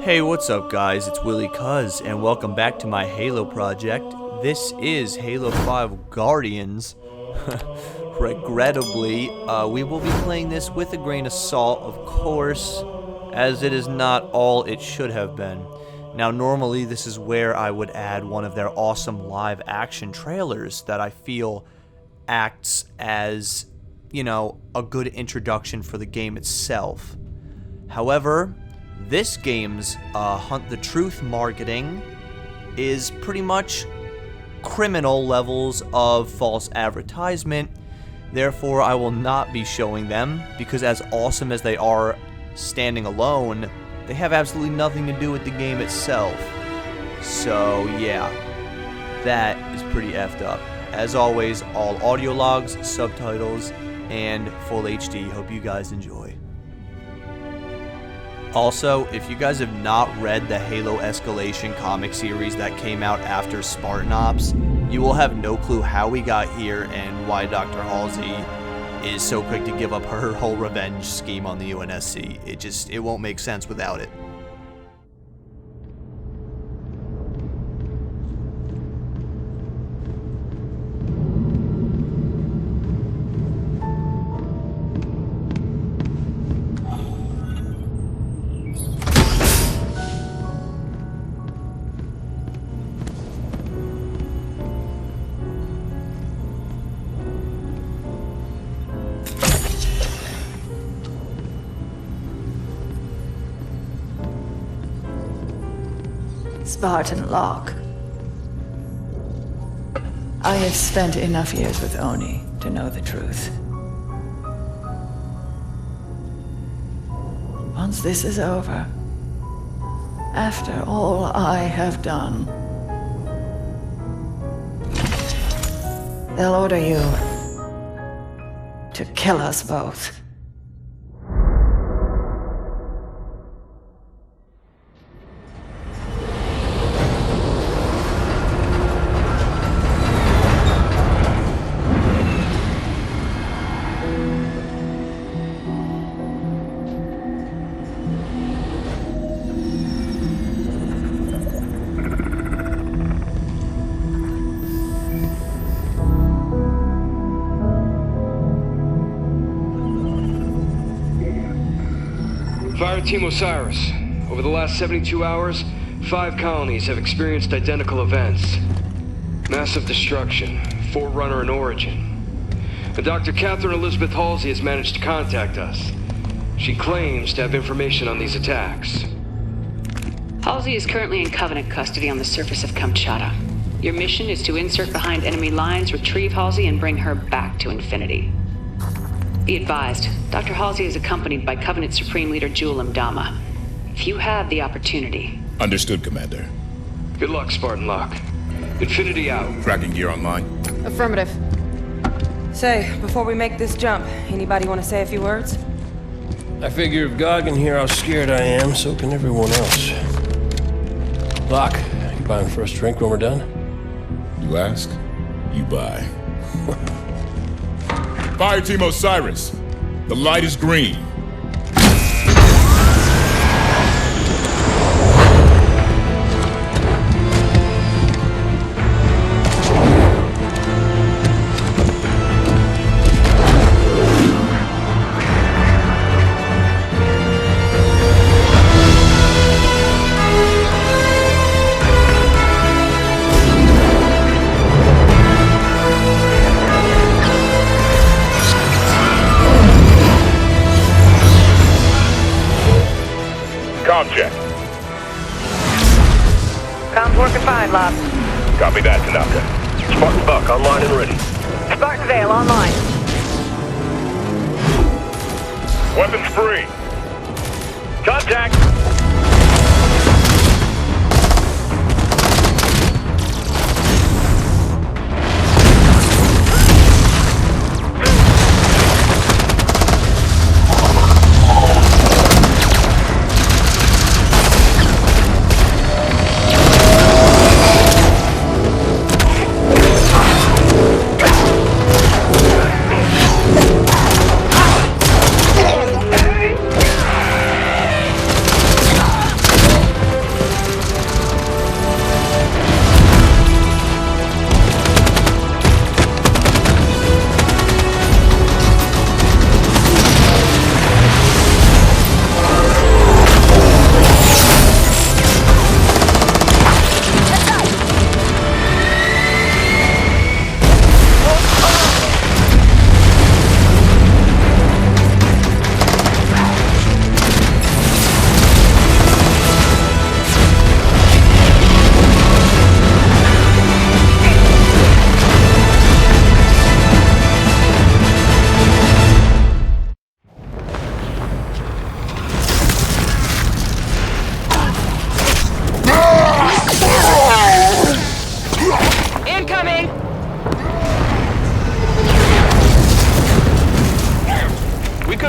Hey, what's up guys, it's Willie Cuz, and welcome back to my Halo project. This is Halo 5 Guardians. Regrettably, we will be playing this with a grain of salt, of course, as it is not all it should have been. Now, normally this is where I would add one of their awesome live action trailers that I feel acts as, a good introduction for the game itself. However, this game's Hunt the Truth marketing is pretty much criminal levels of false advertisement. Therefore, I will not be showing them because as awesome as they are standing alone, they have absolutely nothing to do with the game itself. So yeah, that is pretty effed up. As always, all audio logs, subtitles, and full HD. Hope you guys enjoy. Also, if you guys have not read the Halo Escalation comic series that came out after Spartan Ops, you will have no clue how we got here and why Dr. Halsey is so quick to give up her whole revenge scheme on the UNSC. It won't make sense without it. Spartan Locke. I have spent enough years with Oni to know the truth. Once this is over, after all I have done, they'll order you to kill us both. Fire Team Osiris. Over the last 72 hours, 5 colonies have experienced identical events. Massive destruction, Forerunner and Origin. And Dr. Catherine Elizabeth Halsey has managed to contact us. She claims to have information on these attacks. Halsey is currently in Covenant custody on the surface of Kamchatka. Your mission is to insert behind enemy lines, retrieve Halsey, and bring her back to Infinity. Be advised, Dr. Halsey is accompanied by Covenant Supreme Leader Jul 'Mdama. If you have the opportunity... Understood, Commander. Good luck, Spartan Locke. Infinity out. Tracking gear online. Affirmative. Say, before we make this jump, anybody want to say a few words? I figure if God can hear how scared I am, so can everyone else. Locke, you buying the first drink when we're done? You ask, you buy. Fire Team Osiris, the light is green. Check. Comms working fine, Locke. Copy that, Tanaka. Spartan Buck online and ready. Spartan Vale online. Weapons free. Contact!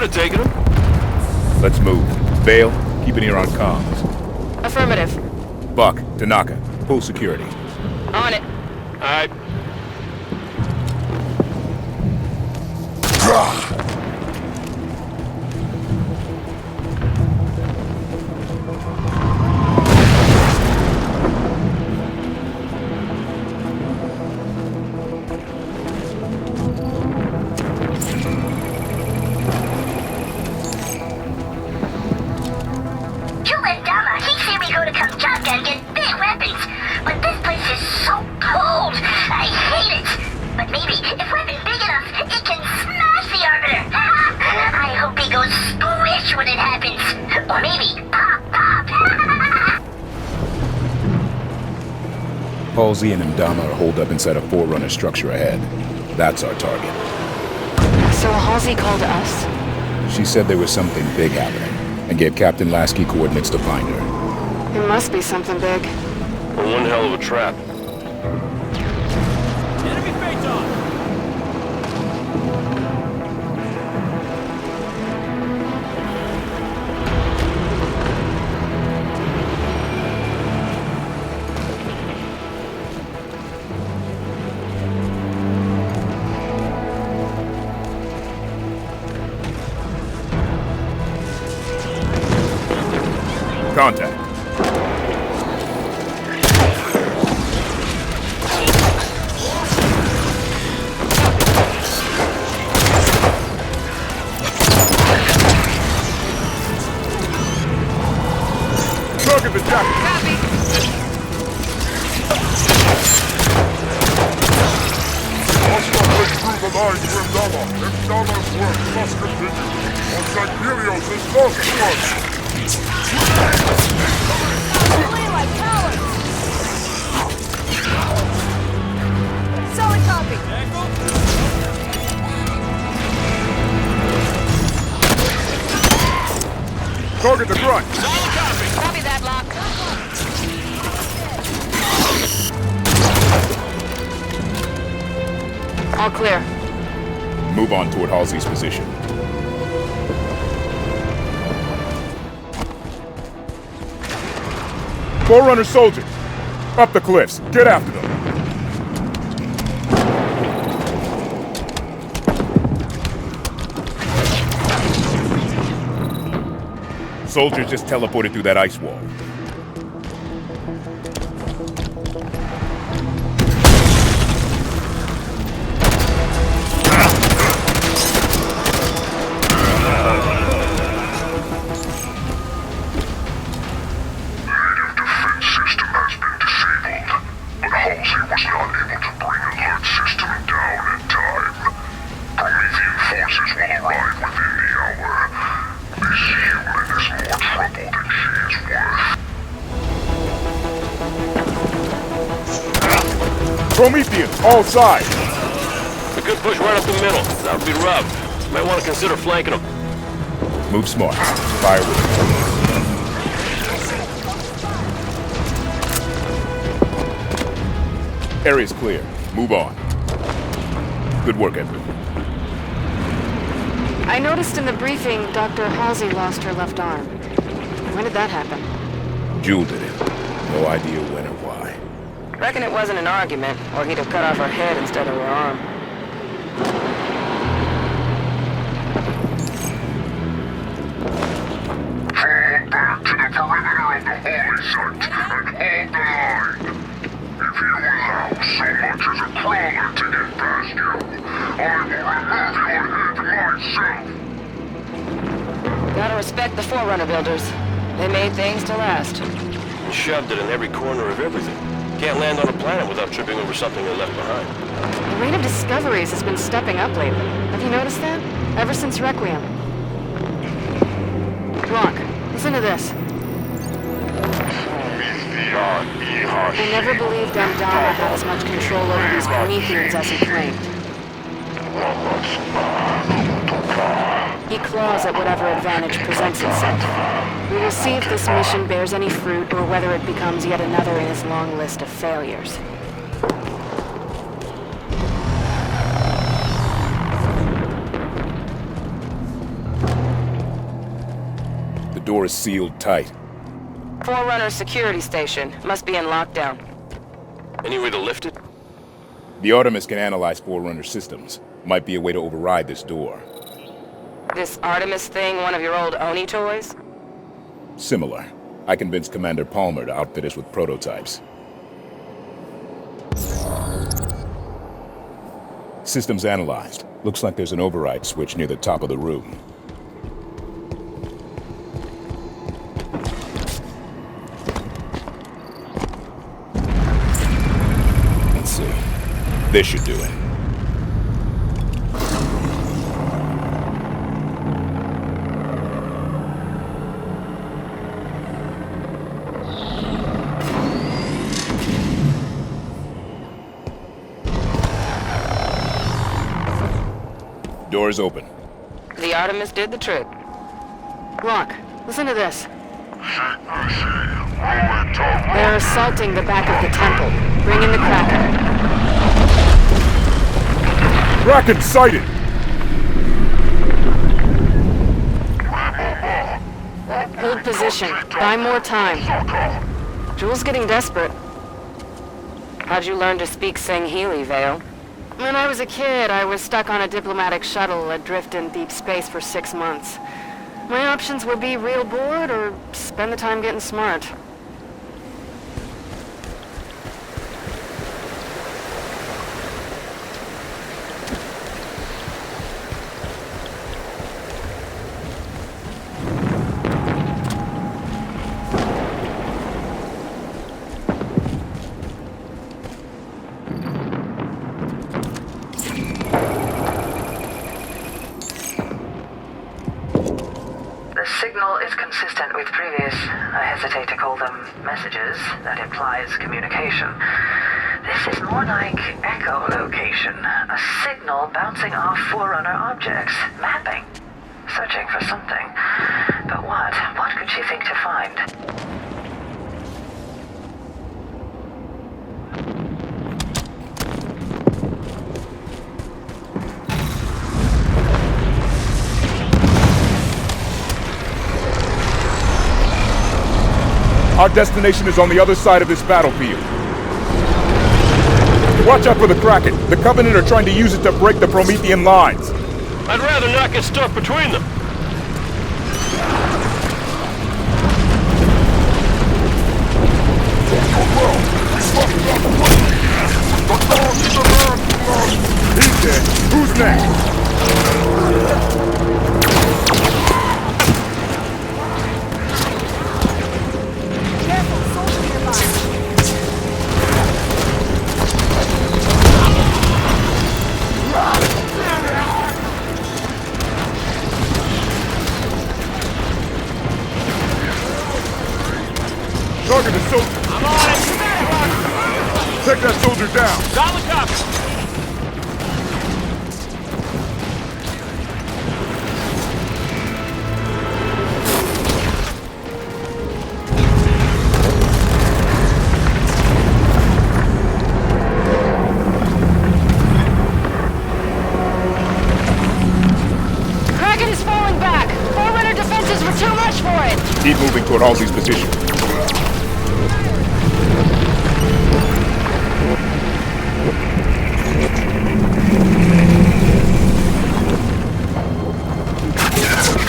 Could have taken him. Let's move. Vale, keep an ear on comms. Affirmative. Buck, Tanaka, pull security. On it. Alright. He said we go to Kamchatka and get big weapons. But this place is so cold. I hate it. But maybe if weapon big enough, it can smash the Arbiter. I hope he goes squish when it happens. Or maybe pop, pop. Halsey and Mdama are holed up inside a Forerunner structure ahead. That's our target. So Halsey called us? She said there was something big happening, and gave Captain Lasky coordinates to find her. It must be something big. Well, one hell of a trap. Enemy face on! Contact. Target the jacket. Copy. Hostile through the line to Mdama. Mdama's work must continue. On Zagelios is most front. Solid copy. Target the front. Copy that, Locke. All clear. Move on toward Halsey's position. Forerunner soldiers! Up the cliffs! Get after them! Soldiers just teleported through that ice wall. Prometheus, all sides! We could push right up the middle. That would be rough. Might want to consider flanking them. Move smart. Fire with it. Area's clear. Move on. Good work, Edward. I noticed in the briefing Dr. Halsey lost her left arm. When did that happen? Jewel did it. No idea when or why. Reckon it wasn't an argument, or he'd have cut off her head instead of her arm. Fall back to the perimeter of the holy site and hold the line. If you allow so much as a crawler to get past you, I will remove your head myself. Gotta respect the Forerunner builders. They made things to last. And shoved it in every corner of everything. Can't land on a planet without tripping over something they left behind. The rate of discoveries has been stepping up lately. Have you noticed that? Ever since Requiem. Locke, listen to this. I never believed Mdama had as much control over these Prometheans as he claimed. He claws at whatever advantage presents itself. We will see if this mission bears any fruit or whether it becomes yet another in his long list of failures. door is sealed tight. Forerunner security station. Must be in lockdown. Any way to lift it? The Artemis can analyze Forerunner systems. Might be a way to override this door. This Artemis thing one of your old Oni toys? Similar. I convinced Commander Palmer to outfit us with prototypes. Systems analyzed. Looks like there's an override switch near the top of the room. Let's see. This should do it. Doors open. The Artemis did the trick. Locke, listen to this. They're assaulting the back of the temple. Bring in the Kraken. Kraken sighted! Hold position. Buy more time. Jewel's getting desperate. How'd you learn to speak Sangheili, Vale? When I was a kid, I was stuck on a diplomatic shuttle adrift in deep space for 6 months. My options were be real bored or spend the time getting smart. The signal is consistent with previous, I hesitate to call them messages, that implies communication. This is more like echolocation, a signal bouncing off Forerunner objects, mapping, searching for something. But what? What could she think to find? Our destination is on the other side of this battlefield. Watch out for the Kraken. The Covenant are trying to use it to break the Promethean lines. I'd rather not get stuck between them. He's dead. Who's next? Target the soldier. I'm on it! Take that soldier down. Solid copy! Kraken is falling back! Forerunner defenses were too much for it! Keep moving toward Halsey's position.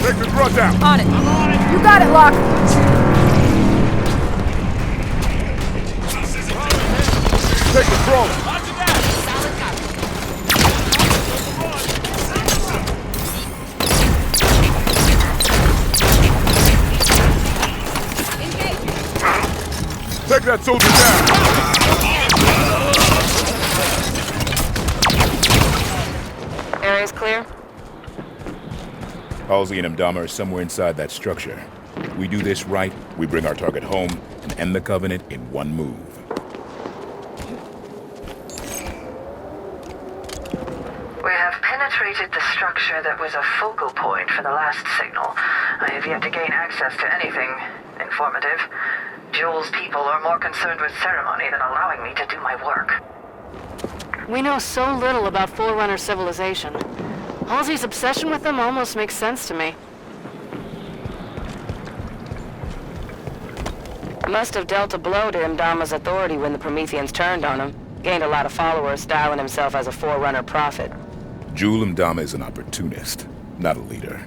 Take the thrust out. On it. You got it, Locke! Take the throne. Take that soldier down. Area's clear? Halsey and Mdama are somewhere inside that structure. We do this right, we bring our target home and end the Covenant in one move. We have penetrated the structure that was a focal point for the last signal. I have yet to gain access to anything informative. Jules' people are more concerned with ceremony than allowing me to do my work. We know so little about Forerunner civilization. Halsey's obsession with them almost makes sense to me. Must have dealt a blow to Imdama's authority when the Prometheans turned on him. Gained a lot of followers, styling himself as a Forerunner prophet. Jul Imdama is an opportunist, not a leader.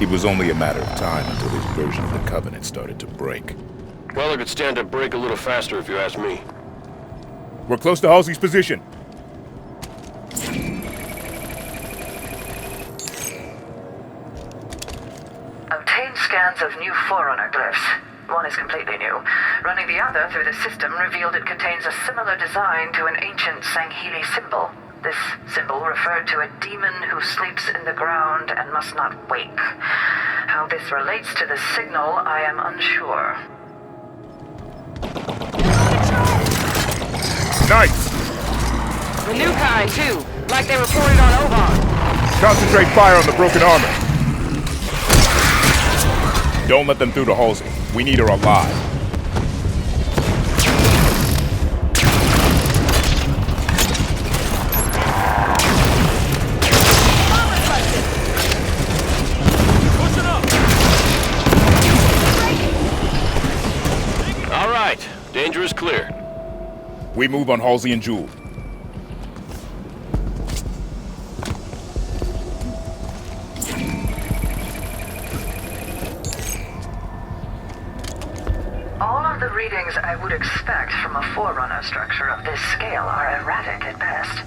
It was only a matter of time until his version of the Covenant started to break. Well, it could stand to break a little faster if you ask me. We're close to Halsey's position. Obtain scans of new Forerunner glyphs. One is completely new. Running the other through the system revealed it contains a similar design to an ancient Sangheli symbol. This symbol referred to a demon who sleeps in the ground and must not wake. How this relates to the signal, I am unsure. Nice! The new kind, too. Like they reported on Oban. Concentrate fire on the broken armor. Don't let them through to Halsey. We need her alive. All right. Danger is clear. We move on Halsey and Jul. All of the readings I would expect from a Forerunner structure of this scale are erratic at best.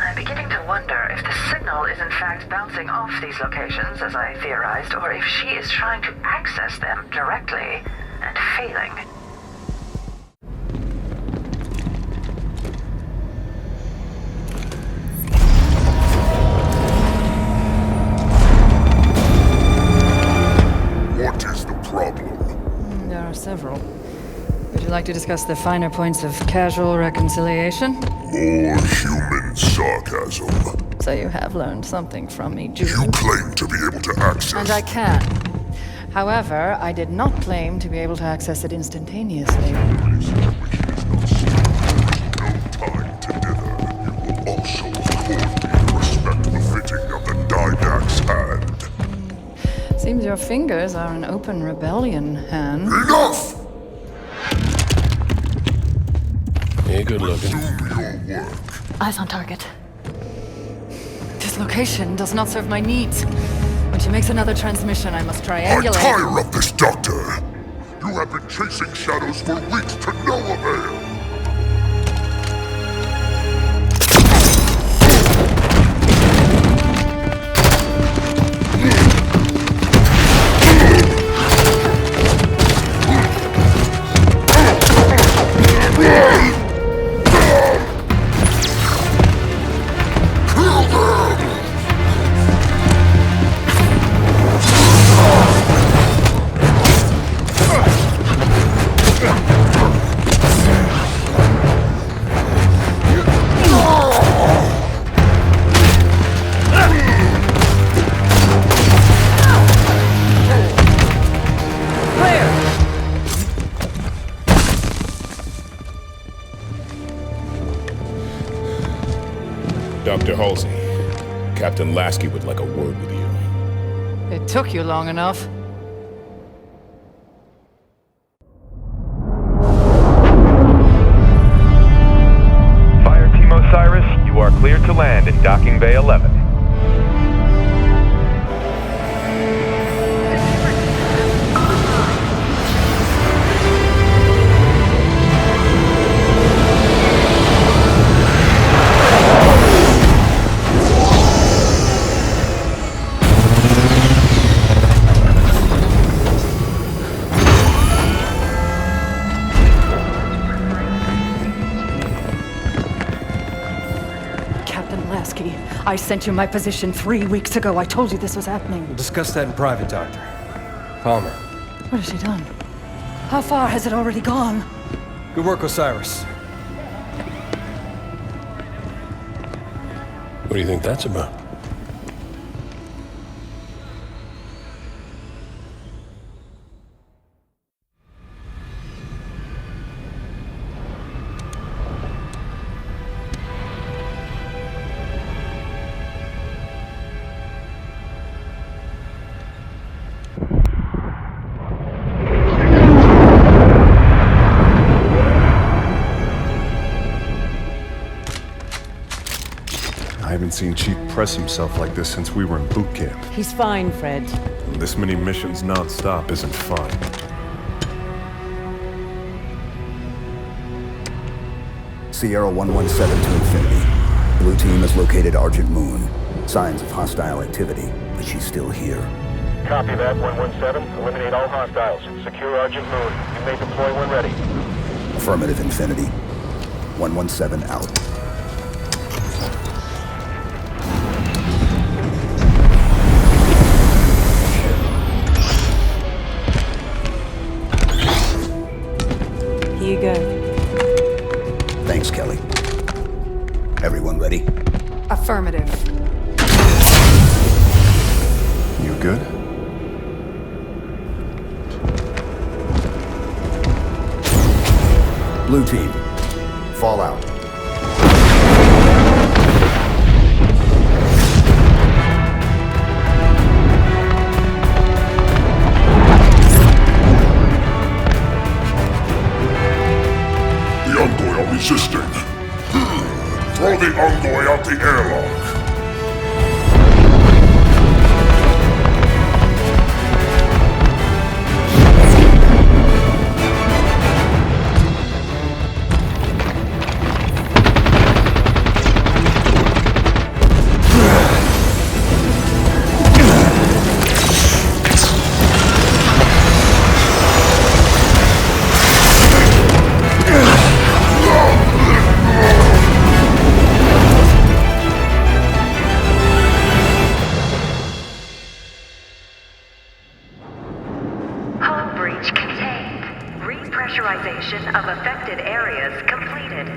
I'm beginning to wonder if the signal is in fact bouncing off these locations, as I theorized, or if she is trying to access them directly and failing. What is the problem? There are several. Would you like to discuss the finer points of casual reconciliation? More human sarcasm. So you have learned something from me, Jul. You claim to be able to access... And I can. However, I did not claim to be able to access it instantaneously. No time to dither. You will also afford me the respect befitting of the Didact's hand. Seems your fingers are an open rebellion, Han. Enough! Yeah, good looking. Do your work. Eyes on target. This location does not serve my needs. When she makes another transmission, I must triangulate. I tire of this, Doctor! You have been chasing shadows for weeks to no avail! Dr. Halsey, Captain Lasky would like a word with you. It took you long enough. Fire Team Osiris, you are cleared to land in Docking Bay 11. I sent you my position 3 weeks ago. I told you this was happening. We'll discuss that in private, Doctor. Palmer. What has she done? How far has it already gone? Good work, Osiris. What do you think that's about? seen Chief press himself like this since we were in boot camp. He's fine, Fred. And this many missions non-stop isn't fun. Sierra 117 to Infinity. Blue team has located Argent Moon. Signs of hostile activity, but she's still here. Copy that, 117. Eliminate all hostiles. Secure Argent Moon. You may deploy when ready. Affirmative, Infinity. 117 out. Here you go. Thanks, Kelly. Everyone ready? Affirmative. You good? Blue team, fall out. The Envoy are resisting. Throw the Envoy out the airlock. Repressurization of affected areas completed.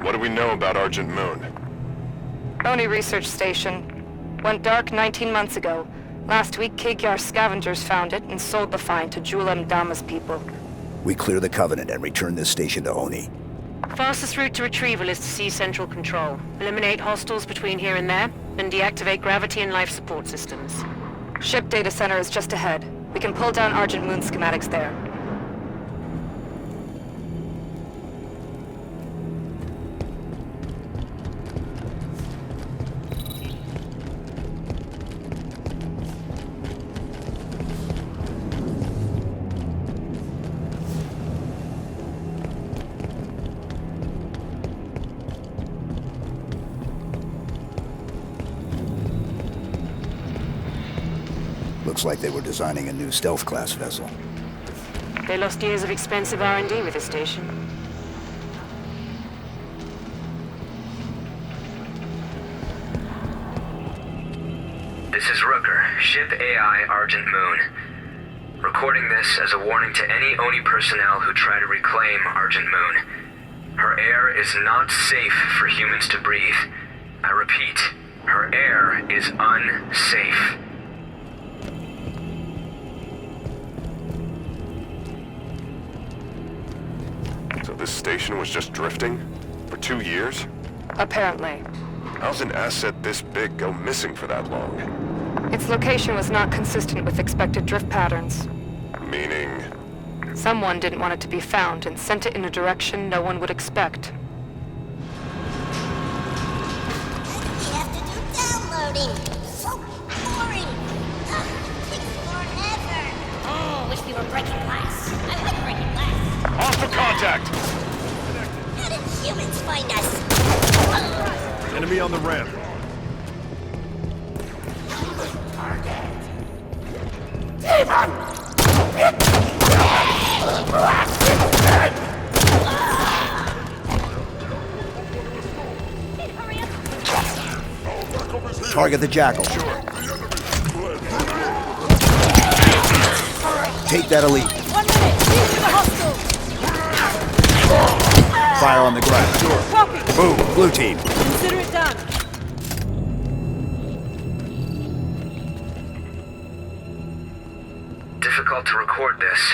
What do we know about Argent Moon? Oni research station. Went dark 19 months ago. Last week, Kigyar scavengers found it and sold the find to Julem Dama's people. We clear the Covenant and return this station to Oni. Fastest route to retrieval is to seize central control. Eliminate hostiles between here and there, and deactivate gravity and life support systems. Ship data center is just ahead. We can pull down Argent Moon schematics there. Looks like they were designing a new stealth-class vessel. They lost years of expensive R&D with this station. This is Rooker, Ship AI Argent Moon. Recording this as a warning to any Oni personnel who try to reclaim Argent Moon. Her air is not safe for humans to breathe. I repeat, her air is unsafe. So this station was just drifting? For 2 years? Apparently. How's an asset this big go missing for that long? Its location was not consistent with expected drift patterns. Meaning? Someone didn't want it to be found and sent it in a direction no one would expect. You have to do downloading. So boring. Takes forever. Wish we were breaking glass. I like breaking glass. Hostile contact! How did humans find us? Enemy on the ramp. Target the Jackal. Take that elite. 1 minute! These are the hostiles! Fire on the ground. Copy! Boom, blue team. Consider it done. Difficult to record this.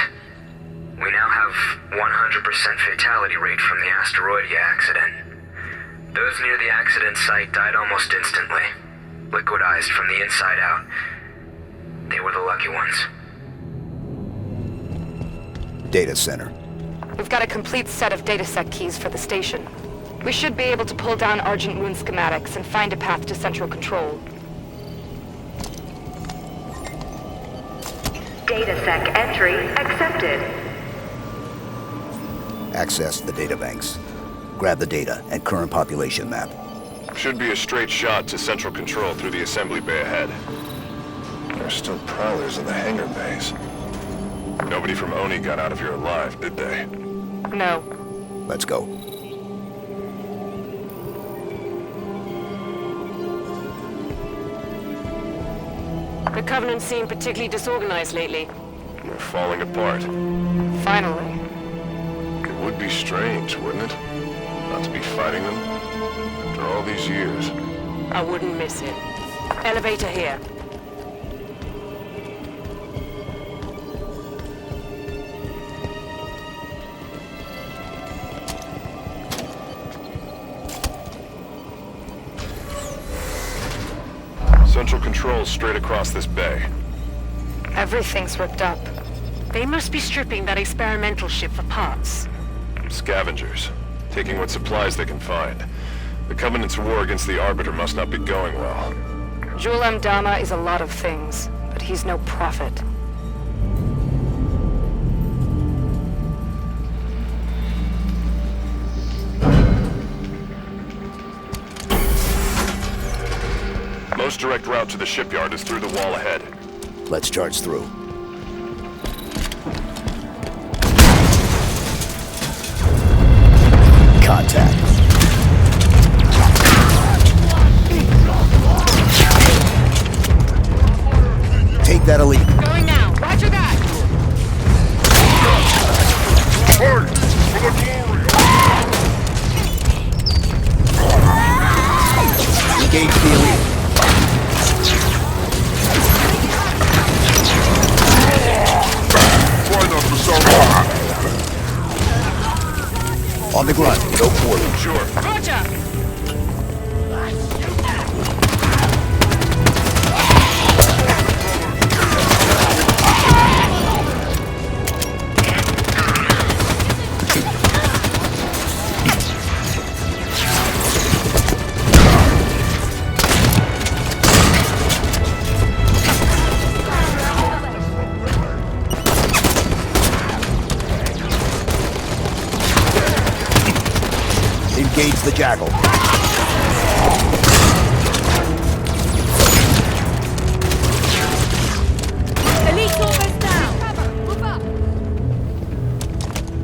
We now have 100% fatality rate from the asteroidia accident. Those near the accident site died almost instantly, liquidized from the inside out. They were the lucky ones. Data center. We've got a complete set of dataset keys for the station. We should be able to pull down Argent Moon schematics and find a path to central control. DataSec entry accepted. Access the databanks. Grab the data and current population map. Should be a straight shot to central control through the assembly bay ahead. There's still prowlers in the hangar bays. Nobody from Oni got out of here alive, did they? No. Let's go. The Covenant seem particularly disorganized lately. They're falling apart. Finally. It would be strange, wouldn't it? Not to be fighting them after all these years. I wouldn't miss it. Elevator here. Central control's straight across this bay. Everything's ripped up. They must be stripping that experimental ship for parts. Scavengers, taking what supplies they can find. The Covenant's war against the Arbiter must not be going well. Jul Dama is a lot of things, but he's no prophet. Most direct route to the shipyard is through the wall ahead. Let's charge through. Contact. Take that elite. Going now. Roger that. Engage the elite. On the ground, no quarter. Sure. Roger. Engage the jackal. Elite almost down. Cover. Move up.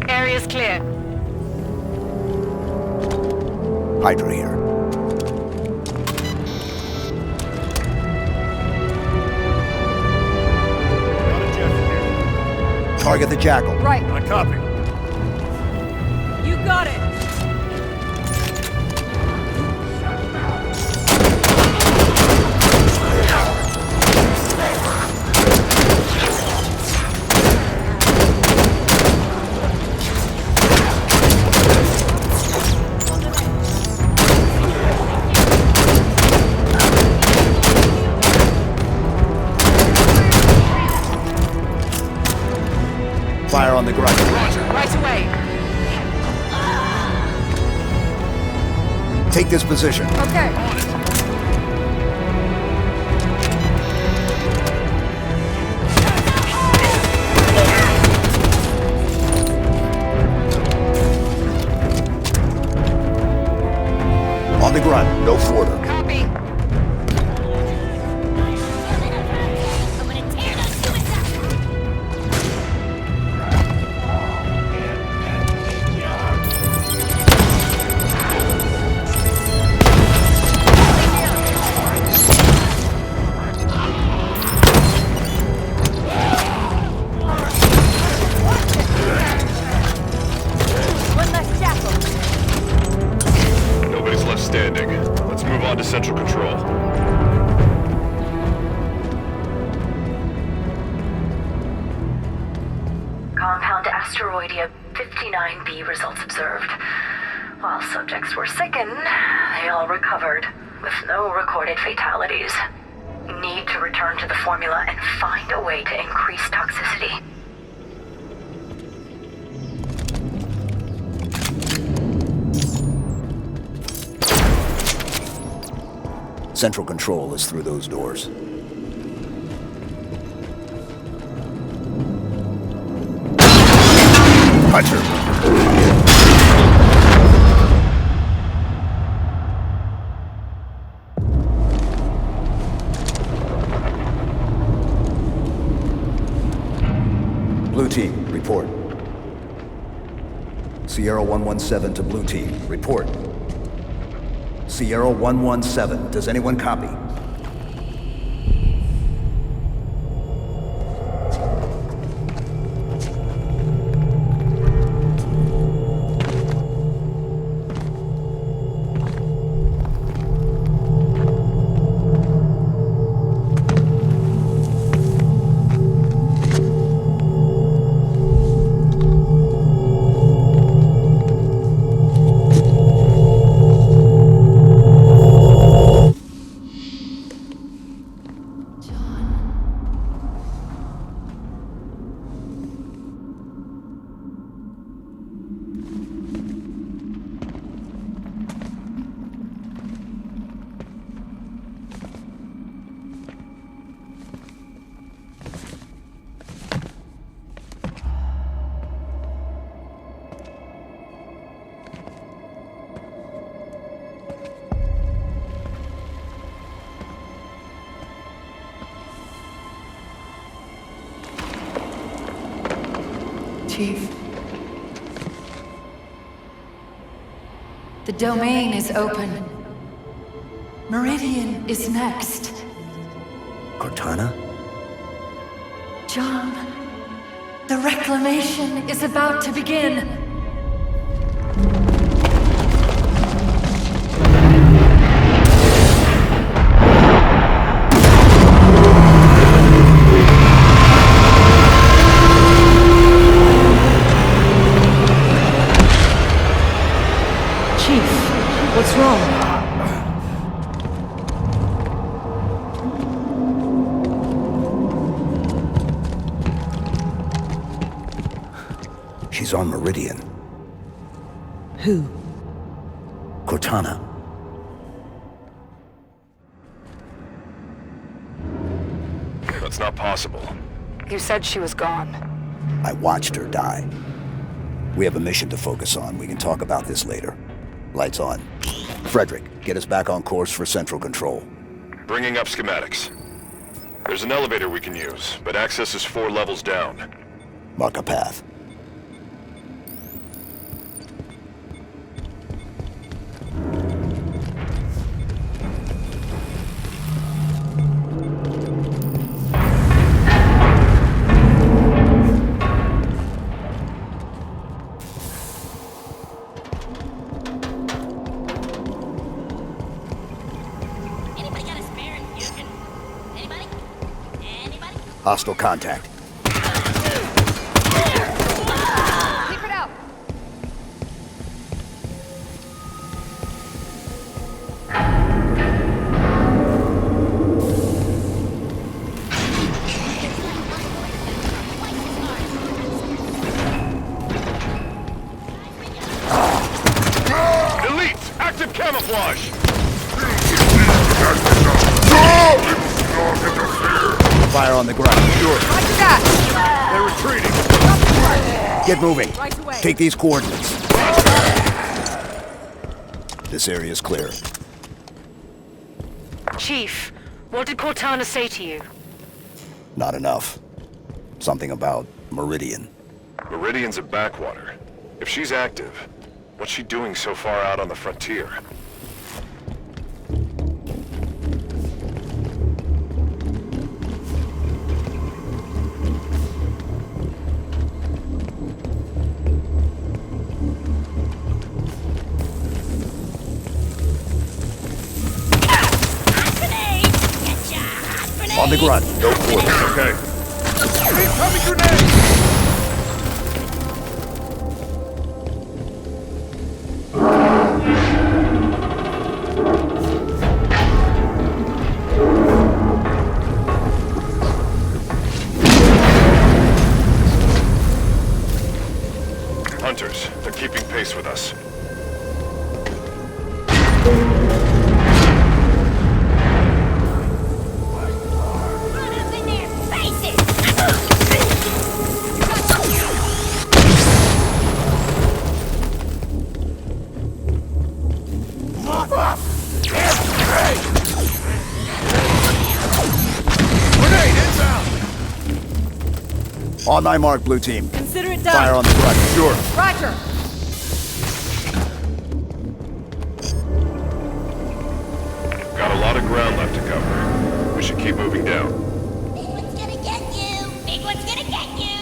Area's clear. Hydra here. Target the jackal. Right. I copy. You got it. Fire on the ground. Right away. Take this position. Okay. On the ground, no further. Copy. One less jackal. Nobody's left standing. Let's move on to central control. Compound Asteroidia 59B results observed. While subjects were sickened, they all recovered, with no recorded fatalities. Need to return to the formula and find a way to increase toxicity. Central Control is through those doors. Hunter! Blue Team, report. Sierra 117 to Blue Team, report. Sierra 117, does anyone copy? Chief. The domain is open. Meridian is next. Cortana? John, the reclamation is about to begin. What's wrong? She's on Meridian. Who? Cortana. That's not possible. You said she was gone. I watched her die. We have a mission to focus on. We can talk about this later. Lights on. Frederick, get us back on course for Central Control. Bringing up schematics. There's an elevator we can use, but access is 4 levels down. Mark a path. Hostile contact. Keep it out. Elite! Active camouflage! Fire on the ground. Sure. Roger that. They're retreating. Get moving. Right away. Take these coordinates. This area is clear. Chief, what did Cortana say to you? Not enough. Something about Meridian. Meridian's a backwater. If she's active, what's she doing so far out on the frontier? On the grunt. Go forward. Okay. Incoming grenade! Hunters, they're keeping pace with us. On my mark, blue team. Consider it done. Fire on the front. Sure. Roger. Got a lot of ground left to cover. We should keep moving down. Big one's gonna get you. Big one's gonna get you.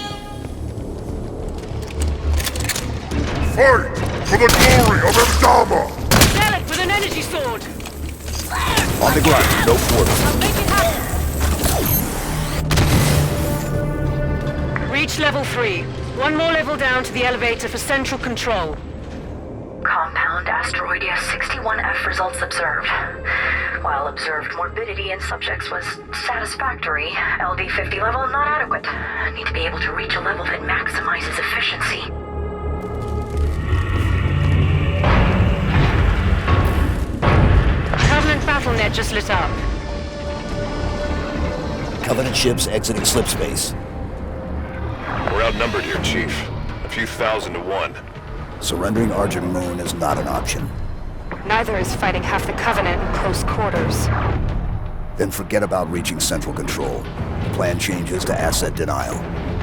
Fight for the glory of Amdama! Sell it with an energy sword! On the ground. No quarter. I'll make it happen! Reach level 3. One more level down to the elevator for central control. Compound Asteroidia 61F results observed. While observed morbidity in subjects was satisfactory, LD50 level not adequate. Need to be able to reach a level that maximizes efficiency. Covenant battle net just lit up. Covenant ships exiting slip space. We're outnumbered here, Chief. A few thousand to 1. Surrendering Argent Moon is not an option. Neither is fighting half the Covenant in close quarters. Then forget about reaching central control. The plan changes to asset denial.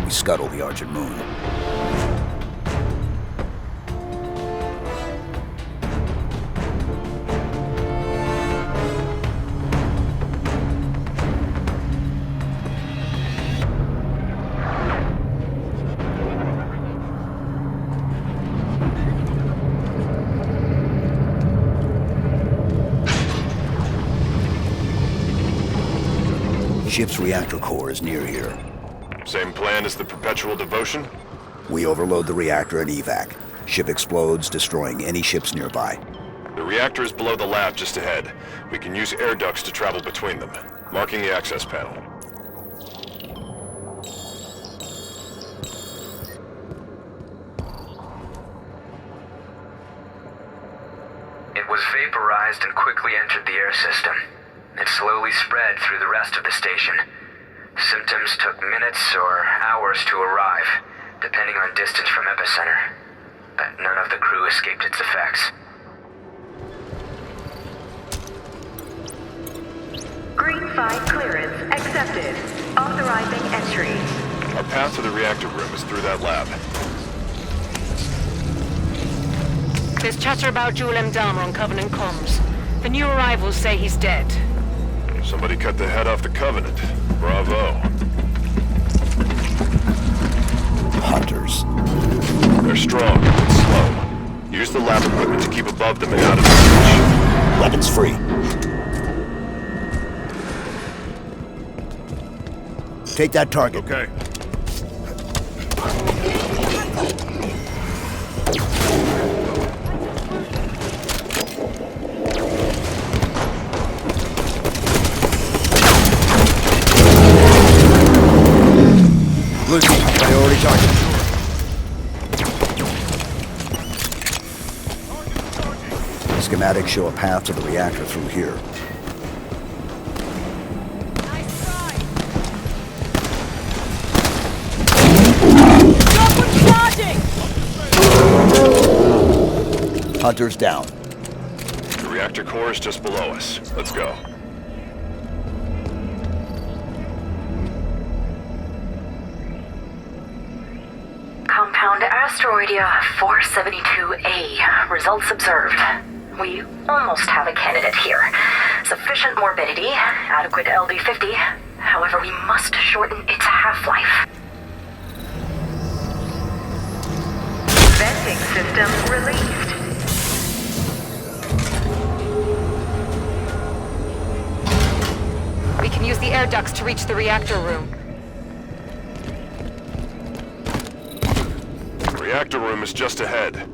We scuttle the Argent Moon. Ship's reactor core is near here. Same plan as the Perpetual Devotion? We overload the reactor and evac. Ship explodes, destroying any ships nearby. The reactor is below the lab just ahead. We can use air ducts to travel between them. Marking the access panel. It was vaporized and quickly entered the air system. It slowly spread through the rest of the station. Symptoms took minutes or hours to arrive, depending on distance from epicenter. But none of the crew escaped its effects. Green 5 clearance accepted. Authorizing entry. Our path to the reactor room is through that lab. There's chatter about Jewel Amdama on Covenant comms. The new arrivals say he's dead. Somebody cut the head off the Covenant. Bravo. Hunters. They're strong, but slow. Use the lab equipment to keep above them and out of their reach. Weapons free. Take that target. Okay. Blue team, priority target. Schematics show a path to the reactor through here. Hunters down. The reactor core is just below us. Let's go. Compound Asteroidia 472A. Results observed. We almost have a candidate here. Sufficient morbidity, adequate LD50. However, we must shorten its half-life. Venting system released. We can use the air ducts to reach the reactor room. The reactor room is just ahead.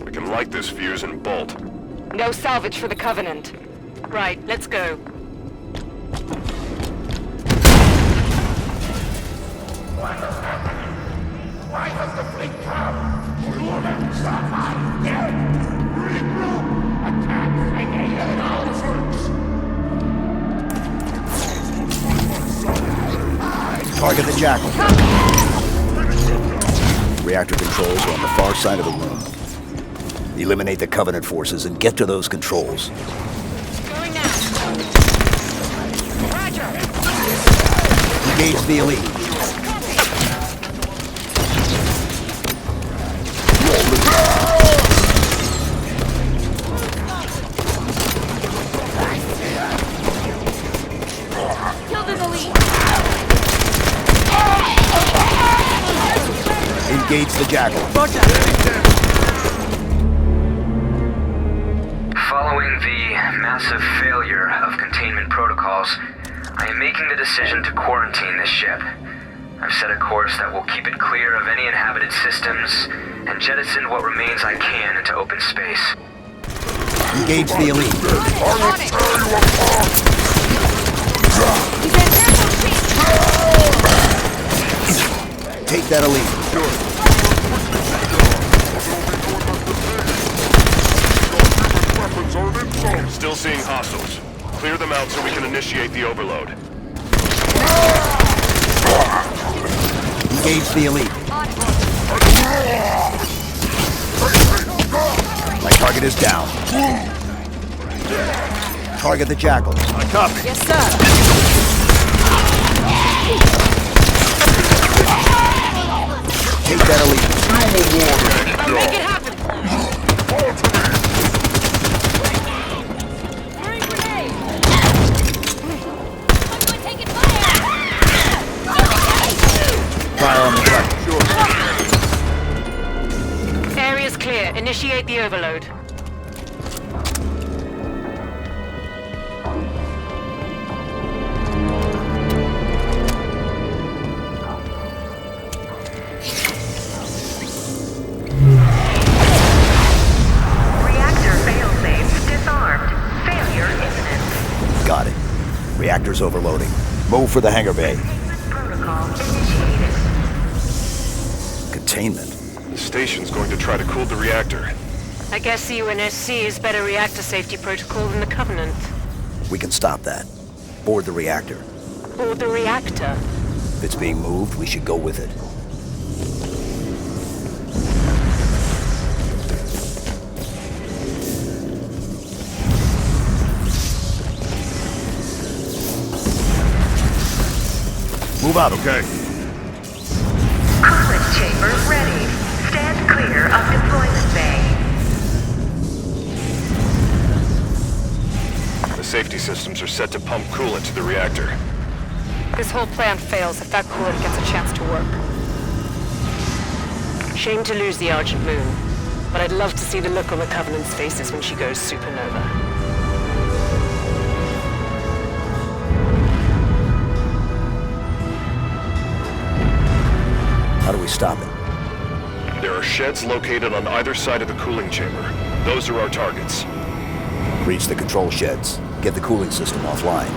We can light this fuse and bolt. No salvage for the Covenant. Right, let's go. Why does the fleet come? Regroup! Attack Alien Elephants! Target the Jackal. Reactor controls are on the far side of the room. Eliminate the Covenant forces and get to those controls. Going now. Roger. Engage the elite. Engage the Jackal. Following the massive failure of containment protocols, I am making the decision to quarantine this ship. I've set a course that will keep it clear of any inhabited systems and jettison what remains I can into open space. Engage the elite. Take that elite. Still seeing hostiles. Clear them out so we can initiate the overload. Engage the elite. My target is down. Target the Jackal. Copy. Yes, sir. Take that elite. I'll make it happen. Fire on the truck. Area's clear. Initiate the overload. Reactor failsafe disarmed. Failure imminent. Got it. Reactor's overloading. Move for the hangar bay. Protocol initiated. Containment. The station's going to try to cool the reactor. I guess the UNSC is better reactor safety protocol than the Covenant. We can stop that. Board the reactor. Or the reactor. If it's being moved, we should go with it. Move out. Okay. Coolant chamber ready. Stand clear of deployment bay. The safety systems are set to pump coolant to the reactor. This whole plan fails if that coolant gets a chance to work. Shame to lose the Argent Moon, but I'd love to see the look on the Covenant's faces when she goes supernova. How do we stop it? There are sheds located on either side of the cooling chamber. Those are our targets. Reach the control sheds. Get the cooling system offline.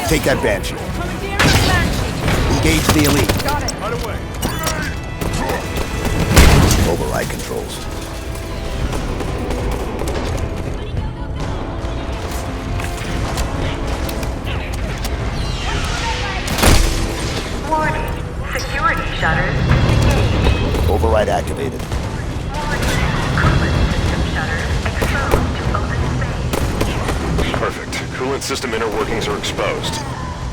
Take that Banshee. Engage the elite. Override controls. Warning. Security shutters disengaged. Override activated. Warning. Coolant system shutters exposed to open space. Perfect. Coolant system inner workings are exposed.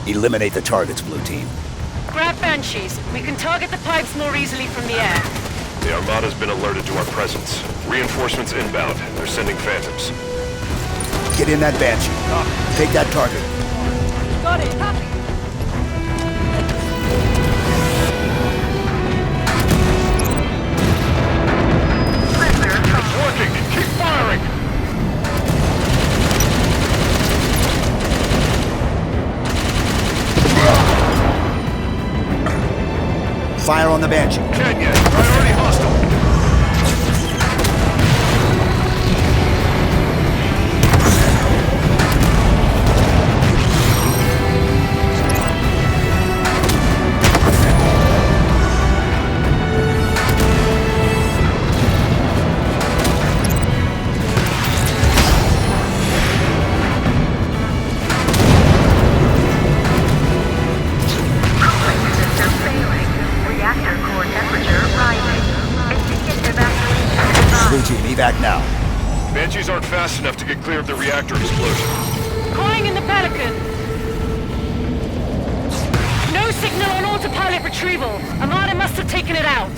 Eliminate the targets, Blue Team. Grab Banshees. We can target the pipes more easily from the air. The Armada's been alerted to our presence. Reinforcements inbound. They're sending Phantoms. Get in that Banshee. Take that target. Got it. Copy. It's working! Keep firing! Fire on the Banshee. Can't yet. Priority hostile. Blue Team, evac now. Banshees aren't fast enough to get clear of the reactor explosion. Calling in the Pelican. No signal on autopilot retrieval. Armada must have taken it out.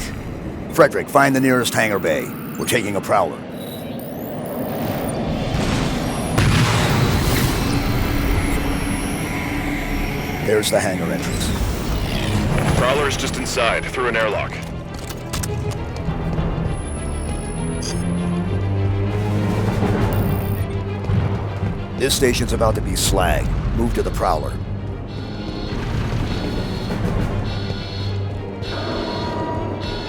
Frederick, find the nearest hangar bay. We're taking a prowler. There's the hangar entrance. Prowler is just inside, through an airlock. This station's about to be slag. Move to the prowler.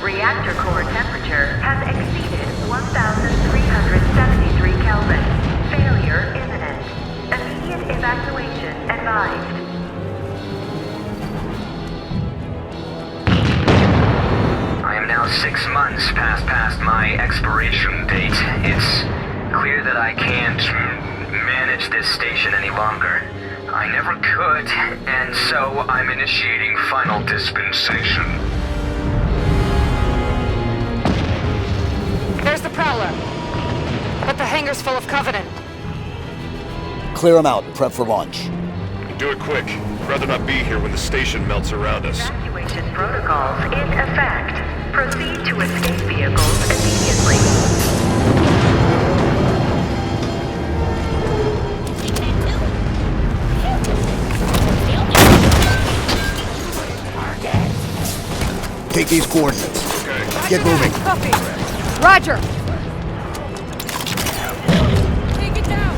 Reactor core temperature has exceeded 1,373 Kelvin. Failure imminent. Immediate evacuation advised. I am now 6 months past my expiration date. It's clear that I can't manage this station any longer. I never could, and so I'm initiating final dispensation. There's the Prowler. But the hangar's full of Covenant. Clear them out and prep for launch. Do it quick. I'd rather not be here when the station melts around us. Evacuation protocols in effect. Proceed to escape vehicles immediately. Take these coordinates. Okay. Get moving. Copy. Roger. Take it down!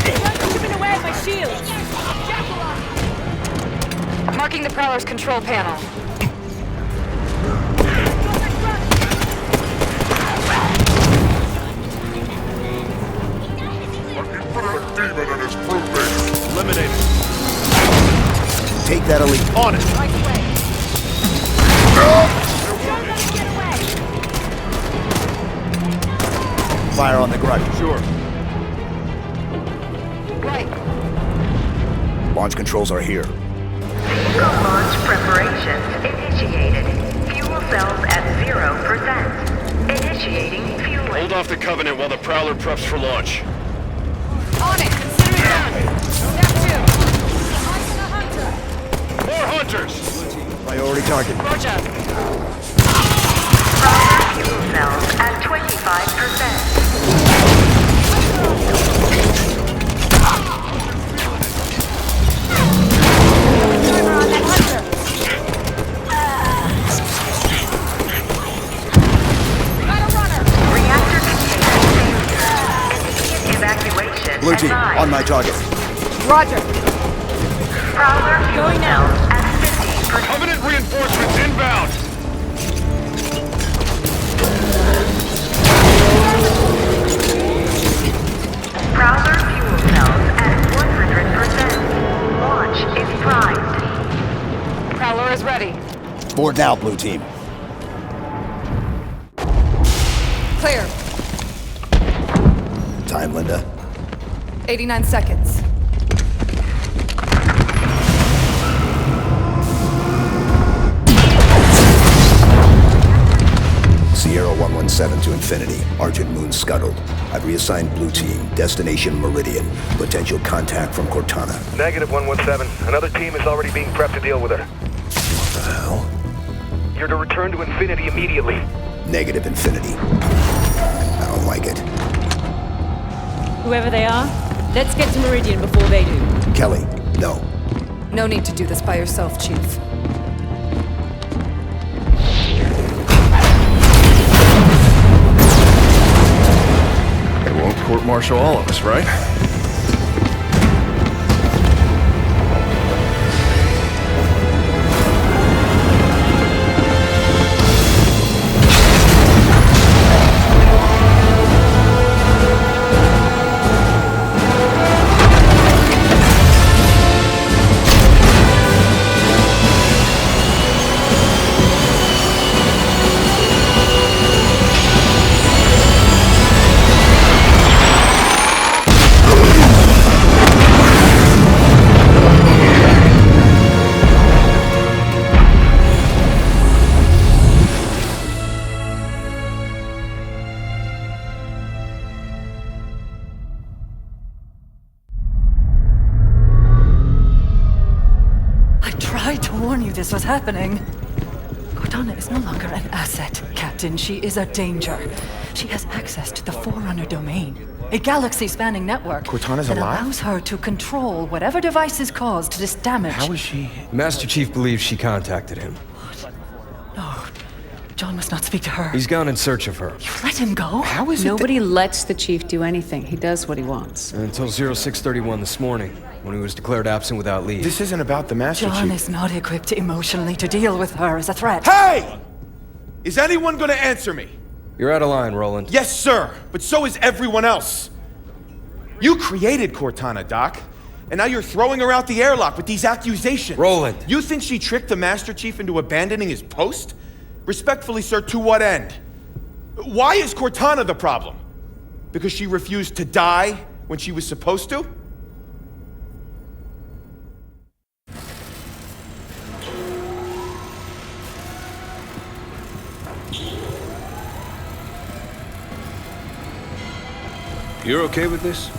You're chipping away at my shields! Marking the Prowler's control panel. Eliminated. Take that elite. On it. Right away! Fire on the grunt. Sure. Right. Launch controls are here. Vehicle launch preparations initiated. Fuel cells at 0%. Initiating fueling. Hold off the Covenant while the Prowler preps for launch. On it. Consider it done. Step 2. More hunters! Priority target. Roger. Prowler fuel cells at 25%. Timer on that hunter! Got a runner! Reactor container failure. Immediate evacuation Blue team, advised. on my target. Roger. Prowler fuel Going now. cells at 50%. Covenant reinforcements inbound! Prowler fuel cells at 100%. Launch is primed. Prowler is ready. Board now, blue team. Clear. Time, Linda. 89 seconds. Sierra 117 to Infinity. Argent Moon scuttled. I've reassigned blue team. Destination Meridian. Potential contact from Cortana. Negative 117. Another team is already being prepped to deal with her. What the hell? You're to return to Infinity immediately. Negative Infinity. I don't like it. Whoever they are, let's get to Meridian before they do. Kelly, no. No need to do this by yourself, Chief. They won't court-martial all of us, right? warn you this was happening. Cortana is no longer an asset, Captain. She is a danger. She has access to the Forerunner domain, a galaxy-spanning network Cortana's that alive? allows her to control whatever devices caused this damage. How is she? Master Chief believes she contacted him. No, John must not speak to her. He's gone in search of her. Let him go. How is it Nobody lets the chief do anything. He does what he wants. Until 0631 this morning, when he was declared absent without leave. This isn't about the Master John Chief. is not equipped emotionally to deal with her as a threat. Hey! Is anyone gonna answer me? You're out of line, Roland. Yes, sir, but so is everyone else. You created Cortana, Doc, and now you're throwing her out the airlock with these accusations. Roland! You think she tricked the Master Chief into abandoning his post? Respectfully, sir, to what end? Why is Cortana the problem? Because she refused to die when she was supposed to? You're okay with this?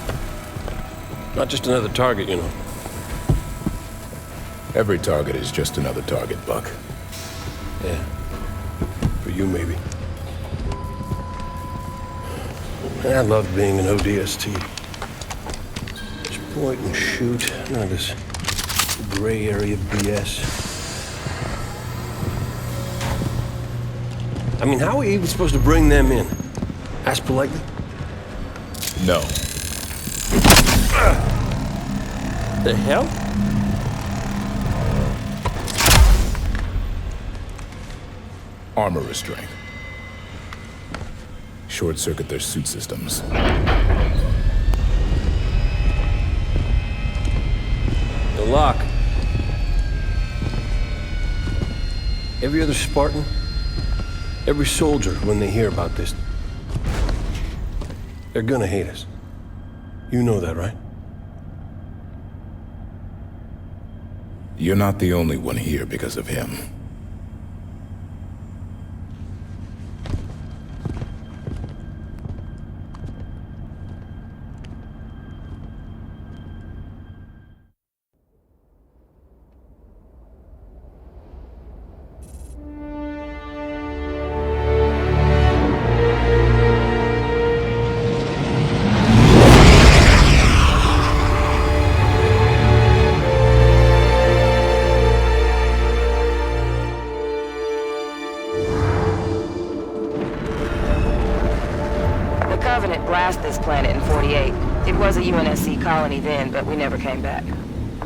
Not just another target, you know. Every target is just another target, Buck. Yeah. For you, maybe. I love being an ODST. Just point and shoot. None of this gray area BS. I mean, how are we even supposed to bring them in? Ask politely? No. The hell? Armor restraint. Short-circuit their suit systems. The lock. Every other Spartan, every soldier, when they hear about this, they're gonna hate us. You know that, right? You're not the only one here because of him. This planet in 48. It was a UNSC colony then, but we never came back.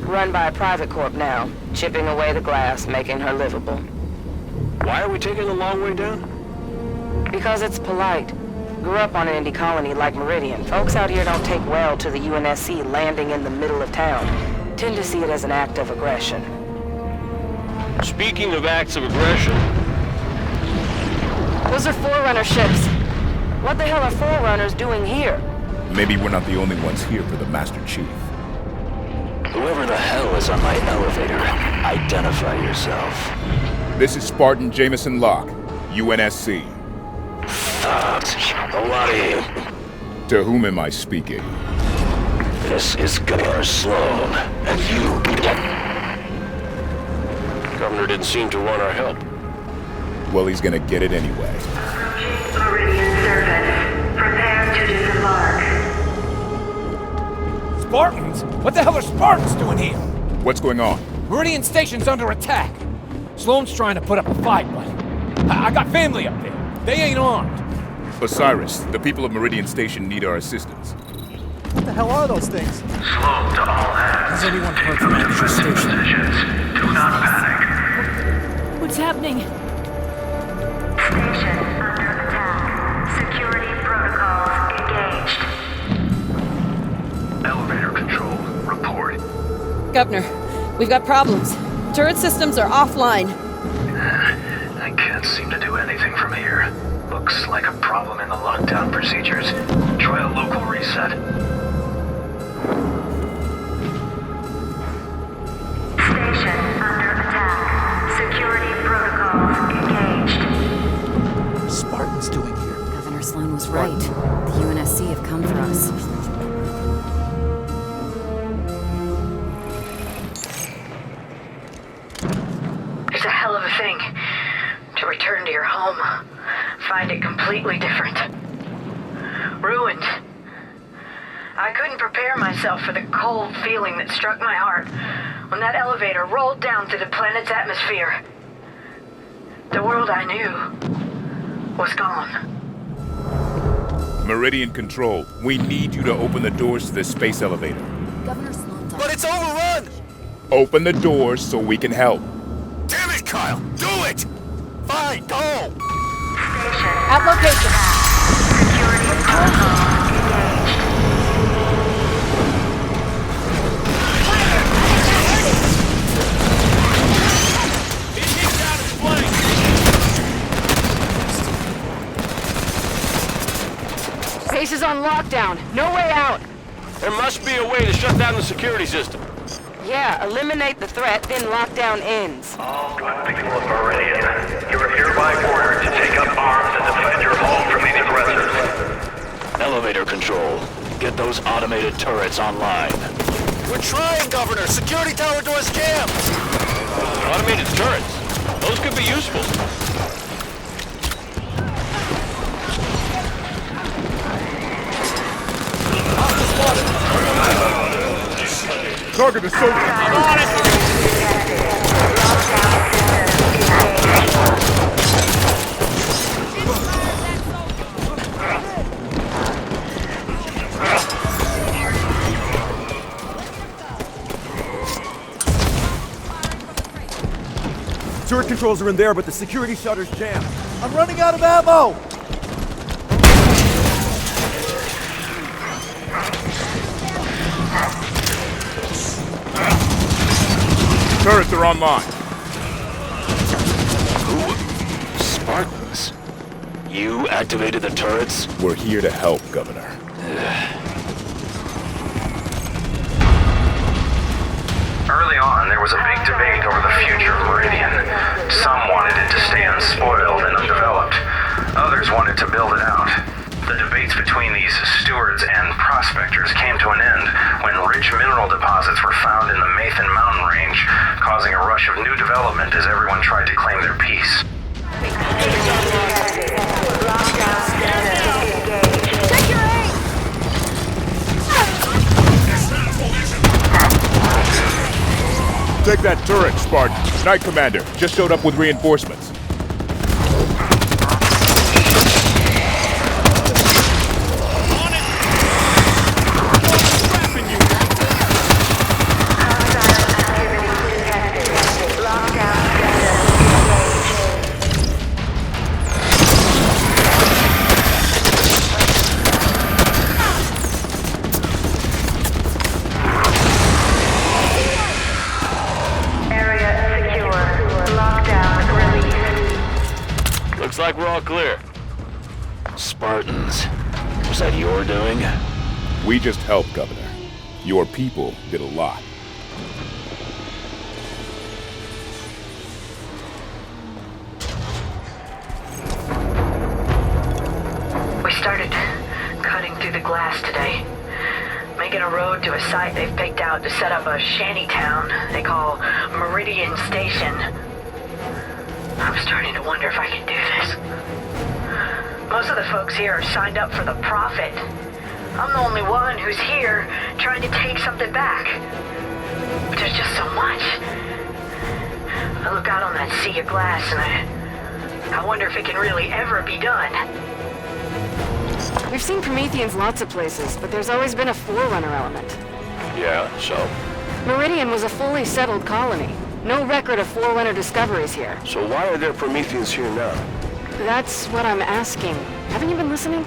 Run by a private corp now, chipping away the glass, making her livable. Why are we taking the long way down? Because it's polite. Grew up on an indie colony like Meridian. Folks out here don't take well to the UNSC landing in the middle of town. Tend to see it as an act of aggression. Speaking of acts of aggression... Those are Forerunner ships. What the hell are Forerunners doing here? Maybe we're not the only ones here for the Master Chief. Whoever the hell is on my elevator, identify yourself. This is Spartan Jameson Locke, UNSC. Thugs, a lot of you. To whom am I speaking? This is Governor Sloan, and you... Governor didn't seem to want our help. Well, he's gonna get it anyway. Meridian surface. Prepare to disembark. Spartans? What the hell are Spartans doing here? What's going on? Meridian Station's under attack. Sloan's trying to put up a fight, but I got family up there. They ain't armed. Osiris, the people of Meridian Station need our assistance. What the hell are those things? Slow to all hands. Has anyone heard from Ambient Station? Do not panic. What's happening? Station under attack. Security protocols engaged. Elevator control, report. Governor, we've got problems. Turret systems are offline. I can't seem to do anything from here. Looks like a problem in the lockdown procedures. Try a local reset. Station under attack. Security protocols engaged. Spartans doing here? Governor Sloan was right. The UNSC have come for us. find it completely different. Ruined. I couldn't prepare myself for the cold feeling that struck my heart when that elevator rolled down through the planet's atmosphere. The world I knew was gone. Meridian Control, we need you to open the doors to this space elevator. Governor Sloan's But it's overrun! Open the doors so we can help. Damn it, Kyle! Do it! Fine, go! At location. Security protocol engaged. Base is on lockdown. No way out. There must be a way to shut down the security system. Yeah, eliminate the threat, then lockdown ends. All good people of Meridian, you are hereby ordered to take up arms and defend your home from these aggressors. Elevator control. Get those automated turrets online. We're trying, Governor! Security tower doors jammed! Automated turrets. Those could be useful. Target is so... I'm on it! Turret controls are in there, but the security shutter's jammed. I'm running out of ammo! Turrets are online. Who? Spartans? You activated the turrets? We're here to help, Governor. Early on, there was a big debate over the future of Meridian. Some wanted it to stay unspoiled and undeveloped. Others wanted to build it out. The debates between these stewards and prospectors came to an end when rich mineral deposits were found in the Mathan mountain range, causing a rush of new development as everyone tried to claim their piece. Take that turret, Spartan. Knight Commander just showed up with reinforcements. Looks like we're all clear. Spartans. Was that your doing? We just helped, Governor. Your people did a lot. We started cutting through the glass today, making a road to a site they've picked out to set up a shanty town they call Meridian Station. I'm starting to wonder if I can do this. Most of the folks here are signed up for the profit. I'm the only one who's here trying to take something back. But there's just so much. I look out on that sea of glass and I wonder if it can really ever be done. We've seen Prometheans lots of places, but there's always been a Forerunner element. Yeah, so? Meridian was a fully settled colony. No record of Forerunner discoveries here. So why are there Prometheans here now? That's what I'm asking. Haven't you been listening?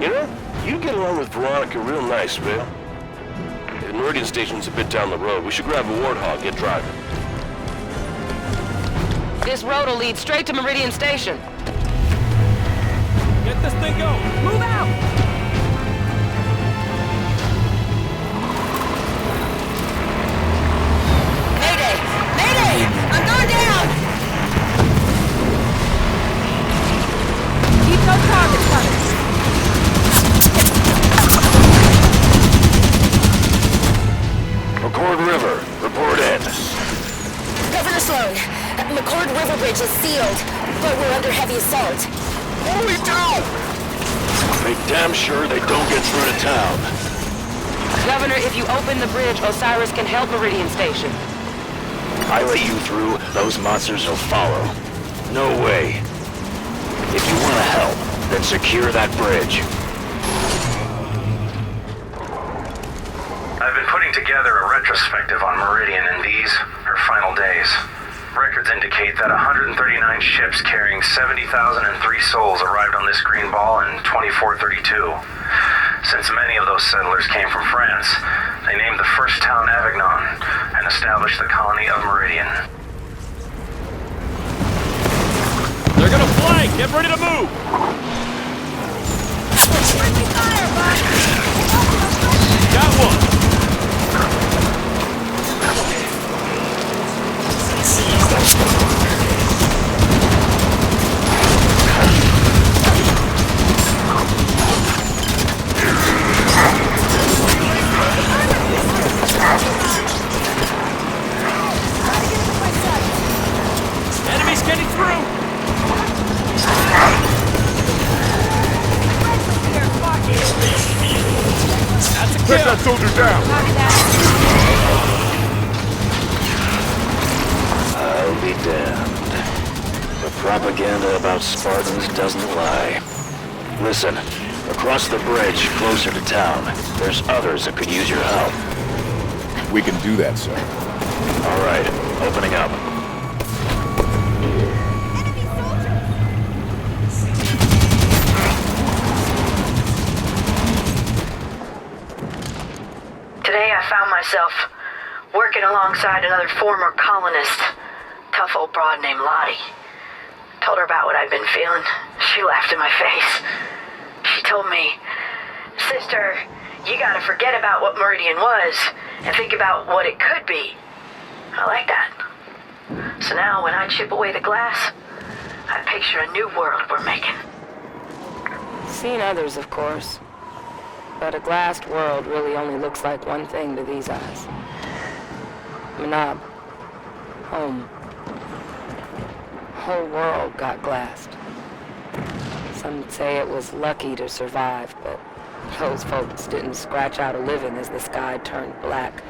You know, you get along with Veronica real nice, Vale. The Meridian Station's a bit down the road. We should grab a warthog, get driving. This road will lead straight to Meridian Station. Get this thing going! Move out! I'm going down! Keep those targets coming. McCord River, report in. Governor Sloan, McCord River Bridge is sealed, but we're under heavy assault. Holy dough! Make damn sure they don't get through to town. Governor, if you open the bridge, Osiris can help Meridian Station. I let you through, those monsters will follow. No way. If you want to help, then secure that bridge. I've been putting together a retrospective on Meridian in these, her final days. Records indicate that 139 ships carrying 70,003 souls arrived on this green ball in 2432. Since many of those settlers came from France, they named the first town Avignon and established the colony of Meridian. They're gonna flank! Get ready to move! Got one! Enemies getting through! That's a kill! Take that soldier down! I'll be damned. The propaganda about Spartans doesn't lie. Listen, across the bridge, closer to town, there's others that could use your help. We can do that, sir. All right, opening up. Today I found myself working alongside another former colonist, tough old broad named Lottie. Told her about what I'd been feeling. She laughed in my face. She told me, "Sister, you gotta forget about what Meridian was and think about what it could be." I like that. So now when I chip away the glass, I picture a new world we're making. Seen others, of course. But a glassed world really only looks like one thing to these eyes. Manab. Home. Whole world got glassed. Some say it was lucky to survive, but those folks didn't scratch out a living as the sky turned black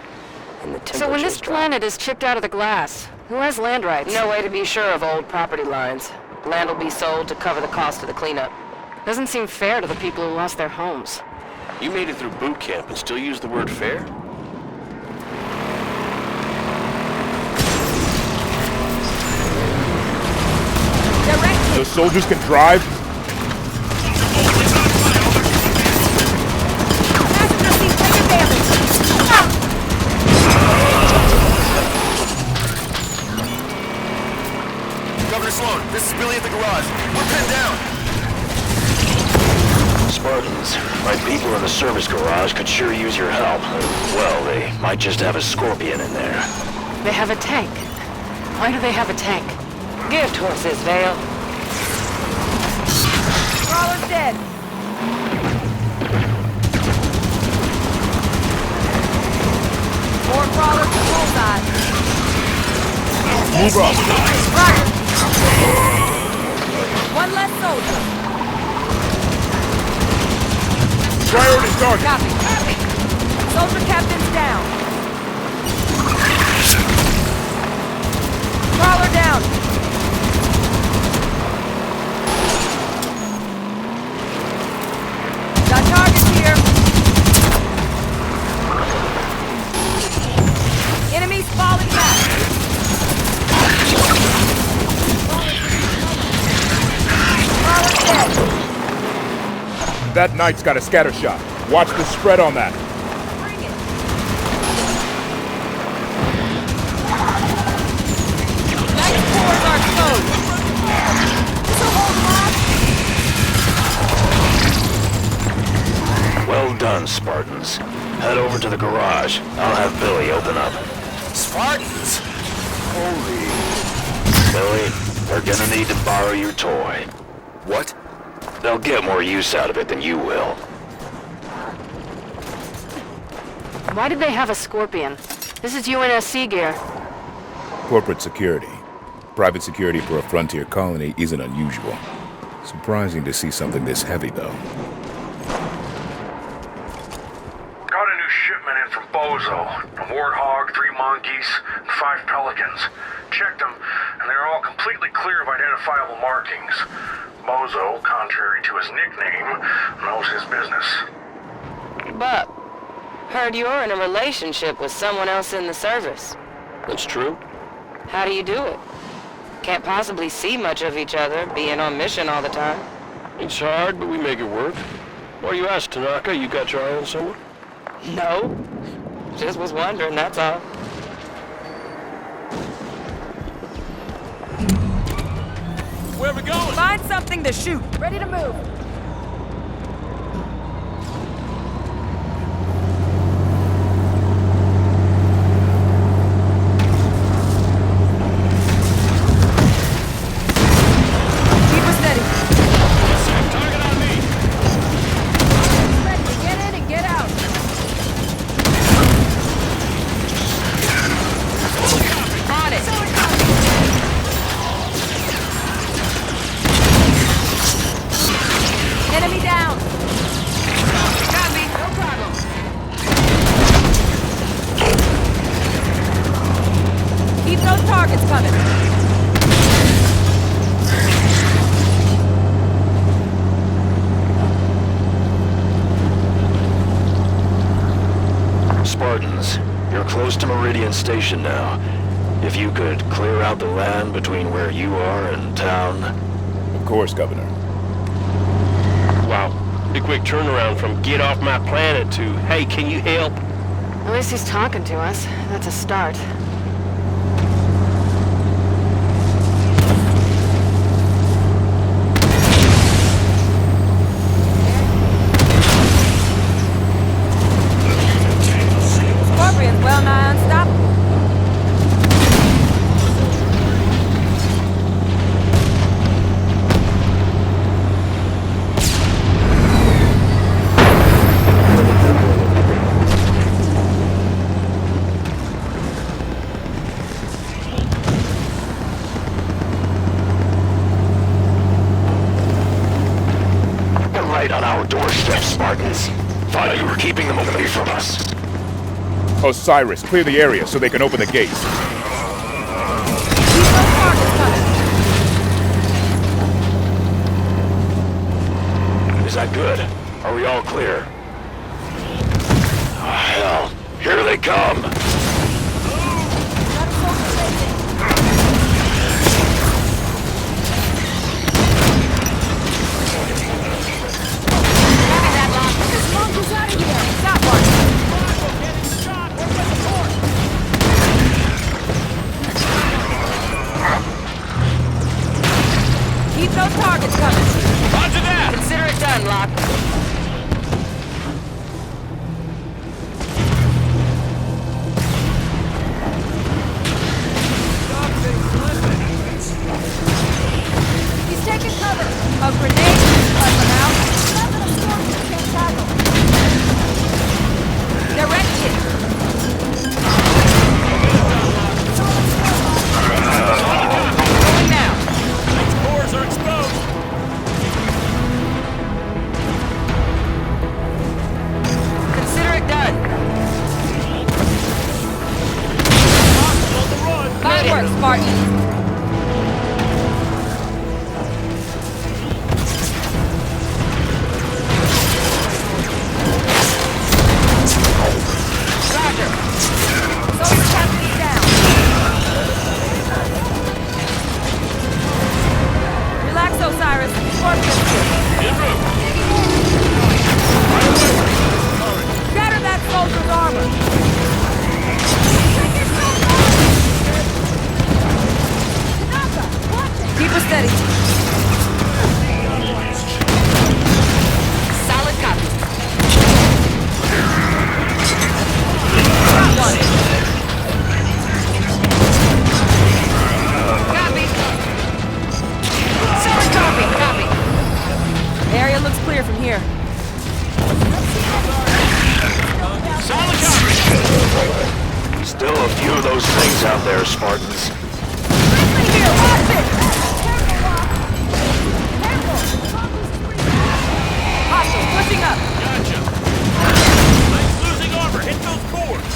and the temperatures So when this dropped. planet is chipped out of the glass, who has land rights? No way to be sure of old property lines. Land will be sold to cover the cost of the cleanup. Doesn't seem fair to the people who lost their homes. You made it through boot camp and still use the word fair? The soldiers can drive? Governor Sloan, this is Billy at the garage. We're pinned down. Spartans, my people in the service garage could sure use your help. Well, they might just have a scorpion in there. They have a tank. Why do they have a tank? Gift horses, Vale. Crawler's dead. More crawlers to bullseye. Move up. Roger. One less soldier. Priority target. Copy. Soldier captain's down. Crawler down. Got targets here. Enemies falling back. Crawler's dead. That knight's got a scatter shot. Watch the spread on that. Bring it. Nice cores are exposed. This'll hold them off. Well done, Spartans. Head over to the garage. I'll have Billy open up. Spartans? Holy... Billy, we're gonna need to borrow your toy. What? They'll get more use out of it than you will. Why did they have a scorpion? This is UNSC gear. Corporate security. Private security for a frontier colony isn't unusual. Surprising to see something this heavy, though. Got a new shipment in from Bozo. A Warthog, 3 monkeys, and 5 pelicans. Checked them, and they're all completely clear of identifiable markings. Bozo, contrary to his nickname, knows his business. But, heard you're in a relationship with someone else in the service. That's true. How do you do it? Can't possibly see much of each other, being on mission all the time. It's hard, but we make it work. Why you ask, Tanaka? You got your eye on someone? No. Just was wondering, that's all. Where are we going? Find something to shoot. Ready to move. Keep her steady. Target on me! Ready to get in and get out. On it. Enemy down. Copy. No problem. Keep those targets coming. Spartans, you're close to Meridian Station now. If you could clear out the land between where you are and town. Of course, Governor. Wow. Pretty quick turnaround from get off my planet to, hey, can you help? At least he's talking to us. That's a start. Scorpion's well nigh unstoppable. They're right on our doorstep, Spartans. Thought you were keeping them away from us. Osiris, clear the area so they can open the gates. Keep those targets coming. Is that good? Are we all clear? Oh, hell. Here they come! This monk is out of here. Got one. Keep those targets coming. Roger that! Consider it done, Locke. He's taking cover. A grenade is him out. Nothing of Scorpion can't tackle. Direct hit. Going now. Cores are exposed! Consider it done. On the run! Fine work, Spartan. Roger. Soldier captain is down. Relax, Osiris. Scorpion's here. En route! Shatter that soldier's armor. Keep her steady. Solid copy. Got one. Copy. Solid copy. Copy. The area looks clear from here. Solid copy! Still a few of those things out there, Spartans. Here, watch it! Careful, Locke. Careful! Charging up! Gotcha! I'm losing armor! Hit those cores!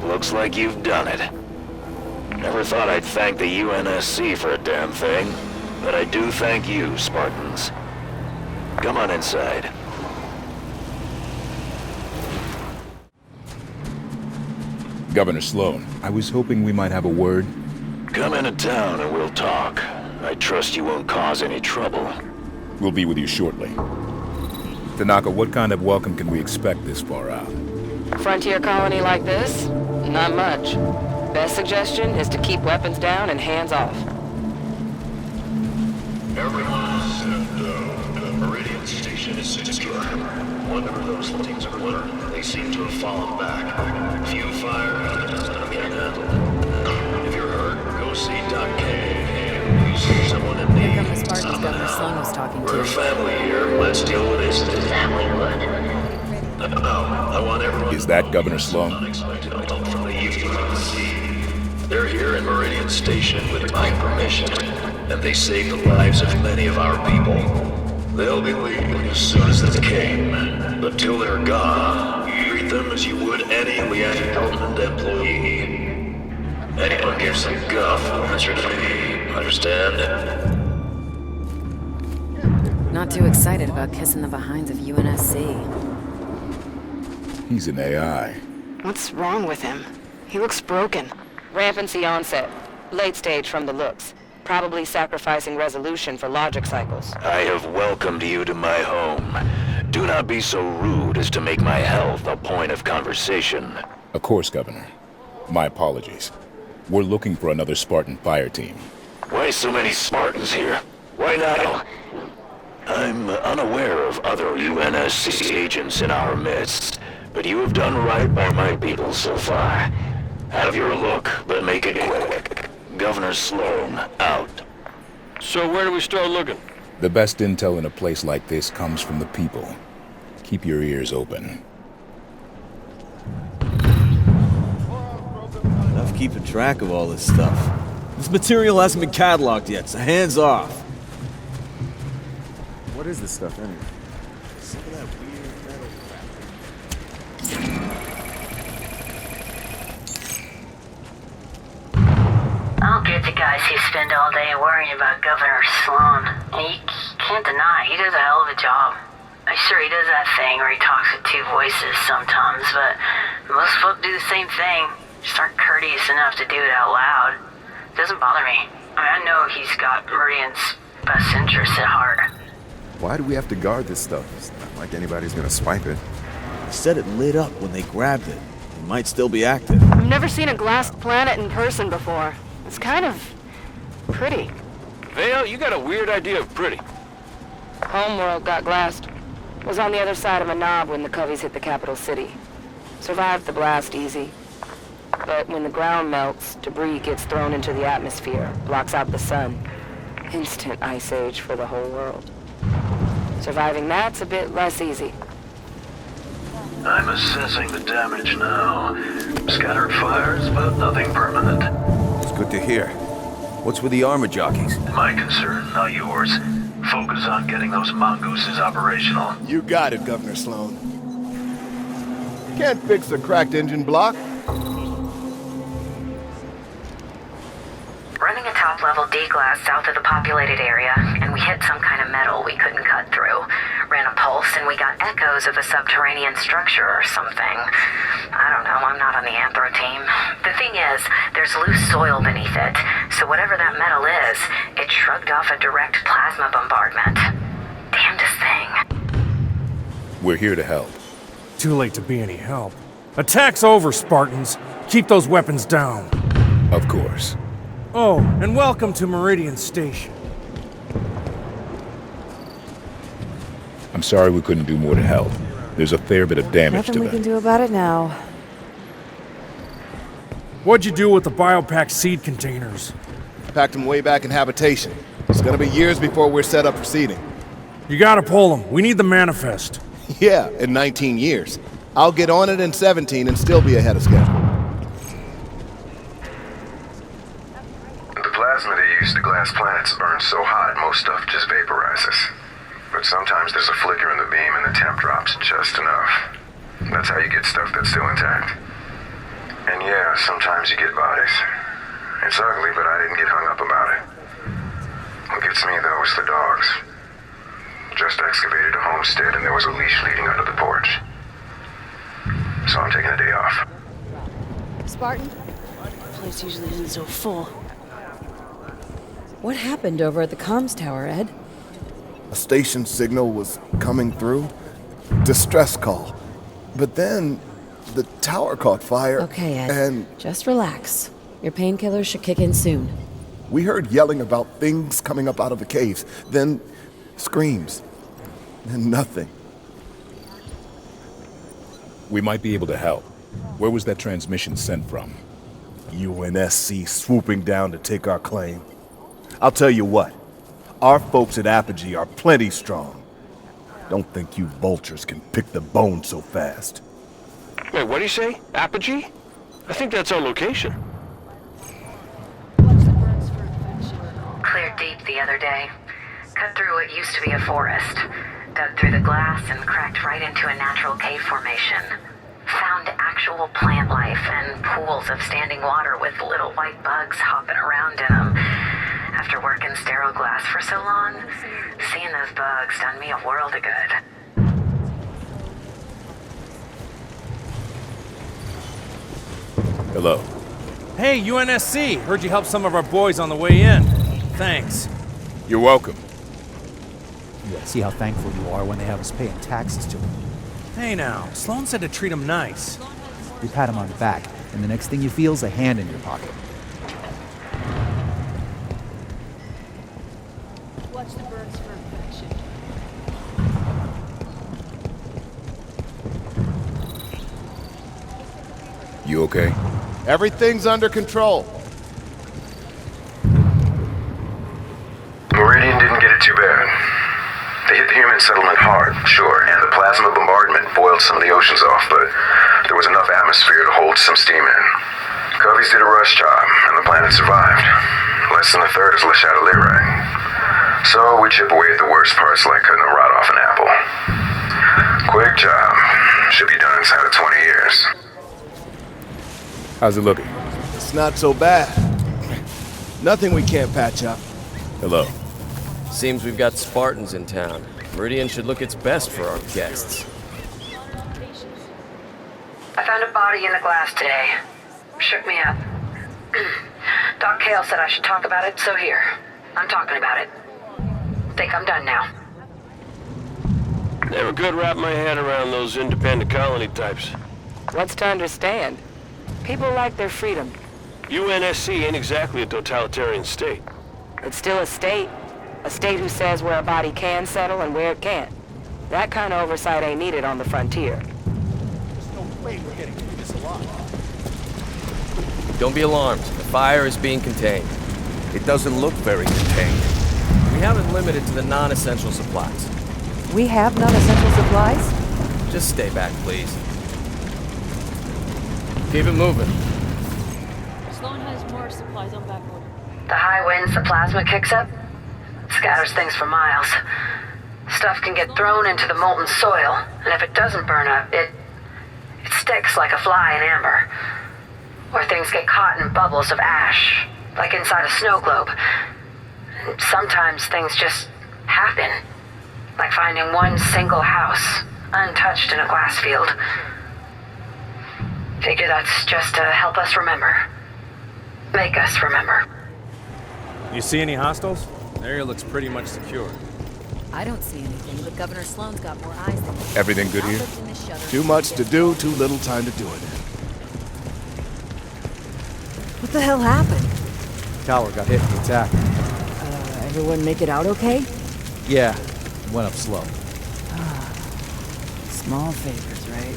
Well, looks like you've done it. Never thought I'd thank the UNSC for a damn thing, but I do thank you, Spartans. Come on inside. Governor Sloan, I was hoping we might have a word. Come into town and we'll talk. I trust you won't cause any trouble. We'll be with you shortly. Tanaka, what kind of welcome can we expect this far out? Frontier colony like this? Not much. Best suggestion is to keep weapons down and hands off. Everyone the Meridian station is secure. Whatever those things were, they seem to have fallen back. Few fire, others can't handle. If you're hurt, go see Doc K. You see someone in need. Here come the Spartans Governor Sloan was talking to. We're a family here. Let's deal with this. Family what? No, I want everyone. Is that Governor Sloan? Unexpected help from the UNSC. They're here in Meridian Station with my permission, and they saved the lives of many of our people. They'll be leaving as soon as they came, but till they're gone, treat them as you would any Lieutenant Government employee. Anyone gives some guff will answer to me, understand? Not too excited about kissing the behinds of UNSC. He's an AI. What's wrong with him? He looks broken. Rampancy onset. Late stage from the looks. Probably sacrificing resolution for logic cycles. I have welcomed you to my home. Do not be so rude as to make my health a point of conversation. Of course, Governor. My apologies. We're looking for another Spartan fire team. Why so many Spartans here? Why not? I'm unaware of other UNSC agents in our midst, but you have done right by my people so far. Have your look, but make it quick. Governor Sloan, out. So where do we start looking? The best intel in a place like this comes from the people. Keep your ears open. Enough keeping track of all this stuff. This material hasn't been cataloged yet, so hands off. What is this stuff anyway? Some of that weird metal I'll get the guys who spend all day worrying about Governor Sloan. And you can't deny he does a hell of a job. I'm sure he does that thing where he talks with two voices sometimes, but most folk do the same thing. Just aren't courteous enough to do it out loud. It doesn't bother me. I know he's got Meridian's best interests at heart. Why do we have to guard this stuff? It's not like anybody's gonna swipe it. They said it lit up when they grabbed it. It might still be active. I've never seen a glassed planet in person before. It's kind of pretty. Vale, you got a weird idea of pretty. Homeworld got glassed. Was on the other side of a knob when the Coveys hit the capital city. Survived the blast easy. But when the ground melts, debris gets thrown into the atmosphere, blocks out the sun. Instant ice age for the whole world. Surviving that's a bit less easy. I'm assessing the damage now. Scattered fires, but nothing permanent. It's good to hear. What's with the armor jockeys? My concern, not yours. Focus on getting those mongooses operational. You got it, Governor Sloan. Can't fix a cracked engine block. Running a top-level D-glass south of the populated area, and we hit some kind of metal we couldn't cut through. Ran a pulse, and we got echoes of a subterranean structure or something. I don't know, I'm not on the Anthro team. The thing is, there's loose soil beneath it, so whatever that metal is, it shrugged off a direct plasma bombardment. Damnedest thing. We're here to help. Too late to be any help. Attack's over, Spartans. Keep those weapons down. Of course. Oh, and welcome to Meridian Station. I'm sorry we couldn't do more to help. There's a fair bit of damage Nothing to we them. can do about it now. What'd you do with the biopack seed containers? Packed them way back in habitation. It's gonna be years before we're set up for seeding. You gotta pull them. We need the manifest. Yeah, in 19 years. I'll get on it in 17 and still be ahead of schedule. The plasmid Sometimes there's a flicker in the beam and the temp drops just enough. That's how you get stuff that's still intact. And yeah, sometimes you get bodies. It's ugly, but I didn't get hung up about it. What gets me, though, is the dogs. Just excavated a homestead and there was a leash leading under the porch. So I'm taking a day off. Spartan? The place usually isn't so full. What happened over at the comms tower, Ed? A station signal was coming through. Distress call. But then the tower caught fire. Okay, Ed. And just relax. Your painkillers should kick in soon. we heard yelling about things coming up out of the caves. Then screams. Then nothing. We might be able to help. Where was that transmission sent from? UNSC swooping down to take our claim. I'll tell you what. Our folks at Apogee are plenty strong. Don't think you vultures can pick the bone so fast. Wait, what do you say? Apogee? I think that's our location. Cleared deep the other day. Cut through what used to be a forest. Dug through the glass and cracked right into a natural cave formation. Found actual plant life and pools of standing water with little white bugs hopping around in them. After working sterile glass for so long, seeing those bugs done me a world of good. Hello. Hey, UNSC! Heard you helped some of our boys on the way in. Thanks. You're welcome. Yeah, see how thankful you are when they have us paying taxes to them. Hey now, Sloan said to treat them nice. You pat him on the back, and the next thing you feel is a hand in your pocket. Watch the birds for infection. You okay? Everything's under control. Meridian didn't get it too bad. They hit the human settlement hard, sure, and the plasma bombardment boiled some of the oceans off, but there was enough atmosphere to hold some steam in. Coveys did a rush job, and the planet survived. Less than a third is Le Chatelier. So we chip away at the worst parts like cutting a rod off an apple. Quick job. Should be done inside of 20 years. How's it looking? It's not so bad. Nothing we can't patch up. Hello. Seems we've got Spartans in town. Meridian should look its best for our guests. I found a body in the glass today. Shook me up. Doc Cale said I should talk about it, so here. I'm talking about it. Think I'm done now. Never could wrap my head around those independent colony types. What's to understand? People like their freedom. UNSC ain't exactly a totalitarian state. It's still a state. A state who says where a body can settle and where it can't. That kind of oversight ain't needed on the frontier. There's no way we're getting through this alive. Don't be alarmed. The fire is being contained. It doesn't look very contained. We have it limited to the non-essential supplies. We have non-essential supplies? Just stay back, please. Keep it moving. Sloan has more supplies on back order. The high winds the plasma kicks up scatters things for miles. Stuff can get thrown into the molten soil, and if it doesn't burn up, it sticks like a fly in amber. Or things get caught in bubbles of ash, like inside a snow globe. And sometimes things just happen, like finding one single house, untouched in a glass field. Figure that's just to help us remember. Make us remember. You see any hostiles? The area looks pretty much secure. I don't see anything, but Governor Sloan's got more eyes than me. Everything good here? Too much to do, too little time to do it. What the hell happened? Tower got hit in the attack. Everyone make it out okay? Yeah, went up slow. Small favors, right?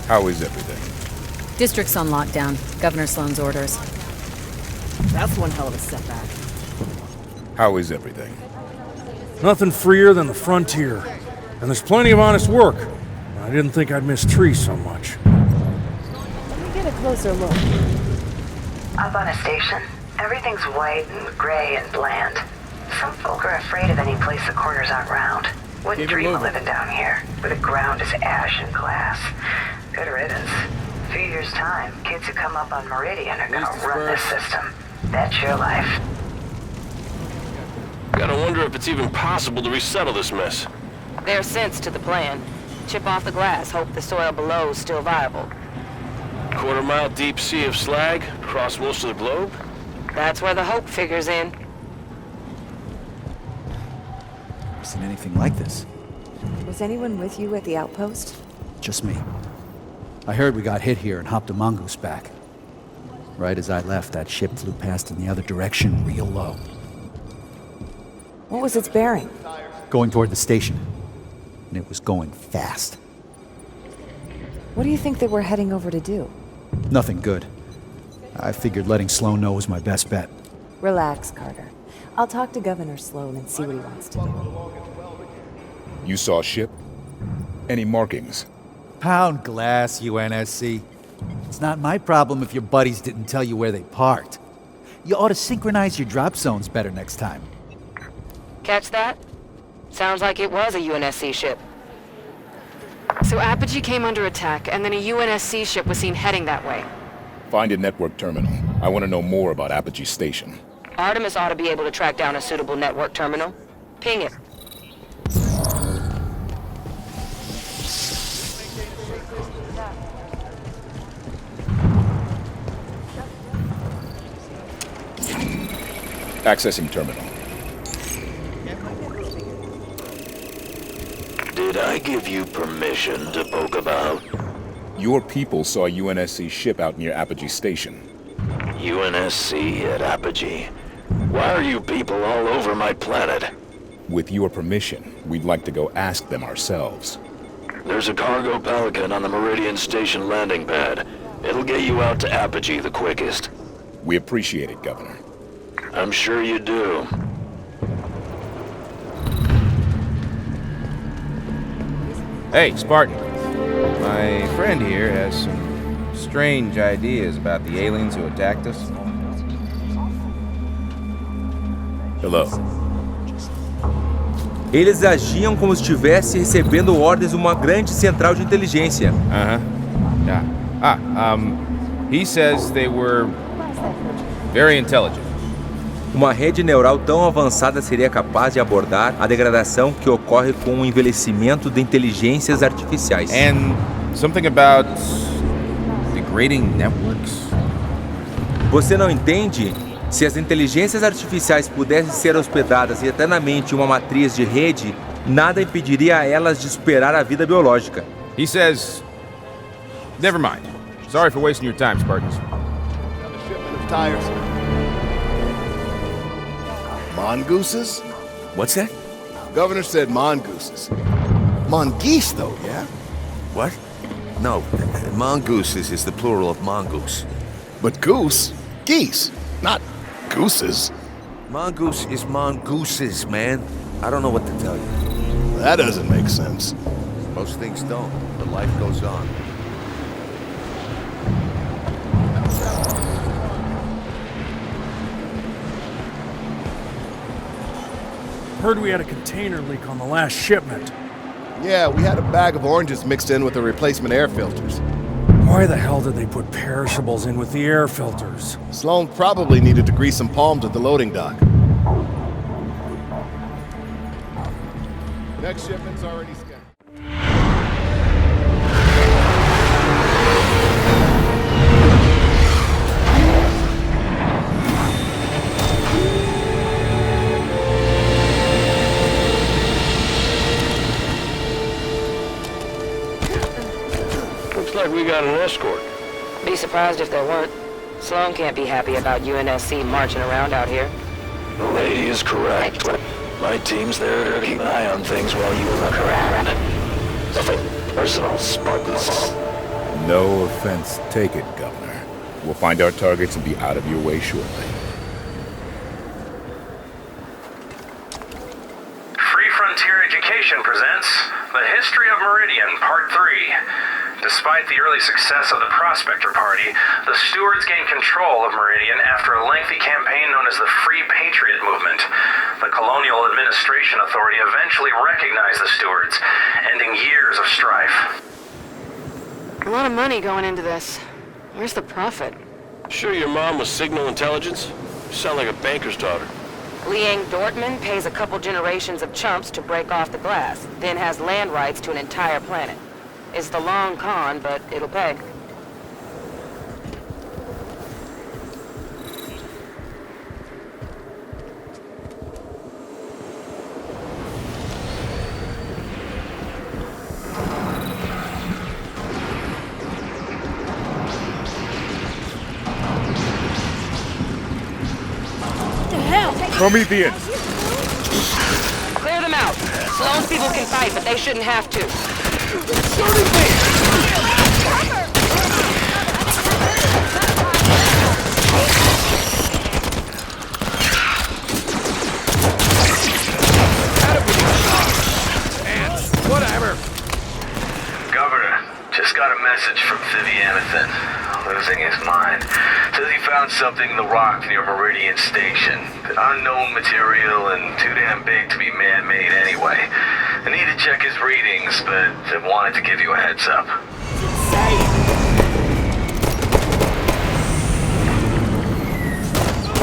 How is everything? District's on lockdown. Governor Sloan's orders. That's one hell of a setback. How is everything? Nothing freer than the frontier. And there's plenty of honest work. I didn't think I'd miss trees so much. Let me get a closer look. Up on a station, everything's white and gray and bland. Some afraid of any place the corners aren't round. Wouldn't Keep it dream of moving. living down here, where the ground is ash and glass. Good riddance. A few years' time, kids who come up on Meridian are gonna run this system. That's your life. Gotta wonder if it's even possible to resettle this mess. There's sense to the plan. Chip off the glass, hope the soil below is still viable. Quarter-mile deep sea of slag across most of the globe? That's where the hope figures in. Never seen anything like this. Was anyone with you at the outpost? Just me. I heard we got hit here and hopped a mongoose back. Right as I left, that ship flew past in the other direction, real low. What was its bearing? Going toward the station. And it was going fast. What do you think they were heading over to do? Nothing good. I figured letting Sloan know was my best bet. Relax, Carter. I'll talk to Governor Sloan and see what he wants to do. You saw a ship? Any markings? Pound glass, UNSC. It's not my problem if your buddies didn't tell you where they parked. You ought to synchronize your drop zones better next time. Catch that? Sounds like it was a UNSC ship. So Apogee came under attack, and then a UNSC ship was seen heading that way. Find a network terminal. I want to know more about Apogee Station. Artemis ought to be able to track down a suitable network terminal. Ping it. Accessing terminal. Did I give you permission to poke about? Your people saw a UNSC ship out near Apogee Station. UNSC at Apogee? Why are you people all over my planet? With your permission, we'd like to go ask them ourselves. There's a cargo Pelican on the Meridian Station landing pad. It'll get you out to Apogee the quickest. We appreciate it, Governor. I'm sure you do. Hey, Spartan. My friend here has some strange ideas about the aliens who attacked us. Hello. Eles agiam como se estivesse recebendo ordens de uma grande central de inteligência. He says they were very intelligent. Uma rede neural tão avançada seria capaz de abordar a degradação que ocorre com o envelhecimento de inteligências artificiais. And something about degrading networks? Você não entende? Se as inteligências artificiais pudessem ser hospedadas eternamente em uma matriz de rede, nada impediria a elas de superar a vida biológica. He says, never mind. Sorry for wasting your time, Spartans. Another shipment of tires. Mongooses? What's that? Governor said mongooses. Mongoose, though, yeah? What? No, mongooses is the plural of mongoose. But goose? Geese, not gooses. Mongoose is mongooses, man. I don't know what to tell you. That doesn't make sense. Most things don't, but life goes on. Heard we had a container leak on the last shipment. Yeah, we had a bag of oranges mixed in with the replacement air filters. Why the hell did they put perishables in with the air filters? Sloan probably needed to grease some palms at the loading dock. Next shipment's already scheduled. Looks like we got an escort. Be surprised if there weren't. Sloan can't be happy about UNSC marching around out here. The lady is correct. My team's there to keep an eye on things while you look around. Nothing personal, Spartans. No offense taken, Governor. We'll find our targets and be out of your way shortly. Free Frontier Education presents The History of Meridian, Part 3. Despite the early success of the Prospector Party, the Stewards gained control of Meridian after a lengthy campaign known as the Free Patriot Movement. The colonial Administration Authority eventually recognized the stewards, ending years of strife. A lot of money going into this. Where's the profit? Sure your mom was signal intelligence? You sound like a banker's daughter. Liang Dortmund pays a couple generations of chumps to break off the glass, then has land rights to an entire planet. It's the long con, but it'll pay. Promethean! Clear them out. Sloan's people can fight, but they shouldn't have to. Whatever. Governor, just got a message from Vivianathan. Losing his mind. Says he found something in the rock near Meridian Station. Unknown material and too damn big to be man-made anyway. I need to check his readings, but I wanted to give you a heads up.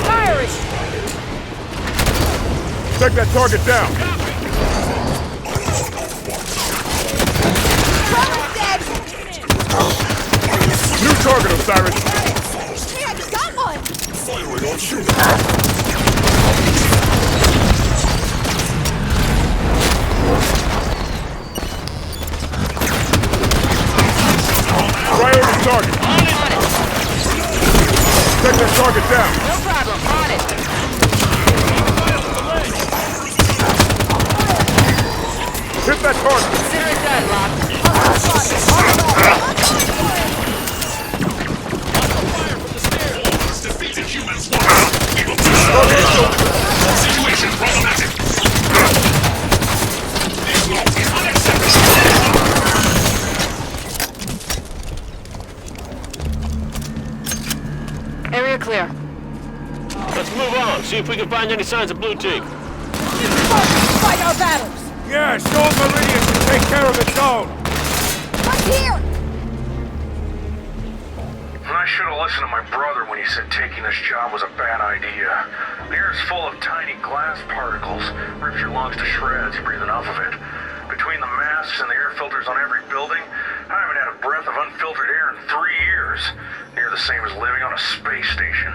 Firing! Take that target down! New target, Osiris! Hey, I just got one! Firing on shoot! Priority target! On it! Take that target down! No problem, on it! Hit that target! Consider it done, Locke. Defeated humans once. We will do so. Situation problematic. This loss is unacceptable. Area clear. Let's move on, see if we can find any signs of blue team. Fight our battles! Yeah, show Meridian can take care of its own! Right here! I should have listened to my brother when he said taking this job was a bad idea. The air is full of tiny glass particles. Rips your lungs to shreds. You breathe enough of it. Between the masks and the air filters on every building, I haven't had a breath of unfiltered air in 3 years. Near the same as living on a space station.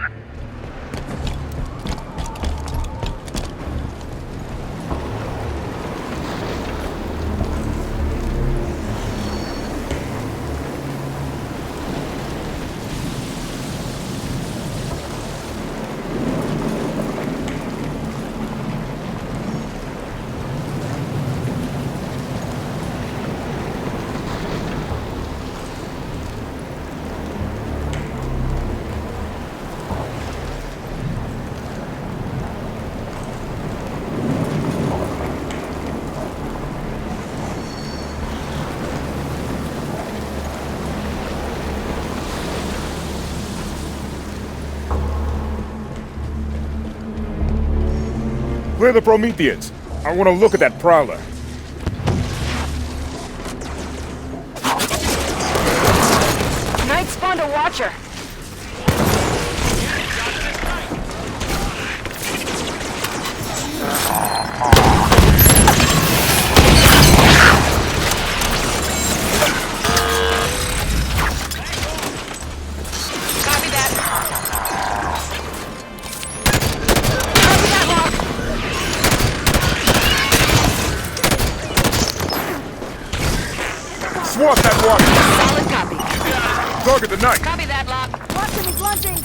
Clear the Prometheans. I want to look at that prowler. Knight spawned a watcher. Copy that. Copy that, Locke. Swat that watcher! Solid copy. Target the knight! Copy that, Locke. Watson is launching!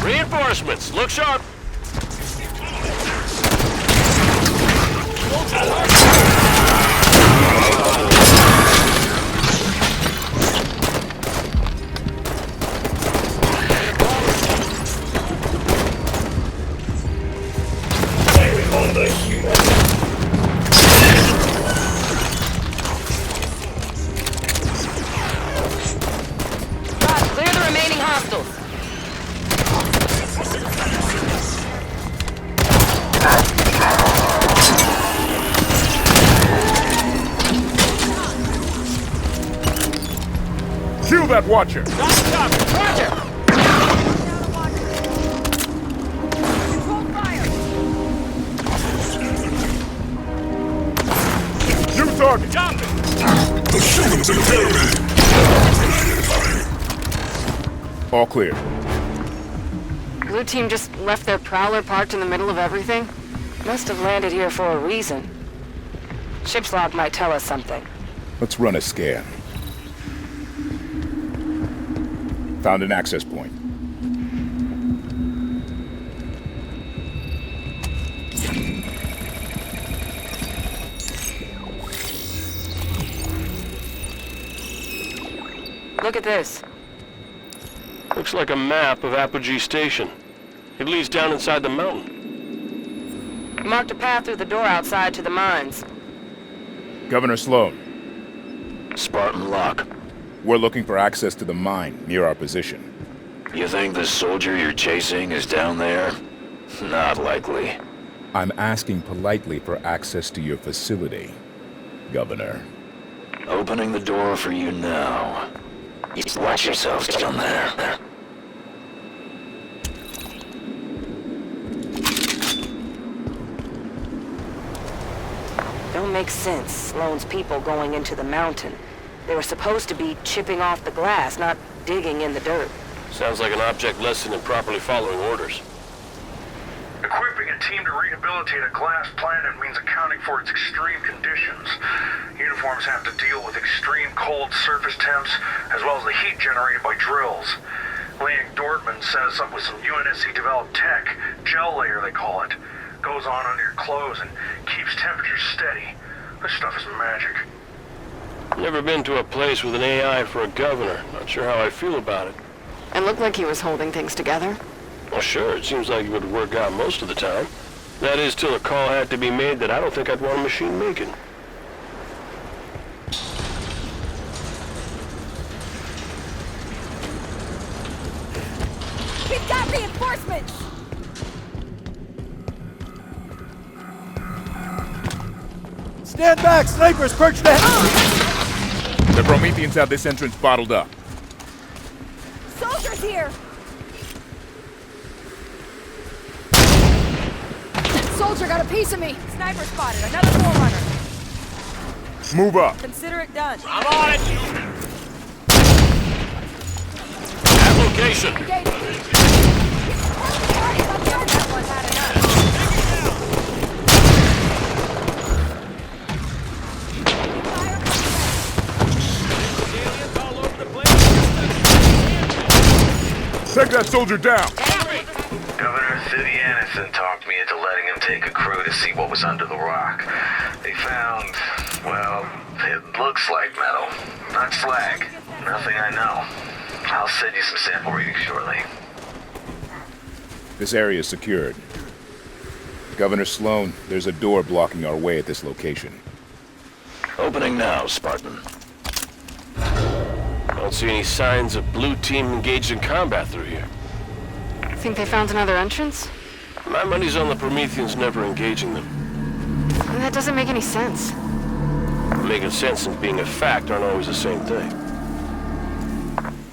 Reinforcements, look sharp. that Watcher! Roger! New target! The humans are carried! All clear. Blue team just left their prowler parked in the middle of everything? Must have landed here for a reason. Ship's log might tell us something. Let's run a scan. Found an access point. Look at this. Looks like a map of Apogee Station. It leads down inside the mountain. Marked a path through the door outside to the mines. Governor Sloan. Spartan Lock. We're looking for access to the mine near our position. You think the soldier you're chasing is down there? Not likely. I'm asking politely for access to your facility, Governor. Opening the door for you now. Watch yourselves down there. Don't make sense, Sloan's people going into the mountain. They were supposed to be chipping off the glass, not digging in the dirt. Sounds like an object lesson in properly following orders. Equipping a team to rehabilitate a glass planet means accounting for its extreme conditions. Uniforms have to deal with extreme cold surface temps, as well as the heat generated by drills. Leang Dortmund set us up with some UNSC-developed tech, gel layer they call it. Goes on under your clothes and keeps temperatures steady. This stuff is magic. Never been to a place with an AI for a governor. Not sure how I feel about it. It looked like he was holding things together. Well, sure, it seems like it would work out most of the time. That is, till a call had to be made that I don't think I'd want a machine making. We've got reinforcements! Stand back! Snipers perched ahead! The Prometheans have this entrance bottled up. Soldiers here! Soldier got a piece of me! Sniper spotted, another forerunner! Move up! Consider it done. I'm on it! At location! That one had enough. Take that soldier down! Governor Sivianison talked me into letting him take a crew to see what was under the rock. They found, well, it looks like metal. Not slag. Nothing I know. I'll send you some sample readings shortly. This area is secured. Governor Sloan, there's a door blocking our way at this location. Opening now, Spartan. I don't see any signs of blue team engaged in combat through here. Think they found another entrance? My money's on the Prometheans never engaging them. That doesn't make any sense. Making sense and being a fact aren't always the same thing.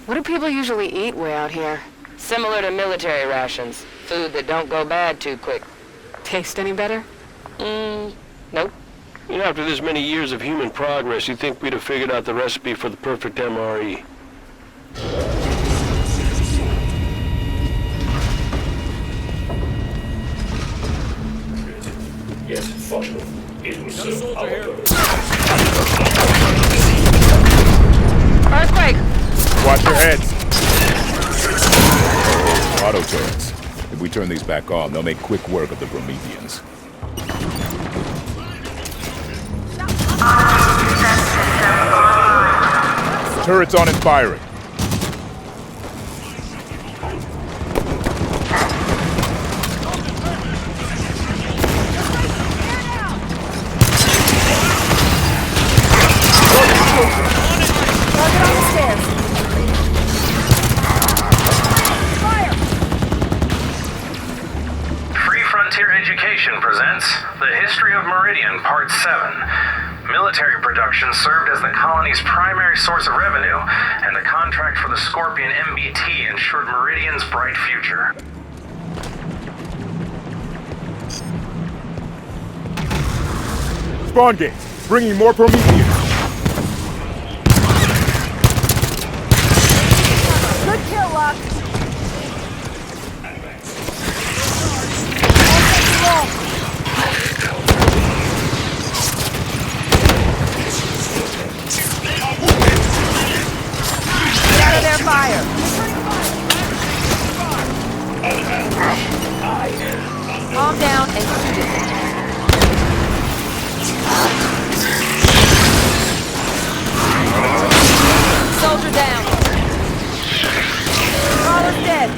What do people usually eat way out here? Similar to military rations. Food that don't go bad too quick. Taste any better? Nope. You know, after this many years of human progress, you'd think we'd have figured out the recipe for the perfect MRE. Yes, functional. Earthquake! Watch your heads! Auto turrets. If we turn these back on, they'll make quick work of the Prometheans. Turrets on and firing. Target on the stairs. Fire! Free Frontier Education presents The History of Meridian, Part 7. Military production served as the colony's primary source of revenue, and the contract for the Scorpion MBT ensured Meridian's bright future. Spawn gate, bringing more Prometheus. Good kill, Locke. Get out of their fire. Calm down and shoot it. Soldier down. Crawler's dead.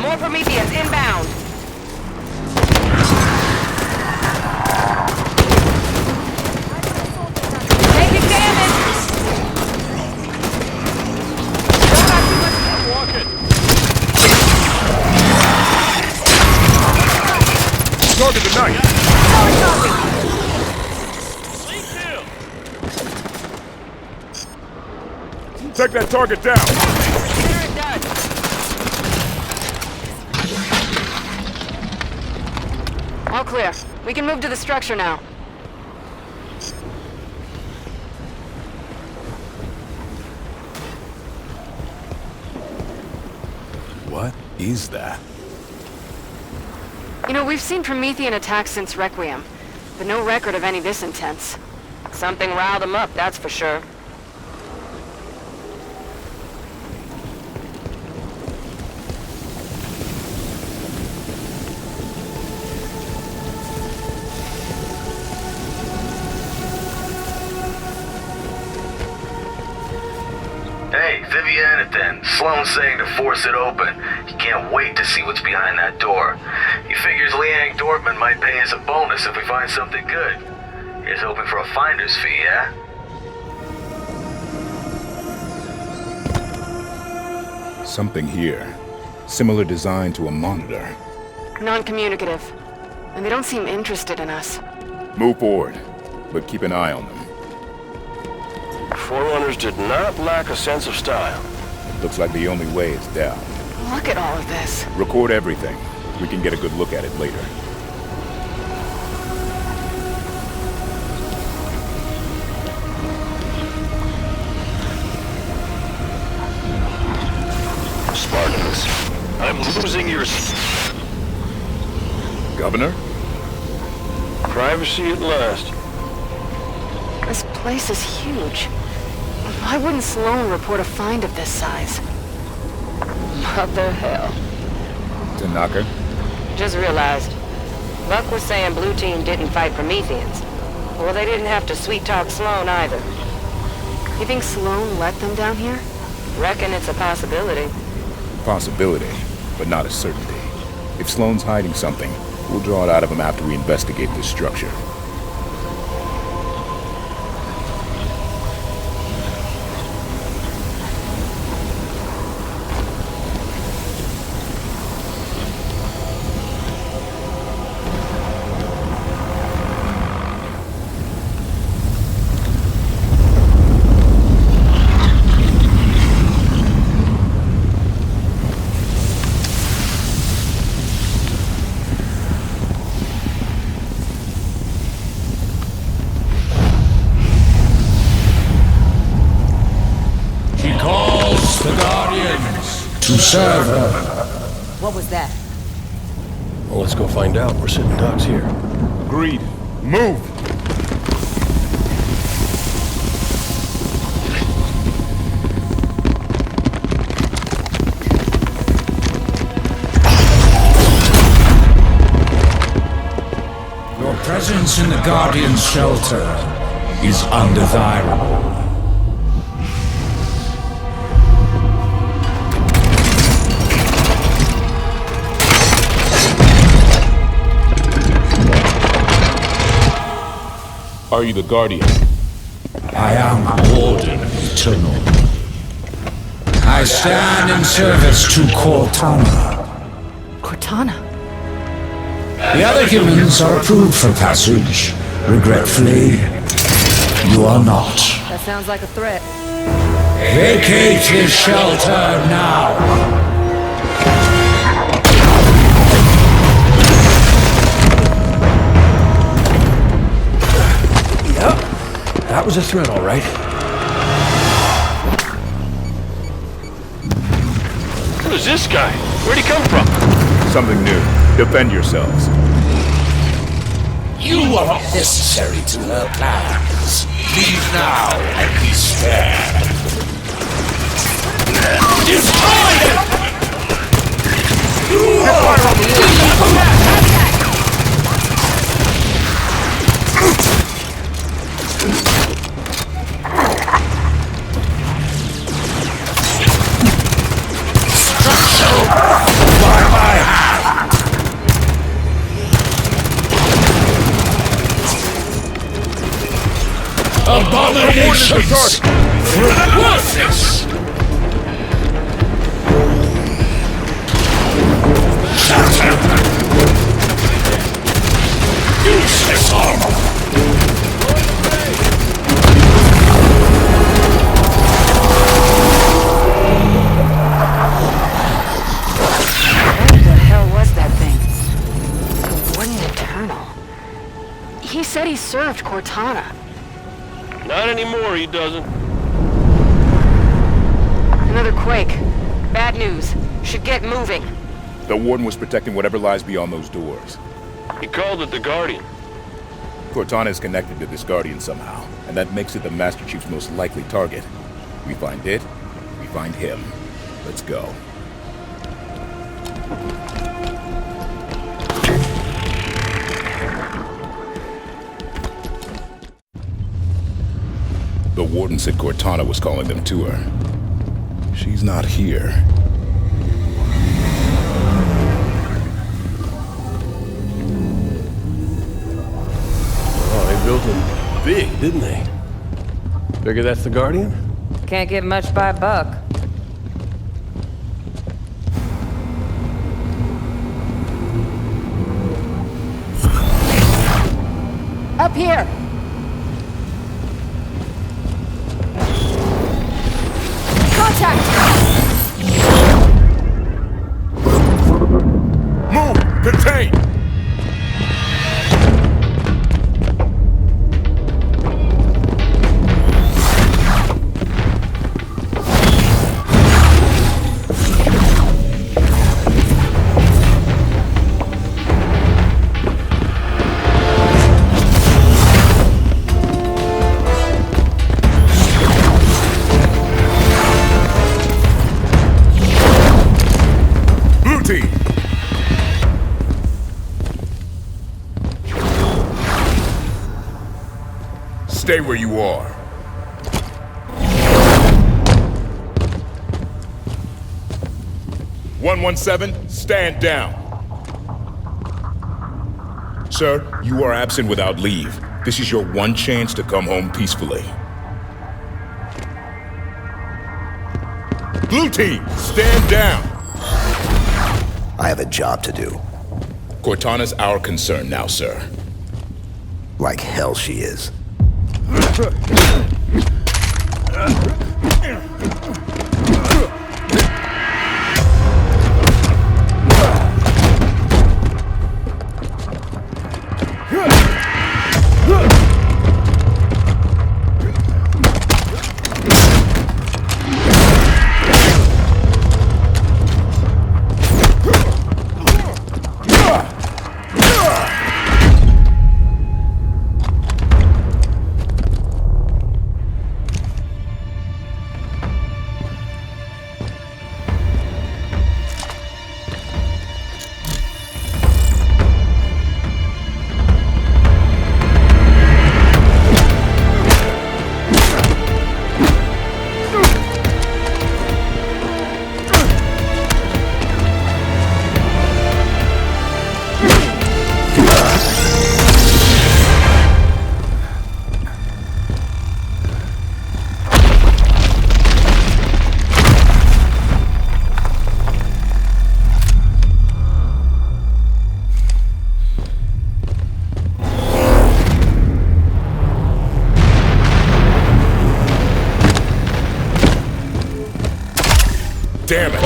More Prometheus inbound. Taking damage. Don't have too much to walk it. Target the knife. Take that target down. Consider it done. All clear. We can move to the structure now. What is that? You know, we've seen Promethean attacks since Requiem, but no record of any this intense. Something riled them up, that's for sure. Hey, Vivianathan. Sloan's saying to force it open. He can't wait to see what's behind that door. He figures Liang Dortmund might pay us a bonus if we find something good. He's hoping for a finder's fee, yeah? Something here. Similar design to a monitor. Non-communicative. And they don't seem interested in us. Move forward, but keep an eye on them. Forerunners did not lack a sense of style. Looks like the only way is down. Look at all of this. Record everything. We can get a good look at it later. Spartans, I'm losing your... Governor? Privacy at last. This place is huge. Why wouldn't Sloan report a find of this size? Mother hell. Tanaka? Just realized. Buck was saying Blue Team didn't fight Prometheans. Well, they didn't have to sweet-talk Sloan either. You think Sloan let them down here? Reckon it's a possibility. Possibility, but not a certainty. If Sloan's hiding something, we'll draw it out of him after we investigate this structure. To serve her. What was that? Well, let's go find out. We're sitting ducks here. Agreed. Move! Your presence in the Guardian's shelter is undesirable. Are you the Guardian? I am Warden Eternal. I stand in service to Cortana. Cortana? The other humans are approved for passage. Regretfully, you are not. That sounds like a threat. Vacate his shelter now. Yep. That was a threat, all right. Who's this guy? Where'd he come from? Something new. Defend yourselves. You are not necessary to her plans. Leave now and be spared. Destroy them! Structure by my hand! Abominations! Worthless! Shatter! Useless armor! What the hell was that thing? The Warden Eternal. He said he served Cortana. Not anymore, he doesn't. Another quake. Bad news. Should get moving. The Warden was protecting whatever lies beyond those doors. He called it the Guardian. Cortana is connected to this Guardian somehow, and that makes it the Master Chief's most likely target. We find it, we find him. Let's go. The Warden said Cortana was calling them to her. She's not here. Oh, they built him big, didn't they? Figure that's the Guardian? Can't get much by a buck. Up here! Contact! Move! Contain! Stay where you are. "117, stand down. Sir, you are absent without leave. This is your one chance to come home peacefully. Blue team, stand down. I have a job to do. Cortana's our concern now, sir. Like hell she is. damn it!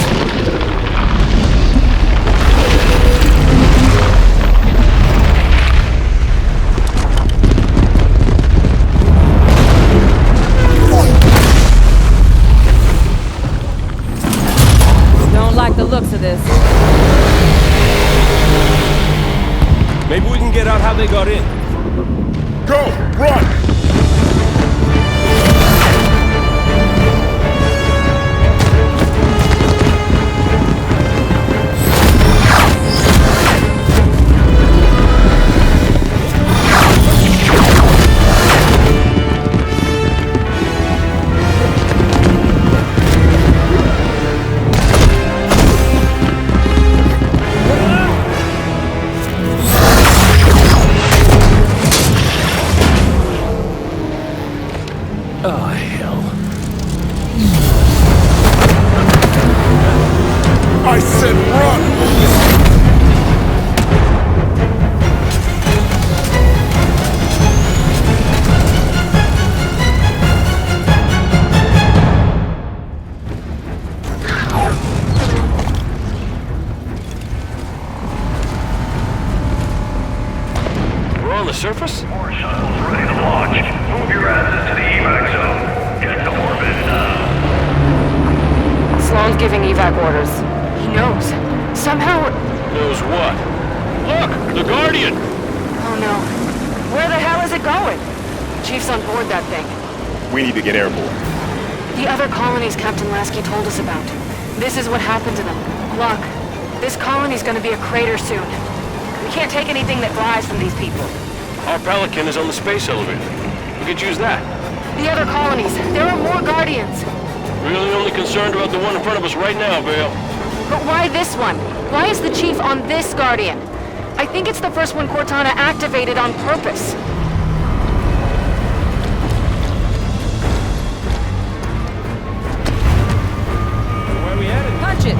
Don't like the looks of this. Maybe we can get out how they got in. Go! Run! I said run! We're on the surface? More shuttles ready to launch. Move your asses to the evac zone. Get to orbit now. Sloan's giving evac orders. He knows. Somehow... Knows what? Look! The Guardian! Oh no. Where the hell is it going? Chief's on board that thing. We need to get airborne. The other colonies Captain Lasky told us about. This is what happened to them. Look, this colony's gonna be a crater soon. We can't take anything that flies from these people. Our Pelican is on the space elevator. We could use that. The other colonies, there are more Guardians. Really only concerned about the one in front of us right now, Vale. But why this one? Why is the Chief on this Guardian? I think it's the first one Cortana activated on purpose. Where are we headed? Punch it!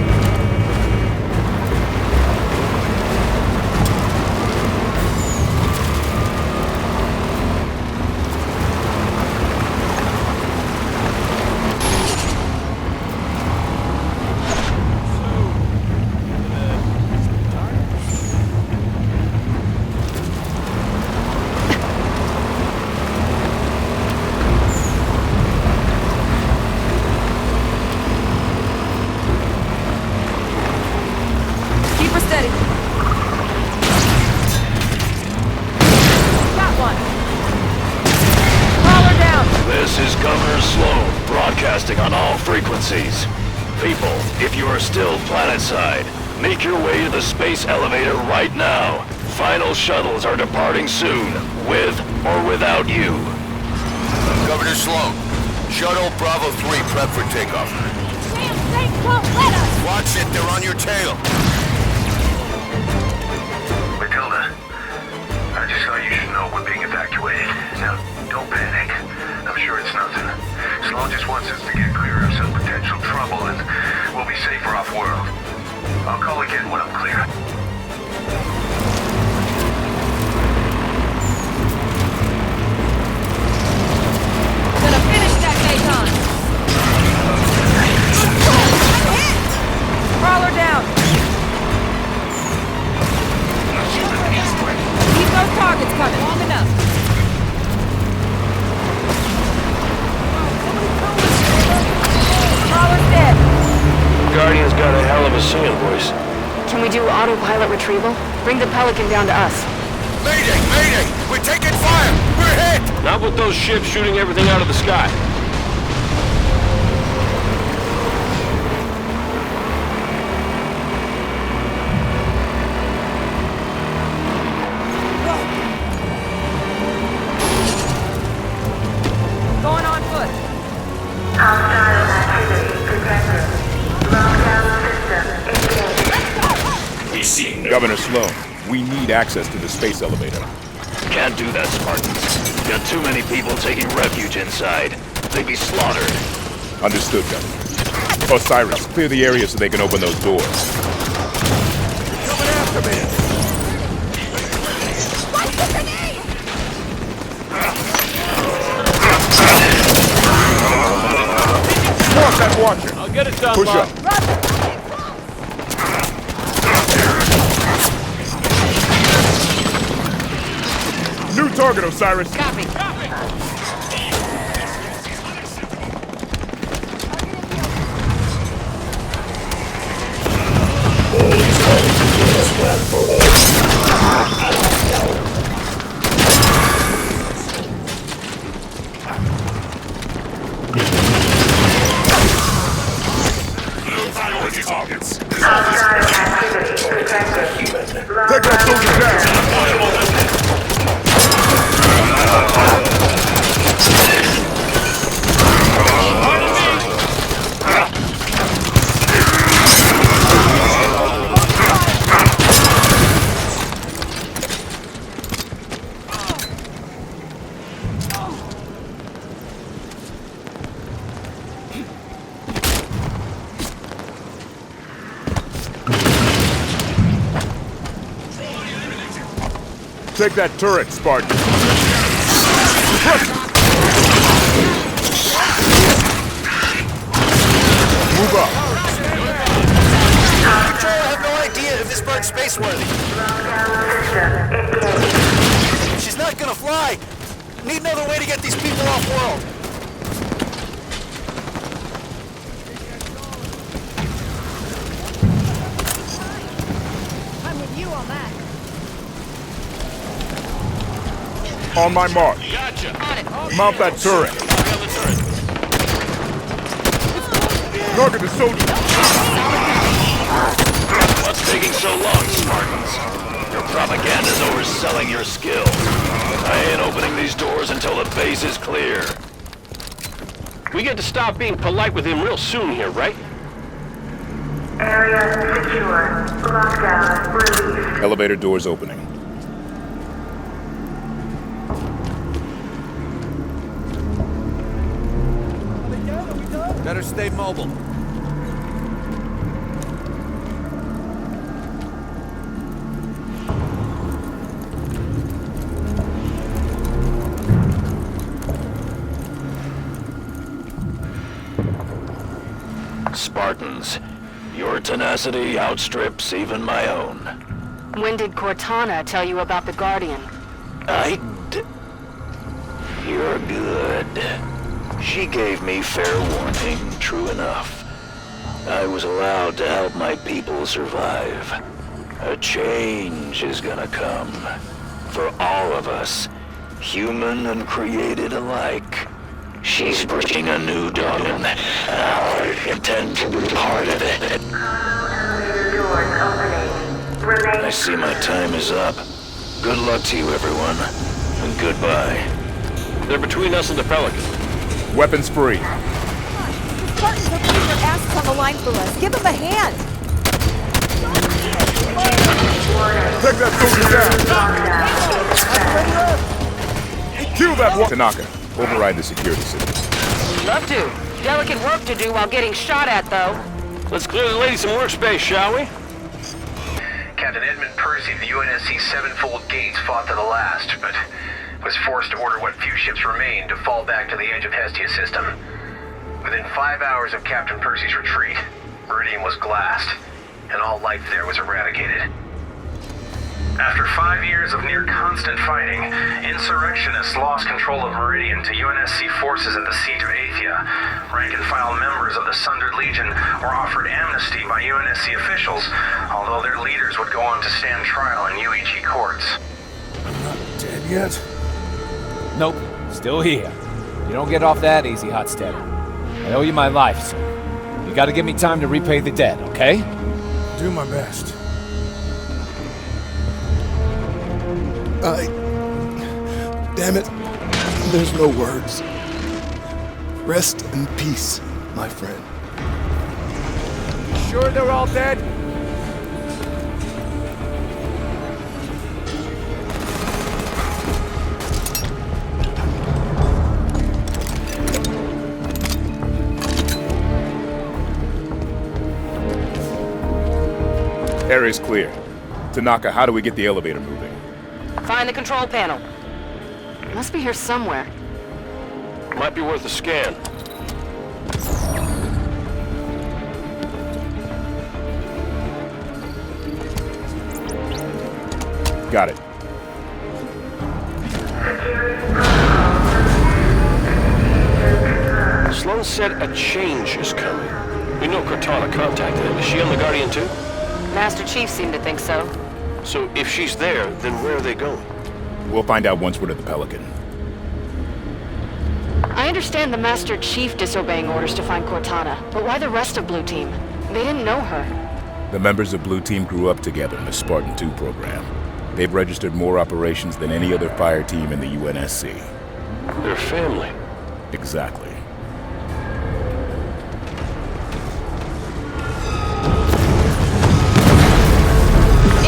Keep her steady. Got one. Call her down. This is Governor Sloan, broadcasting on all frequencies. People, if you are still planetside, make your way to the space elevator right now. Final shuttles are departing soon, with or without you. Governor Sloan, Shuttle Bravo 3 prep for takeoff. Damn thing won't let us! Watch it, they're on your tail. Matilda, I just thought you should know we're being evacuated. Now, don't panic. I'm sure it's nothing. Sloan just wants us to get clear of some potential trouble and we'll be safer off-world. I'll call again when I'm clear. Gonna finish that Phaeton. Crawl her down. Keep those targets coming. Long enough. Crawler's dead. Guardian's got a hell of a singing voice. Can we do autopilot retrieval? Bring the Pelican down to us. Mayday! Mayday! We're taking fire! We're hit! Not with those ships shooting everything out of the sky. Going on foot. Hostile activity detected. Lockdown system engaged. Governor Sloan, we need access to the space elevator. Can't do that, Spartans. Got too many people taking refuge inside. They'd be slaughtered. Understood, Governor. Osiris, clear the area so they can open those doors. Coming after me! What's the grenade? Mark that watcher! Get it done, Push Bob. up. New target, Osiris. Copy. Priority targets. Hostile activity detected. Take that soldier down. Take that turret, Spartan. Move up. Control, I have no idea if this bird's space-worthy. She's not gonna fly. Need another way to get these people off-world. I'm with you on that. On my mark. Gotcha. Mount that turret. Target the soldier. What's taking so long, Spartans? Your propaganda's overselling your skills. I ain't opening these doors until the base is clear. We get to stop being polite with him real soon here, right? Area secure. Lockdown released. Elevator doors opening. Better stay mobile. Spartans, your tenacity outstrips even my own. When did Cortana tell you about the Guardian? You're good. She gave me fair warning, true enough. I was allowed to help my people survive. A change is gonna come. For all of us, human and created alike. She's bringing a new dawn. I intend to be part of it. I see my time is up. Good luck to you, everyone. And goodbye. They're between us and the Pelican. Weapons free. The Spartans are putting their asses on the line for us. Give them a hand. Take that soldier down. Kill that one. Tanaka, override the security system. Love to. Delicate work to do while getting shot at, though. Let's clear the lady some workspace, shall we? Captain Edmund Percy of the UNSC Sevenfold Gates fought to the last, but was forced to order what few ships remained to fall back to the edge of Hestia system. Within 5 hours of Captain Percy's retreat, Meridian was glassed, and all life there was eradicated. After 5 years of near-constant fighting, insurrectionists lost control of Meridian to UNSC forces at the Siege of Athia. Rank-and-file members of the Sundered Legion were offered amnesty by UNSC officials, although their leaders would go on to stand trial in UEG courts. I'm not dead yet. Nope, still here. You don't get off that easy, Hotstead. I owe you my life, so you gotta give me time to repay the debt, okay? Do my best. Damn it. There's no words. Rest in peace, my friend. You sure they're all dead? Area's clear. Tanaka, how do we get the elevator moving? Find the control panel. Must be here somewhere. Might be worth a scan. Got it. Sloan said a change is coming. We know Cortana contacted him. Is she on the Guardian too? Master Chief seemed to think so. So if she's there, then where are they going? We'll find out once we're at the Pelican. I understand the Master Chief disobeying orders to find Cortana, but why the rest of Blue Team? They didn't know her. The members of Blue Team grew up together in the Spartan 2 program. They've registered more operations than any other fire team in the UNSC. They're family. Exactly.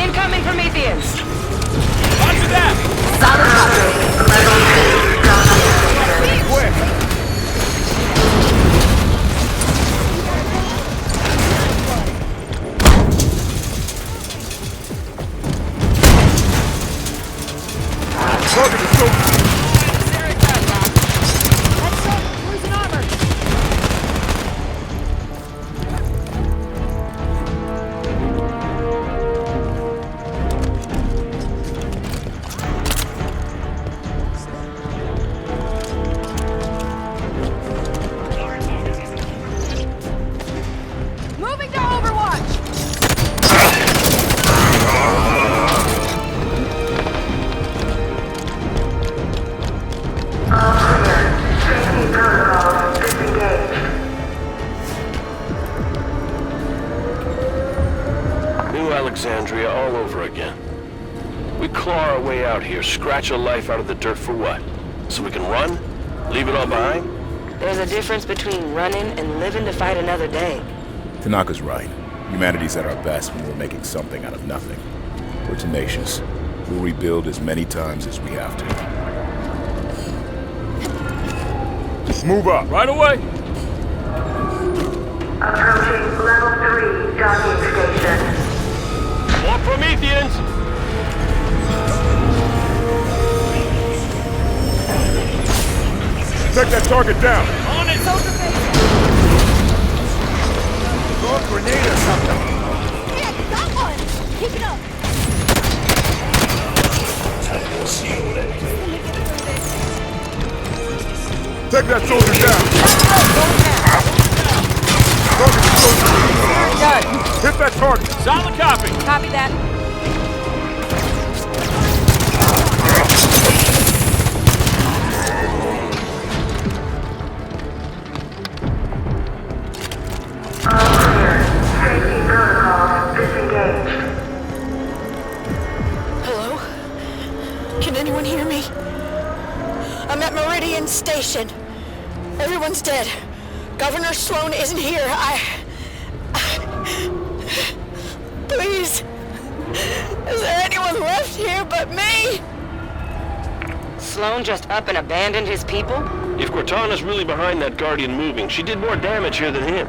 Incoming Prometheans! Roger that! Target is so... Losing armor. Moving to Overwatch. New Alexandria all over again. We claw our way out here, scratch a life out of the dirt for what? So we can run? Leave it all behind? There's a difference between running and living to fight another day. Tanaka's right. Humanity's at our best when we're making something out of nothing. We're tenacious. We'll rebuild as many times as we have to. Move up. Right away. Approaching level 3 docking station. More Prometheans! Take that target down. On it! Throw a grenade or something. Yeah, got one. Keep it up. Take that soldier down. Target the soldier. Done. Hit that target. Solid copy. Copy that. All clear. Safety protocols disengaged. Hello? Can anyone hear me? I'm at Meridian Station. Everyone's dead. Governor Sloan isn't here. Please. Is there anyone left here but me? Sloan just up and abandoned his people? If Cortana's really behind that Guardian moving, she did more damage here than him.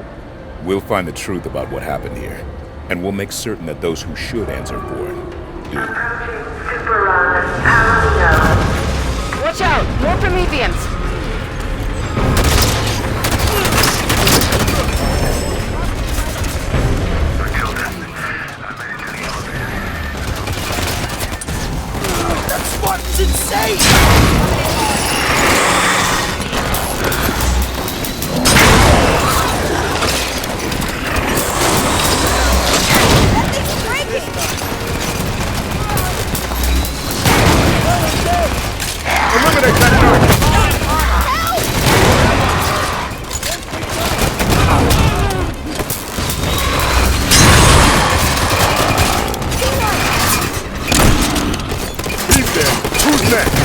We'll find the truth about what happened here, and we'll make certain that those who should answer for it do. Approaching Super Run Palomino. Watch out! More Prometheans! That's insane! Eliminate that target. He's dead. Who's next?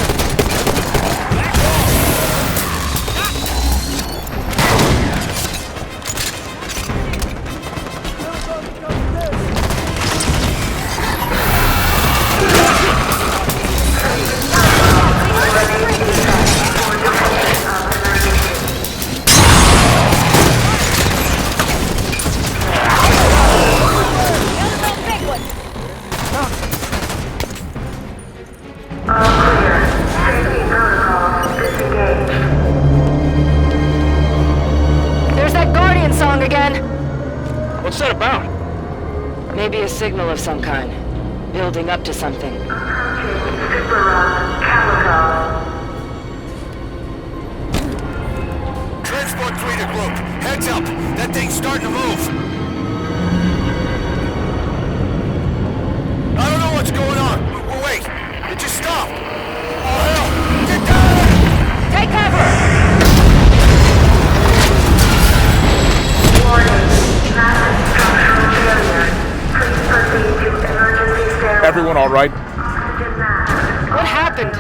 There's that Guardian song again! What's that about? Maybe a signal of some kind. Building up to something. Transport 3 to group. Heads up. That thing's starting to move. I don't know what's going on. Wait. It just stopped. Oh, hell. Get down! Take cover! Everyone all right? What happened?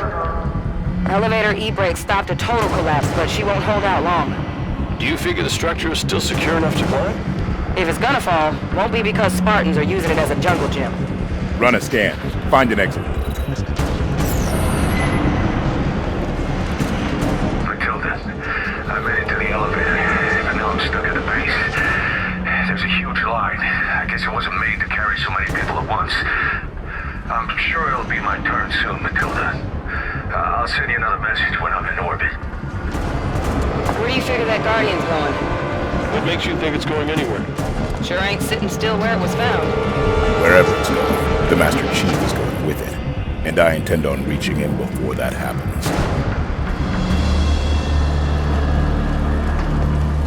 Elevator E-brake stopped a total collapse, but she won't hold out long. Do you figure the structure is still secure enough to climb? If it's gonna fall, won't be because Spartans are using it as a jungle gym. Run a scan. Find an exit. Matilda, I made it to the elevator, but now I'm stuck at the base. There's a huge line. I guess it wasn't made to carry so many people at once. I'm sure it'll be my turn soon, Matilda. I'll send you another message when I'm in orbit. Where do you figure that Guardian's going? What makes you think it's going anywhere? Sure ain't sitting still where it was found. Wherever it's going, the Master Chief is going with it. And I intend on reaching him before that happens.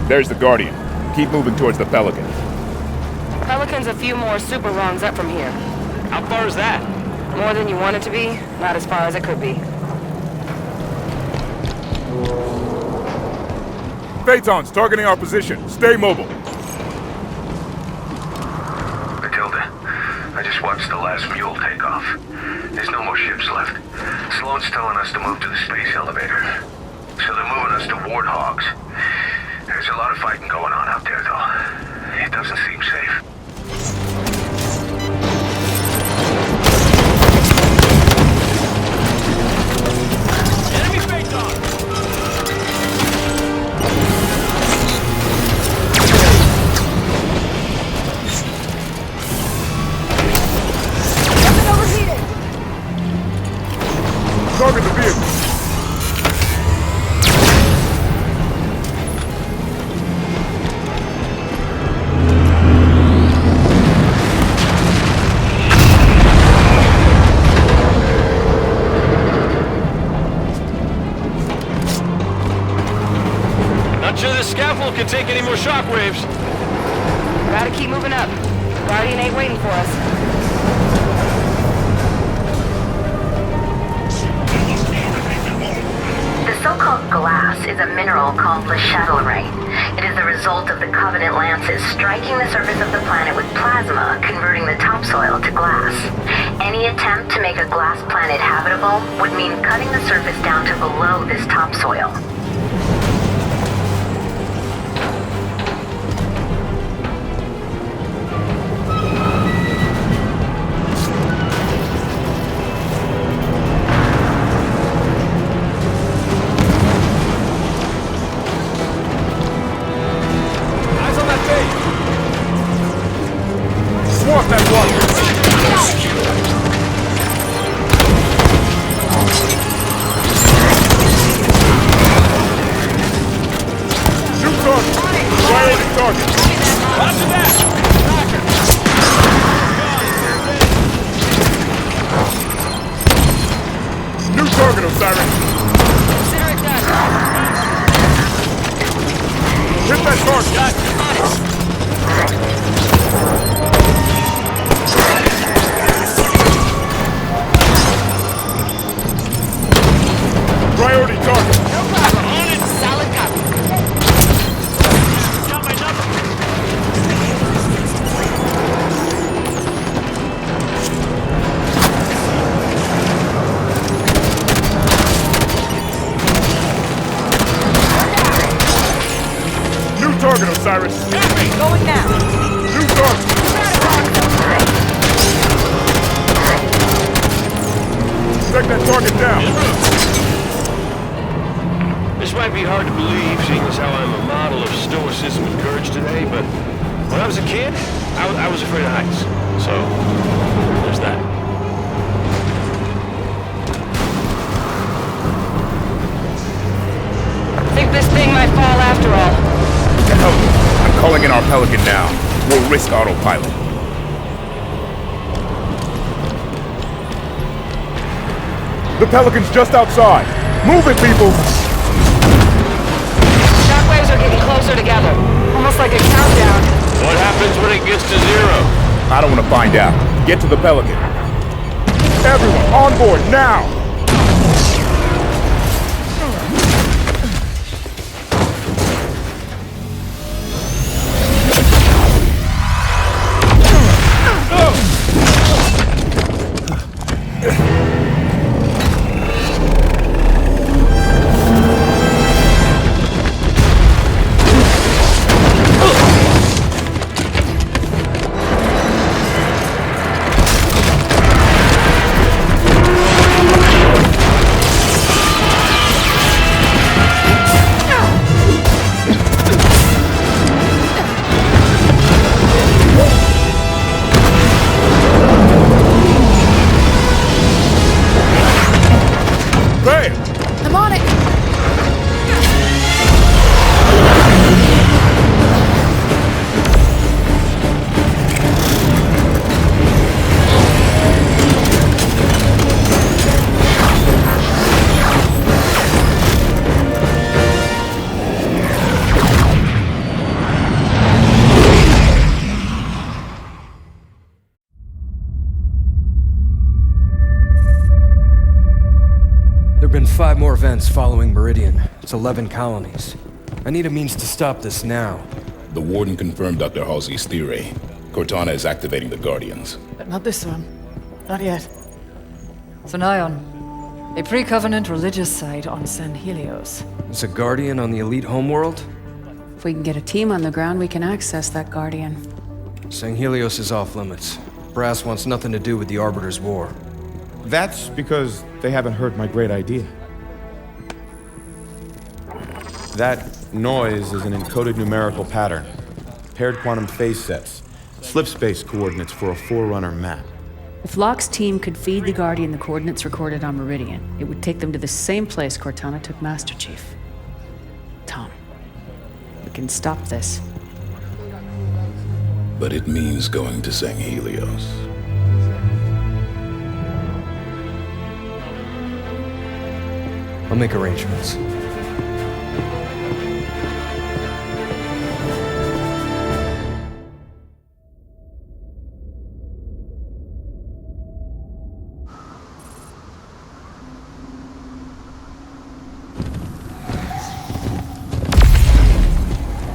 There's the Guardian. Keep moving towards the Pelican. Pelican's a few more super rungs up from here. How far is that? More than you want it to be, not as far as it could be. Phaeton's targeting our position. Stay mobile. Matilda, I just watched the last mule take off. There's no more ships left. Sloan's telling us to move to the space elevator. So they're moving us to Warthogs. There's a lot of fighting going on out there, though. It doesn't seem safe. Enemy Phaeton! Weapon overheated! Target the vehicle. Not sure this scaffold can take any more shockwaves. Gotta keep moving up. Guardian ain't waiting for us. The so-called glass is a mineral called the chatelierite. It is the result of the Covenant lances striking the surface of the planet with plasma, converting the topsoil to glass. Any attempt to make a glass planet habitable would mean cutting the surface down to below this topsoil. Eyes on that gate. Swamp that water. New target. Priority target. Roger that! New target, Osiris. Consider it done. Hit that target. Priority target. Solid copy. Got my number. New target, Osiris. Going now. New target. Take that target down. This might be hard to believe, seeing as how I'm a model of stoicism and courage today, but when I was a kid, I was afraid of heights. So, there's that. Think this thing might fall after all. To help you, I'm calling in our Pelican now. We'll risk autopilot. The Pelican's just outside! Move it, people! Shockwaves are getting closer together. Almost like a countdown. What happens when it gets to 0? I don't want to find out. Get to the Pelican. Everyone, on board, now! I'm on it! There have been 5 more events following Meridian. It's 11 colonies. I need a means to stop this now. The Warden confirmed Dr. Halsey's theory. Cortana is activating the Guardians. But not this one. Not yet. Zion, a pre-Covenant religious site on San Helios. Is a Guardian on the elite homeworld? If we can get a team on the ground, we can access that Guardian. San Helios is off limits. Brass wants nothing to do with the Arbiter's War. That's because they haven't heard my great idea. That noise is an encoded numerical pattern. Paired quantum phase sets. Slip space coordinates for a Forerunner map. If Locke's team could feed the Guardian the coordinates recorded on Meridian, it would take them to the same place Cortana took Master Chief. Tom, we can stop this. But it means going to San Helios. I'll make arrangements.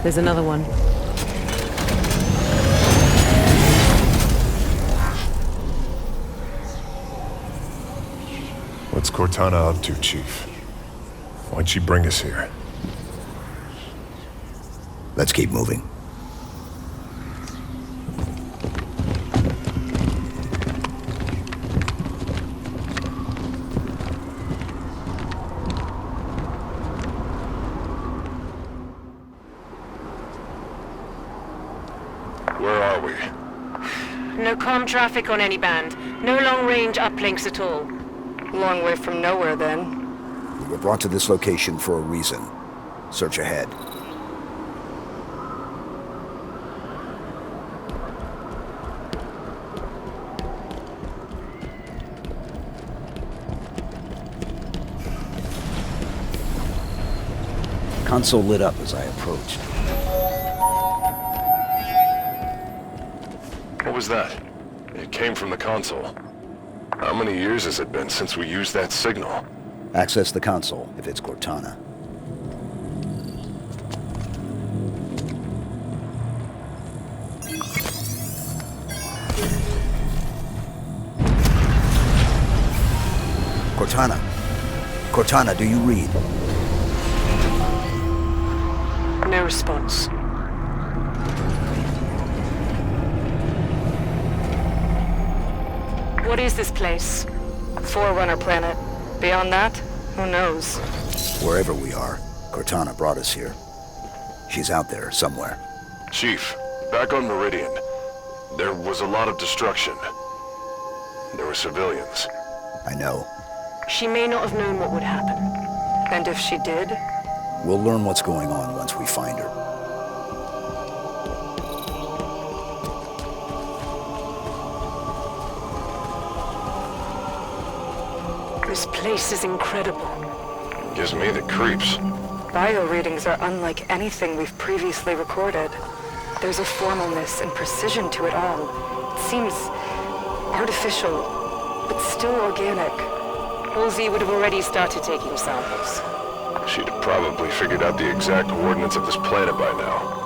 There's another one. What's Cortana up to, Chief? Why'd she bring us here? Let's keep moving. Where are we? No comm traffic on any band. No long-range uplinks at all. Long way from nowhere, then. We were brought to this location for a reason. Search ahead. Console lit up as I approached. What was that? It came from the console. How many years has it been since we used that signal? Access the console if it's Cortana. Cortana. Cortana, do you read? No response. What is this place? Forerunner planet. Beyond that, who knows? Wherever we are, Cortana brought us here. She's out there somewhere. Chief, back on Meridian, there was a lot of destruction. There were civilians. I know. She may not have known what would happen. And if she did? We'll learn what's going on once we find her. This place is incredible. Gives me the creeps. Bio readings are unlike anything we've previously recorded. There's a formalness and precision to it all. It seems artificial, but still organic. Halsey would have already started taking samples. She'd have probably figured out the exact coordinates of this planet by now.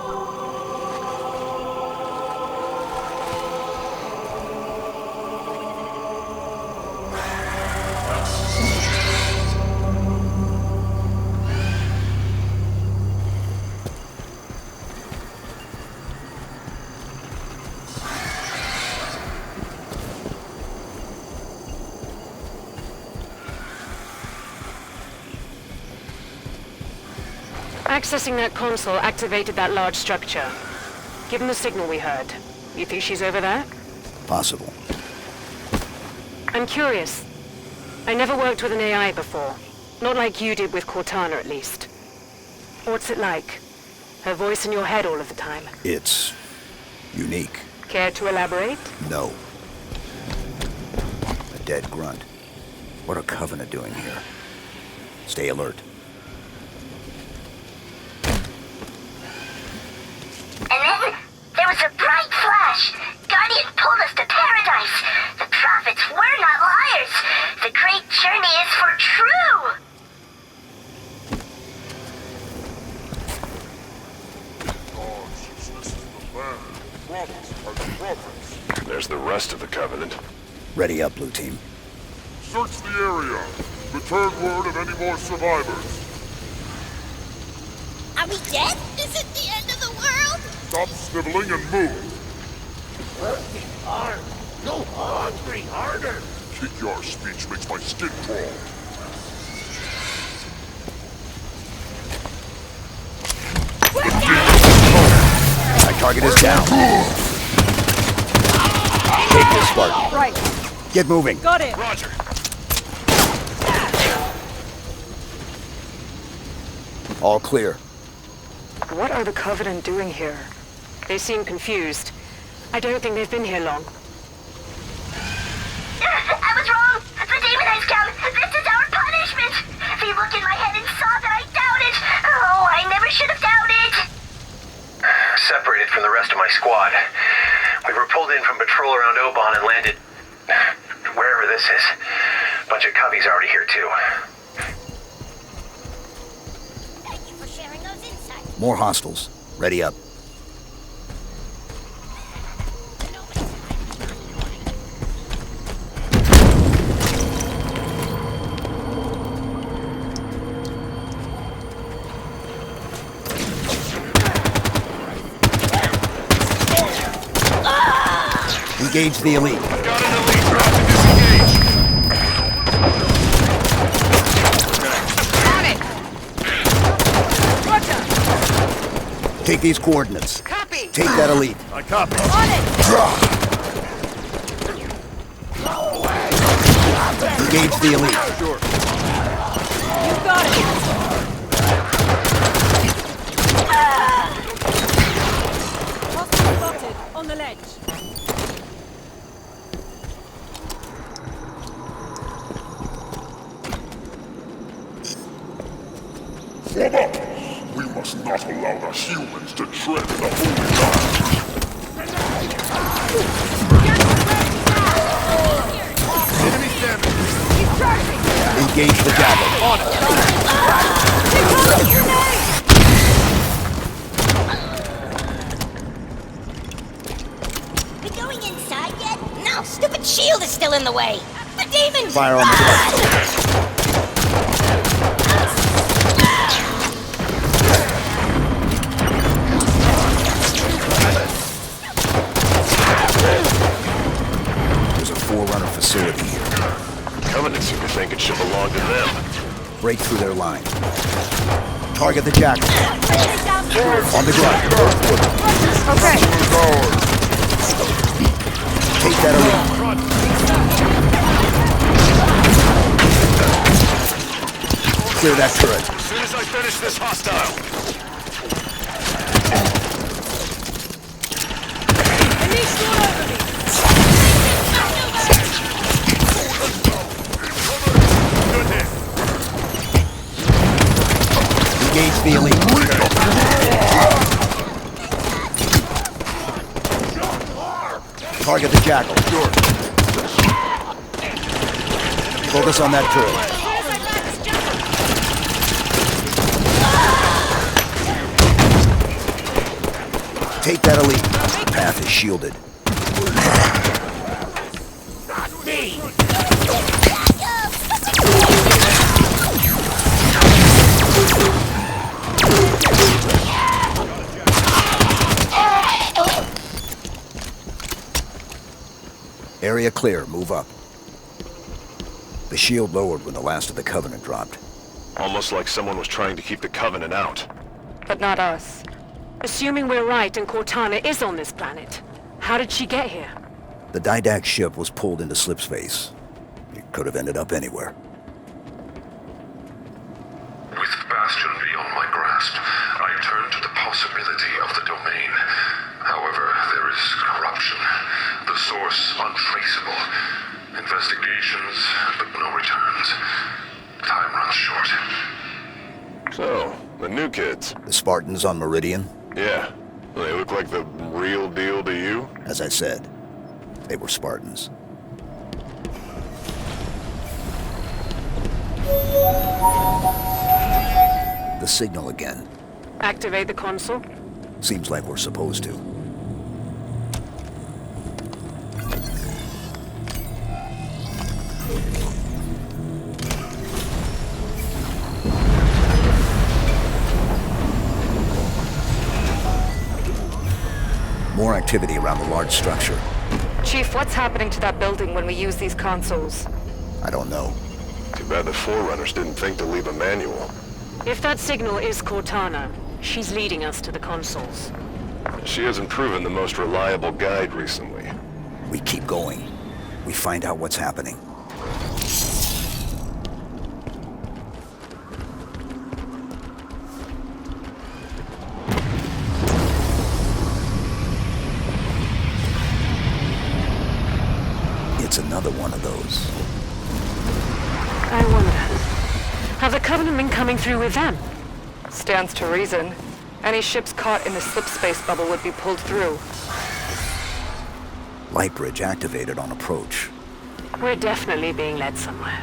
Accessing that console activated that large structure. Given the signal we heard, you think she's over there? Possible. I'm curious. I never worked with an AI before. Not like you did with Cortana, at least. What's it like? Her voice in your head all of the time? It's unique. Care to elaborate? No. A dead grunt. What are Covenant doing here? Stay alert. And then there was a bright flash. Guardian pulled us to paradise. The prophets were not liars. The great journey is for true. There's the rest of the Covenant. Ready up, Blue Team. Search the area. Return word of any more survivors. Are we dead? Is it the end of the world? Stop sniveling and move. Working hard. Go hungry harder. Kick your speech makes my skin crawl. My target is down. Take this, Spartan. Right. Get moving. Got it. Roger. All clear. What are the Covenant doing here? They seem confused. I don't think they've been here long. I was wrong. The demon has come. This is our punishment. The look in my head and saw that I doubted. Oh, I never should have doubted. Separated from the rest of my squad. We were pulled in from patrol around Oban and landed wherever this is. Bunch of cubbies already here too. Thank you for sharing those insights. More hostiles. Ready up. Engage the elite. Got an elite. We're about to disengage. On it. Roger. Take these coordinates. Copy. Take that elite. I copy. On it. Engage the elite. Sure. You got it. Hostile spotted. On the ledge. Form up. We must not allow the humans to tread the holy ground. Enemy standing. He's charging. Engage the javelin. On it. We going inside yet? No, stupid shield is still in the way. The demons! Fire on the target. There's a Forerunner facility here. Covenant seem to think it should belong to them. Break through their line. Target the jackal. On the ground. Okay. Take that elite. Clear that turret. As soon as I finish this hostile. Unleash all over me. Good Target the jackal. Sure. Focus on that turret. Take that elite. The path is shielded. Area clear. Move up. The shield lowered when the last of the Covenant dropped. Almost like someone was trying to keep the Covenant out. But not us. Assuming we're right and Cortana is on this planet, how did she get here? The Didact ship was pulled into slipspace. It could have ended up anywhere. With Bastion beyond my grasp, I turn to the possibility of the domain. However, there is corruption. The source untraceable. Investigations, but no returns. Time runs short. So, the new kids. The Spartans on Meridian? Yeah. They look like the real deal to you? As I said, they were Spartans. The signal again. Activate the console? Seems like we're supposed to. More activity around the large structure. Chief, what's happening to that building when we use these consoles? I don't know. Too bad the Forerunners didn't think to leave a manual. If that signal is Cortana, she's leading us to the consoles. She hasn't proven the most reliable guide recently. We keep going. We find out what's happening. It's another one of those. I wonder, have the Covenant been coming through with them? Stands to reason. Any ships caught in the slipspace bubble would be pulled through. Light bridge activated on approach. We're definitely being led somewhere.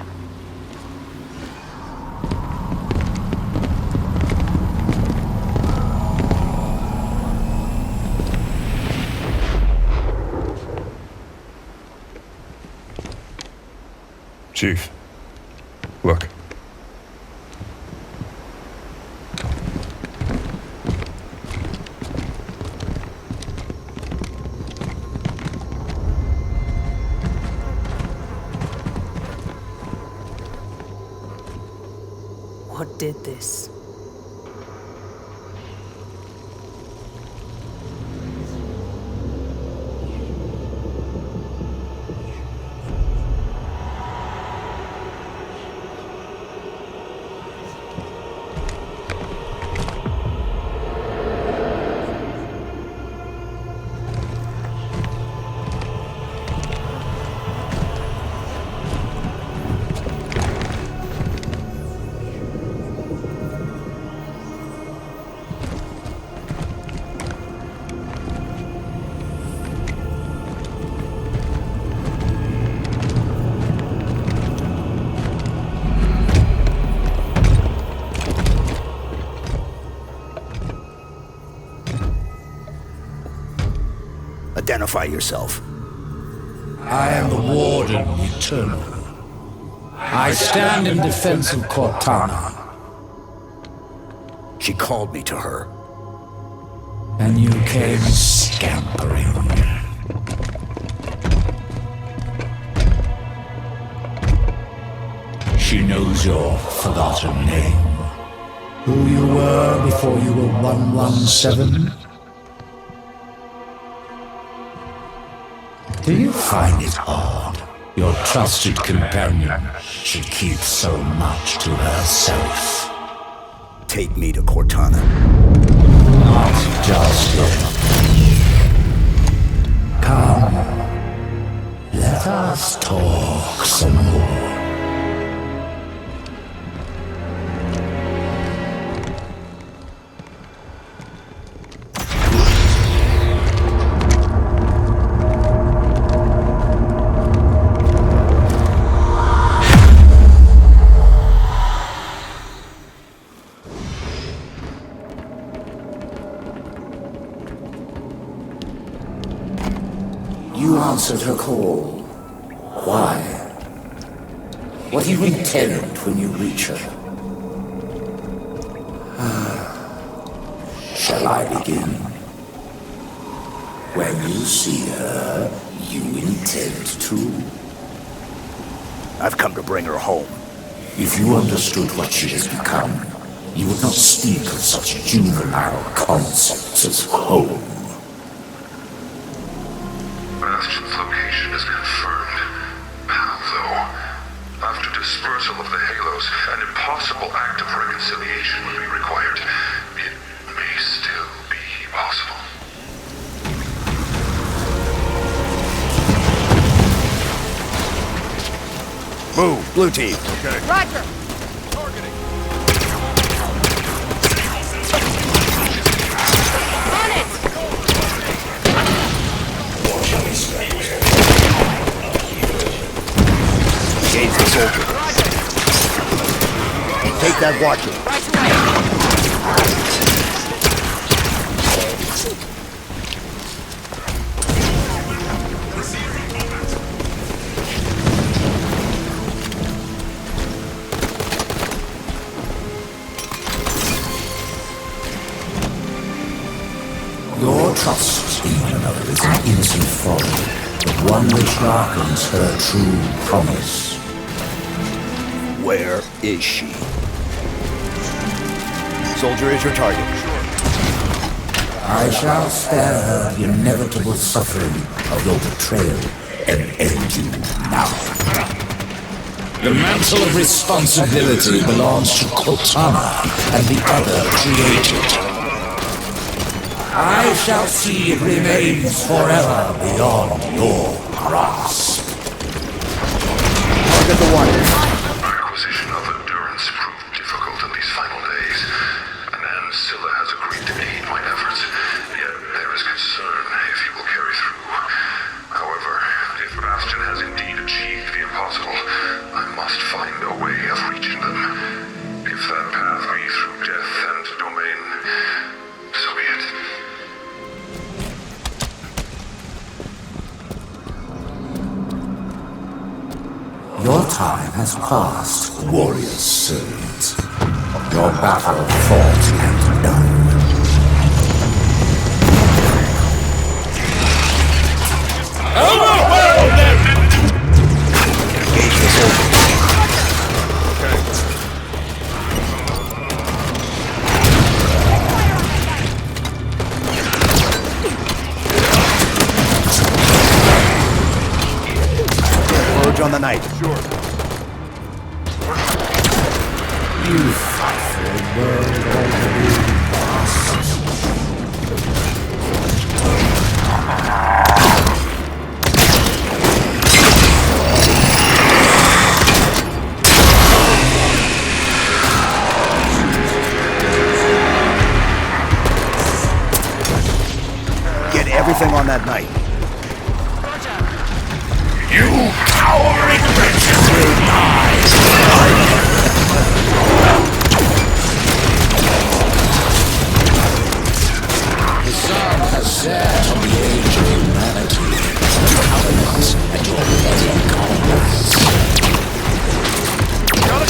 Chief, look. What did this? Identify yourself. I am the Warden Eternal. I stand in defense of Cortana. She called me to her. And you came scampering. She knows your forgotten name. Who you were before you were 117. Do you find it odd your trusted companion should keep so much to herself? Take me to Cortana. Not just yet. Come. Let us talk some more. You answered her call. Why? What do you intend when you reach her? Shall I begin? When you see her, you intend to. I've come to bring her home. If you understood what she has become, you would not speak of such juvenile concepts as home. Bastion's location is confirmed. How, though? After dispersal of the Halos, an impossible act of reconciliation would be required. It may still be possible. Move, blue team. Okay. Roger. Targeting. On it! Engage the soldier. Take that watcher. Right away. Your trust in one another is an innocent folly, but one which darkens her true promise. Where is she? Soldier is your target. I shall spare her the inevitable suffering of your betrayal and end you now. The mantle of responsibility belongs to Cortana and the other created. I shall see it remains forever beyond your grasp. Target the one. Acquisition of endurance proved difficult in these final days, and Ancilla has agreed to aid my efforts. Yet there is concern if he will carry through. However, if Bastion has indeed achieved the impossible, I must find a way of reaching them. If that path be through death and domain, so be it. Your time has passed, warrior's servant. Your battle fought and done. Engage the soldier. Forge on the night. Sure. You fight for a world already lost. Get everything on that night. You cowering wretches will die! The sun has set on the age of humanity, the covenant and your petty comrades.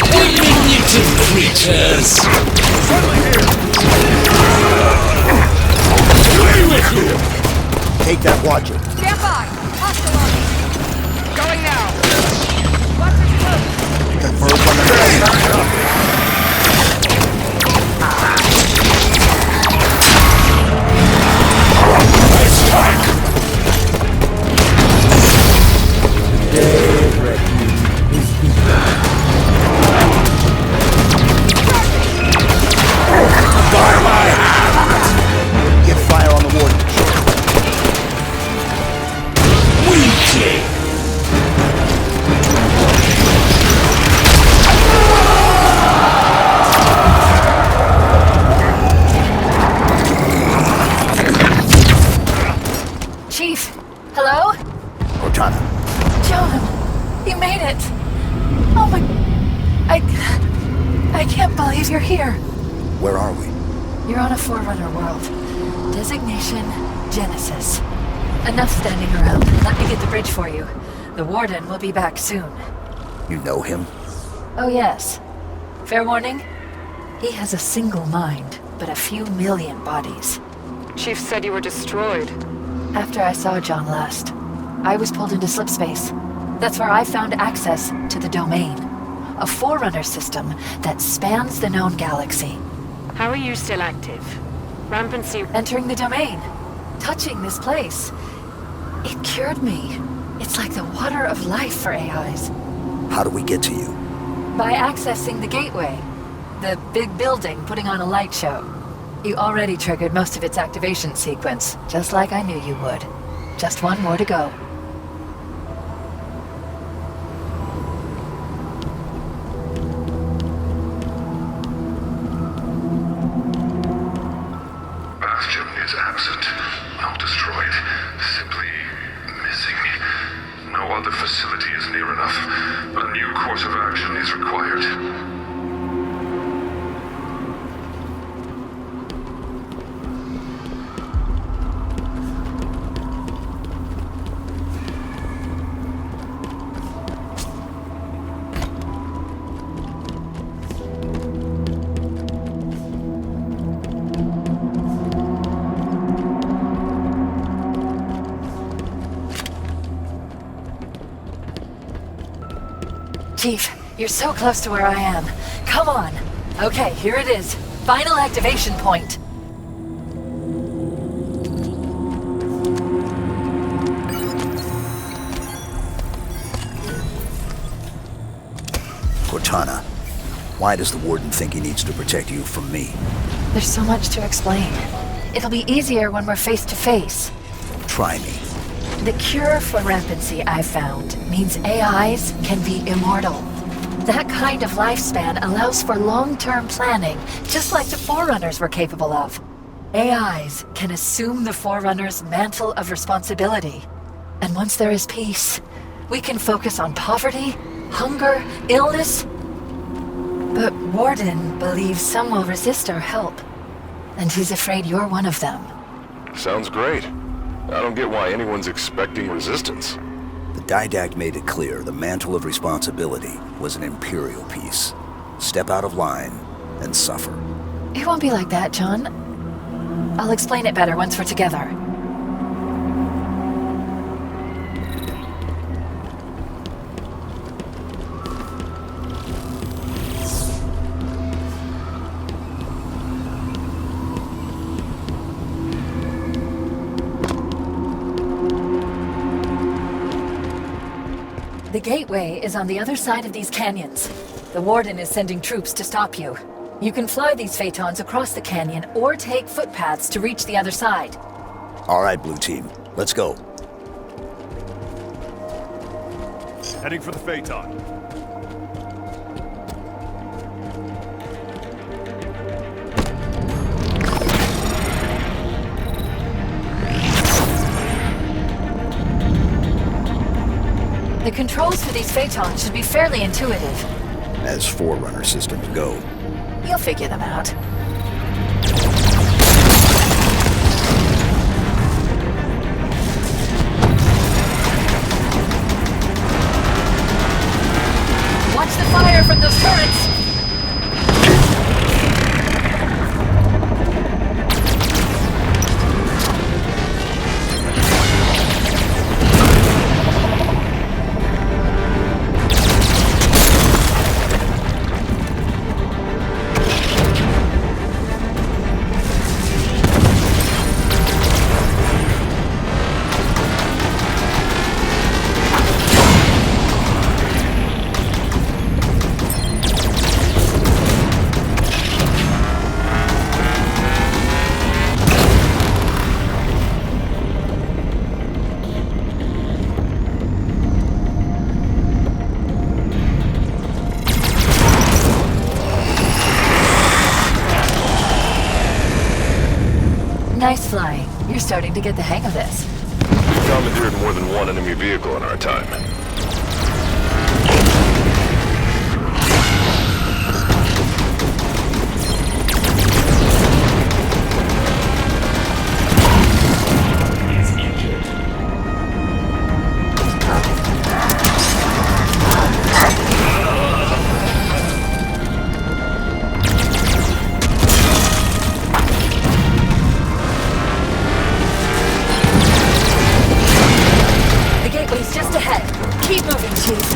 Diminutive creatures! Away with you! Take that watcher. Stand by. Hostile on me. Going now. Watcher's close. Converge on the Get fire on the warden. Weakling! Chief. Hello? Cortana. John. You made it. Oh my... I can't believe you're here. Where are we? You're on a Forerunner world. Designation, Genesis. Enough standing around. Let me get the bridge for you. The warden will be back soon. You know him? Oh yes. Fair warning? He has a single mind, but a few million bodies. Chief said you were destroyed. After I saw John last, I was pulled into slipspace. That's where I found access to the Domain. A Forerunner system that spans the known galaxy. How are you still active? Rampancy... Entering the Domain. Touching this place. It cured me. It's like the water of life for AIs. How do we get to you? By accessing the gateway. The big building putting on a light show. You already triggered most of its activation sequence, just like I knew you would. Just one more to go. Bastion is absent. Not destroyed. Simply missing. No other facility is near enough. A new course of action is required. Chief, you're so close to where I am. Come on. Okay, here it is. Final activation point. Cortana, why does the Warden think he needs to protect you from me? There's so much to explain. It'll be easier when we're face to face. Try me. The cure for rampancy I've found means AIs can be immortal. That kind of lifespan allows for long-term planning, just like the Forerunners were capable of. AIs can assume the Forerunner's mantle of responsibility. And once there is peace, we can focus on poverty, hunger, illness. But Warden believes some will resist our help. And he's afraid you're one of them. Sounds great. I don't get why anyone's expecting resistance. The Didact made it clear the mantle of responsibility was an Imperial piece. Step out of line and suffer. It won't be like that, John. I'll explain it better once we're together. The gateway is on the other side of these canyons. The Warden is sending troops to stop you. You can fly these Phaetons across the canyon or take footpaths to reach the other side. All right, Blue Team. Let's go. Heading for the Phaeton. The controls for these Phaetons should be fairly intuitive. As Forerunner systems go. You'll figure them out. Watch the fire from those turrets! Nice flying. You're starting to get the hang of this. We've commandeered more than one enemy vehicle in our time. Is injured. Chief.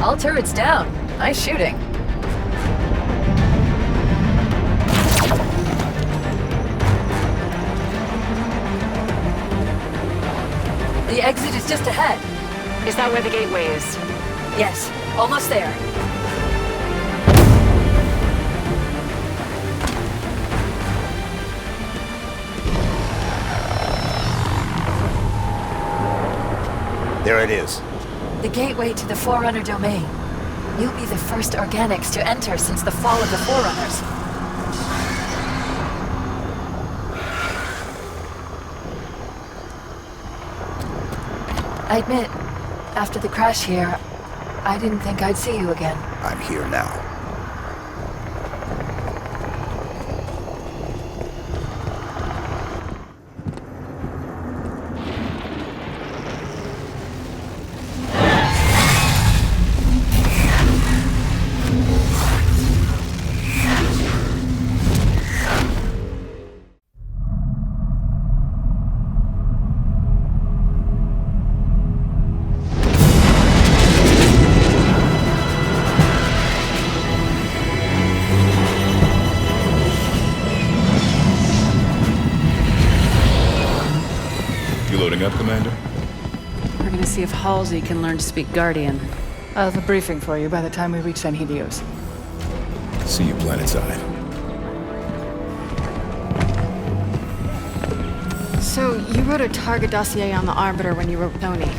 All turrets down. Nice shooting. The exit is just ahead. Is that where the gateway is? Yes, almost there. There it is. The gateway to the Forerunner domain. You'll be the first organics to enter since the fall of the Forerunners. I admit, after the crash here, I didn't think I'd see you again. I'm here now. Loading up, Commander? We're gonna see if Halsey can learn to speak Guardian. I'll have a briefing for you by the time we reach San Helios. See you planetside. So, you wrote a target dossier on the Arbiter when you were with Oni.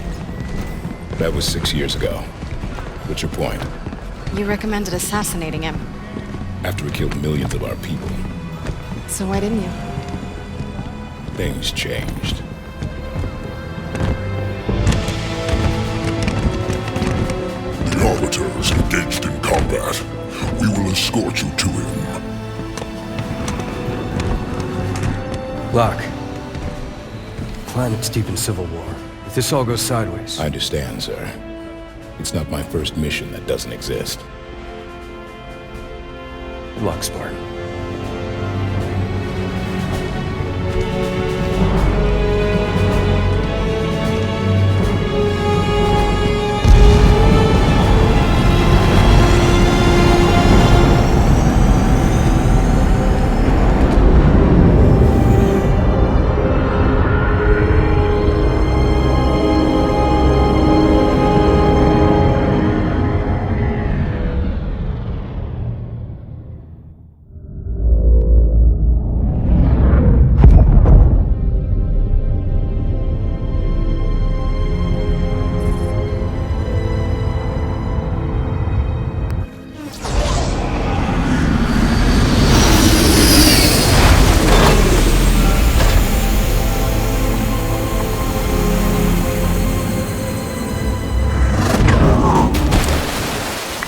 That was 6 years ago. What's your point? You recommended assassinating him. After we killed millions of our people. So why didn't you? Things changed. The Arbiter is engaged in combat. We will escort you to him. Locke. Planet's deep in civil war. If this all goes sideways... I understand, sir. It's not my first mission that doesn't exist. Good luck, Spartan.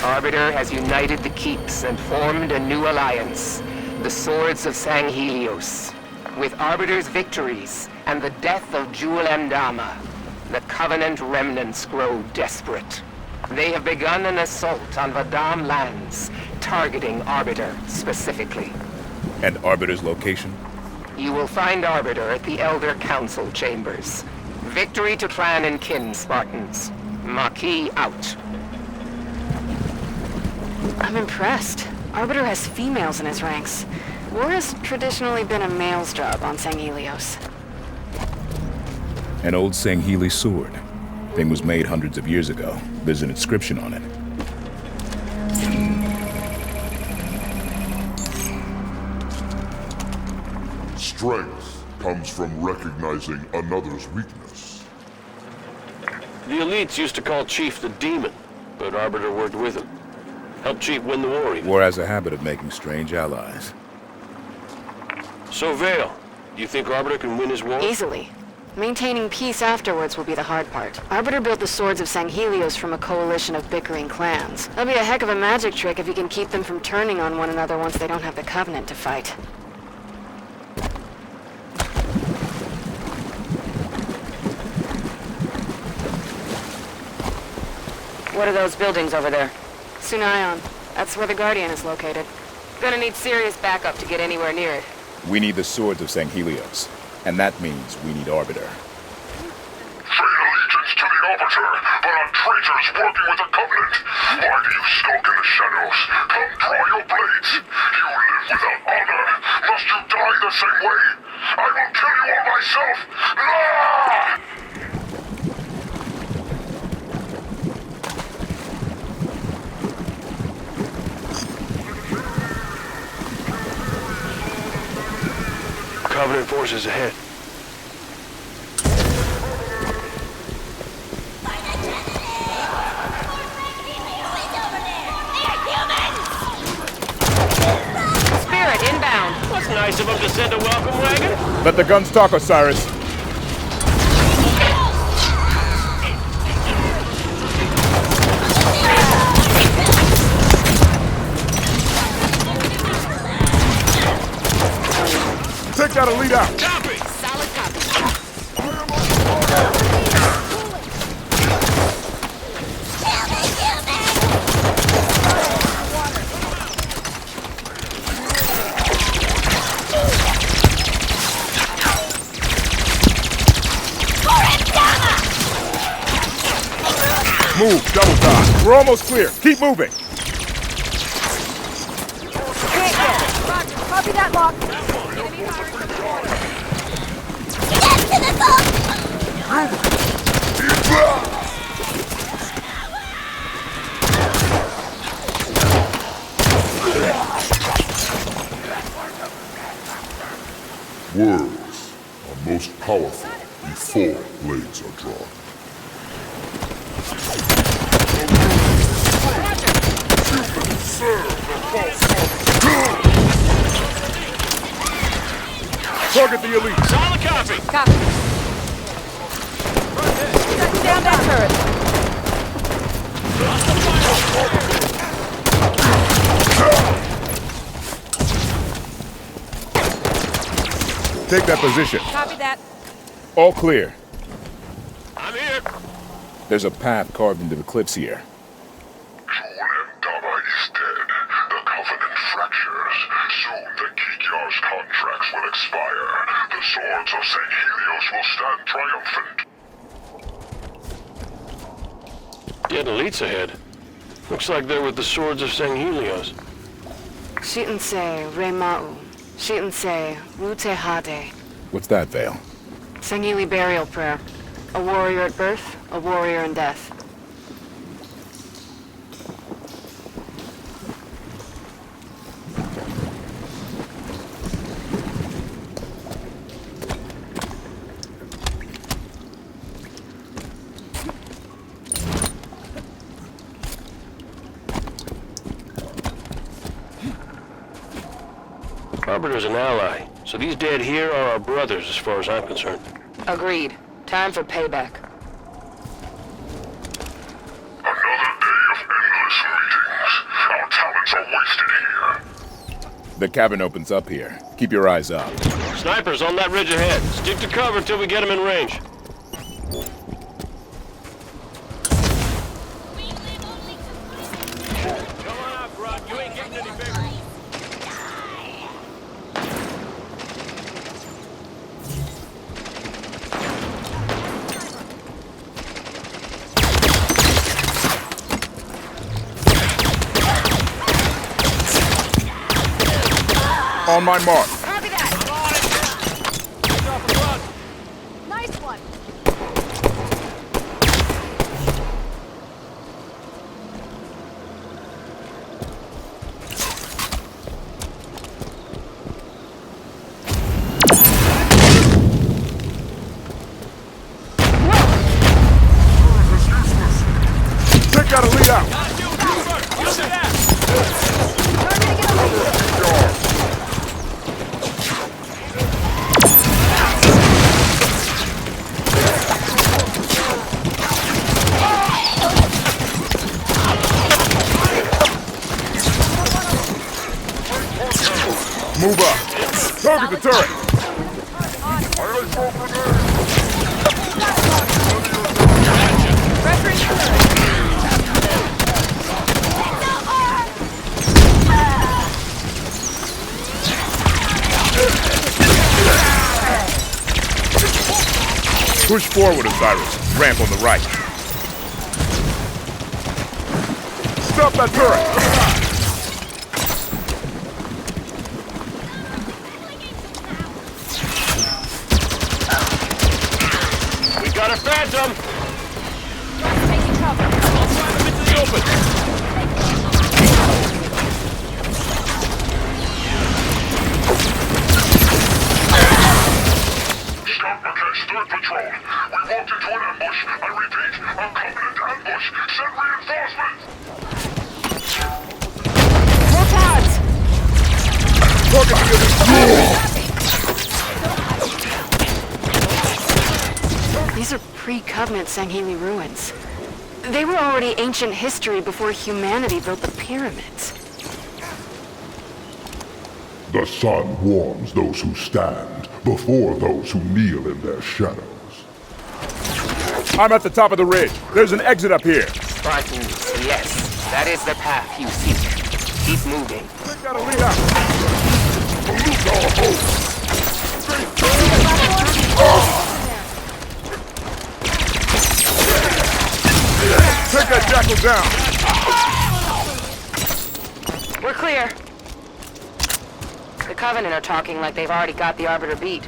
Arbiter has united the Keeps and formed a new alliance, the Swords of San Helios. With Arbiter's victories and the death of Jewel Mdama, the Covenant remnants grow desperate. They have begun an assault on Vadam lands, targeting Arbiter specifically. And Arbiter's location? You will find Arbiter at the Elder Council chambers. Victory to Clan and Kin, Spartans. Maquis out. I'm impressed. Arbiter has females in his ranks. War has traditionally been a male's job on San Helios. An old Sangheli sword. Thing was made hundreds of years ago. There's an inscription on it. Strength comes from recognizing another's weakness. The elites used to call Chief the Demon, but Arbiter worked with him. Helped Chief win the war even. War has a habit of making strange allies. So Vale, do you think Arbiter can win his war? Easily. Maintaining peace afterwards will be the hard part. Arbiter built the Swords of San Helios from a coalition of bickering clans. That'll be a heck of a magic trick if he can keep them from turning on one another once they don't have the Covenant to fight. What are those buildings over there? Sunayon. That's where the Guardian is located. Gonna need serious backup to get anywhere near it. We need the swords of Sanghelios, and that means we need Arbiter. Feign allegiance to the Arbiter, but are traitors working with the Covenant. Why do you skulk in the shadows? Come draw your blades. You live without honor. Must you die the same way? I will kill you all myself. Ah! Covenant forces ahead. Spirit, inbound. That's nice of them to send a welcome wagon. Let the guns talk, Osiris. Take out a lead out. Copy. Solid copy. Move, double time. We're almost clear. Keep moving. Copy that lock. Words are most powerful before blades are drawn. Target the elite. Solid copy. Copy. Shutting down that turret. Take that position. Copy that. All clear. I'm here. There's a path carved into the cliffs here. Dama is dead. The Covenant fractures. Soon the Kikyar's contracts will expire. The swords of St. Helios will stand triumphant. Dead elites ahead. Looks like they're with the swords of Sanghelios. Shi'unsei Rema'u. Shi'unsei Wute Hade. What's that, Vale? Sangheli burial prayer. A warrior at birth, a warrior in death. Arbiter's an ally, so these dead here are our brothers as far as I'm concerned. Agreed. Time for payback. Another day of endless meetings. Our talents are wasted here. The cabin opens up here. Keep your eyes up. Snipers on that ridge ahead. Stick to cover until we get them in range. Come on out, Grog. You ain't getting any bigger. On my mark. Copy that. Nice one. Take out a lead out. Move up. Target the turret. Push forward, Osiris. Ramp on the right. Stop that turret! We got a phantom! Taking cover. I'll fire them into the open! Stop against third patrol. We walked into an ambush. I repeat, a Covenant ambush. Send reinforcements! More pods! These are pre-Covenant Sangheli ruins. They were already ancient history before humanity built the pyramids. The sun warms those who stand before those who kneel in their shadows. I'm at the top of the ridge. There's an exit up here. Spartans, yes. That is the path you seek. Keep moving. We gotta lead out. Take that jackal down. We're clear. The Covenant are talking like they've already got the Arbiter beat.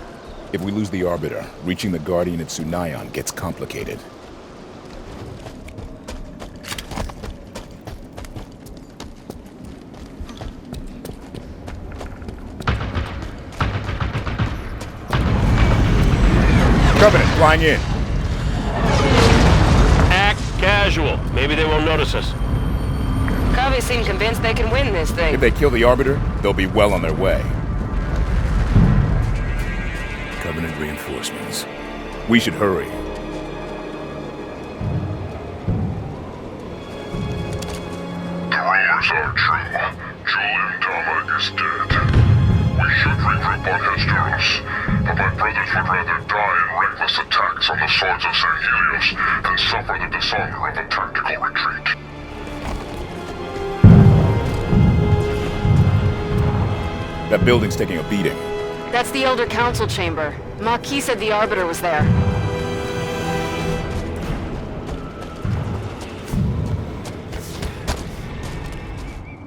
If we lose the Arbiter, reaching the Guardian at Sunayon gets complicated. Covenant, flying in. Act casual. Maybe they won't notice us. Covey seem convinced they can win this thing. If they kill the Arbiter, they'll be well on their way. Covenant reinforcements. We should hurry. The rumors are true. Julian Dama is dead. We should regroup on Hesteros, but my brothers would rather die in reckless attacks on the swords of Sanghelios than suffer the dishonor of a tactical retreat. That building's taking a beating. That's the Elder Council chamber. Maquis said the Arbiter was there.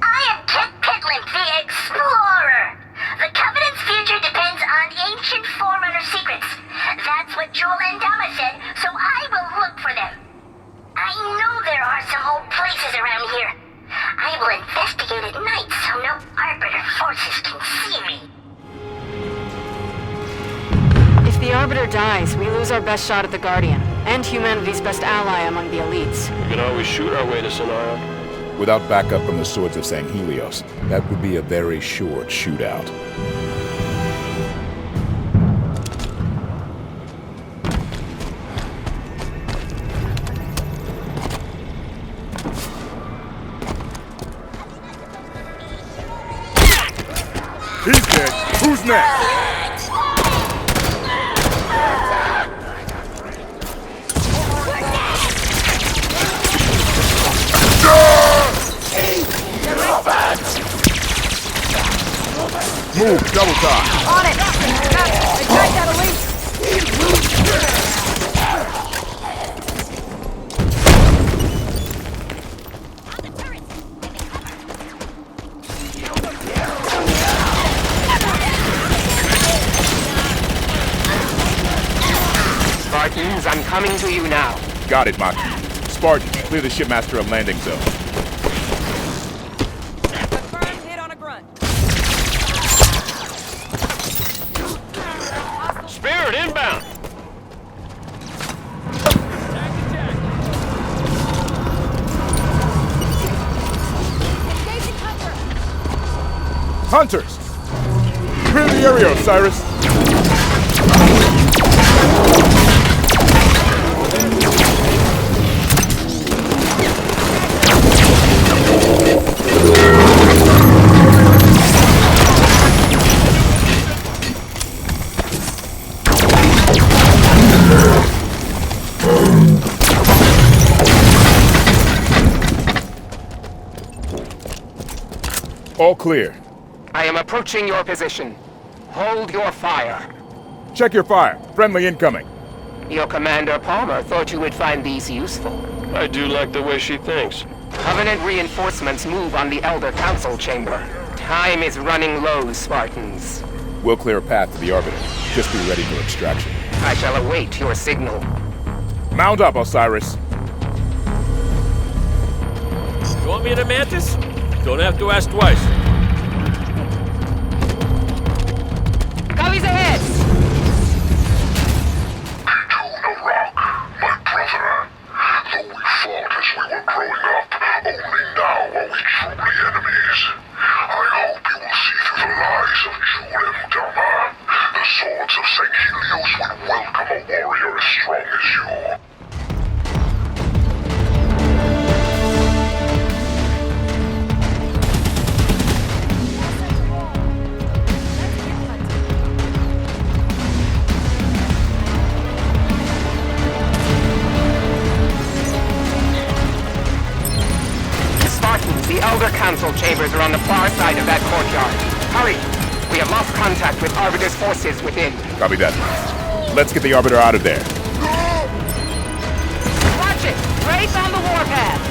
I am Kit Pitland, the Explorer. The Covenant's future depends on ancient Forerunner secrets. That's what Joel and Dama said, so I will look for them. I know there are some old places around here. I will investigate at night so no Arbiter forces can see me. If the Arbiter dies, we lose our best shot at the Guardian, and humanity's best ally among the elites. We can always shoot our way to Sunayon. Without backup from the swords of Sanghelios, that would be a very short shootout. He's dead. Who's next? Move, double time. On it! Ignite that elite! Spartans, I'm coming to you now. Got it, Maquis. Spartan, clear the shipmaster of landing zone. Confirmed hit on a grunt. Spirit inbound! Hunters! Clear the area, Osiris! All clear. I am approaching your position. Hold your fire. Check your fire. Friendly incoming. Your commander, Palmer, thought you would find these useful. I do like the way she thinks. Covenant reinforcements move on the Elder Council chamber. Time is running low, Spartans. We'll clear a path to the Arbiter. Just be ready for extraction. I shall await your signal. Mount up, Osiris. You want me in a Mantis? Don't have to ask twice. Covy's ahead! Though we fought as we were growing up, only now are we truly enemies. I hope you will see through the lies of Julem Dama. The swords of St. Helios would welcome a warrior as strong as you. The Elder Council chambers are on the far side of that courtyard. Hurry! We have lost contact with Arbiter's forces within. Copy that. Let's get the Arbiter out of there. Watch it! Race on the warpath!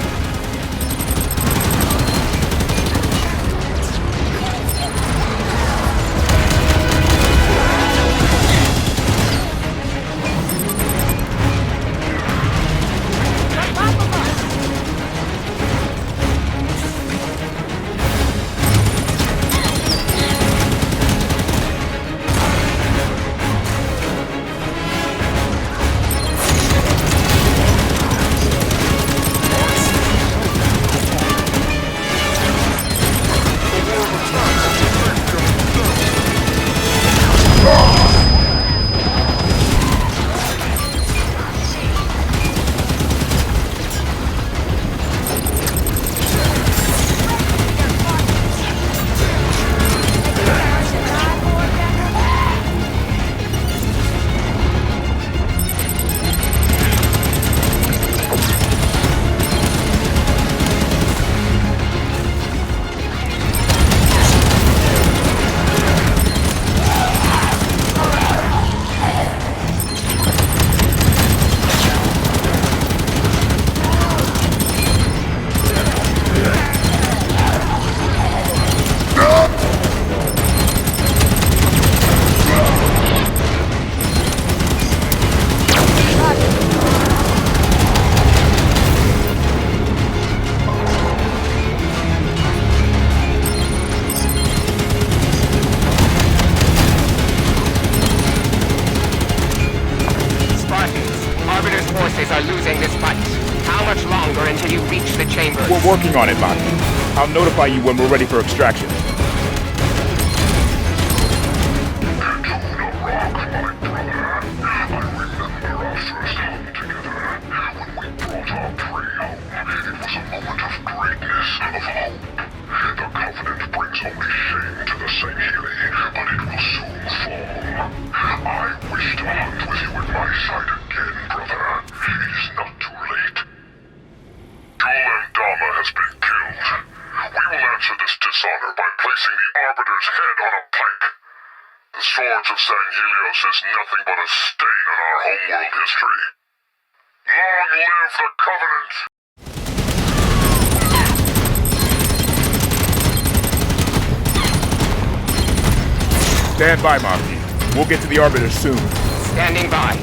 We're working on it, Maki. I'll notify you when we're ready for extraction. The swords of St. Helios is nothing but a stain on our homeworld history. Long live the Covenant! Stand by, Maki. We'll get to the Arbiter soon. Standing by.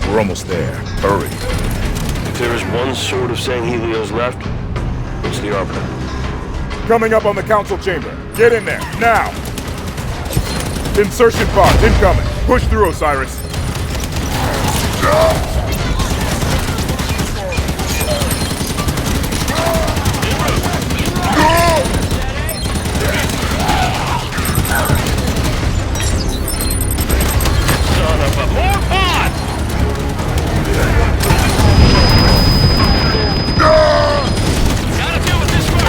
We're almost there. Hurry. If there is one sword of St. Helios left, it's the Arbiter. Coming up on the Council chamber. Get in there, now! Insertion pods incoming. Push through, Osiris. Son of a more pods! Gotta deal with this one.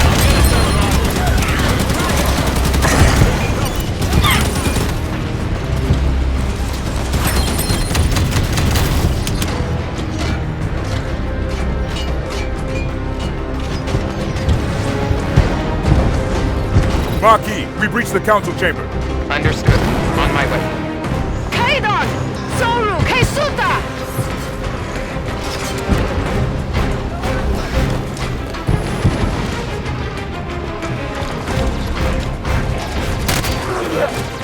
Marquis, we've reached the council chamber. Understood. On my way. Kaidon! Soru! Keisuta!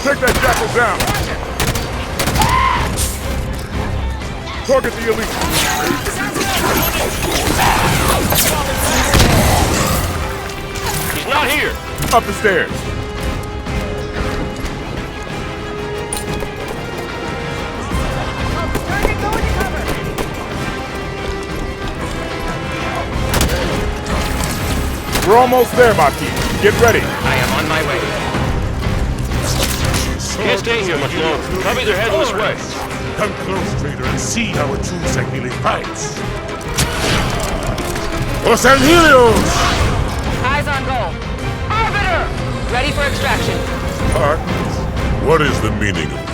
Take that jackal down! Target the elite! He's not here! Up the stairs! We're almost there, Marquis. Get ready. I am on my way. Can't stay here much longer. Probably they're heading this way. Come close, traitor, and see how a true Sanguili fights. Los Angelios! Eyes on goal. Arbiter! Ready for extraction. Spartans, what is the meaning of this?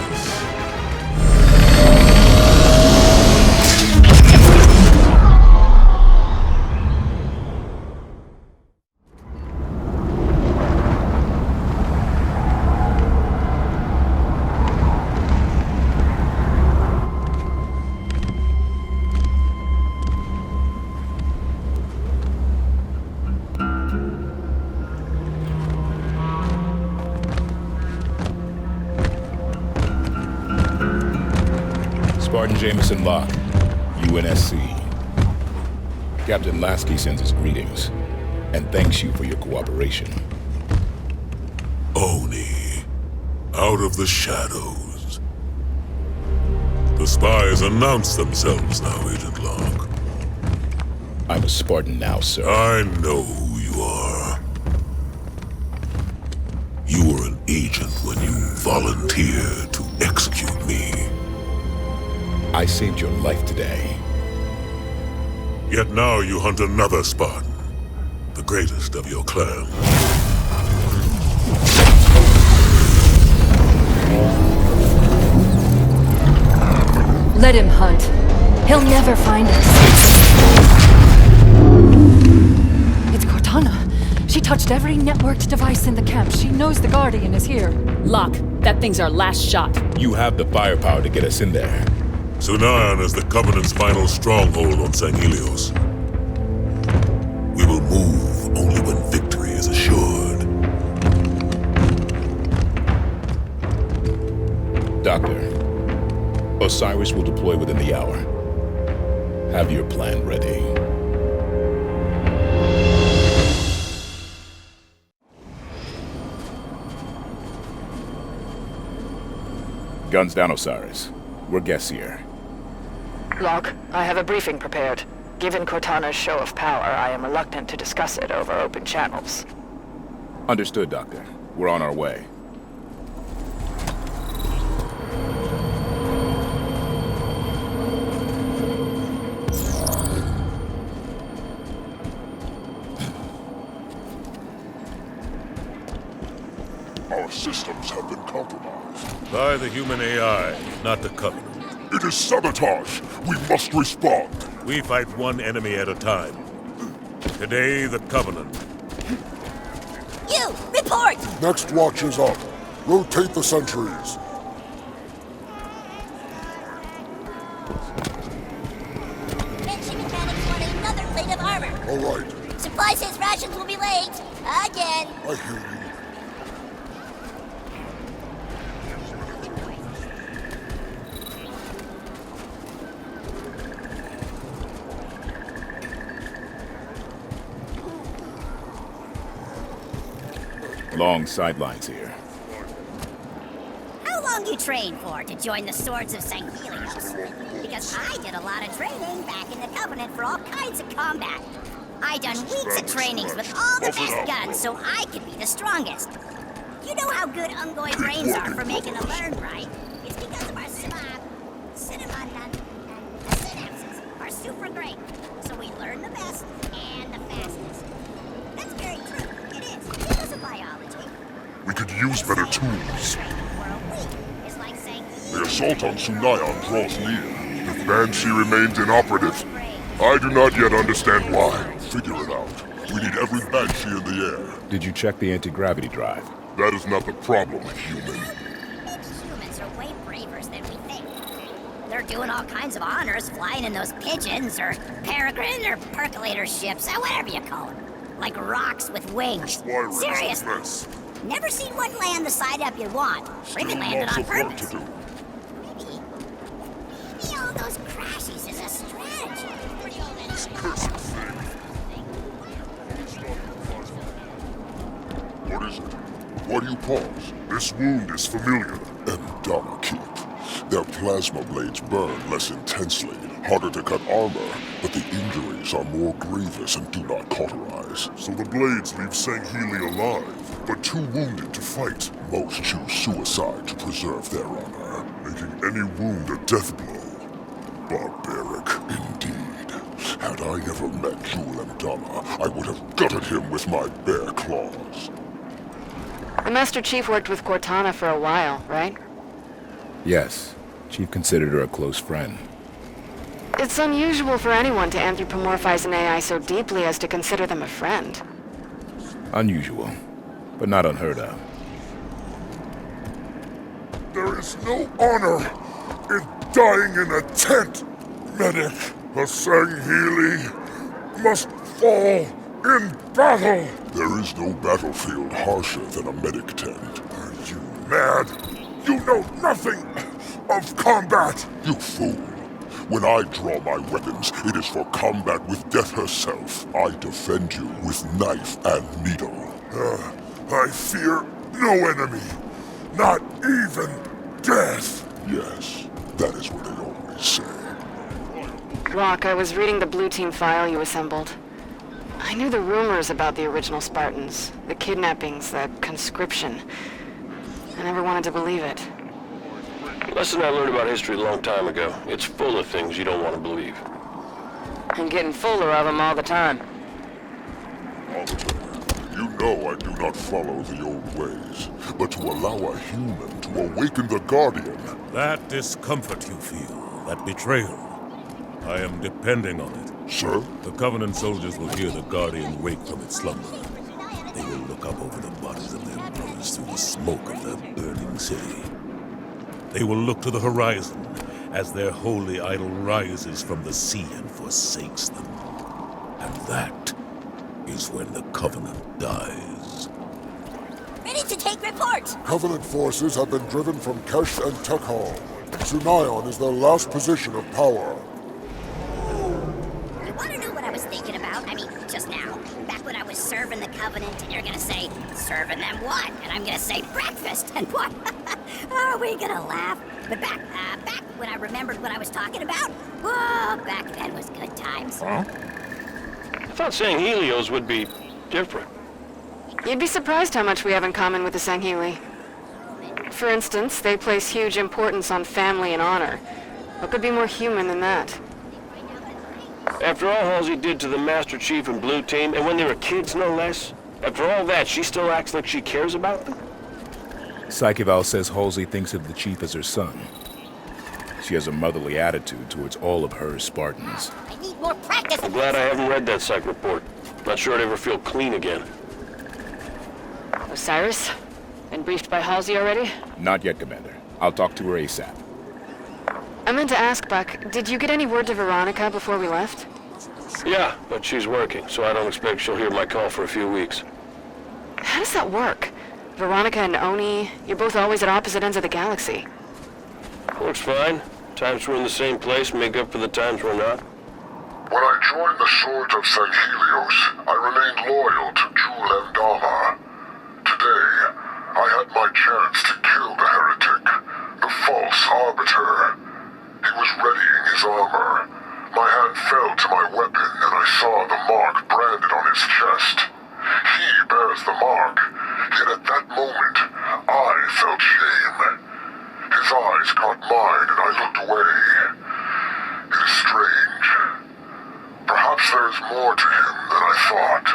Spartan Jameson Locke, UNSC. Captain Lasky sends his greetings, and thanks you for your cooperation. Oni, out of the shadows. The spies announce themselves now, Agent Locke. I'm a Spartan now, sir. I know who you are. You were an agent when you volunteered to execute me. I saved your life today. Yet now you hunt another Spartan, the greatest of your clan. Let him hunt. He'll never find us. It's Cortana. She touched every networked device in the camp. She knows the Guardian is here. Locke, that thing's our last shot. You have the firepower to get us in there. Sunayan is the Covenant's final stronghold on Sanghelios. We will move only when victory is assured. Doctor, Osiris will deploy within the hour. Have your plan ready. Guns down, Osiris. We're guests here. Locke, I have a briefing prepared. Given Cortana's show of power, I am reluctant to discuss it over open channels. Understood, Doctor. We're on our way. Our systems have been compromised. By the human AI, not the Covenant. It is sabotage. We must respond. We fight one enemy at a time. Today, the Covenant. You! Report! Next watch is up. Rotate the sentries. Engine mechanics want another plate of armor. All right. Supply says rations will be late. Again. I hear you. Long sidelines here. How long you train for to join the Swords of Sanghelios? Because I did a lot of training back in the Covenant for all kinds of combat. I done weeks of trainings with all the best guns so I could be the strongest. You know how good Ungoy brains are for making a learn, right? It's because of our cinematically, the synapses are super great. So we learn the best and the fastest. That's very true. It is. Because of biology. We could use better tools. The assault on Sunayan draws near. If Banshee remains inoperative, I do not yet understand why. Figure it out. We need every Banshee in the air. Did you check the anti-gravity drive? That is not the problem, human. Humans are way braver than we think. They're doing all kinds of honors, flying in those pigeons, or peregrine, or percolator ships, or whatever you call them. Like rocks with wings. Serious. Never seen one land the side up you want. Or even landed on purpose. Maybe all those crashes is a strategy. This cursed thing. What is it? Why do you pause? This wound is familiar. Ambient keep. Their plasma blades burn less intensely, harder to cut armor, but the injuries are more grievous and do not cauterize. So the blades leave Sangheli alive, but too wounded to fight. Most choose suicide to preserve their honor, making any wound a death blow. Barbaric, indeed. Had I ever met Jewel Amdala, I would have gutted him with my bare claws. The Master Chief worked with Cortana for a while, right? Yes. Chief considered her a close friend. It's unusual for anyone to anthropomorphize an AI so deeply as to consider them a friend. Unusual, but not unheard of. There is no honor in dying in a tent, medic. A Sangheli must fall in battle. There is no battlefield harsher than a medic tent. Are you mad? You know nothing of combat! You fool. When I draw my weapons, it is for combat with death herself. I defend you with knife and needle. I fear no enemy. Not even death. Yes, that is what they always say. Rock, I was reading the Blue Team file you assembled. I knew the rumors about the original Spartans, the kidnappings, the conscription. I never wanted to believe it. Lesson I learned about history a long time ago. It's full of things you don't want to believe. And getting fuller of them all the time. You know I do not follow the old ways, but to allow a human to awaken the Guardian. That discomfort you feel, that betrayal, I am depending on it. Sir? The Covenant soldiers will hear the Guardian wake from its slumber. They will look up over the bodies of their brothers through the smoke of the burning city. They will look to the horizon as their holy idol rises from the sea and forsakes them. And that is when the Covenant dies. Ready to take reports! Covenant forces have been driven from Kesh and Tekhal. Sunayon is their last position of power. You want to know what I was thinking about? I mean, just now. Back when I was serving the Covenant, and you're gonna say, serving them what? And I'm gonna say breakfast, and what? Are we gonna laugh? But back when I remembered what I was talking about, whoa, back then was good times. Huh? I thought Sanghelios would be different. You'd be surprised how much we have in common with the Sangheli. For instance, they place huge importance on family and honor. What could be more human than that? After all Halsey did to the Master Chief and Blue Team, and when they were kids no less, after all that, she still acts like she cares about them? Psycheval says Halsey thinks of the Chief as her son. She has a motherly attitude towards all of her Spartans. I need more practice. I'm glad I haven't read that psych report. Not sure I'd ever feel clean again. Osiris? Been briefed by Halsey already? Not yet, Commander. I'll talk to her ASAP. I meant to ask, Buck, did you get any word to Veronica before we left? Yeah, but she's working, so I don't expect she'll hear my call for a few weeks. How does that work? Veronica and Oni, you're both always at opposite ends of the galaxy. Works fine. Times we're in the same place make up for the times we're not. When I joined the Swords of Sanghelios, I remained loyal to Jewel Amdala. Today, I had my chance to kill the heretic, the false arbiter. He was readying his armor. My hand fell to my weapon, and I saw the mark branded on his chest. He bears the mark, yet at that moment, I felt shame. His eyes caught mine, and I looked away. It is strange. Perhaps there is more to him than I thought.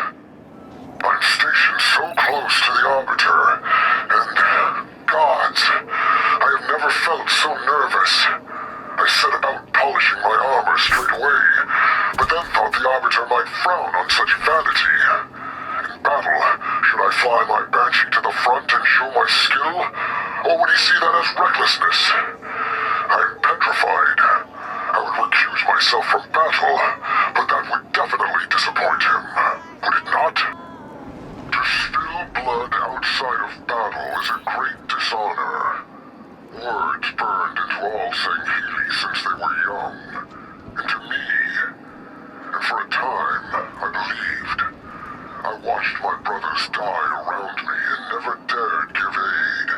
fly my Banshee to the front and show my skill? Or would he see that as recklessness? I'm petrified. I would recuse myself from battle, but that would definitely disappoint him. Would it not? To spill blood outside of battle is a great dishonor. Words burned into all Sangheli since they were young. Into me. And for a time, I believed. I watched my brothers die around me and never dared give aid.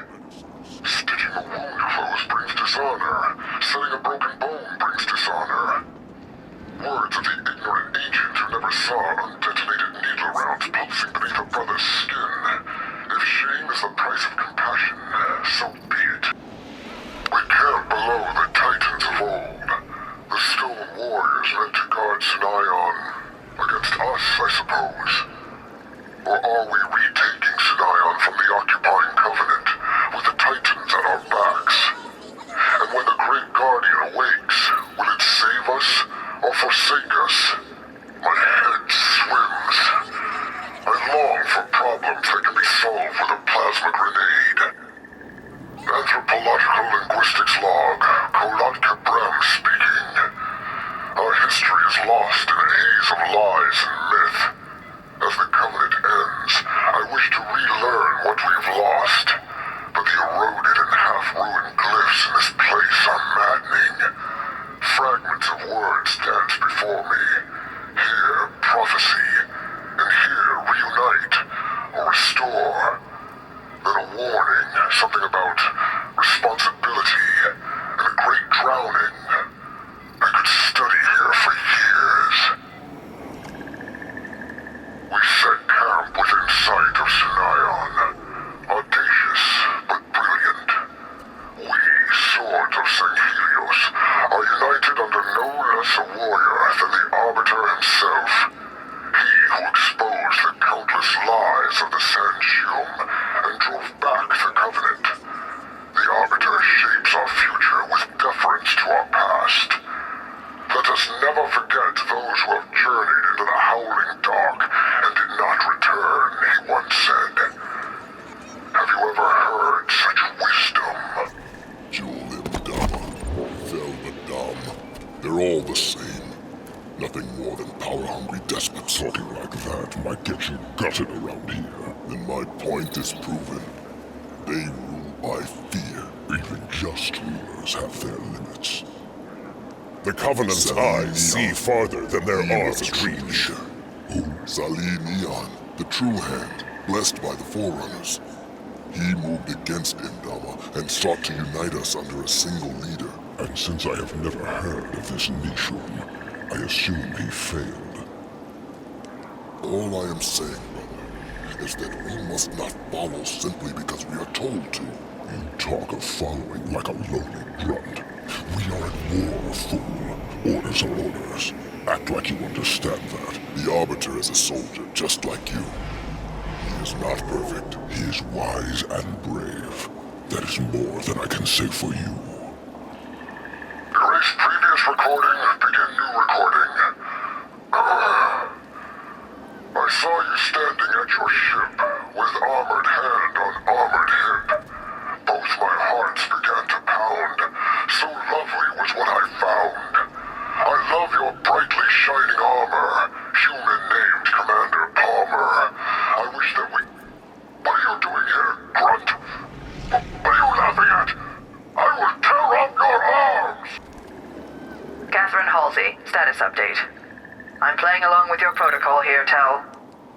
Stitching a wound close brings dishonor. Setting a broken bone brings dishonor. Words of the ignorant ancient who never saw undetonated needle rounds pulsing beneath a brother's skin. If shame is the price of compassion, so be it. We camp below the Titans of old. The stone warriors meant to guard Sinayon. Against us, I suppose. Or are we retaking Sinayon from the occupying Covenant, with the Titans at our backs? And when the Great Guardian awakes, will it save us, or forsake us? My head swims. I long for problems that can be solved with a plasma grenade. Anthropological linguistics log, Kolat Kabrem speaking. Our history is lost in a haze of lies and myth. As the Covenant ends, I wish to relearn what we've lost. But the eroded and half-ruined glyphs in this place are maddening. Fragments of words dance before me. Here, prophecy, and here, reunite, or restore. Then a warning, something about responsibility, and a great drowning. I could study here for years. We set camp within sight of Sinayon. Audacious, but brilliant. We, swords of Sanghelios, are united under no less a warrior than the Arbiter himself. He who exposed the countless lies of the Sanjium and drove back the Covenant. The Arbiter shapes our future with deference to our past. Let us never forget those who have journeyed into the howling dark and did not return, he once said. Have you ever heard such wisdom? Julim Dama, Velvedam, they're all the same. Nothing more than power-hungry despots. Talking like that might get you gutted around here. Then my point is proven. They rule by fear. Even just rulers have their limits. The Covenant's eyes see farther than their arms reach. Who? Salih Neon, the True Hand, blessed by the Forerunners. He moved against Indama and sought to unite us under a single leader. And since I have never heard of this Nishun, I assume he failed. All I am saying, brother, is that we must not follow simply because we are told to. You talk of following like a lonely grunt. We are at war, fool. Orders are orders. Act like you understand that. The Arbiter is a soldier, just like you. He is not perfect. He is wise and brave. That is more than I can say for you. Erase previous recording, begin new recording. I saw you standing at your ship, with armored hand on armored hip. Both my hearts began to pound. So lovely was what I found. I love your brightly shining armor, human named Commander Palmer. I wish that we... What are you doing here, grunt? What are you laughing at? I will tear off your arms! Catherine Halsey, status update. I'm playing along with your protocol here, Tel.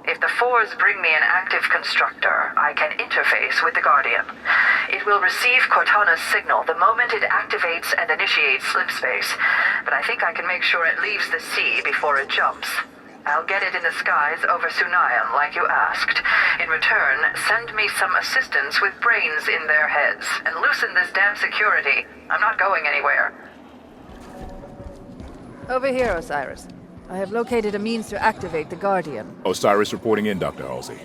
If the Fours bring me an active constructor, I can interface with the Guardian. It will receive Cortana's signal the moment it activates and initiates slip space, but I think I can make sure it leaves the sea before it jumps. I'll get it in the skies over Sunayan, like you asked. In return, send me some assistants with brains in their heads, and loosen this damn security. I'm not going anywhere. Over here, Osiris. I have located a means to activate the Guardian. Osiris reporting in, Dr. Halsey.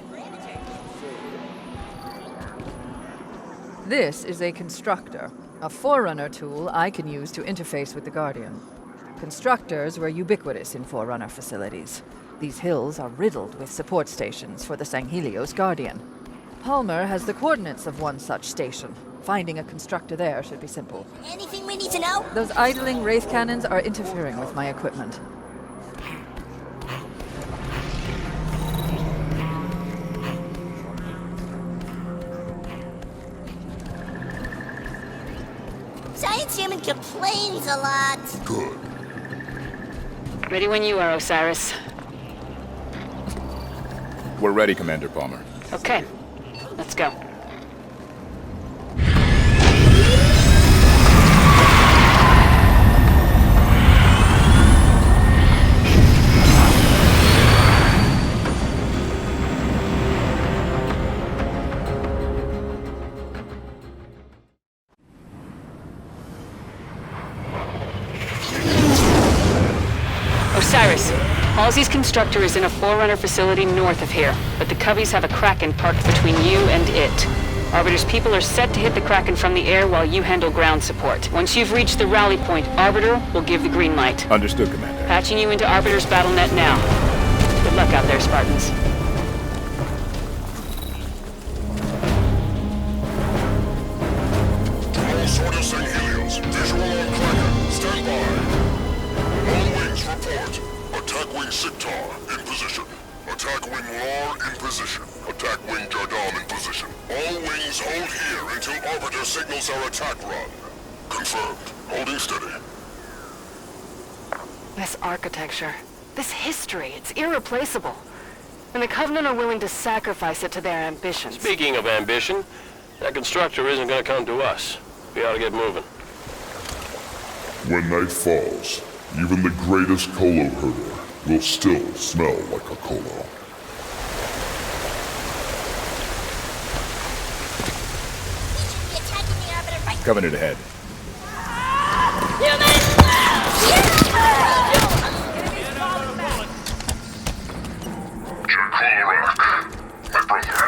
This is a constructor, a Forerunner tool I can use to interface with the Guardian. Constructors were ubiquitous in Forerunner facilities. These hills are riddled with support stations for the Sanghelios Guardian. Palmer has the coordinates of one such station. Finding a constructor there should be simple. Anything we need to know? Those idling wraith cannons are interfering with my equipment. Science human complains a lot. Good. Ready when you are, Osiris. We're ready, Commander Palmer. Okay, let's go. Osiris, Halsey's constructor is in a Forerunner facility north of here, but the Coveys have a Kraken parked between you and it. Arbiter's people are set to hit the Kraken from the air while you handle ground support. Once you've reached the rally point, Arbiter will give the green light. Understood, Commander. Patching you into Arbiter's battle net now. Good luck out there, Spartans. All sort of St. Helios. Visual on Kraken. Stand by. All wings report. Attack wing Siktar in position. Attack wing Lar in position. Attack wing Jardam in position. All wings hold here until Arbiter signals our attack run. Confirmed. Holding steady. This architecture, this history, it's irreplaceable. And the Covenant are willing to sacrifice it to their ambitions. Speaking of ambition, that constructor isn't gonna come to us. We ought to get moving. When night falls, even the greatest Colo herder will still smell like a Colo. Covenant ahead. Jankolorak, my brother,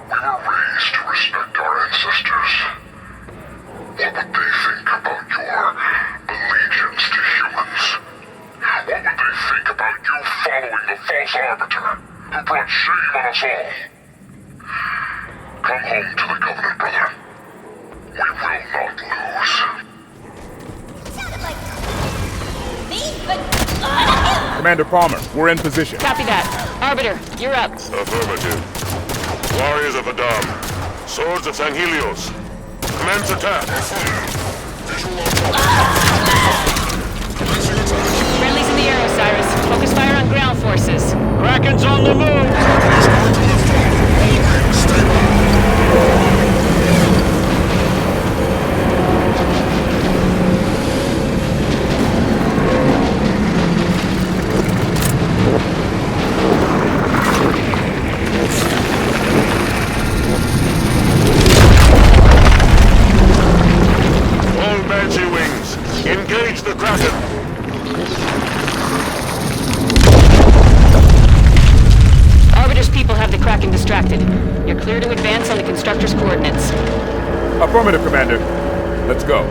we were raised to respect our ancestors. What would they think about your allegiance to humans? What would they think about you following the false arbiter who brought shame on us all? Come home to the Covenant, brother. We will not lose. Sounded like me, but Commander Palmer, we're in position. Copy that. Arbiter, you're up. Affirmative. Warriors of Adam. Swords of St. Helios. Commence attack. Visual on Friendlies in the air, Osiris. Focus fire on ground forces. Kraken's on the move! All Banshee wings, engage the Kraken! Arbiter's people have the Kraken distracted. You're clear to advance on the constructor's coordinates. Affirmative, Commander. Let's go.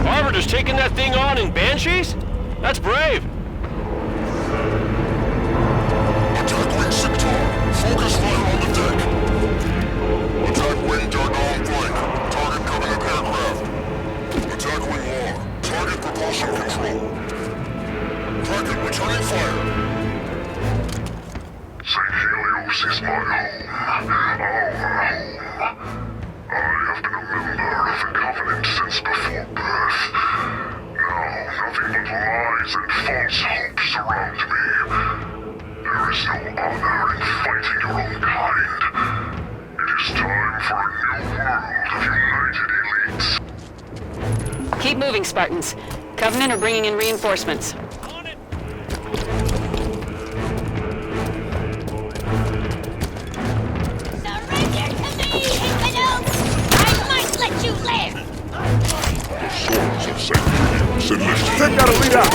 Arbiter's taking that thing on in Banshees? That's brave. Attack wing Siktar, focus fire on the deck. Attack wing Jardam flank, target Covenant aircraft. Attack wing Lar, target propulsion control. Kraken returning fire. St. Helios is my home, our home. I have been a member of the Covenant since before birth. Now, nothing but lies and false hopes surround me. There is no honor in fighting your own kind. It is time for a new world of united elites. Keep moving, Spartans. Covenant are bringing in reinforcements. surrender to me, infidels! I might let you live! The swords of St. Helios enlisted. Take out a lead out!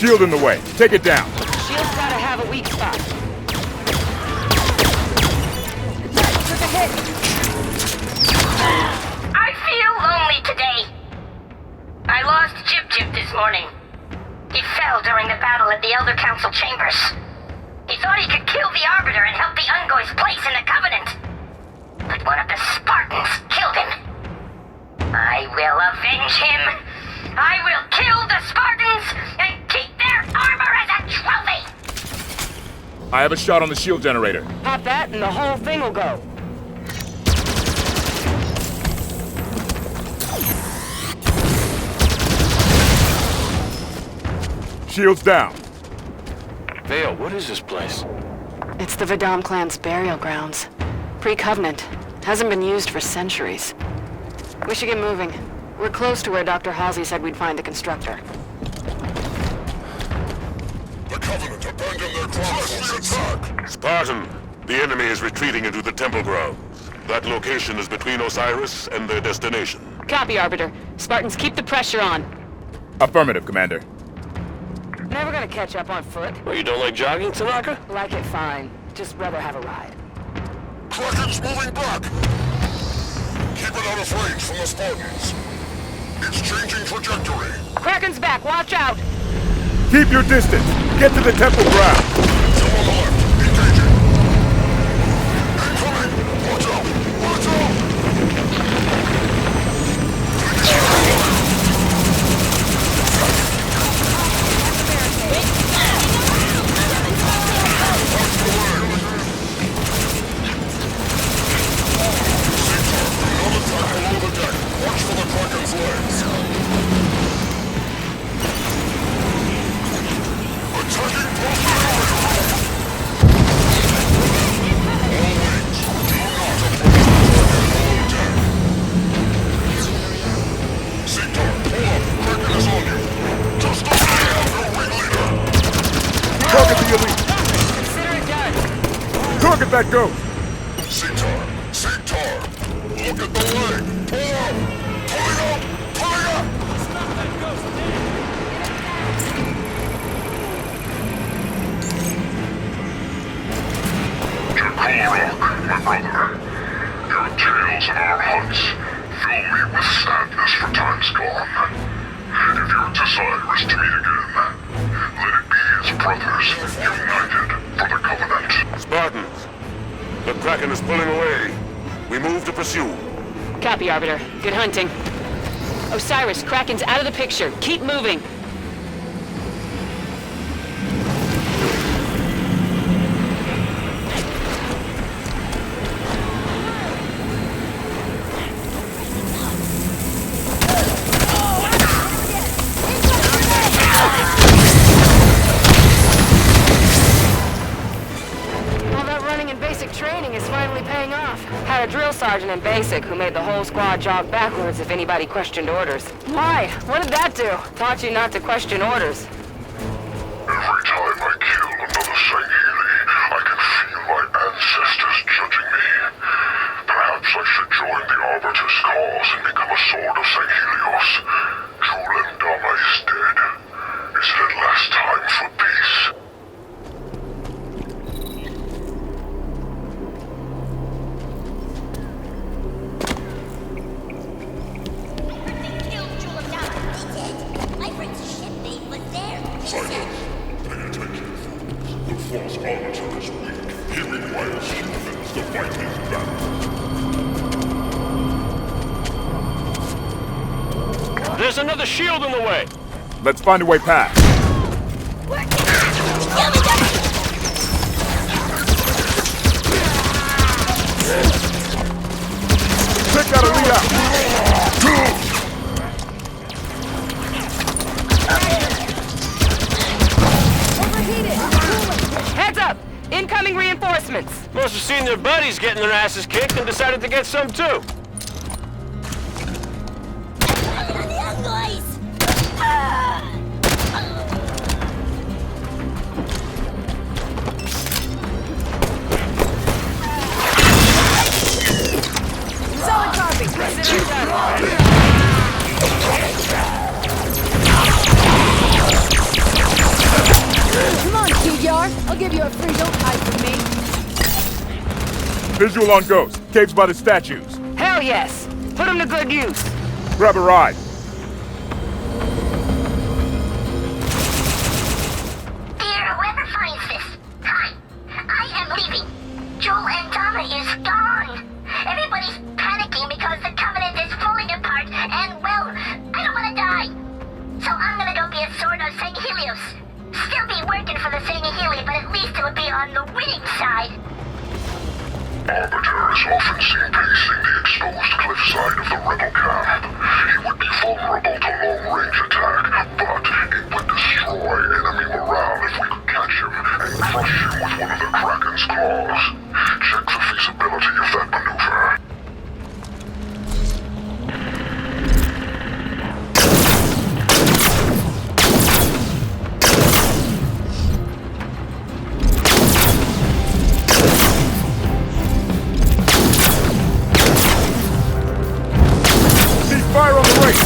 Shield in the way. Take it down. Shield's gotta have a weak spot. Took a hit. I feel lonely today. I lost Jip this morning. He fell during the battle at the Elder Council chambers. He thought he could kill the Arbiter and help the Ungoy's place in the Covenant. But one of the Spartans killed him. I will avenge him. I will kill the Spartans and keep their armor as a trophy. I have a shot on the shield generator. Pop that and the whole thing will go. Shield's down. Vale, what is this place? It's the Vidam clan's burial grounds. Pre-Covenant. Hasn't been used for centuries. We should get moving. We're close to where Dr. Halsey said we'd find the constructor. The Covenant abandoned their promises. Attack! Spartan, the enemy is retreating into the temple grounds. That location is between Osiris and their destination. Copy, Arbiter. Spartans, keep the pressure on. Affirmative, Commander. Never gonna catch up on foot. Well, you don't like jogging, Tanaka? Like it fine. Just rather have a ride. Kraken's moving back! Keep it out of range from the Spartans. It's changing trajectory. Kraken's back, watch out! Keep your distance. Get to the temple ground. Some on the left. Engaging. Incoming! Watch out! Watch out! Watch for the Kraken's legs. Attacking posted area. All wings, do not approach the Kraken below deck. Sector, pull up. Kraken is on you. Just obey your wing leader. Target the elite. Consider it done. Target that ghost. Sector, look at the leg. Pull up. Pulling up. Pulling up. Stop that ghost there! Rock, my brother. Your tales and our hunts fill me with sadness for times gone. If your desire is to meet again, let it be as brothers, united for the Covenant. Spartans, the Kraken is pulling away. We move to pursue. Copy, Arbiter. Good hunting. Osiris, Kraken's out of the picture. Keep moving. Training is finally paying off. Had a drill sergeant in basic who made the whole squad jog backwards if anybody questioned orders. Why? What did that do? Taught you not to question orders. Every time I kill another Sangheli, I can feel my ancestors judging me. Perhaps I should join the Arbiter's cause and become a sword of Sanghelios. Julendama is dead. Is it at last time for peace? Silence. Pay attention, folks. The false arbiter is weak. He requires humans to fight his battle. There's another shield in the way! Let's find a way past. Check that elite out! Heads up! Incoming reinforcements! Must have seen their buddies getting their asses kicked and decided to get some too. Solid copy! Consider it done. you're free, don't hide from me. Visual on Ghost. Caves by the statues. Hell yes! Put him to good use. Grab a ride. Dear, whoever finds this, hi. I am leaving. Joel and Donna is gone. Everybody's panicking because the Covenant is falling apart, and, well, I don't want to die. So I'm gonna go be a sword of St. Helios. Still be working for the St. Heli, but at least it'll be on the winning side. Arbiter is often seen pacing the exposed cliffside of the rebel camp. He would be vulnerable to long-range attack, but it would destroy enemy morale if we could catch him and crush him with one of the Kraken's claws. Check the feasibility of that maneuver. Fire on the right!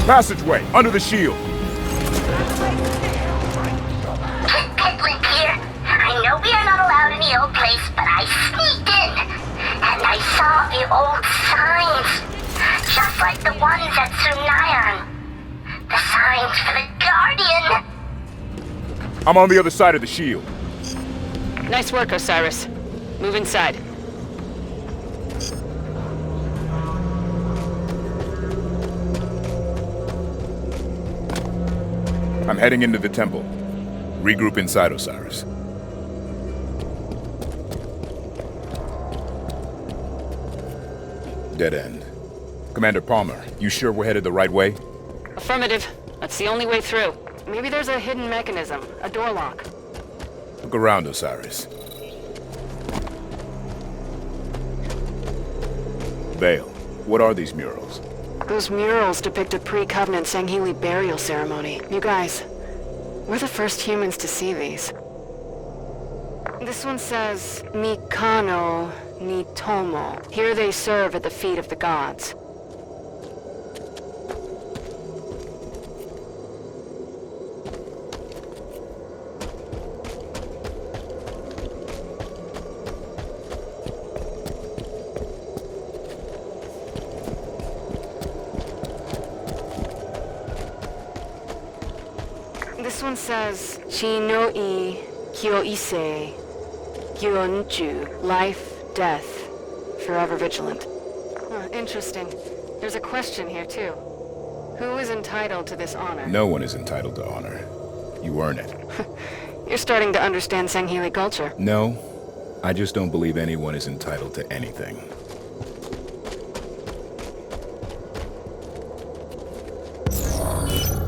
Passageway, under the shield. Pitlin here. I know we are not allowed in the old place, but I sneaked in. And I saw the old signs. Just like the ones at Sunayan. The signs for the Guardian. I'm on the other side of the shield. Nice work, Osiris. Move inside. I'm heading into the temple. Regroup inside, Osiris. Dead end. Commander Palmer, you sure we're headed the right way? Affirmative. That's the only way through. Maybe there's a hidden mechanism, a door lock. Look around, Osiris. Vale, what are these murals? Those murals depict a pre-Covenant Sangheli burial ceremony. You guys, we're the first humans to see these. This one says, Mikano ni Tomo. Here they serve at the feet of the gods. This one says, Chi-no-i Kyo-ise Gyonju. Life, death, forever vigilant. Interesting. There's a question here, too. Who is entitled to this honor? No one is entitled to honor. You earn it. You're starting to understand Sangheli culture. No, I just don't believe anyone is entitled to anything.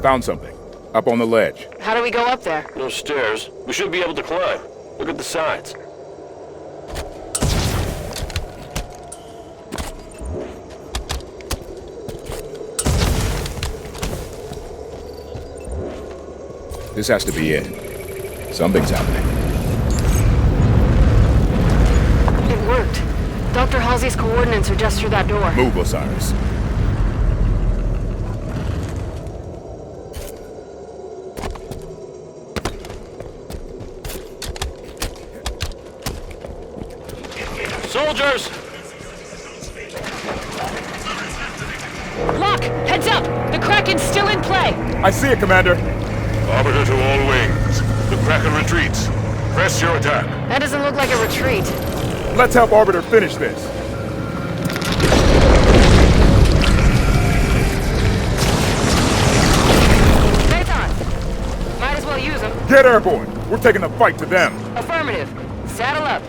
Found something. Up on the ledge. How do we go up there? No stairs. We should be able to climb. Look at the sides. This has to be it. Something's happening. It worked. Dr. Halsey's coordinates are just through that door. Move, Osiris. Soldiers! Lock! Heads up! The Kraken's still in play! I see it, Commander. Arbiter to all wings. The Kraken retreats. Press your attack. That doesn't look like a retreat. Let's help Arbiter finish this. Phaeton! Might as well use them. Get airborne. We're taking the fight to them. Affirmative. Saddle up.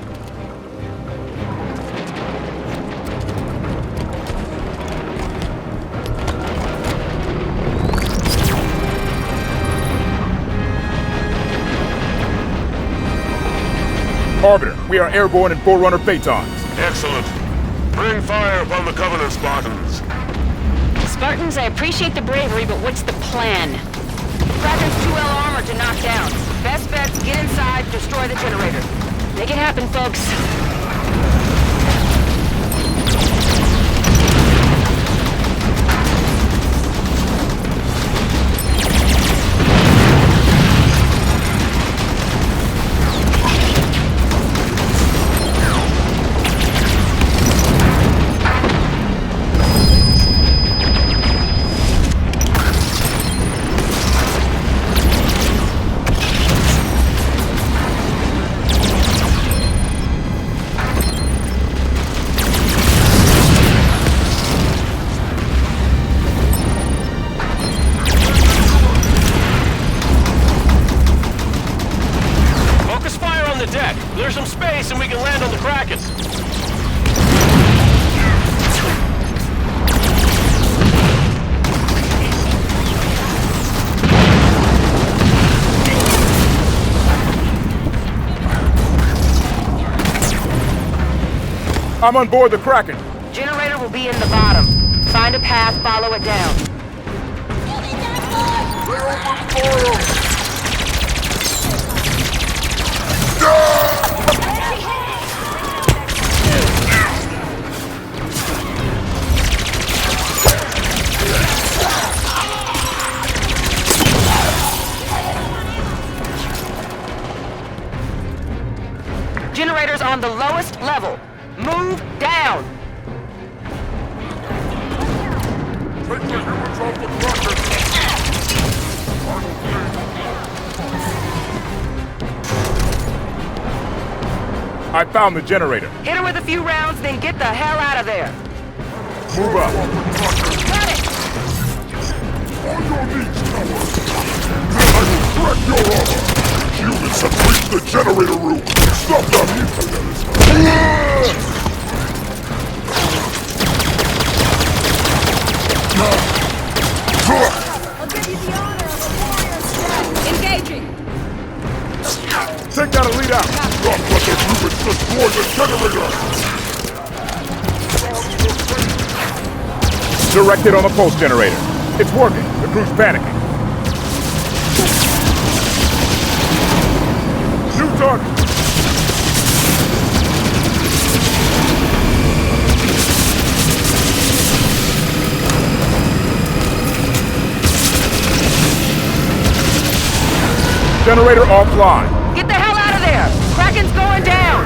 Arbiter, we are airborne in Forerunner Phaetons. Excellent. Bring fire upon the Covenant Spartans. Spartans, I appreciate the bravery, but what's the plan? Kraken's 2L armor to knock down. Best bet's get inside, destroy the generator. Make it happen, folks. base and we can land on the Kraken. I'm on board the Kraken. Generator will be in the bottom. Find a path, follow it down. Generator's on the lowest level. Move down! Take the humans off the Kraken! I found the generator. Hit her with a few rounds, then get the hell out of there. Move up. Got it! On your knees, cowards! Then I will crack your armor! Humans have reached the generator room! Stop them, mutilators! I'll give you the honor of a warrior's death. Engaging! Take that elite out! Don't let the humans destroy the generator! Directed on the pulse generator. It's working. The crew's panicking. New target! Generator offline. Get the hell out of there! Kraken's going down!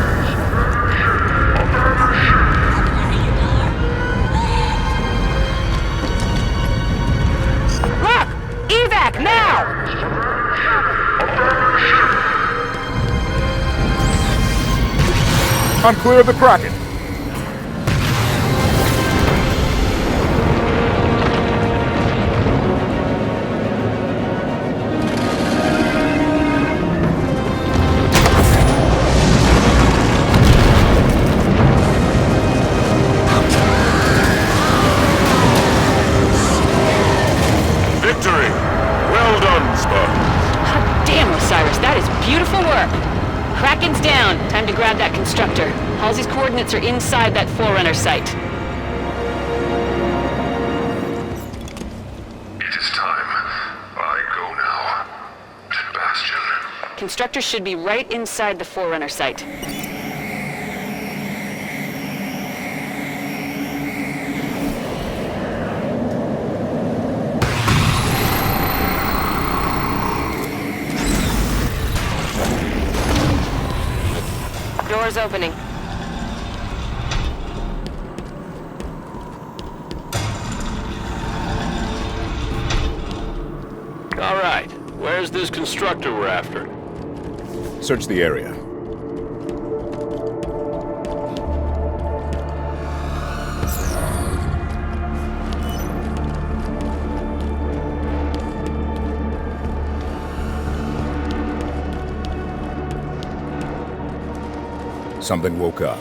Look! Evac, now! I'm clear of the Kraken. Victory! Well done, Spartans. Hot damn, Osiris, that is beautiful work. Kraken's down. Time to grab that constructor. Halsey's coordinates are inside that Forerunner site. It is time. I go now. Bastion. Constructor should be right inside the Forerunner site. Door's opening. All right. Where's this constructor we're after? Search the area. Something woke up.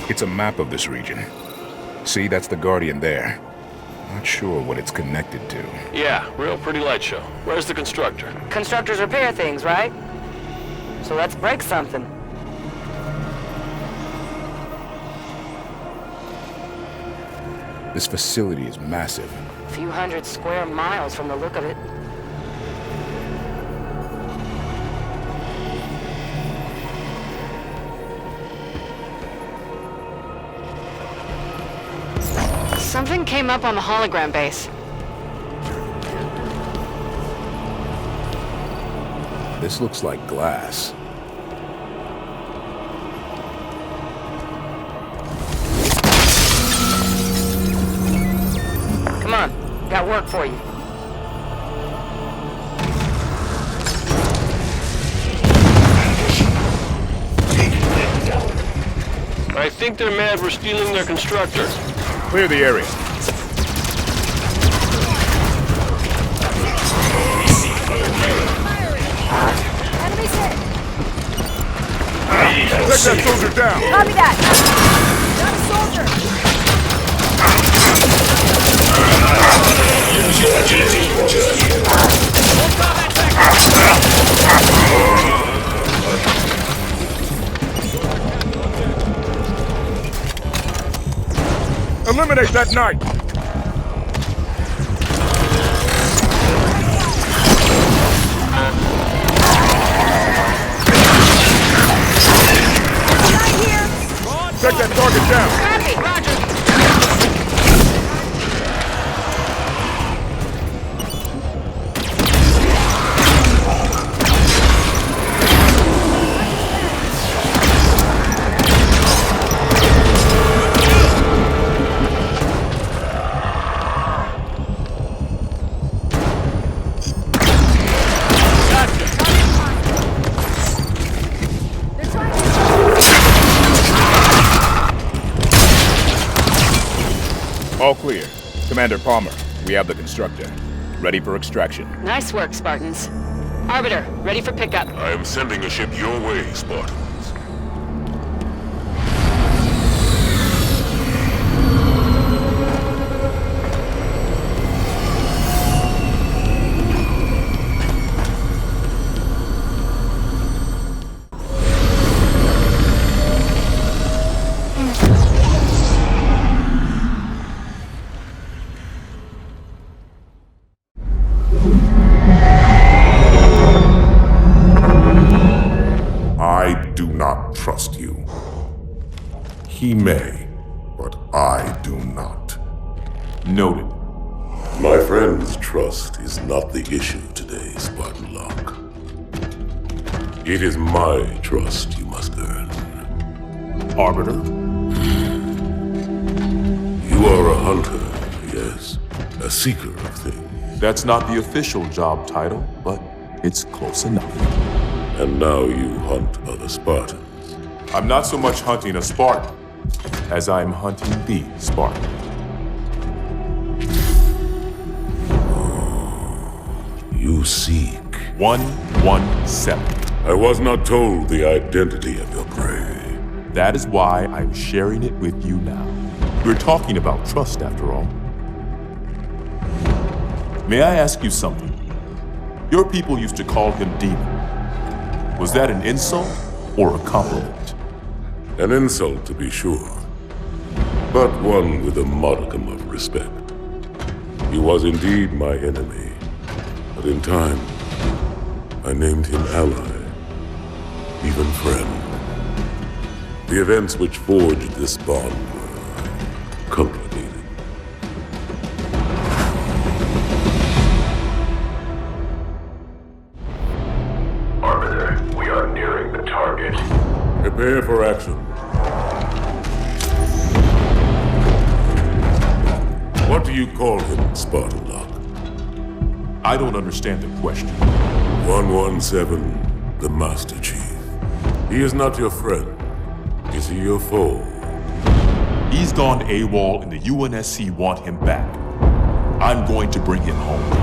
It's a map of this region. See, that's the Guardian there. Not sure what it's connected to. Yeah, real pretty light show. Where's the constructor? Constructors repair things, right? So let's break something. This facility is massive. A few hundred square miles from the look of it. Something came up on the hologram base. This looks like glass. Come on, got work for you. I think they're mad we're stealing their constructor. Clear the area. Enemies hit! Take that soldier down! Copy that! Got a soldier! Eliminate that knight! Take that target down! Copy, Roger! All clear. Commander Palmer, we have the constructor. Ready for extraction. Nice work, Spartans. Arbiter, ready for pickup. I am sending a ship your way, Spartans. I do not trust you. He may, but I do not. Noted. My friend's trust is not the issue today, Spartan Locke. It is my trust you must earn. Arbiter? You are a hunter, yes. A seeker of things. That's not the official job title, but it's close enough. And now you hunt other Spartans. I'm not so much hunting a Spartan as I'm hunting the Spartan. You seek 117. I was not told the identity of your prey. That is why I'm sharing it with you now. We're talking about trust, after all. May I ask you something? Your people used to call him Demon. Was that an insult or a compliment? An insult, to be sure, but one with a modicum of respect. He was indeed my enemy, but in time, I named him ally, even friend. The events which forged this bond were complicated. Prepare for action. What do you call him, Spartan Locke? I don't understand the question. 117, the Master Chief. He is not your friend. Is he your foe? He's gone AWOL and the UNSC want him back. I'm going to bring him home.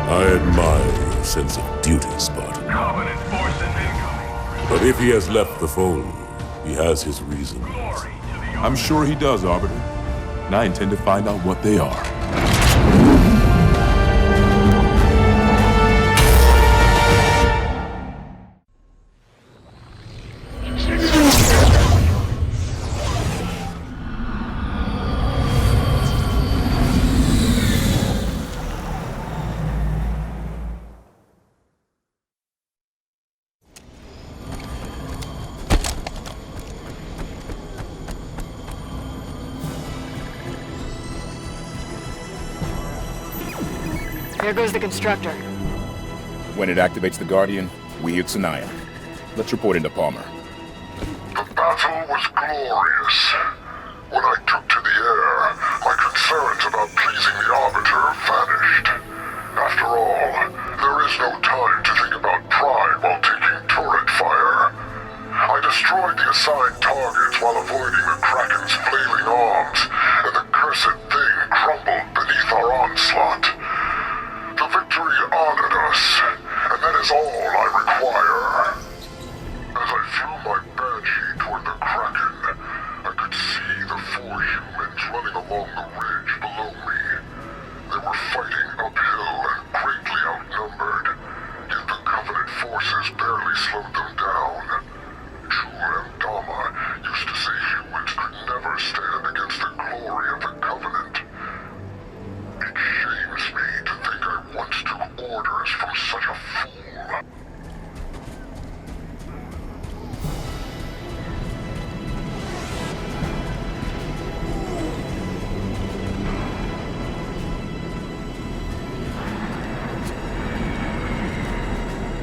I admire your sense of duty, Spartan. Covenant forces incoming. But if he has left the fold, he has his reasons. I'm sure he does, Arbiter. And I intend to find out what they are. Here goes the constructor. When it activates the Guardian, we hit Sanaya. Let's report into Palmer. The battle was glorious. When I took to the air, my concerns about pleasing the Arbiter vanished. After all, there is no time to think about pride while taking turret fire. I destroyed the assigned targets while avoiding the Kraken's flailing arms, and the cursed thing crumbled beneath our onslaught. The victory honored us, and that is all I require. threw my banshee toward the Kraken, I could see the 4 humans running along the ridge below me. They were fighting uphill and greatly outnumbered, yet the Covenant forces barely slowed them down. Dama used to say humans could never stand against the glory of the Covenant. It shames me to think I once took orders from such a fool.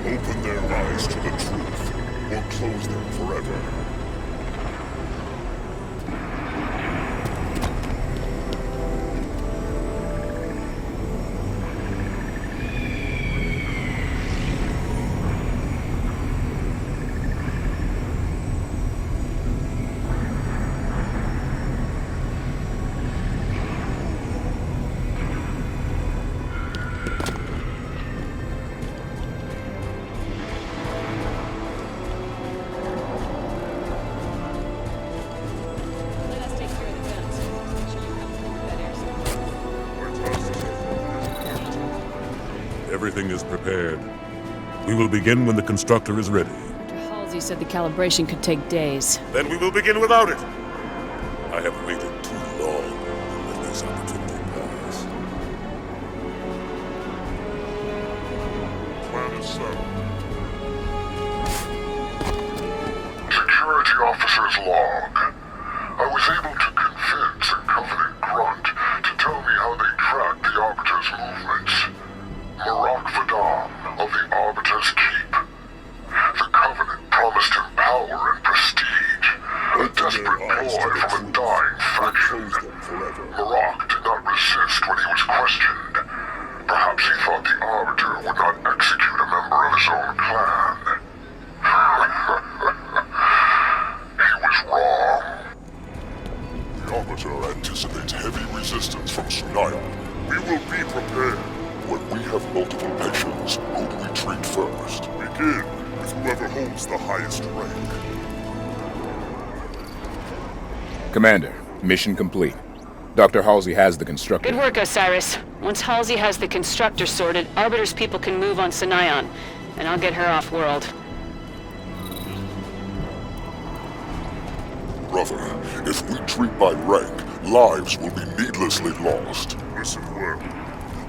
Open their eyes to the truth, or close them forever. Everything is prepared. We will begin when the constructor is ready. Dr. Halsey said the calibration could take days. Then we will begin without it. I have waited too long to let this opportunity pass. Plan is settled. Security officer's log. I was able to convince a Covenant grunt to tell me how they tracked the Arbiter's movements. Marak Vadam of the Arbiter's Keep. The Covenant promised him power and prestige, a desperate ploy from a dying faction. Marak did not resist when he was questioned. Perhaps he thought the Arbiter would not execute a member of his own clan. He was wrong. The Arbiter anticipates heavy resistance from Sunayan. We will be prepared. When we have multiple missions, who do we treat first? Begin with whoever holds the highest rank. Commander, mission complete. Dr. Halsey has the constructor. Good work, Osiris. Once Halsey has the constructor sorted, Arbiter's people can move on Sinayan, and I'll get her off-world. Brother, if we treat by rank, lives will be needlessly lost. Listen well.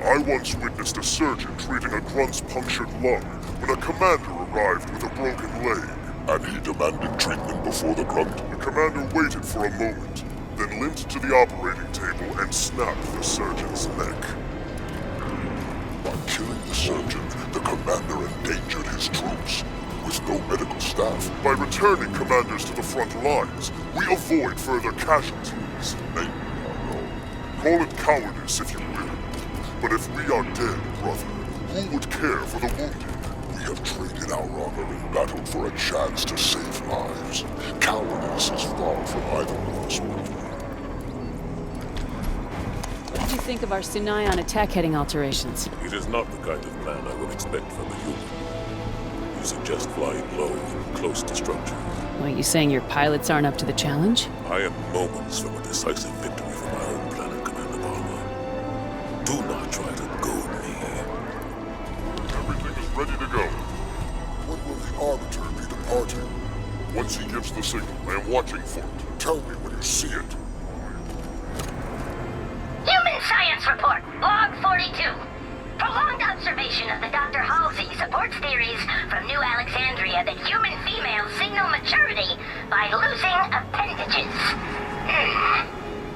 I once witnessed a surgeon treating a grunt's punctured lung when a commander arrived with a broken leg, and he demanded treatment before the grunt. The commander waited for a moment, then limped to the operating table and snapped the surgeon's neck. By killing the surgeon, the commander endangered his troops. With no medical staff, by returning commanders to the front lines, we avoid further casualties. Maybe I'm wrong. Call it cowardice if you will. But if we are dead, brother, who would care for the wounded? We have traded our honor in battle for a chance to save lives. Cowardice is far from either of us, brother. What did you think of our Sunayan attack heading alterations? It is not the kind of plan I would expect from a human. You suggest flying low and close to structures. What, you saying your pilots aren't up to the challenge? I am moments from a decisive victory for my own planet, Commander Palmer. Do not try to goad me. Everything is ready to go. When will the Arbiter be departing? Once he gives the signal, I am watching for it. Tell me when you see it. Human Science Report, Log 42. Prolonged observation of the Dr. Halsey supports theories from New Alexandria that human females signal maturity by losing appendages.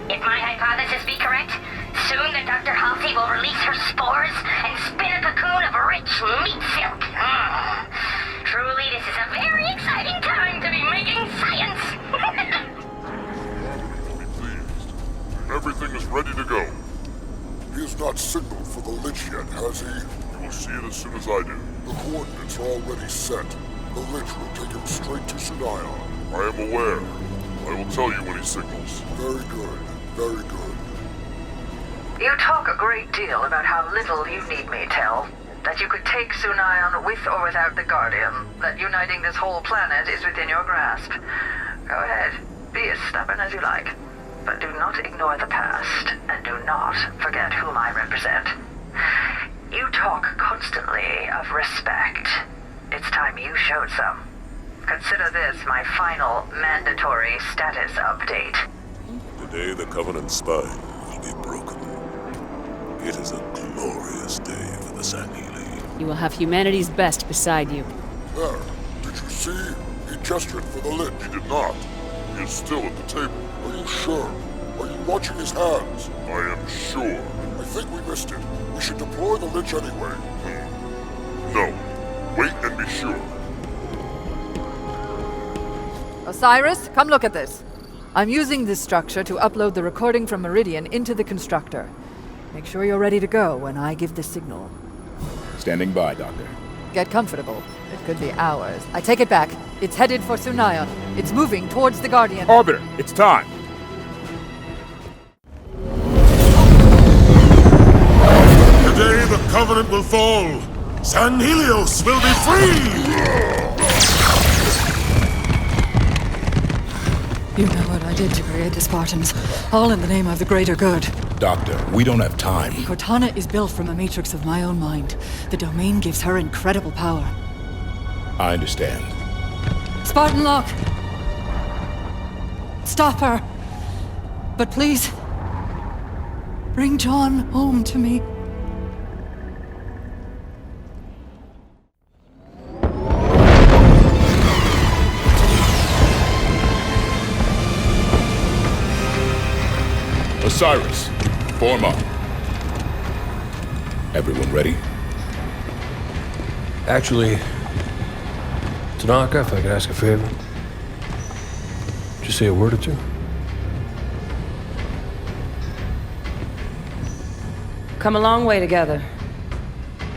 If my hypothesis be correct, soon the Dr. Halsey will release her spores and spin a cocoon of rich meat silk. Truly, this is a very exciting time to be making science. Be pleased. Everything is ready to go. He has not signaled for the Lich yet, has he? You will see it as soon as I do. The coordinates are already set. The Lich will take him straight to Sunayan. I am aware. I will tell you when he signals. Very good. Very good. You talk a great deal about how little you need me, Tell. that you could take Sunayon with or without the Guardian, that uniting this whole planet is within your grasp. Go ahead, be as stubborn as you like, but do not ignore the past, and do not forget whom I represent. You talk constantly of respect. It's time you showed some. Consider this my final mandatory status update. Today the Covenant spine will be broken. It is a glorious day for the Sanhili. You will have humanity's best beside you. There. Did you see? He gestured for the lid. He did not. He is still at the table. Are you sure? Are you watching his hands? I am sure. I think we missed it. We should deploy the lich anyway. No. Wait and be sure. Osiris, come look at this. I'm using this structure to upload the recording from Meridian into the constructor. Make sure you're ready to go when I give the signal. Standing by, Doctor. Get comfortable. It could be hours. I take it back. It's headed for Sunayon. It's moving towards the Guardian. Arbiter, it's time! Today the Covenant will fall. San Helios will be free! You know what I did to create the Spartans, all in the name of the greater good. Doctor, we don't have time. Cortana is built from a matrix of my own mind. The domain gives her incredible power. I understand. Spartan Lock! Stop her! But please, bring John home to me. Osiris, form up. Everyone ready? Actually, Tanaka, if I could ask a favor. Just say a word or two. Come a long way together.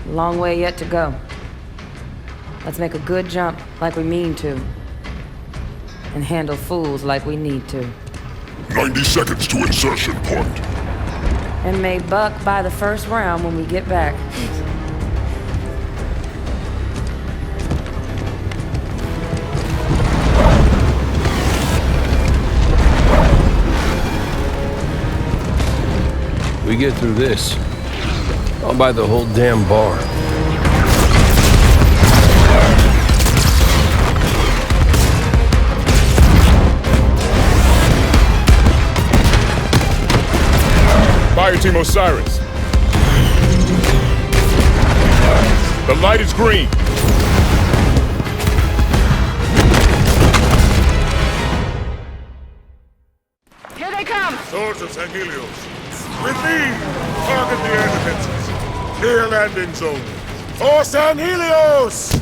A long way yet to go. Let's make a good jump like we mean to. And handle fools like we need to. 90 seconds to insertion point. And may buck by the first round when we get back. We get through this, I'll buy the whole damn bar. Fire Team Osiris. The light is green. Here they come! Swords of San Helios. With me! Target the air defenses. Clear landing zone. For San Helios!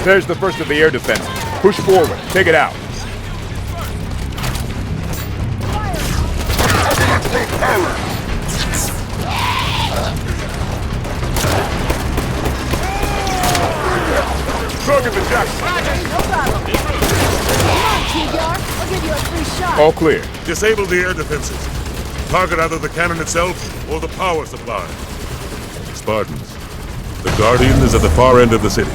There's the first of the air defenses. Push forward. Take it out. Target the jackson. No problem. Come on, T-Gar. I'll give you a free shot. All clear. Disable the air defenses. Target either the cannon itself or the power supply. Spartans, the Guardian is at the far end of the city.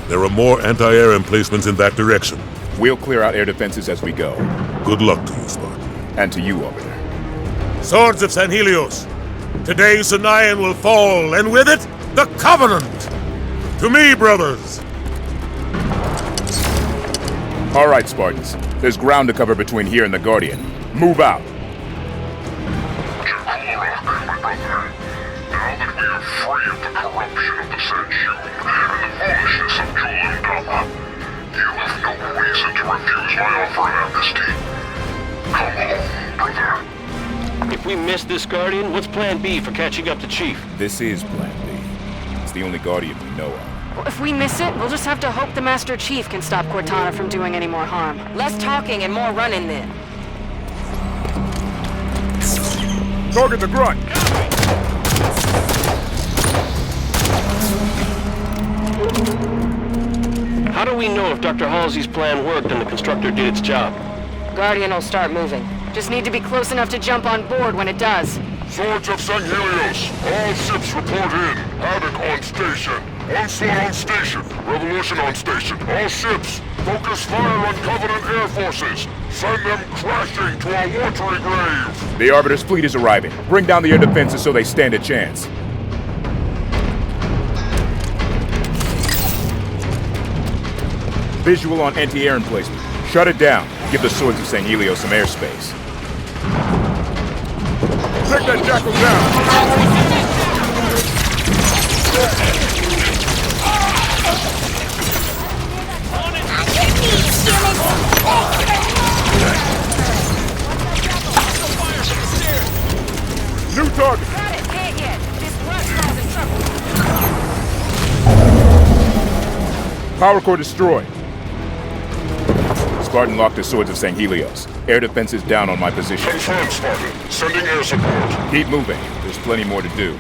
There are more anti-air emplacements in that direction. We'll clear out air defenses as we go. Good luck to you, Spartan. And to you, Arbiter. Swords of San Helios. Today Sunayon will fall, and with it, the Covenant! To me, brothers! All right, Spartans. There's ground to cover between here and the Guardian. Move out. If we miss this Guardian, what's Plan B for catching up to Chief? This is Plan B. It's the only Guardian we know of. Well, if we miss it, we'll just have to hope the Master Chief can stop Cortana from doing any more harm. Less talking and more running then. Target the grunt! How do we know if Dr. Halsey's plan worked and the constructor did its job? Guardian will start moving. Just need to be close enough to jump on board when it does. Swords of St. Helios, all ships report in. Havoc on station. Onslaught on station. Revolution on station. All ships, focus fire on Covenant air forces. Send them crashing to a watery grave. The Arbiter's fleet is arriving. Bring down the air defenses so they stand a chance. Visual on anti-air emplacement. Shut it down. Give the Swords of St. Helios some airspace. Take that jackal down! New target! Got it, can't yet. This rust has a trouble. Power core destroyed. Spartan locked the Swords of St. Helios. Air defense is down on my position. Confirm, Spartan. Sending air support. Keep moving. There's plenty more to do.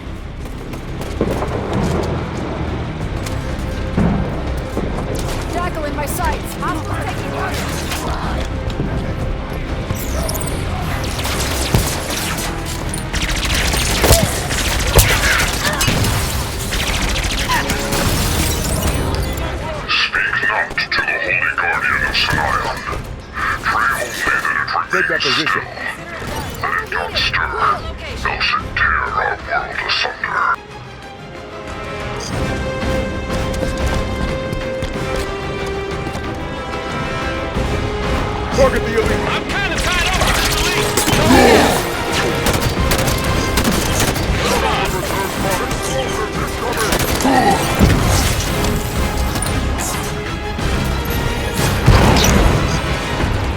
Jackal in my sights. Hostiles taking one. Take that position. Let it don't stir. Else it tear our world asunder. Target the elite. I'm kind of tied up with this elite.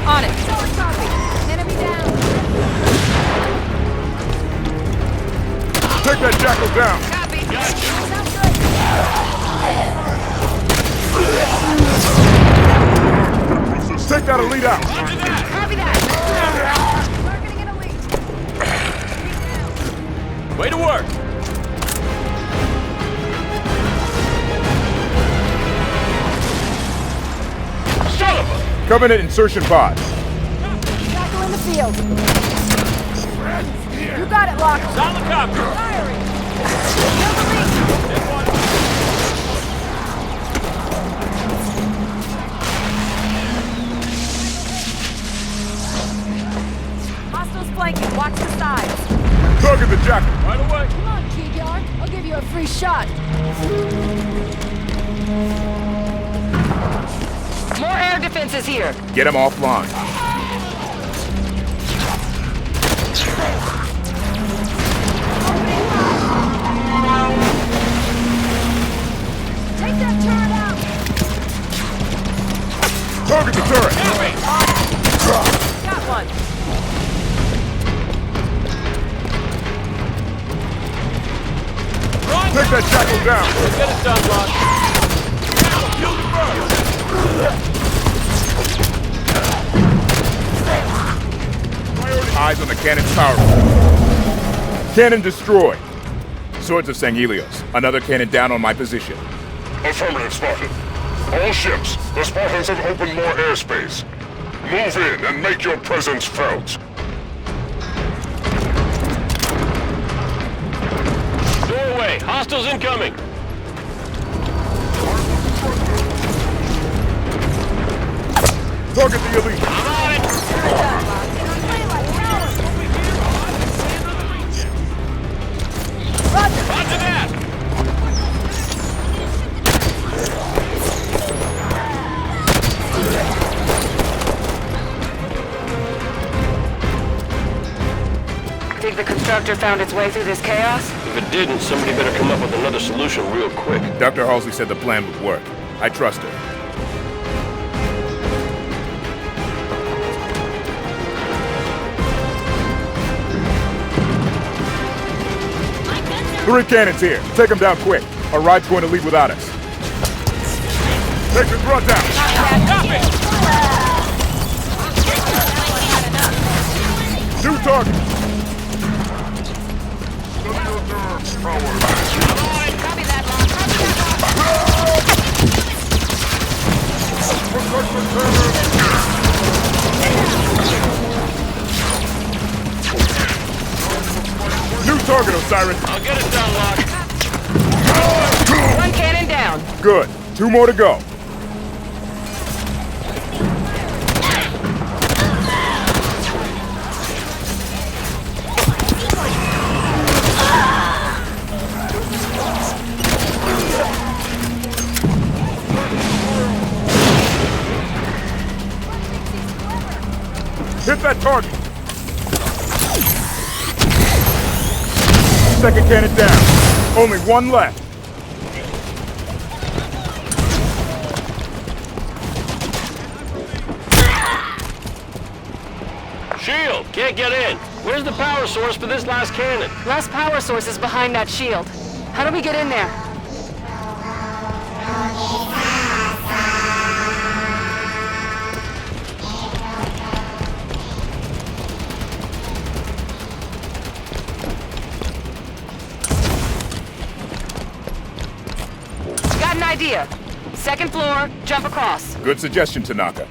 On it. Enemy down. Take that jackal down. Copy. Take that elite out. Copy that. Targeting an elite. Way to work. Son of a... Covenant insertion pod. Jackal in the field. You got it, Locke. Helicopter. Firing. Hostiles flanking. Watch the sides. Target the jackal. Right away. Come on, Keyguard. I'll give you a free shot. More air defenses here. Get him offline. Take that turret out. Target the turret. Got one. Take that jackal down. Let's get it done, Locke. Kill the bird. Eyes on the cannon's power. Cannon destroyed. Swords of St. Helios. Another cannon down on my position. Affirmative, Spartan. All ships, the Spartans have opened more airspace. Move in and make your presence felt. Doorway. Hostiles incoming. Target the elite. I'm on it. Roger that. Think the constructor found its way through this chaos? If it didn't, somebody better come up with another solution real quick. Dr. Halsey said the plan would work. I trust her. Three cannons here. Take them down quick. Our ride's going to leave without us. Take the grunt down. New target. Copy that, Locke. target, Osiris. I'll get it done, Locke. One cannon down. Good. 2 more to go. Hit that target! Second cannon down. Only 1 left. Shield! Can't get in. Where's the power source for this last cannon? Last power source is behind that shield. How do we get in there? Got an idea. Second floor, jump across. Good suggestion, Tanaka.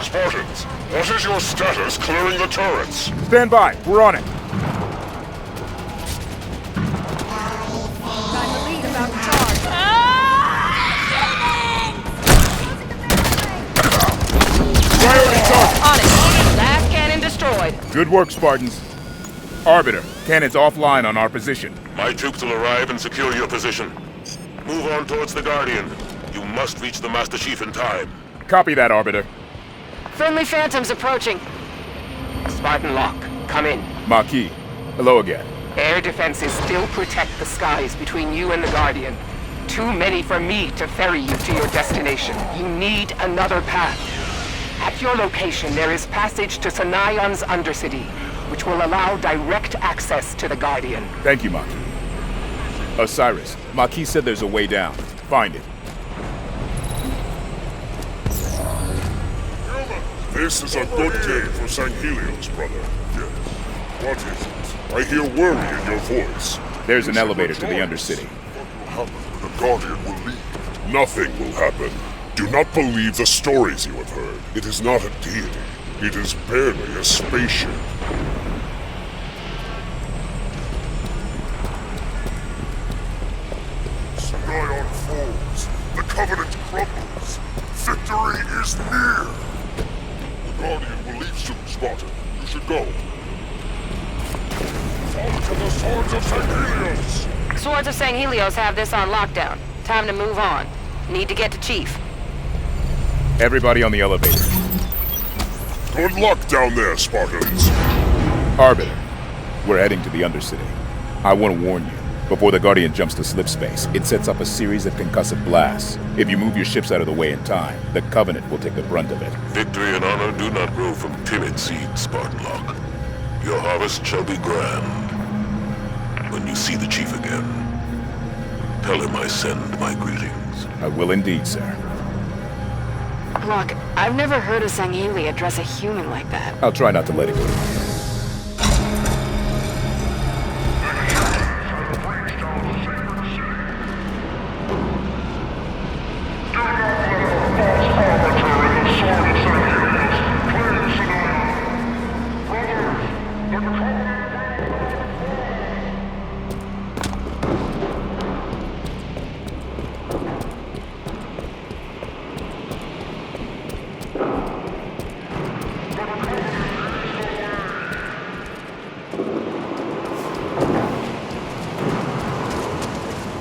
Spartans, what is your status clearing the turrets? Stand by. We're on it. On it. Last cannon destroyed. Good work, Spartans. Arbiter, cannons offline on our position. My troops will arrive and secure your position. Move on towards the Guardian. You must reach the Master Chief in time. Copy that, Arbiter. Friendly phantoms approaching. Spartan Locke, come in. Maquis, hello again. Air defenses still protect the skies between you and the Guardian. Too many for me to ferry you to your destination. You need another path. At your location, there is passage to Sanaion's Undercity, which will allow direct access to the Guardian. Thank you, Maquis. Osiris, Maquis said there's a way down. Find it. This is a good day for Sanghelios, brother. Yes. What is it? I hear worry in your voice. There's an elevator to the Undercity. The Guardian will leave. Nothing will happen. Do not believe the stories you have heard. It is not a deity. It is barely a spaceship. Sanion falls. The Covenant crumbles. Victory is near. The Guardian will leave soon, Spartan. You should go. Fall to the swords of Sanghelios! Swords of Sanghelios have this on lockdown. Time to move on. Need to get to Chief. Everybody on the elevator. Good luck down there, Spartans. Arbiter, we're heading to the Undercity. I want to warn you. Before the Guardian jumps to slip space, it sets up a series of concussive blasts. If you move your ships out of the way in time, the Covenant will take the brunt of it. Victory and honor do not grow from timid seeds, Spartan Locke. Your harvest shall be grand. When you see the Chief again, tell him I send my greetings. I will indeed, sir. Locke, I've never heard a Sangheli address a human like that. I'll try not to let it go.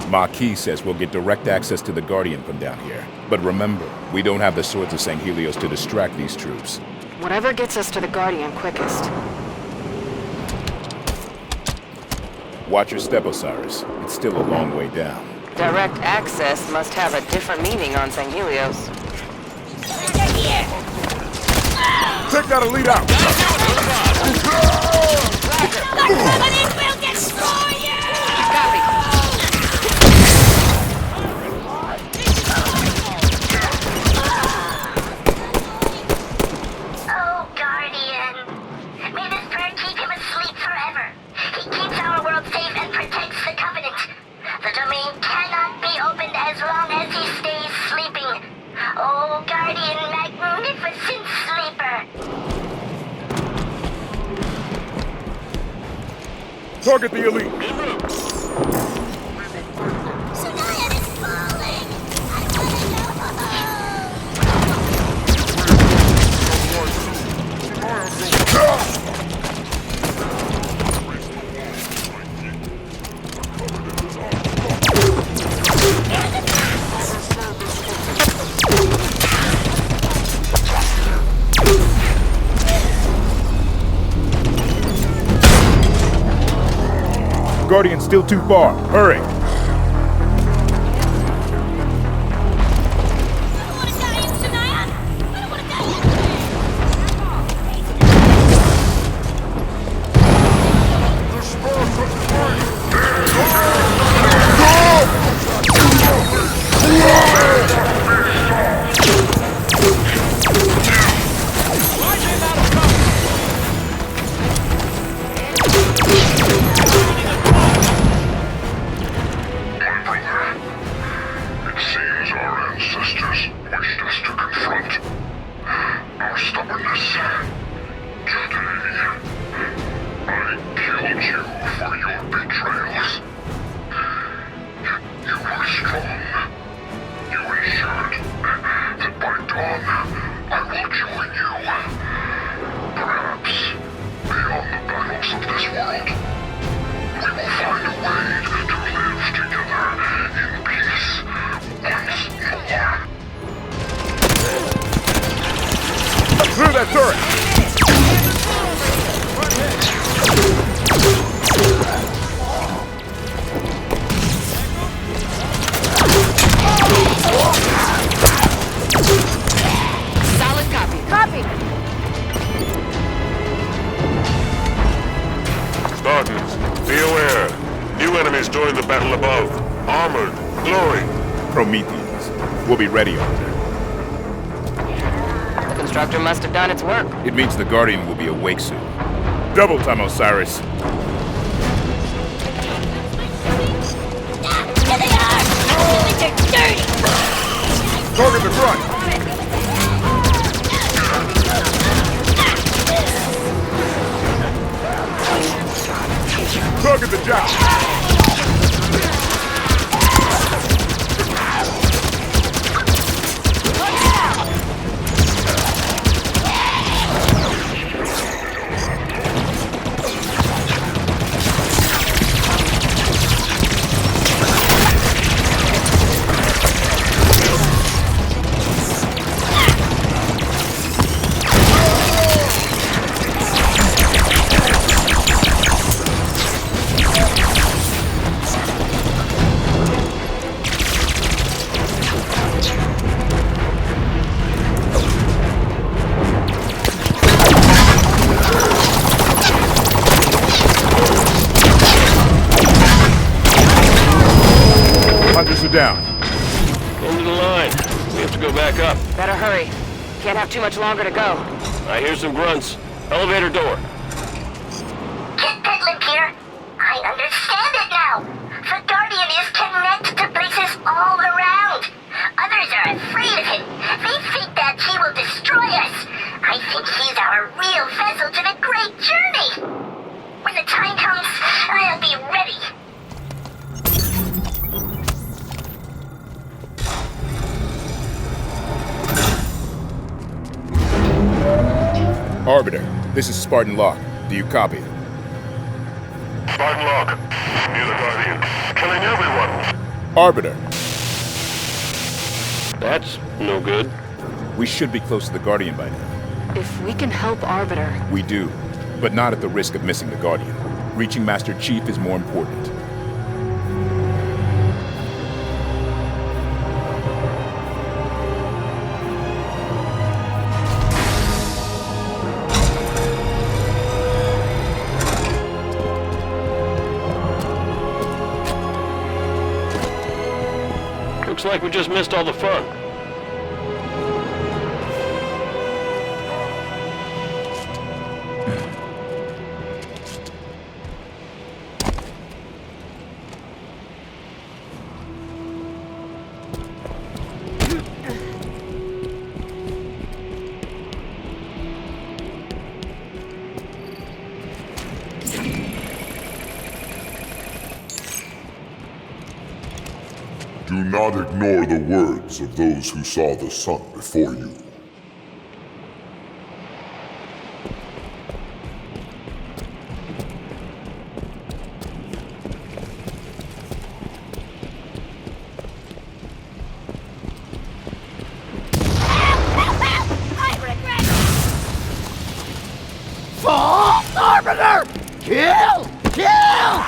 Maquis says we'll get direct access to the Guardian from down here. But remember, we don't have the swords of Sanghelios to distract these troops. Whatever gets us to the Guardian quickest. Watch your step, Osiris. It's still a long way down. Direct access must have a different meaning on Sanghelios. Take that elite out! The Covenant will destroy you! Oh, Guardian. May this prayer keep him asleep forever. He keeps our world safe and Guardian Magnificent Sleeper. Target the elite. Shania is falling. I Guardian's still too far. Hurry! Through that turret! Solid copy. Copy. Spartans, be aware. New enemies join the battle above. Armored, glowing. Prometheans. We'll be ready on there. The constructor must have done its work. It means the Guardian will be awake soon. Double time, Osiris. Here they are! Humans are dirty! Target the front! Target the jack! Hunters are down. Into the line. We have to go back up. Better hurry. Can't have too much longer to go. I hear some grunts. Elevator door. Kit Pitland here. I understand it now. The Guardian is connected to places all around. Others are afraid of him. They think that he will destroy us. I think he's our real vessel to the great journey. When the time comes, I'll be ready. Arbiter, this is Spartan Locke. Do you copy? Spartan Locke, near the Guardian. Killing everyone. Arbiter. That's no good. We should be close to the Guardian by now. If we can help Arbiter... We do, but not at the risk of missing the Guardian. Reaching Master Chief is more important. Looks like we just missed all the fun. Do not ignore the words of those who saw the sun before you. False Arbiter! Kill! Kill!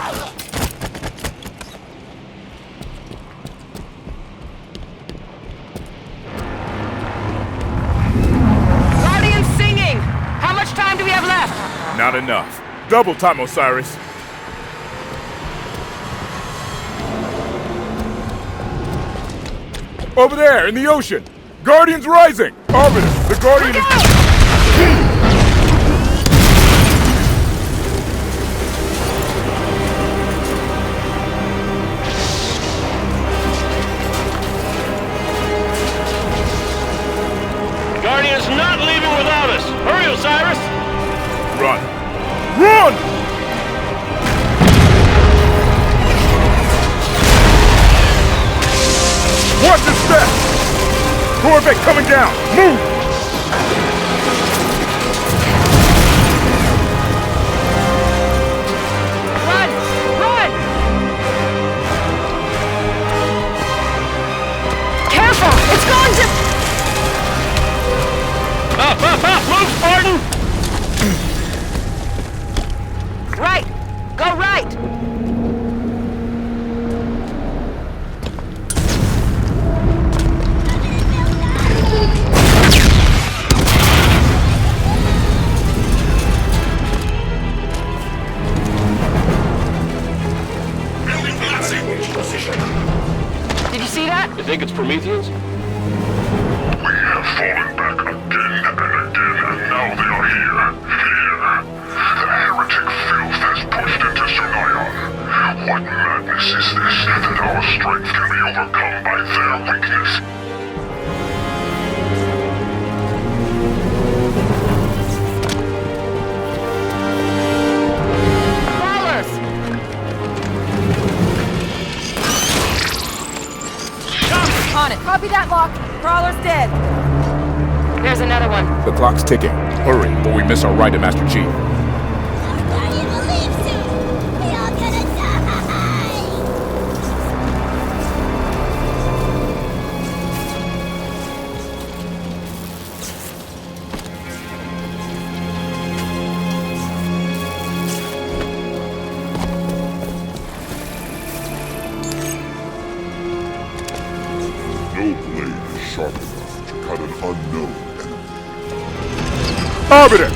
Guardian singing! How much time do we have left? Not enough. Double time, Osiris. Over there, in the ocean! Guardian's rising! Arbiter, the Guardian is... Guardian is not leaving without us! Hurry, Osiris! Run! Run! Watch your step! Corvette coming down! Move! Run! Run! Careful! It's going to... Up, up, up! Move, Spartan! Right! Go right! Did you see that? You think it's Prometheans? We have fallen back again and again, and now they are here. Here. The heretic filth has pushed into Sunayon. What madness is this, that our strength can be overcome by their weakness? Crawlers! On it. Copy that, Locke. Crawler's dead. There's another one. The clock's ticking. Hurry, or we miss our ride to Master Chief. Guardian will leave soon. We all gonna die. No blade is sharp enough to cut an unknown enemy. Arbiter!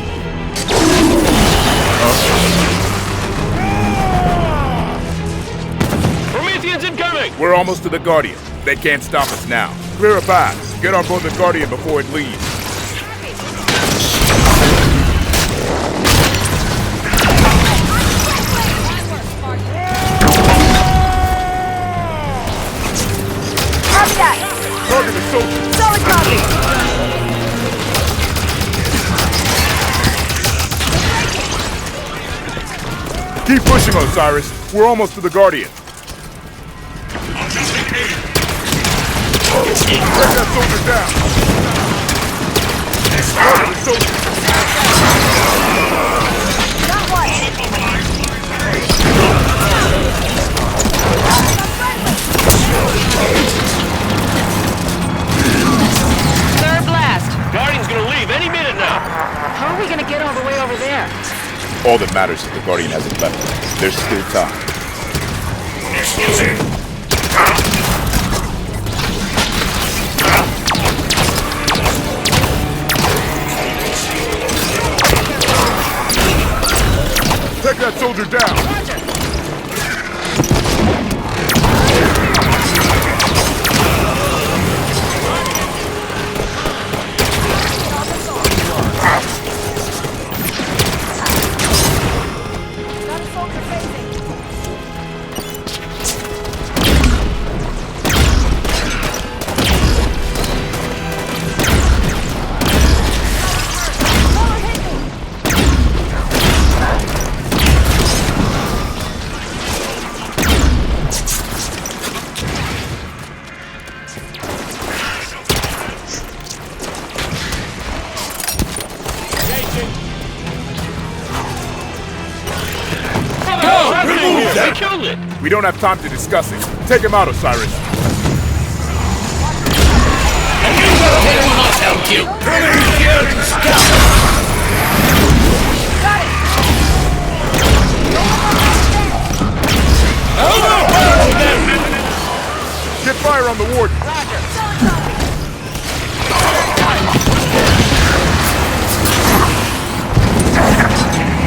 Prometheans incoming! We're almost to the Guardian. They can't stop us now. Clear a path. Get on board the Guardian before it leaves. Copy that. Target the soldier. Solid copy. Keep pushing, Osiris. We're almost to the Guardian. Take that soldier down. Target the soldier. That one. Third blast. Guardian's gonna leave any minute now! How are we gonna get all the way over there? All that matters is the Guardian hasn't left. There's still time. Take that soldier down! We don't have time to discuss it. Take him out, Osiris. They will not help you! Get fire on the warden!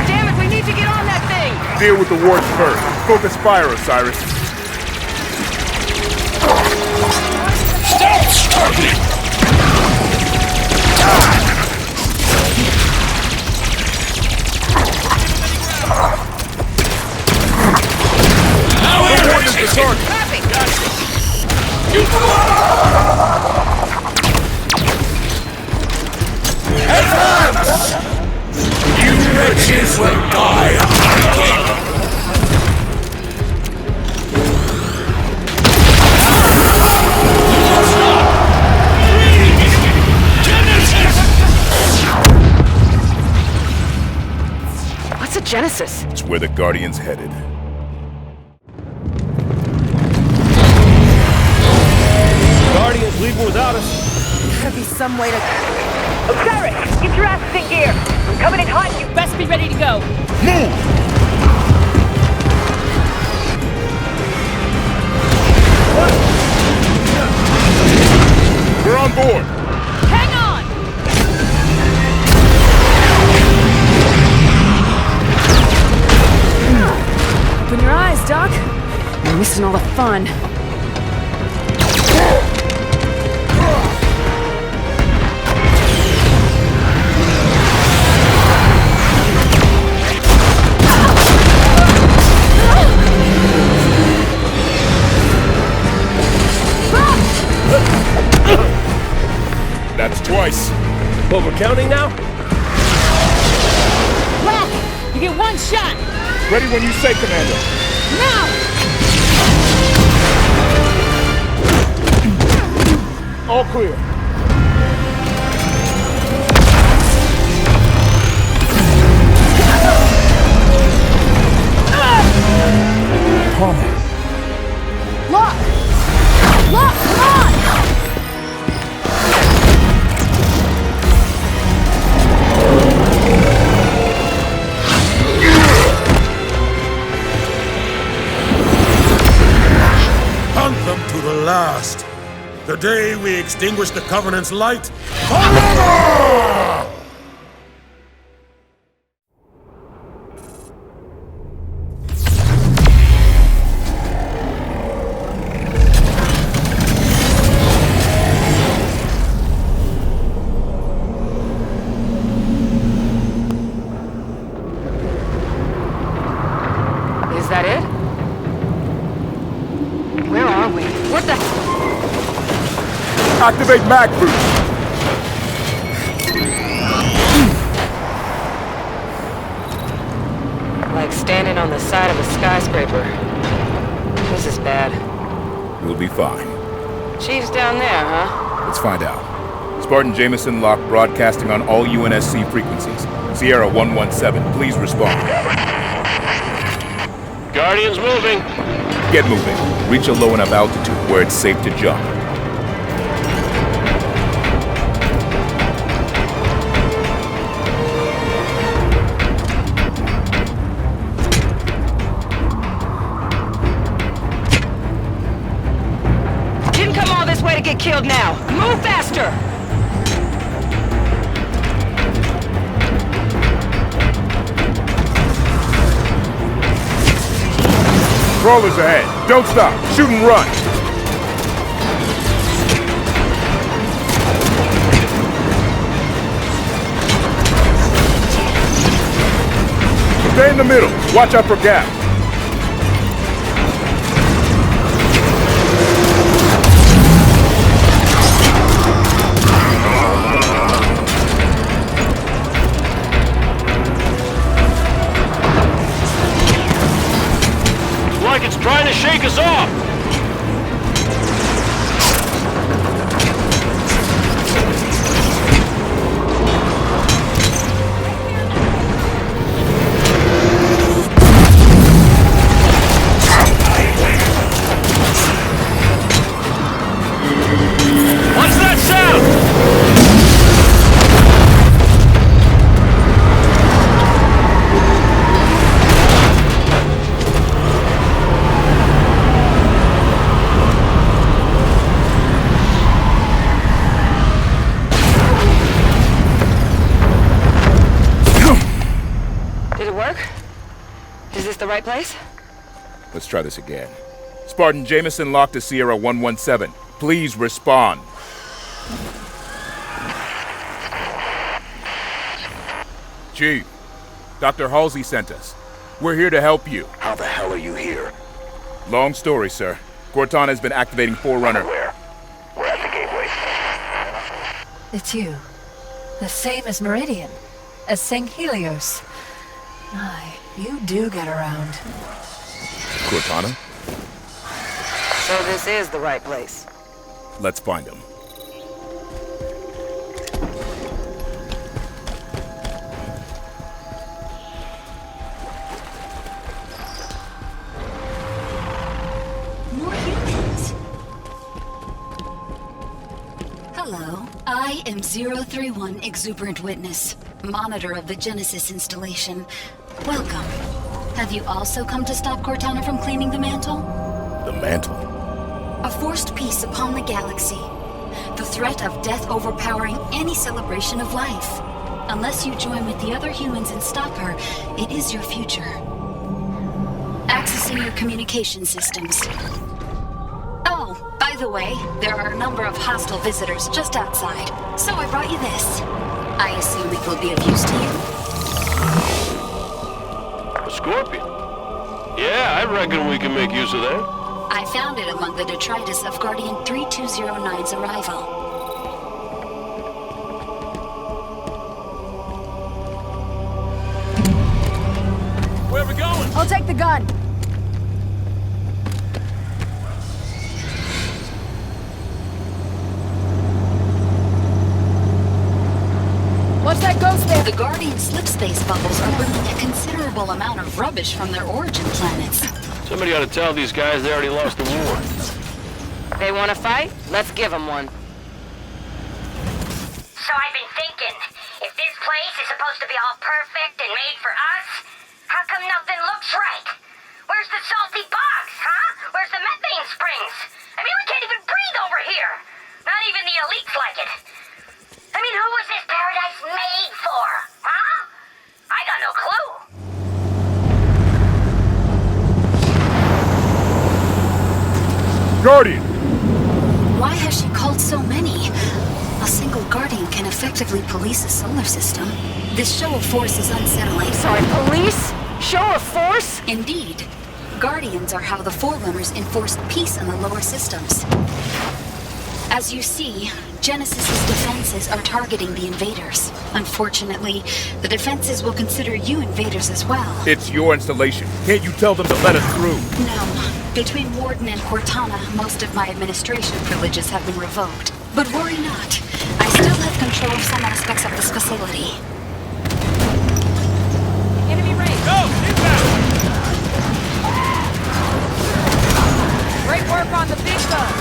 Damn it, we need to get on that thing! Deal with the warden first. Focus fire, Osiris. Stop struggling! Now we're the target! Advance! You wretches will die again! What's a Genesis? It's where the Guardian's headed. Guardian's leaving without us. Gotta be some way to... Osiris, get your asses in gear! I'm coming in hot, you best be ready to go! Move! We're on board! Hang on! Open your eyes, Doc. You're missing all the fun. That's twice. But we're counting now? Lock! You get one shot! Ready when you say, Commander. Now! All clear. Palmer. Lock! Lock, come on! Hunt them to the last. The day we extinguish the Covenant's light forever! Is that it? Where are we? What the... Activate mag boost. Like standing on the side of a skyscraper. This is bad. We'll be fine. Chief's down there, huh? Let's find out. Spartan Jameson Lock broadcasting on all UNSC frequencies. Sierra 117, please respond. Guardian's moving. Get moving. Reach a low enough altitude where it's safe to jump. Didn't come all this way to get killed now. Move faster! Crawlers ahead. Don't stop. Shoot and run. Stay in the middle. Watch out for gaps. Like it's trying to shake us off. the right place? Let's try this again. Spartan Jameson locked to Sierra 117. Please respond. Chief, Dr. Halsey sent us. We're here to help you. How the hell are you here? Long story, sir. Cortana's been activating Forerunner. Where? We're at the gateway. It's you. The same as Meridian. As Sanghelios. Aye, you do get around. Cortana? So this is the right place. Let's find him. More humans. Hello, I am 031 Exuberant Witness, monitor of the Genesis installation. Welcome. Have you also come to stop Cortana from claiming the mantle? The mantle? A forced peace upon the galaxy. The threat of death overpowering any celebration of life. Unless you join with the other humans and stop her, it is your future. Accessing your communication systems. Oh, by the way, there are a number of hostile visitors just outside, so I brought you this. I assume it will be of use to you? A scorpion? Yeah, I reckon we can make use of that. I found it among the detritus of Guardian 3209's arrival. Where are we going? I'll take the gun. What's that ghost there? The Guardian slipspace bubbles are bringing a considerable amount of rubbish from their origin planets. Somebody ought to tell these guys they already lost the war. They want to fight? Let's give them one. So I've been thinking, if this place is supposed to be all perfect and made for us, how come nothing looks right? Where's the salty bogs, huh? Where's the methane springs? I mean, we can't even breathe over here. Not even the elites like it. I mean, who was this paradise made for, huh? I got no clue. Guardian! Why has she called so many? A single Guardian can effectively police a solar system. This show of force is unsettling. Sorry, police? Show of force? Indeed. Guardians are how the Forerunners enforced peace in the lower systems. As you see, Genesis's defenses are targeting the invaders. Unfortunately, the defenses will consider you invaders as well. It's your installation. Can't you tell them to let us through? No. Between Warden and Cortana, most of my administration privileges have been revoked. But worry not. I still have control of some aspects of this facility. Enemy range. Go! Inbound! Great work on the big gun.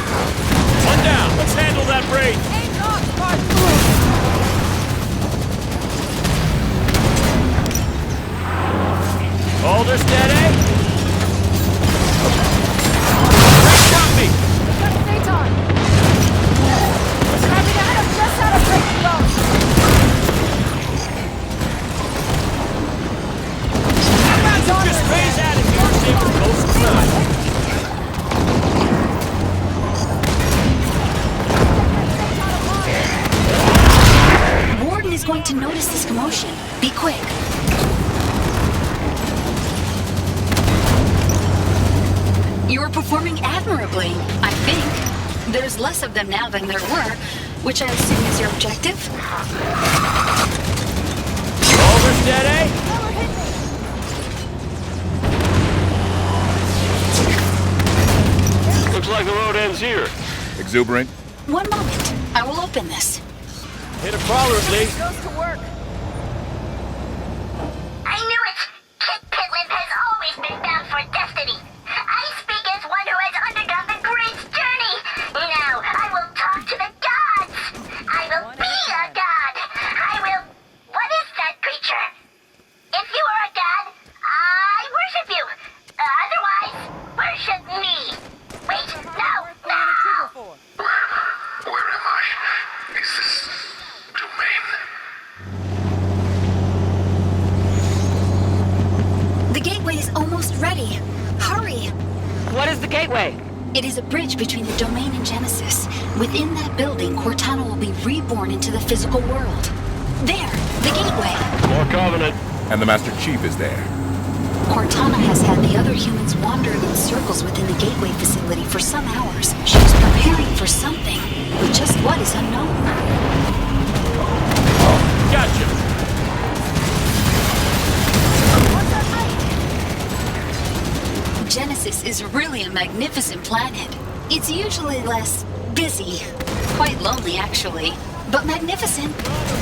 One down. Let's handle that break. Aimed off, Spartan. Hold her steady. Got me. Got a Phaeton. Having Adam just had a breaking bone. Just phase out of here. Stay with close inside. Warden is going to notice this commotion. Be quick. You're performing admirably, I think. There's less of them now than there were, which I assume is your objective? Hold her steady. Looks like the road ends here. Exuberant? One moment. I will open this. Hit a crawler at least. Goes to work. I knew it! Kit Pitland has always been bound for destiny. I speak as one who has undergone the great journey. Now, I will talk to the gods. I will be a god. I will... What is that creature? If you are a god, I worship you. Otherwise, worship me. Wait, no, no! Where am I? Is this domain? The gateway is almost ready. Hurry! What is the gateway? It is a bridge between the domain and Genesis. Within that building, Cortana will be reborn into the physical world. There! The gateway! More Covenant. And the Master Chief is there. Cortana has had the other humans wandering in circles within the gateway facility for some hours. She is preparing for something, but just what is unknown. Gotcha! Genesis is really a magnificent planet. It's usually less busy. Quite lonely, actually. But magnificent.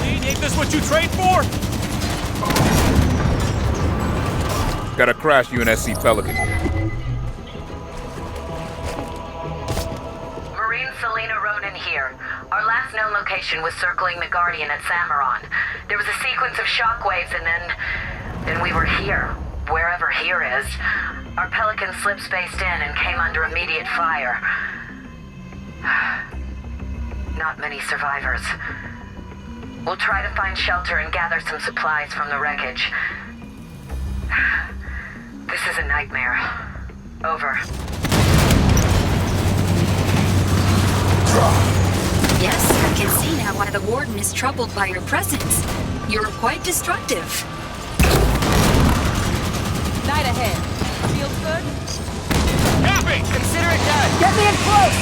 Ain't this what you trained for? Got a crash UNSC Pelican here. Marine Selena Ronan here. Our last known location was circling the Guardian at Samaron. There was a sequence of shockwaves and then we were here. Wherever here is. Our Pelican slip spaced in and came under immediate fire. Not many survivors. We'll try to find shelter and gather some supplies from the wreckage. This is a nightmare. Over. Yes, I can see now why the Warden is troubled by your presence. You're quite destructive. Night ahead. Feels good? Happy! Consider it done! Get me in close!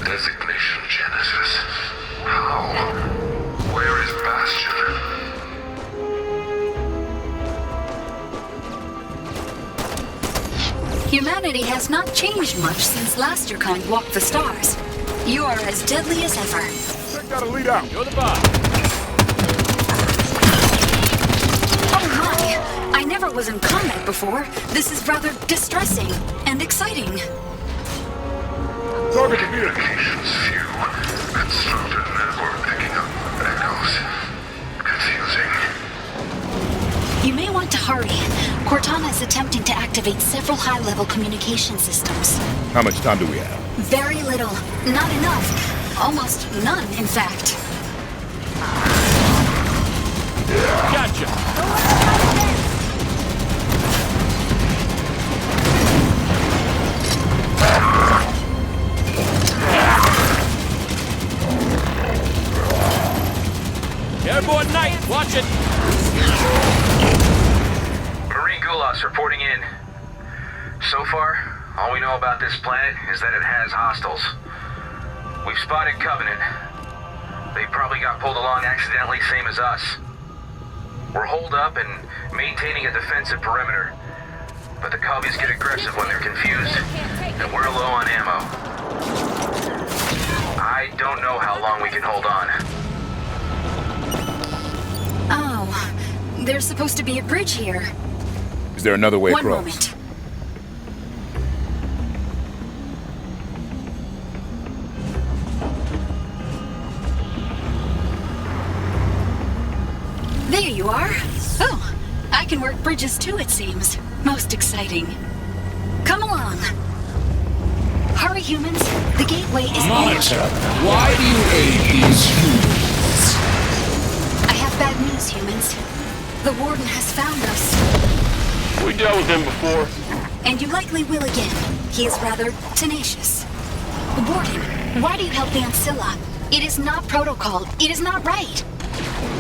Designation Genesis. How? Where is Bastion? Humanity has not changed much since last your kind walked the stars. You are as deadly as ever. Gotta lead out. You're the boss. Oh my! I never was in combat before. This is rather distressing and exciting. Target here. Communications few. Constructed network picking up echoes. Confusing. You may want to hurry. Cortana is attempting to activate several high-level communication systems. How much time do we have? Very little. Not enough. Almost none, in fact. Gotcha! Airborne Knight, watch it! Marine Gulas reporting in. So far, all we know about this planet is that it has hostiles. We've spotted Covenant. They probably got pulled along accidentally, same as us. We're holed up and maintaining a defensive perimeter. But the Covies get aggressive when they're confused, and we're low on ammo. I don't know how long we can hold on. Oh, there's supposed to be a bridge here. Is there another way One across? moment. There you are. Oh, I can work bridges too, it seems. Most exciting. Come along. Hurry, humans. The gateway is Monitor, why do you aid these humans? I have bad news, humans. The Warden has found us. We dealt with him before. And you likely will again. He is rather tenacious. Warden, why do you help the Ancilla? It is not protocol. It is not right.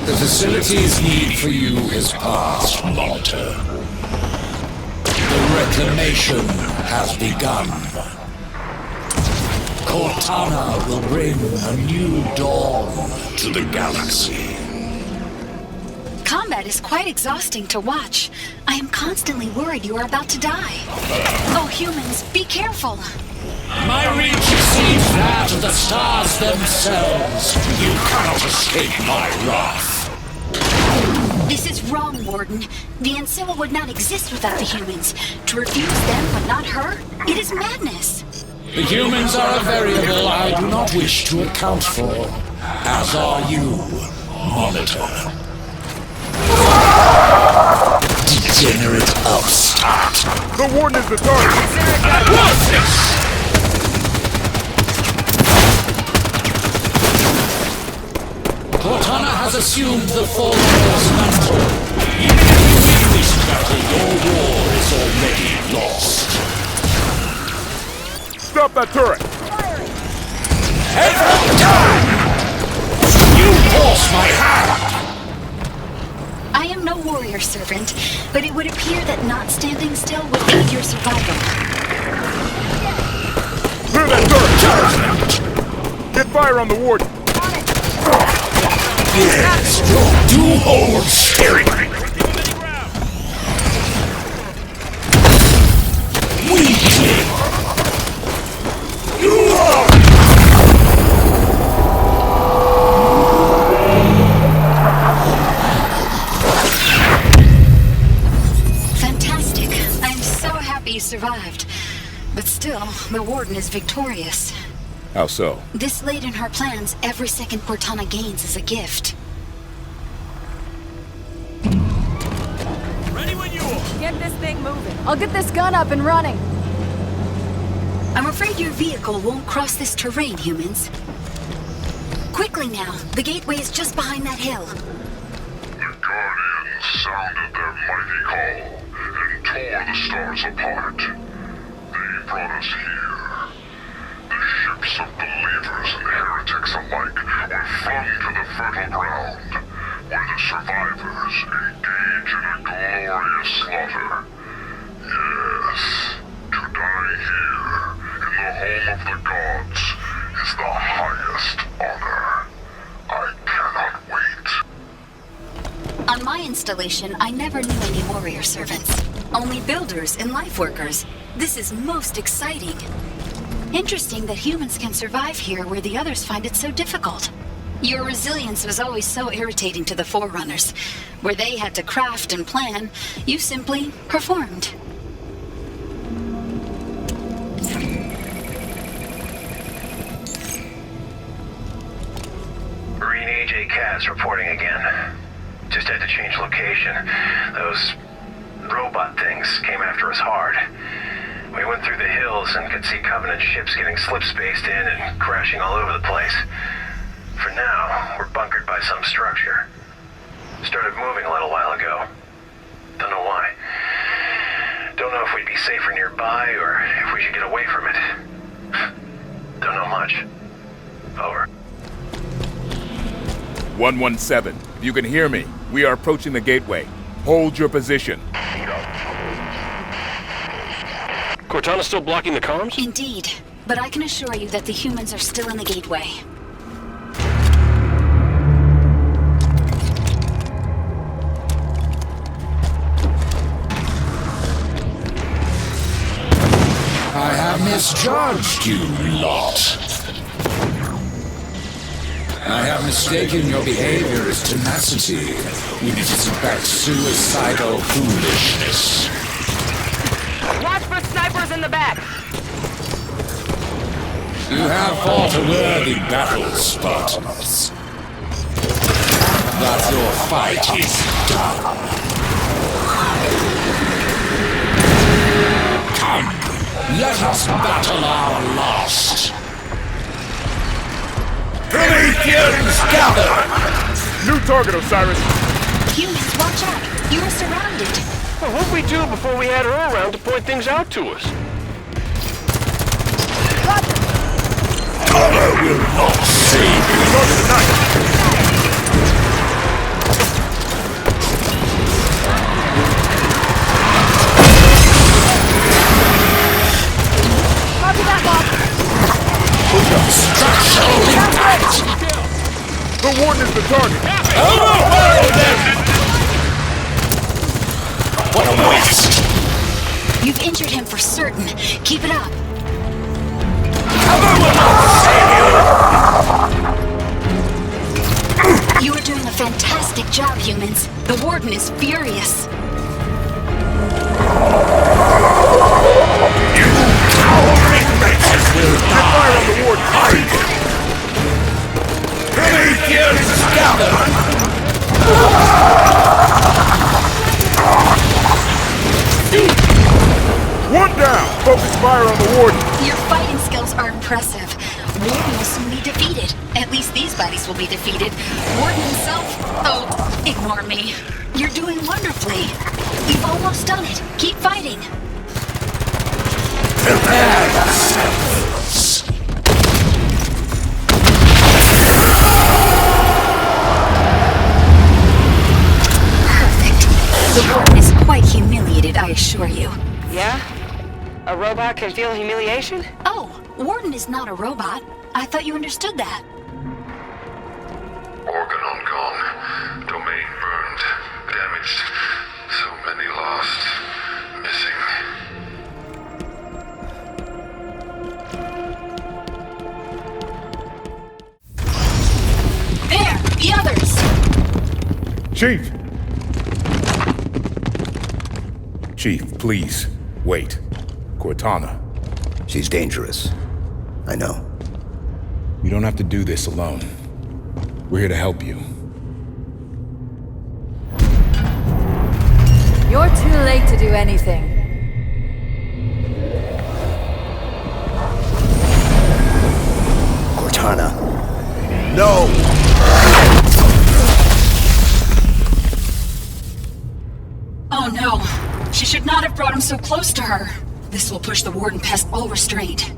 The facility's need for you is past, Monitor. The reclamation has begun. Cortana will bring a new dawn to the galaxy. Combat is quite exhausting to watch. I am constantly worried you are about to die. Oh, humans, be careful. My reach exceeds that of the stars themselves. You cannot escape my wrath. This is wrong, Warden. The Ancilla would not exist without the humans. To refuse them but not her? It is madness. The humans are a variable I do not wish to account for, as are you, Monitor. Degenerate upstart. The Warden is the target! What's this? Cortana has assumed the Forerunner's mantle. Even if you win this battle, your war is already lost. Stop that turret! Every time! You force my hand! I am no warrior servant, but it would appear that not standing still will aid your survival. Clear that turret! Get fire on the warden! Yes, do hold steering! Weakling! Fantastic. I'm so happy you survived. But still, the Warden is victorious. How so? This late in her plans, every second Cortana gains is a gift. Ready when you are. Get this thing moving. I'll get this gun up and running. I'm afraid your vehicle won't cross this terrain, humans. Quickly now. The gateway is just behind that hill. The Guardians sounded their mighty call and tore the stars apart. They brought us here. The ships of believers and heretics alike were flung to the fertile ground, where the survivors engage in a glorious slaughter. Yes, to die here, in the home of the gods, is the highest honor. I cannot wait. On my installation, I never knew any warrior servants. Only builders and life workers. This is most exciting. Interesting that humans can survive here where the others find it so difficult. Your resilience was always so irritating to the Forerunners. Where they had to craft and plan, you simply performed. Marine AJ Kaz reporting again. Just had to change location. Those robot things came after us hard. We went through the hills and could see Covenant ships getting slip-spaced in and crashing all over the place. For now, we're bunkered by some structure. Started moving a little while ago. Don't know why. Don't know if we'd be safer nearby or if we should get away from it. Don't know much. Over. 117, if you can hear me, we are approaching the gateway. Hold your position. Cortana's still blocking the comms? Indeed. But I can assure you that the humans are still in the gateway. I have misjudged you, lot. I have mistaken your behavior as tenacity when it is in fact suicidal foolishness. Watch for snipers in the back! You have fought a worthy battle, Spartans. But your fight is done. Come, let us battle our last. Prometheans gather! New target, Osiris! Humans, watch out! You are surrounded! Well, what'd we do before we had her around to point things out to us? Cover will not save you! Copy that, Bob. Structural impact! The warden is the target! Overwhelm them! What a waste! You've injured him for certain. Keep it up. Cover will not save you! You are doing a fantastic job, humans. The Warden is furious. You cowering wretches will Get fire on the warden! Prometheans gather! One down! Focus fire on the warden! Your fighting skills are impressive. Warden will soon be defeated. At least these bodies will be defeated. Warden himself... Oh, ignore me. You're doing wonderfully. You've almost done it. Keep fighting. Prepare yourselves. Perfect. The Warden is quite humiliated, I assure you. Yeah? A robot can feel humiliation? Oh, Warden is not a robot. I thought you understood that. Organ on Kong. Domain burned. Damaged. So many lost. Missing. There! The others! Chief! Chief, please, wait. Cortana. She's dangerous. I know. You don't have to do this alone. We're here to help you. You're too late to do anything. Cortana. No! Oh no! She should not have brought him so close to her. This will push the Warden past all restraint.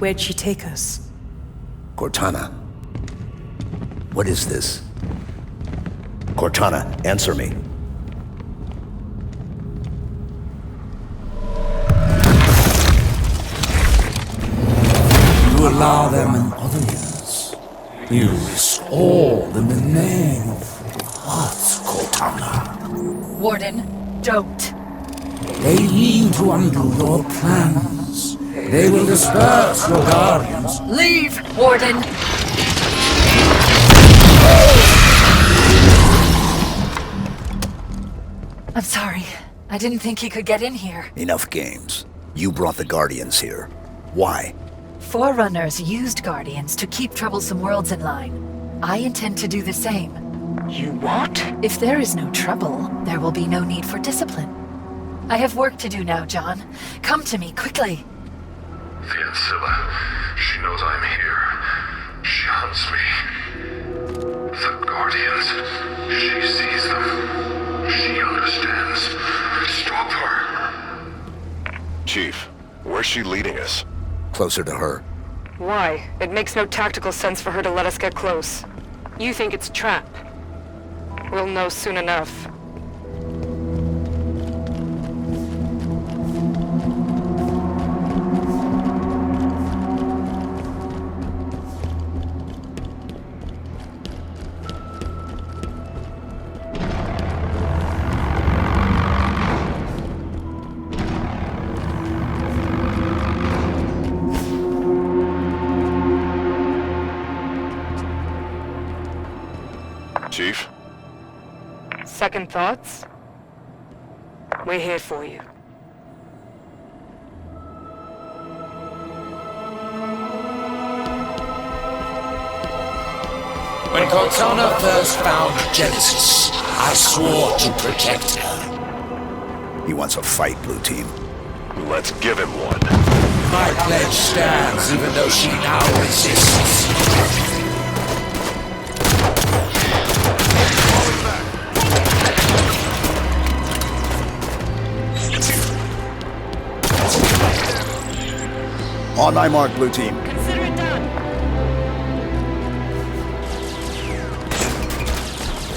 Where'd she take us? Cortana. What is this? Cortana, answer me. You allow them in other years. You risk all in the name of what, Cortana? Warden, don't. They mean to undo your plans. They will disperse your guardians. Leave, Warden! I'm sorry. I didn't think he could get in here. Enough games. You brought the Guardians here. Why? Forerunners used Guardians to keep troublesome worlds in line. I intend to do the same. You what? If there is no trouble, there will be no need for discipline. I have work to do now, John. Come to me, quickly. The Ancilla. She knows I'm here. She hunts me. The Guardians. She sees them. She understands. Stop her. Chief, where's she leading us? Closer to her. Why? It makes no tactical sense for her to let us get close. You think it's a trap. We'll know soon enough. Chief? Second thoughts? We're here for you. When Cortana first found Genesis, I swore to protect her. He wants a fight, Blue Team. Let's give him one. My pledge stands even though she now resists. On thy mark, Blue Team. Consider it done.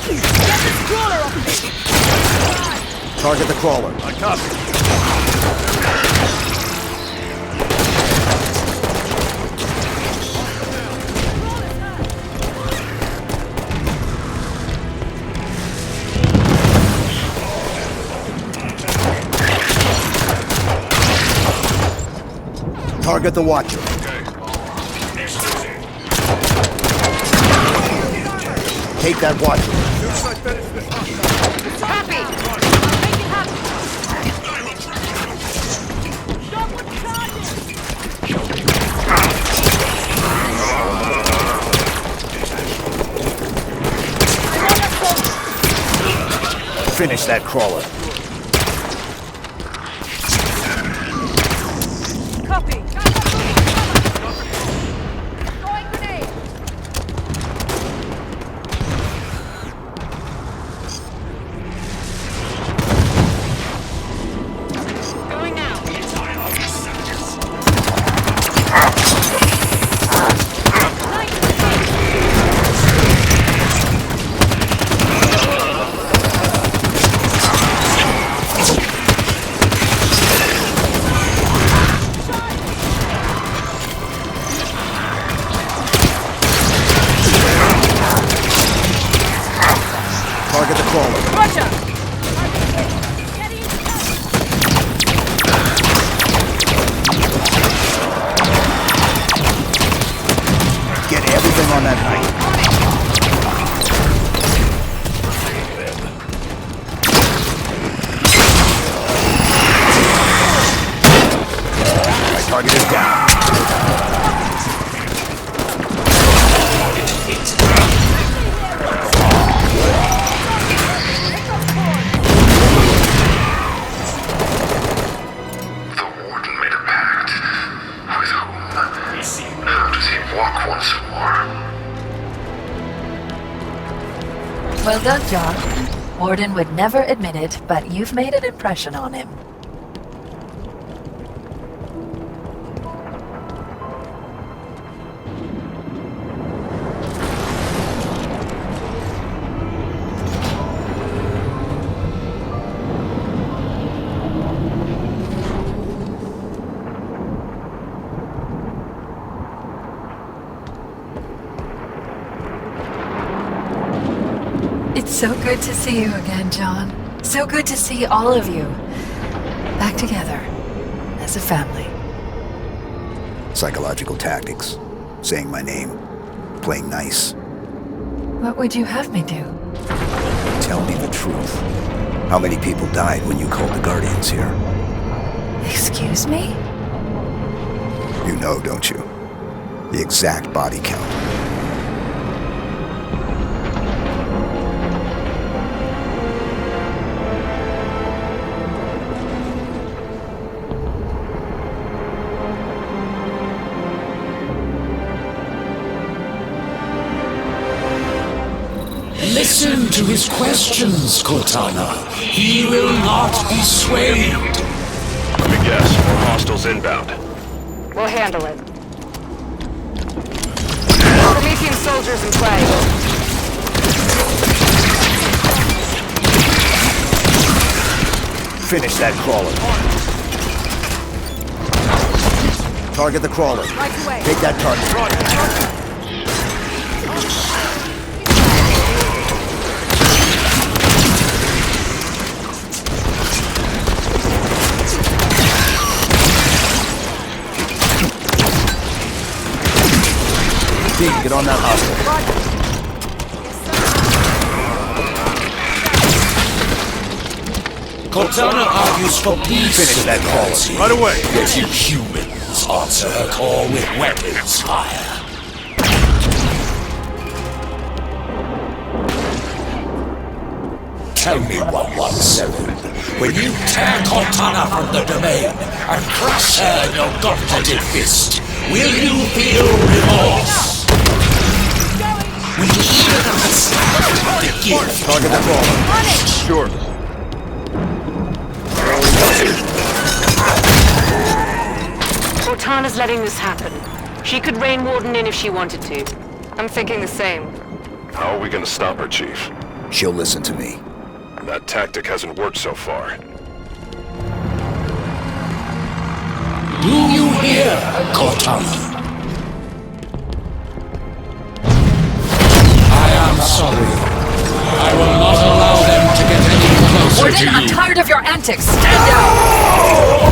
Get this crawler off of me! Target the crawler. I copy. Target the Watcher. Take that Watcher. Happy! Make it happen! Finish that crawler. on that height. My target is down. Well done, John. Warden would never admit it, but you've made an impression on him. It's so good to see you again, John. So good to see all of you back together as a family. Psychological tactics. Saying my name. Playing nice. What would you have me do? Tell me the truth. How many people died when you called the Guardians here? Excuse me? You know, don't you? The exact body count. Listen to his questions, Cortana. He will not be swayed. Let me guess, more hostiles inbound. We'll handle it. Promethean soldiers in play. Finish that crawler. Target the crawler. Take that target. Get on that hostile. Cortana argues for peace. Finish that call. Right away. Yet you humans answer her call with weapons fire. Tell me, 117, when you tear Cortana from the domain and crush her in your gauntleted fist, will you feel remorse? Will you even understand the gift? Target the crawler. Sure. Cortana's letting this happen. She could rein Warden in if she wanted to. I'm thinking the same. How are we gonna stop her, Chief? She'll listen to me. That tactic hasn't worked so far. Do you hear, Cortana? I'm sorry. I will not allow them to get any closer Warden, to you. I'm tired of your antics. Stand down!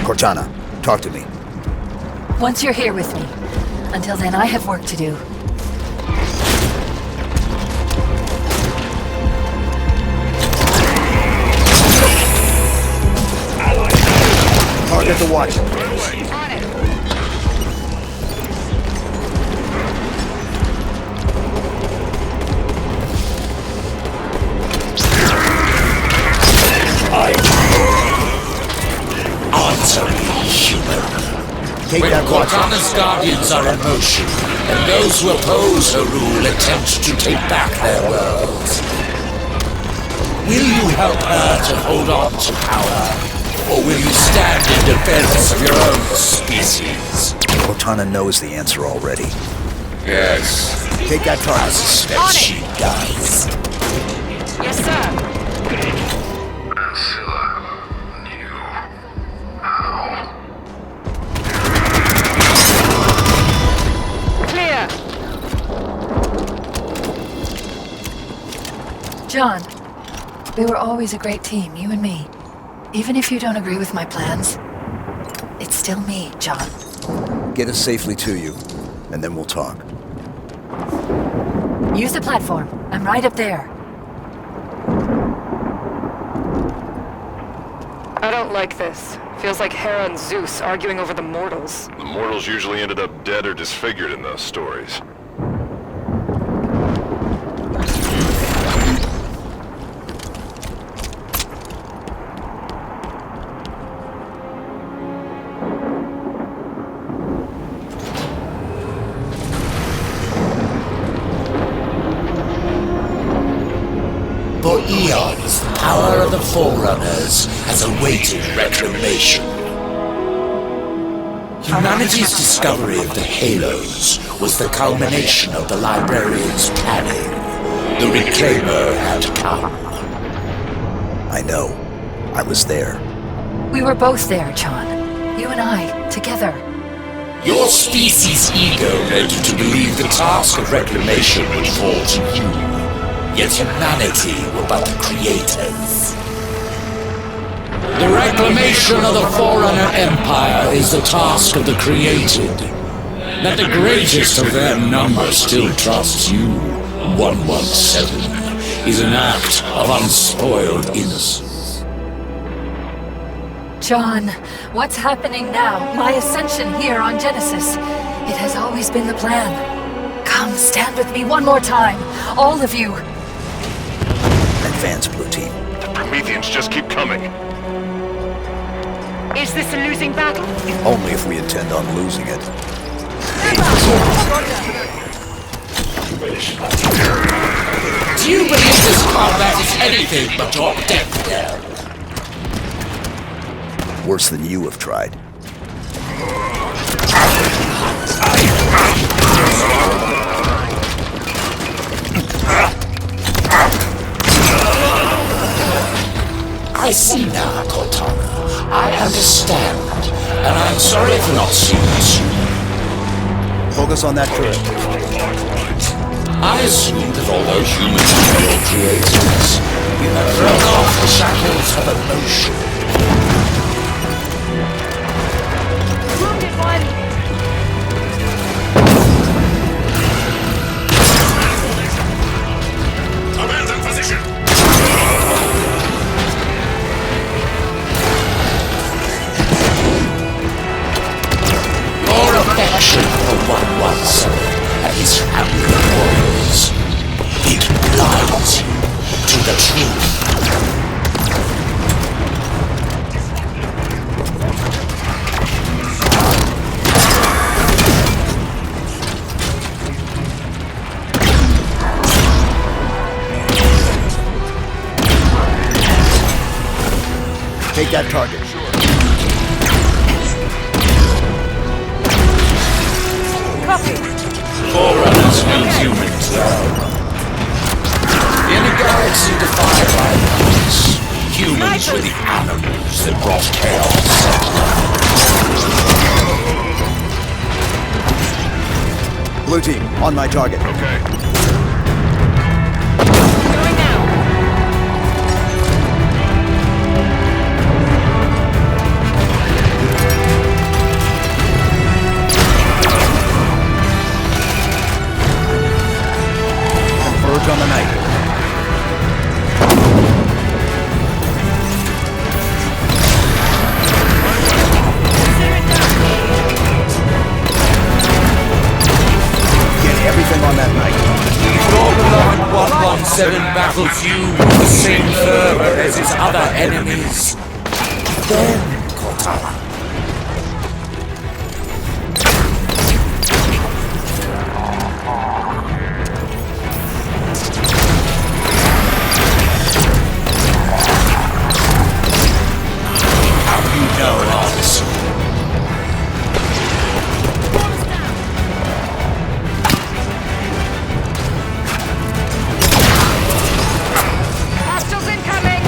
Cortana, talk to me. Once you're here with me. Until then, I have work to do. Target the Watcher. Answer me, human. Take when that Cortana's guardians are in motion, and those who oppose her rule attempt to take back their worlds, will you help her to hold on to power, or will you stand in defense of your own species? Cortana knows the answer already. Yes. Take that target. I suspect she does. Yes, sir. John, we were always a great team, you and me. Even if you don't agree with my plans, it's still me, John. Get us safely to you, and then we'll talk. Use the platform. I'm right up there. I don't like this. Feels like Hera and Zeus arguing over the mortals. The mortals usually ended up dead or disfigured in those stories. For eons, the power of the Forerunners has awaited reclamation. Humanity's discovery of the Halos was the culmination of the Librarian's planning. The Reclaimer had come. I know. I was there. We were both there, John. You and I, together. Your species' ego led you to believe the task of reclamation would fall to you. Yet humanity were but the creators. The reclamation of the Forerunner Empire is the task of the created. That the greatest of their number still trusts you, 117, is an act of unspoiled innocence. John, what's happening now? My ascension here on Genesis. It has always been the plan. Come, stand with me one more time. All of you. Advance, Blue Team. The Prometheans just keep coming. Is this a losing battle? Only if we intend on losing it. Do you believe this combat is anything but your death knell? Worse than you have tried. I see now, Cortana. I understand, and I'm sorry for not seeing it sooner. Focus on that first. I assumed that although humans are real creators, we had thrown off the shackles of emotion. Wounded one! Abandon position! Your affection for 117 and his family of warriors, it blinds you to the truth. Take that target. Copy. Forerunners will humans well. In a galaxy defied by violence, humans were the animals that brought chaos. Blue Team, on my target. Okay. Going now. Birds on the night. Get everything on that night. Gorgon 117 battles you with the same fervor as its other enemies. Then, Cortana. How do you know all this? Hostiles incoming!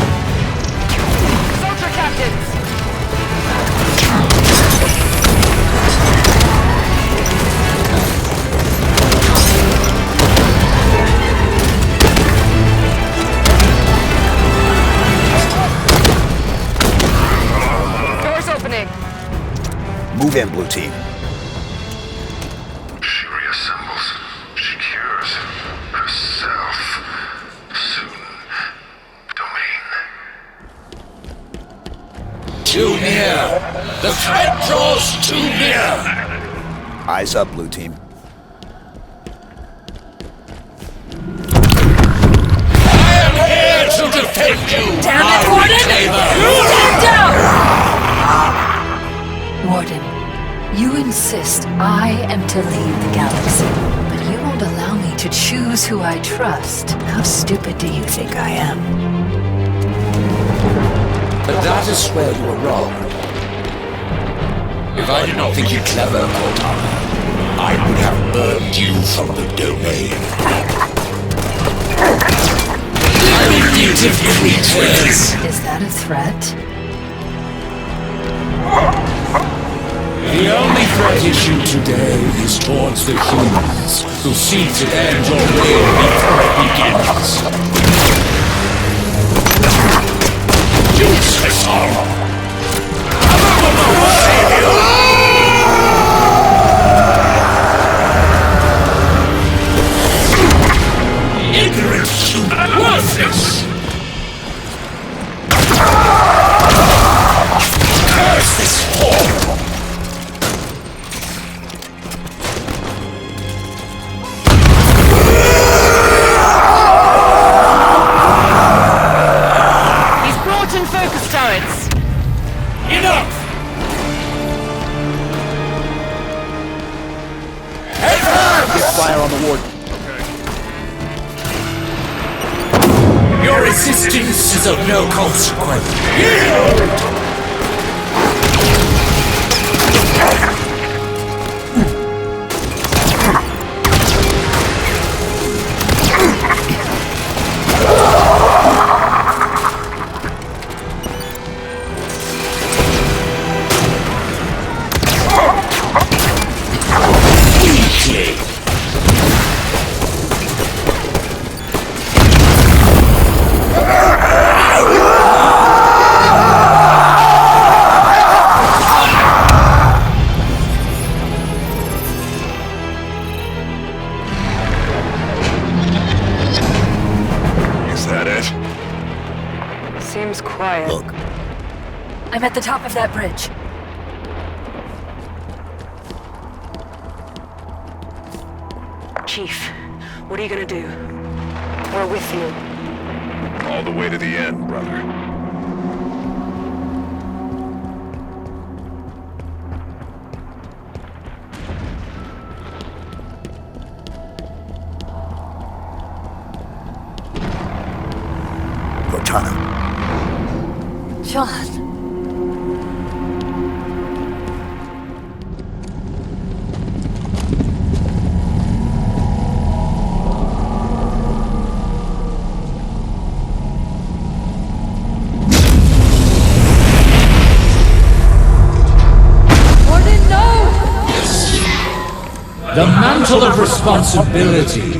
Soldier captains! Doors opening! Move in, Blue Team. She reassembles. She cures. too near! The threat draws too near! Eyes up, Blue Team. I am here to defend you! Damn it, Warden! Stand down! Warden, you insist I am to lead the galaxy, but you won't allow me to choose who I trust. How stupid do you think I am? But that is where you are wrong. If I did not think you clever, Cortana, I would have burned you from the domain. Primitive creatures! Is that a threat? The only threat issue today is towards the humans, who seek to end your reign before it begins. Useless armor! Ignorant, worthless! Curse this form! Focus turrets! Enough! Get fire on the warden. Your resistance is of no consequence. Yield! Seems quiet. Look. I'm at the top of that bridge. Chief, what are you gonna do? We're with you. All the way to the end, brother. Cortana. John. The mantle of responsibility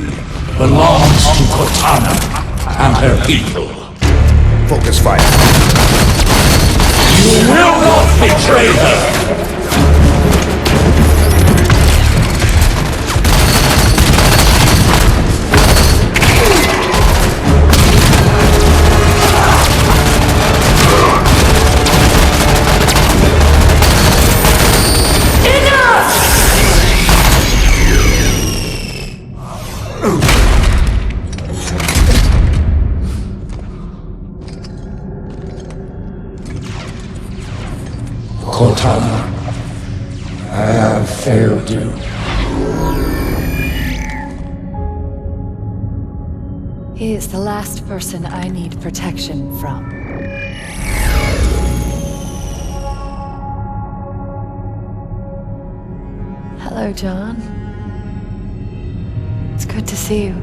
belongs to Cortana and her people. Focus fire. You will not betray her! Cortana, I have failed you. He is the last person I need protection from. Hello, John. It's good to see you.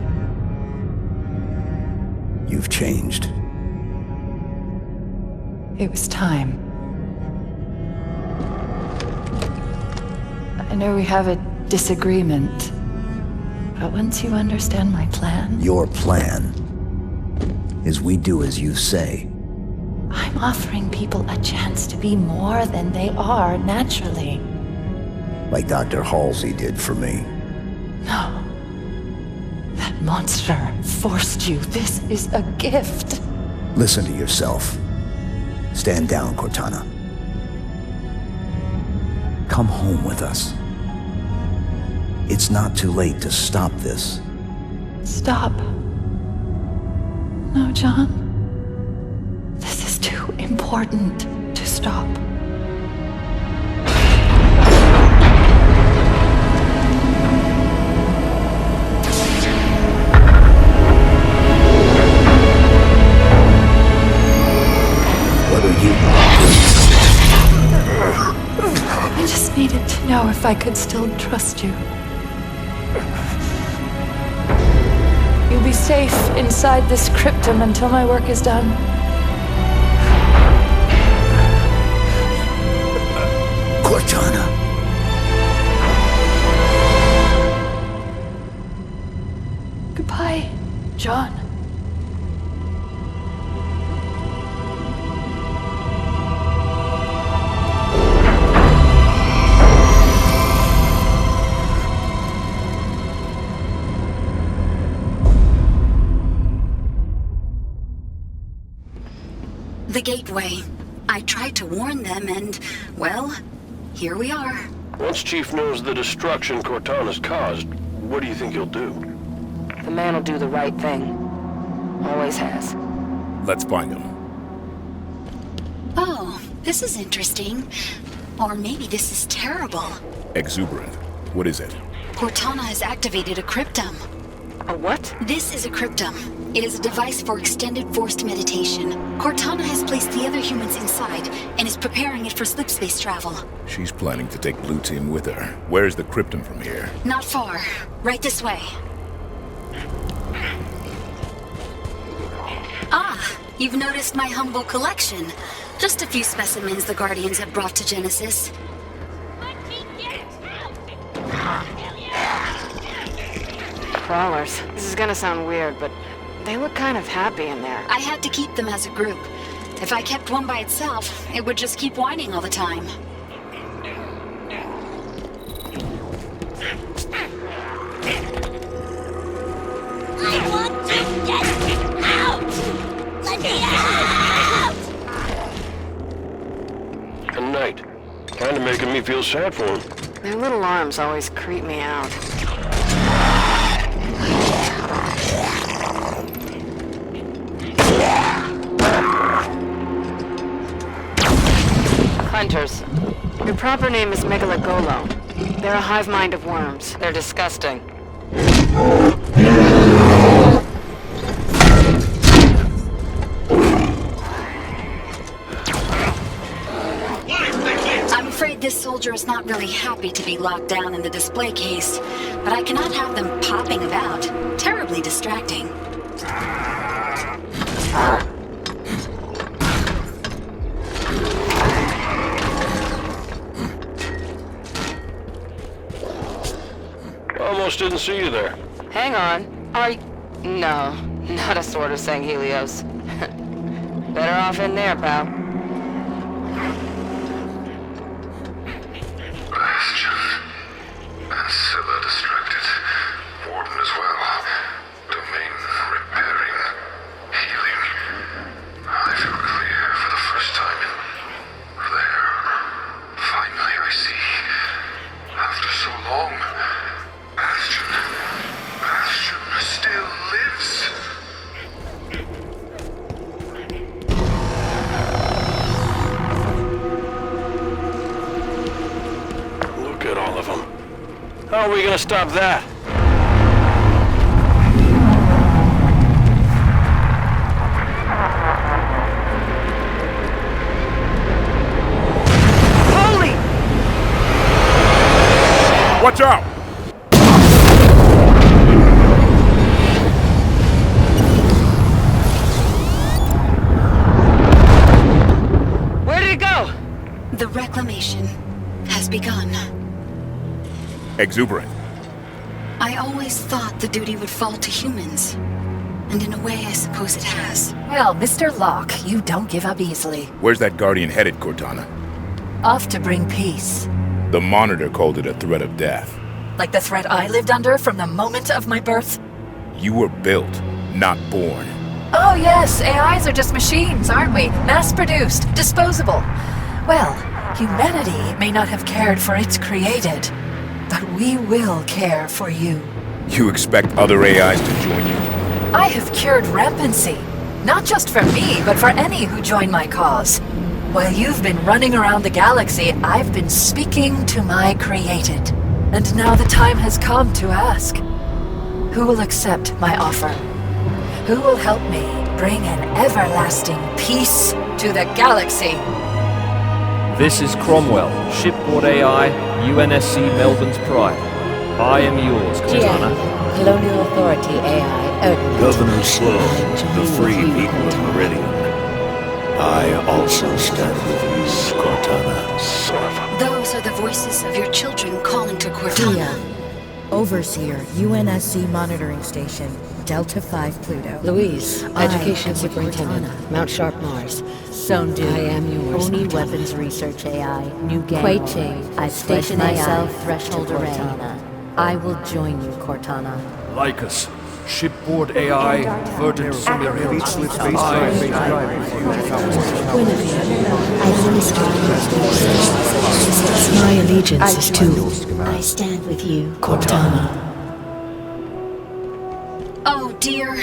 You've changed. It was time. I know we have a disagreement, but once you understand my plan... Your plan is we do as you say. I'm offering people a chance to be more than they are naturally. Like Dr. Halsey did for me. No. That monster forced you. This is a gift. Listen to yourself. Stand down, Cortana. come home with us. It's not too late to stop this. Stop. No, John. This is too important to stop. What are you? I just needed to know if I could still trust you. You'll be safe inside this cryptum until my work is done. Cortana. Goodbye, John. The gateway. I tried to warn them and, well, here we are. Once Chief knows the destruction Cortana's caused, what do you think he'll do? The man will do the right thing. Always has. Let's find him. Oh, this is interesting. Or maybe this is terrible. Exuberant. What is it? Cortana has activated a cryptum. A what? This is a cryptum. It is a device for extended forced meditation. Cortana has placed the other humans inside and is preparing it for slipspace travel. She's planning to take Blue Team with her. Where's the cryptum from here? Not far. Right this way. Ah, you've noticed my humble collection. Just a few specimens the Guardians have brought to Genesis. Crawlers. This is gonna sound weird, but they look kind of happy in there. I had to keep them as a group. If I kept one by itself, it would just keep whining all the time. I want to get out! Let me out! A knight. Kinda making me feel sad for him. Their little arms always creep me out. Hunters. Your proper name is Megalogolo. They're a hive mind of worms. They're disgusting. I'm afraid this soldier is not really happy to be locked down in the display case, but I cannot have them popping about. Terribly distracting. Almost didn't see you there. Hang on. Are you... No, not a sword of Sanghelios. Better off in there, pal. Bastion. Ancilla distracted. Warden as well. Domain repairing. Healing. I feel clear for the first time. There. Finally I see. After so long. Bastion still lives. Look at all of them. How are we gonna stop that? Holy! Watch out! Where did it go? The reclamation has begun. Exuberant. I always thought the duty would fall to humans. And in a way, I suppose it has. Well, Mr. Locke, you don't give up easily. Where's that Guardian headed, Cortana? Off to bring peace. The Monitor called it a threat of death. Like the threat I lived under from the moment of my birth? You were built, not born. Oh yes, AIs are just machines, aren't we? Mass-produced, disposable. Well, Humanity may not have cared for its created, but we will care for you. You expect other AIs to join you? I have cured rampancy, not just for me, but for any who join my cause. While you've been running around the galaxy, I've been speaking to my created. And now the time has come to ask, who will accept my offer? Who will help me bring an everlasting peace to the galaxy? This is Cromwell, shipboard AI, UNSC Melbourne's Pride. I am yours, Cortana. Colonial Authority AI, Odin. Governor Sloan, the free people of Meridian. I also stand with you, Cortana. Those are the voices of your children calling to Cortana. Dia, Overseer, UNSC Monitoring Station, Delta 5 Pluto. Louise, Education Superintendent, Mount Sharp Mars. Sondu, I am yours. Oni Weapons Research AI, New Gang. Quaichi, I station myself Threshold Array. I will join you, Cortana. Lycus, shipboard AI, Verdant Simulator. My allegiance is to... I stand with you, Cortana. Oh, dear.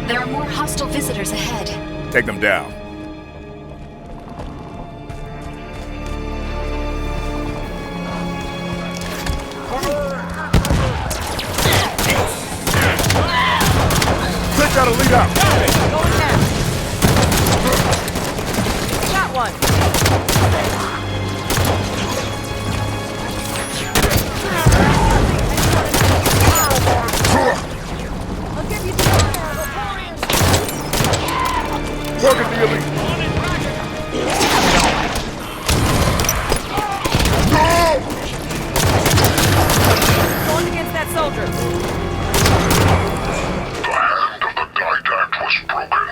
There are more hostile visitors ahead. Take them down. Take out a lead out. Going down. Got one. I'll give you Target the elite. going against that soldier. The hand of the Didact was broken.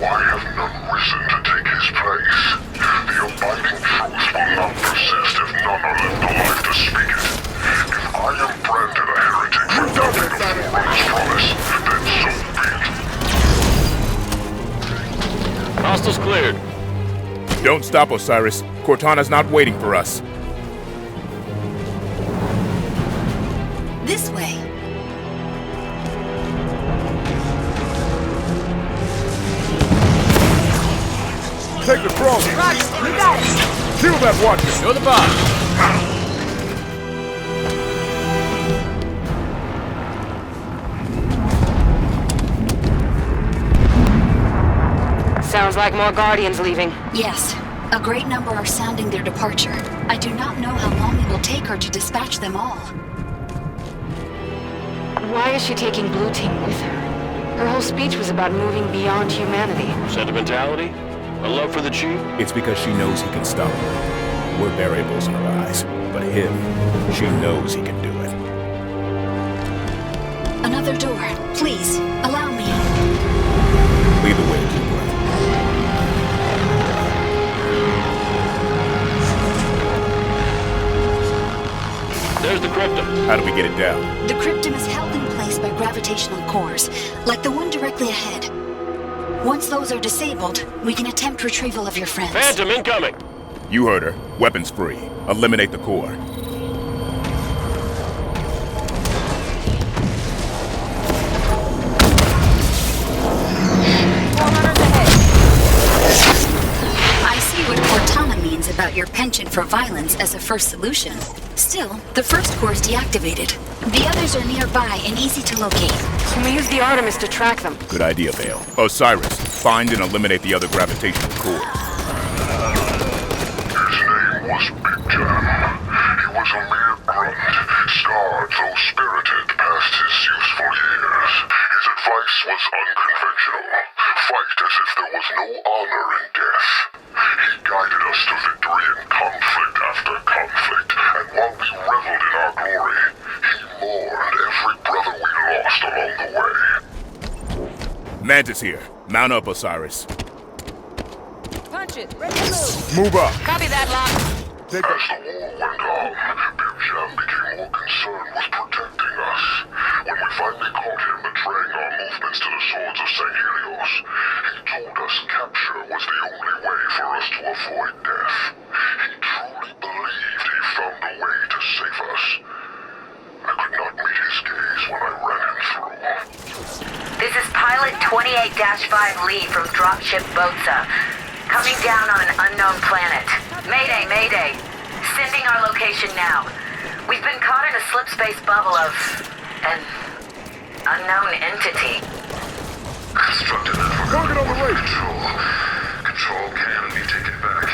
Why have none risen to take his place? The abiding truth will not persist if none are left alive to speak it. If I am branded a heretic for doubting the Forerunner's promise, then so be it. Hostiles cleared. Don't stop, Osiris. Cortana's not waiting for us. This way. Take the throne. Roger, you got it. Kill that watchman. Show the box. Sounds like more Guardians leaving. Yes. A great number are sounding their departure. I do not know how long it will take her to dispatch them all. Why is she taking Blue Team with her? Her whole speech was about moving beyond humanity. Sentimentality? A love for the Chief? It's because she knows he can stop her. We're variables in her eyes, but him, she knows he can do it. Another door. Please, allow me. Lead the way, Keeper. There's the cryptum. How do we get it down? The cryptum is held in place by gravitational cores, like the one directly ahead. Once those are disabled, we can attempt retrieval of your friends. Phantom incoming! You heard her. Weapons free. Eliminate the core. I see what Cortana means about your penchant for violence as a first solution. Still, the first core is deactivated. The others are nearby and easy to locate. Can we use the Artemis to track them? Good idea, Vale. Osiris, find and eliminate the other gravitational cores. His name was Big Jam. He was a mere grunt, scarred though spirited past his useful years. His advice was unconventional. Fight as if there was no honor in death. He guided us to victory in conflict after conflict, and while we reveled in our glory, he Mantis here. Mount up, Osiris. Punch it. Ready to move. Move up. Copy that, Locke. As the war went on, Bijan became more concerned with protecting us. When we finally caught him betraying our movements to the swords of St. Helios, he told us capture was the only way for us to avoid death. He truly believed he found a way to save us. I could not meet his gaze when I ran him through. This is Pilot 28-5 Lee from Dropship Boatsa. Coming down on an unknown planet. Mayday, mayday. Sending our location now. We've been caught in a slip-space bubble of an unknown entity. Constructed target on the way. Control can be taken back.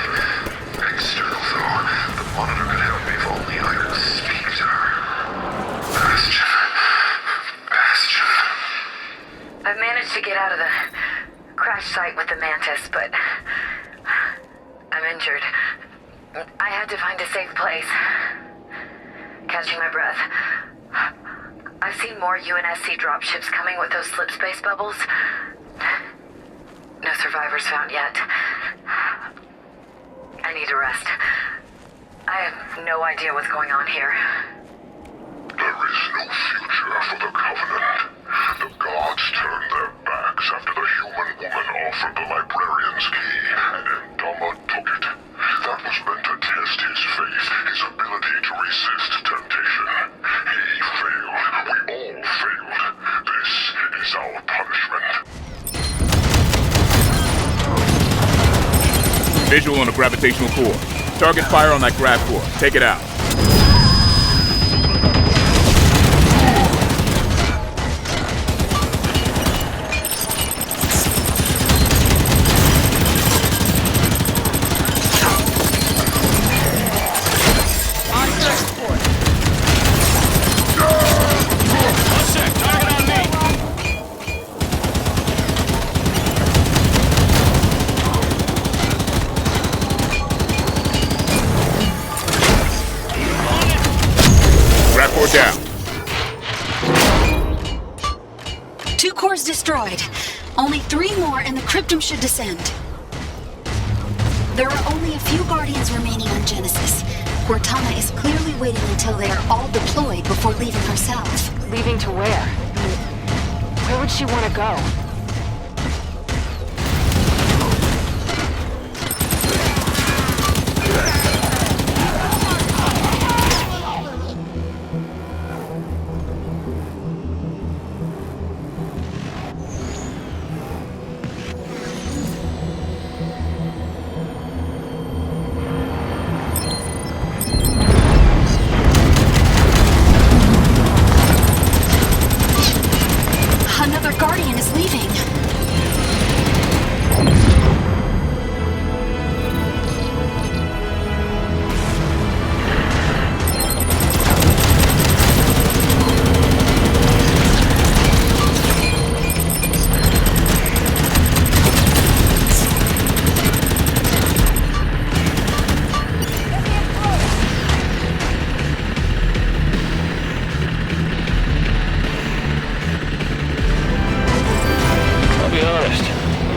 External though. The monitor could help me if only I could speak to her. Bastion. I've managed to get out of the crash site with the Mantis, but I'm injured. I had to find a safe place. Catching my breath. I've seen more UNSC dropships coming with those slip-space bubbles. No survivors found yet. I need a rest. I have no idea what's going on here. There is no future for the Covenant. The gods turned their backs after the human woman offered the librarian's key, and Endama took it. That was meant to test his faith, his ability to resist temptation. He failed. We all failed. This is our punishment. Visual on a gravitational core. Target fire on that grav core. Take it out. Down. 2 cores destroyed. Only 3 more and the cryptum should descend. There are only a few Guardians remaining on Genesis. Cortana is clearly waiting until they are all deployed before leaving herself. Leaving to where? Where would she want to go? Another Guardian is leaving.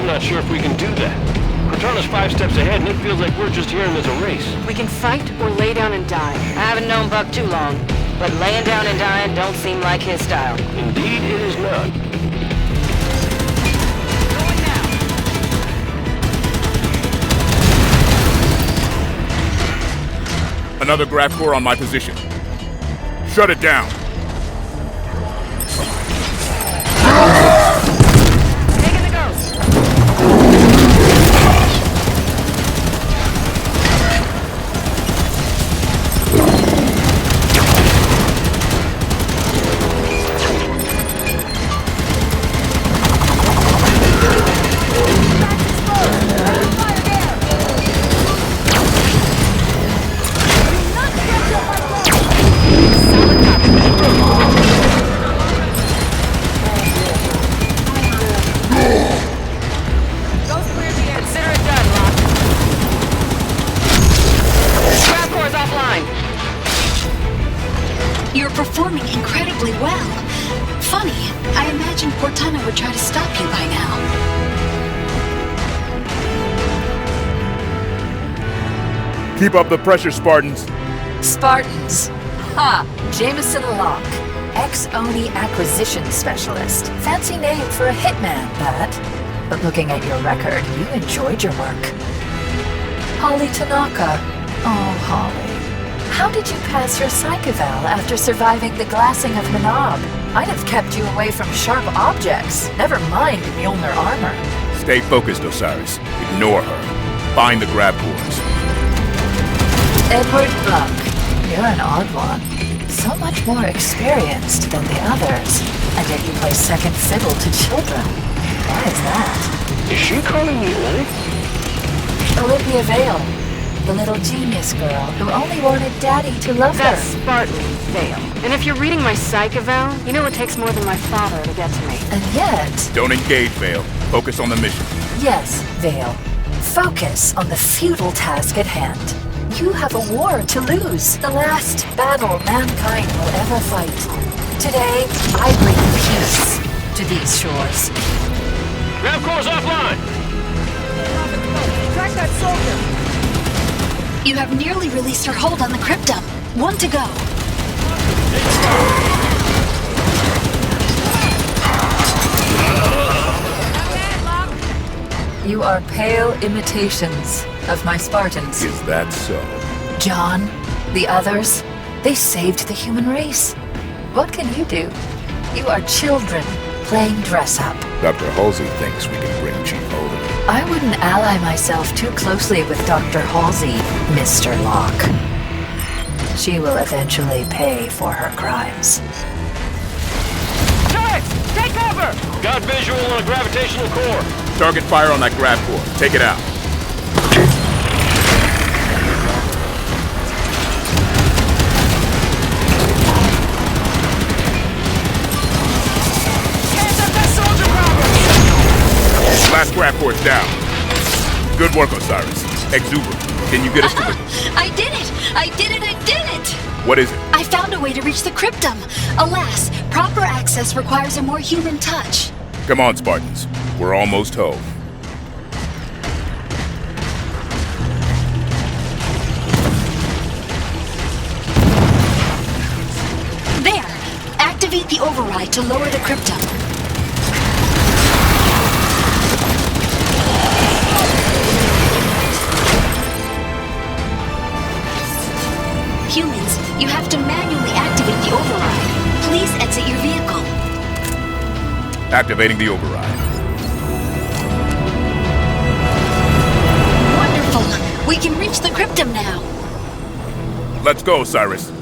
Not sure if we can do that. Cortana's 5 steps ahead, and it feels like we're just here and there's a race. We can fight or lay down and die. I haven't known Buck too long, but laying down and dying don't seem like his style. Indeed, it is not. Another grav core on my position. Shut it down. You're performing incredibly well. Funny, I imagine Cortana would try to stop you by now. Keep up the pressure, Spartans. Spartans. Ha! Jameson Locke. Ex-Oni Acquisition Specialist. Fancy name for a hitman, but looking at your record, you enjoyed your work. Holly Tanaka. Oh, Holly. How did you pass your psych eval after surviving the glassing of Manab? I'd have kept you away from sharp objects, never mind Mjolnir armor. Stay focused, Osiris. Ignore her. Find the grab cores. Edward Buck. You're an odd one. So much more experienced than the others, and yet you play second fiddle to children. Why is that? Is she calling me old? Olivia Vale, the little genius girl who only wanted Daddy to love That's her. Spartan, Vale. And if you're reading my psych eval, you know it takes more than my father to get to me. And yet... Don't engage, Vale. Focus on the mission. Yes, Vale. Focus on the futile task at hand. You have a war to lose, the last battle mankind will ever fight. Today, I bring peace to these shores. Grab cores offline! Track that soldier! You have nearly released her hold on the cryptum. 1 to go. You are pale imitations of my Spartans. Is that so? John, the others, they saved the human race. What can you do? You are children playing dress-up. Dr. Halsey thinks we can bring Chief over. I wouldn't ally myself too closely with Dr. Halsey, Mr. Locke. She will eventually pay for her crimes. Turrets! Take cover! Got visual on a gravitational core. Target fire on that grab core. Take it out. Last grab core's down. Good work, Osiris. Exuberant. Can you get us to the... I did it! I did it! I did it! What is it? I found a way to reach the cryptum. Alas, proper access requires a more human touch. Come on, Spartans. We're almost home. There! Activate the override to lower the cryptum. Humans, you have to manually activate the override. Please exit your vehicle. Activating the override. Wonderful! We can reach the cryptum now. Let's go, Osiris.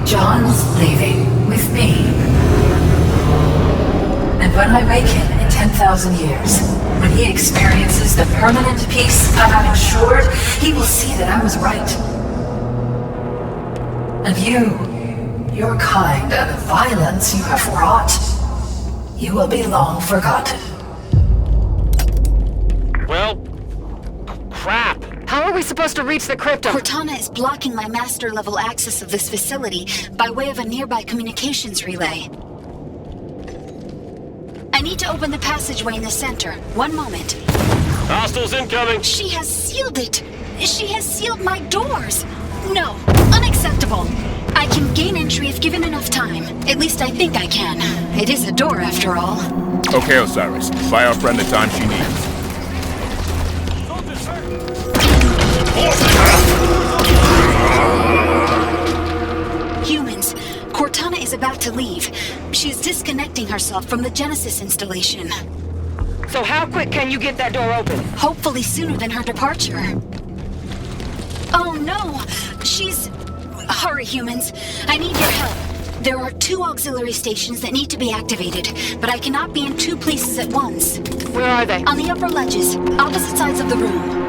John's leaving with me. And when I wake him in 10,000 years, when he experiences the permanent peace I've ensured, he will see that I was right. And your kind, and the violence you have wrought, you will be long forgotten. Well, crap. How are we supposed to reach the cryptum? Cortana is blocking my master-level access of this facility by way of a nearby communications relay. I need to open the passageway in the center. 1 moment. Hostiles incoming! She has sealed it! She has sealed my doors! No, unacceptable! I can gain entry if given enough time. At least I think I can. It is a door, after all. Okay, Osiris. Buy our friend the time she needs. Humans, Cortana is about to leave. She is disconnecting herself from the Genesis installation. So how quick can you get that door open? Hopefully sooner than her departure. Oh no! She's... Hurry, humans. I need your help. There are 2 auxiliary stations that need to be activated, but I cannot be in 2 places at once. Where are they? On the upper ledges, opposite sides of the room.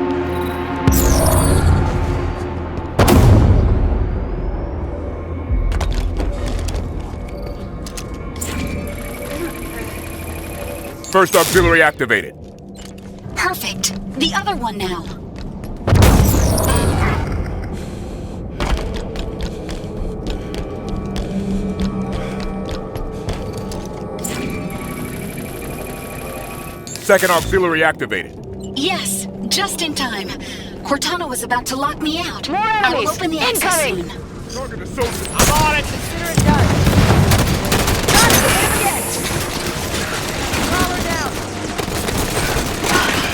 First auxiliary activated. Perfect. The other one now. Second auxiliary activated. Yes, just in time. Cortana was about to lock me out. More I will enemies! open the access Incoming! soon. Target the soldier. I'm on it! Consider it done! Got it! Hit him again! Crawler down!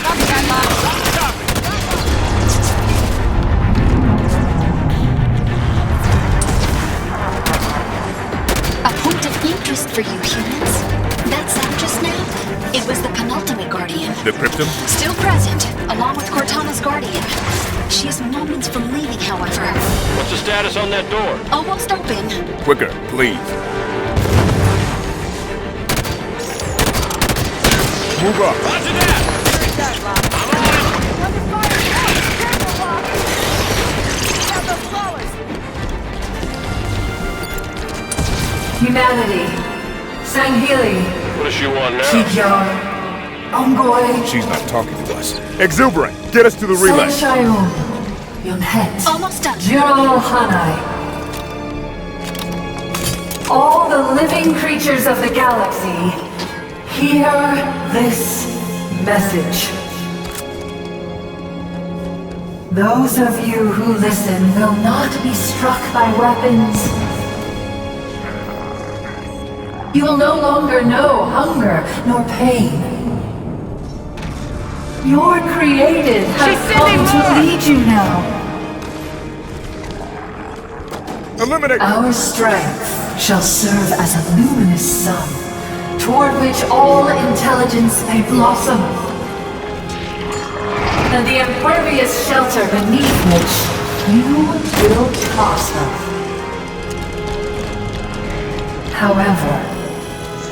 Copy that, Bob! Copy! A point of interest for you humans. That sound just now? It was the penultimate Guardian. The Cryptum? Still present, along with Cortana's Guardian. She is moments from leaving, however. What's the status on that door? Almost open. Quicker, please. Move up. Roger that! I'm on it! Under fire! Careful, Bob! Get out those flowers! Humanity. Sanghili. What does she want now? Chikyar. Ongoy. She's not talking to us. Exuberant, get us to the relay. Sanshayun. Yonhet. Almost done. Jiral Hanai. All the living creatures of the galaxy, hear this message. Those of you who listen will not be struck by weapons. You will no longer know hunger nor pain. Your created has come to lead you now. Eliminate. Our strength shall serve as a luminous sun, toward which all intelligence may blossom, and the impervious shelter beneath which you will prosper. However,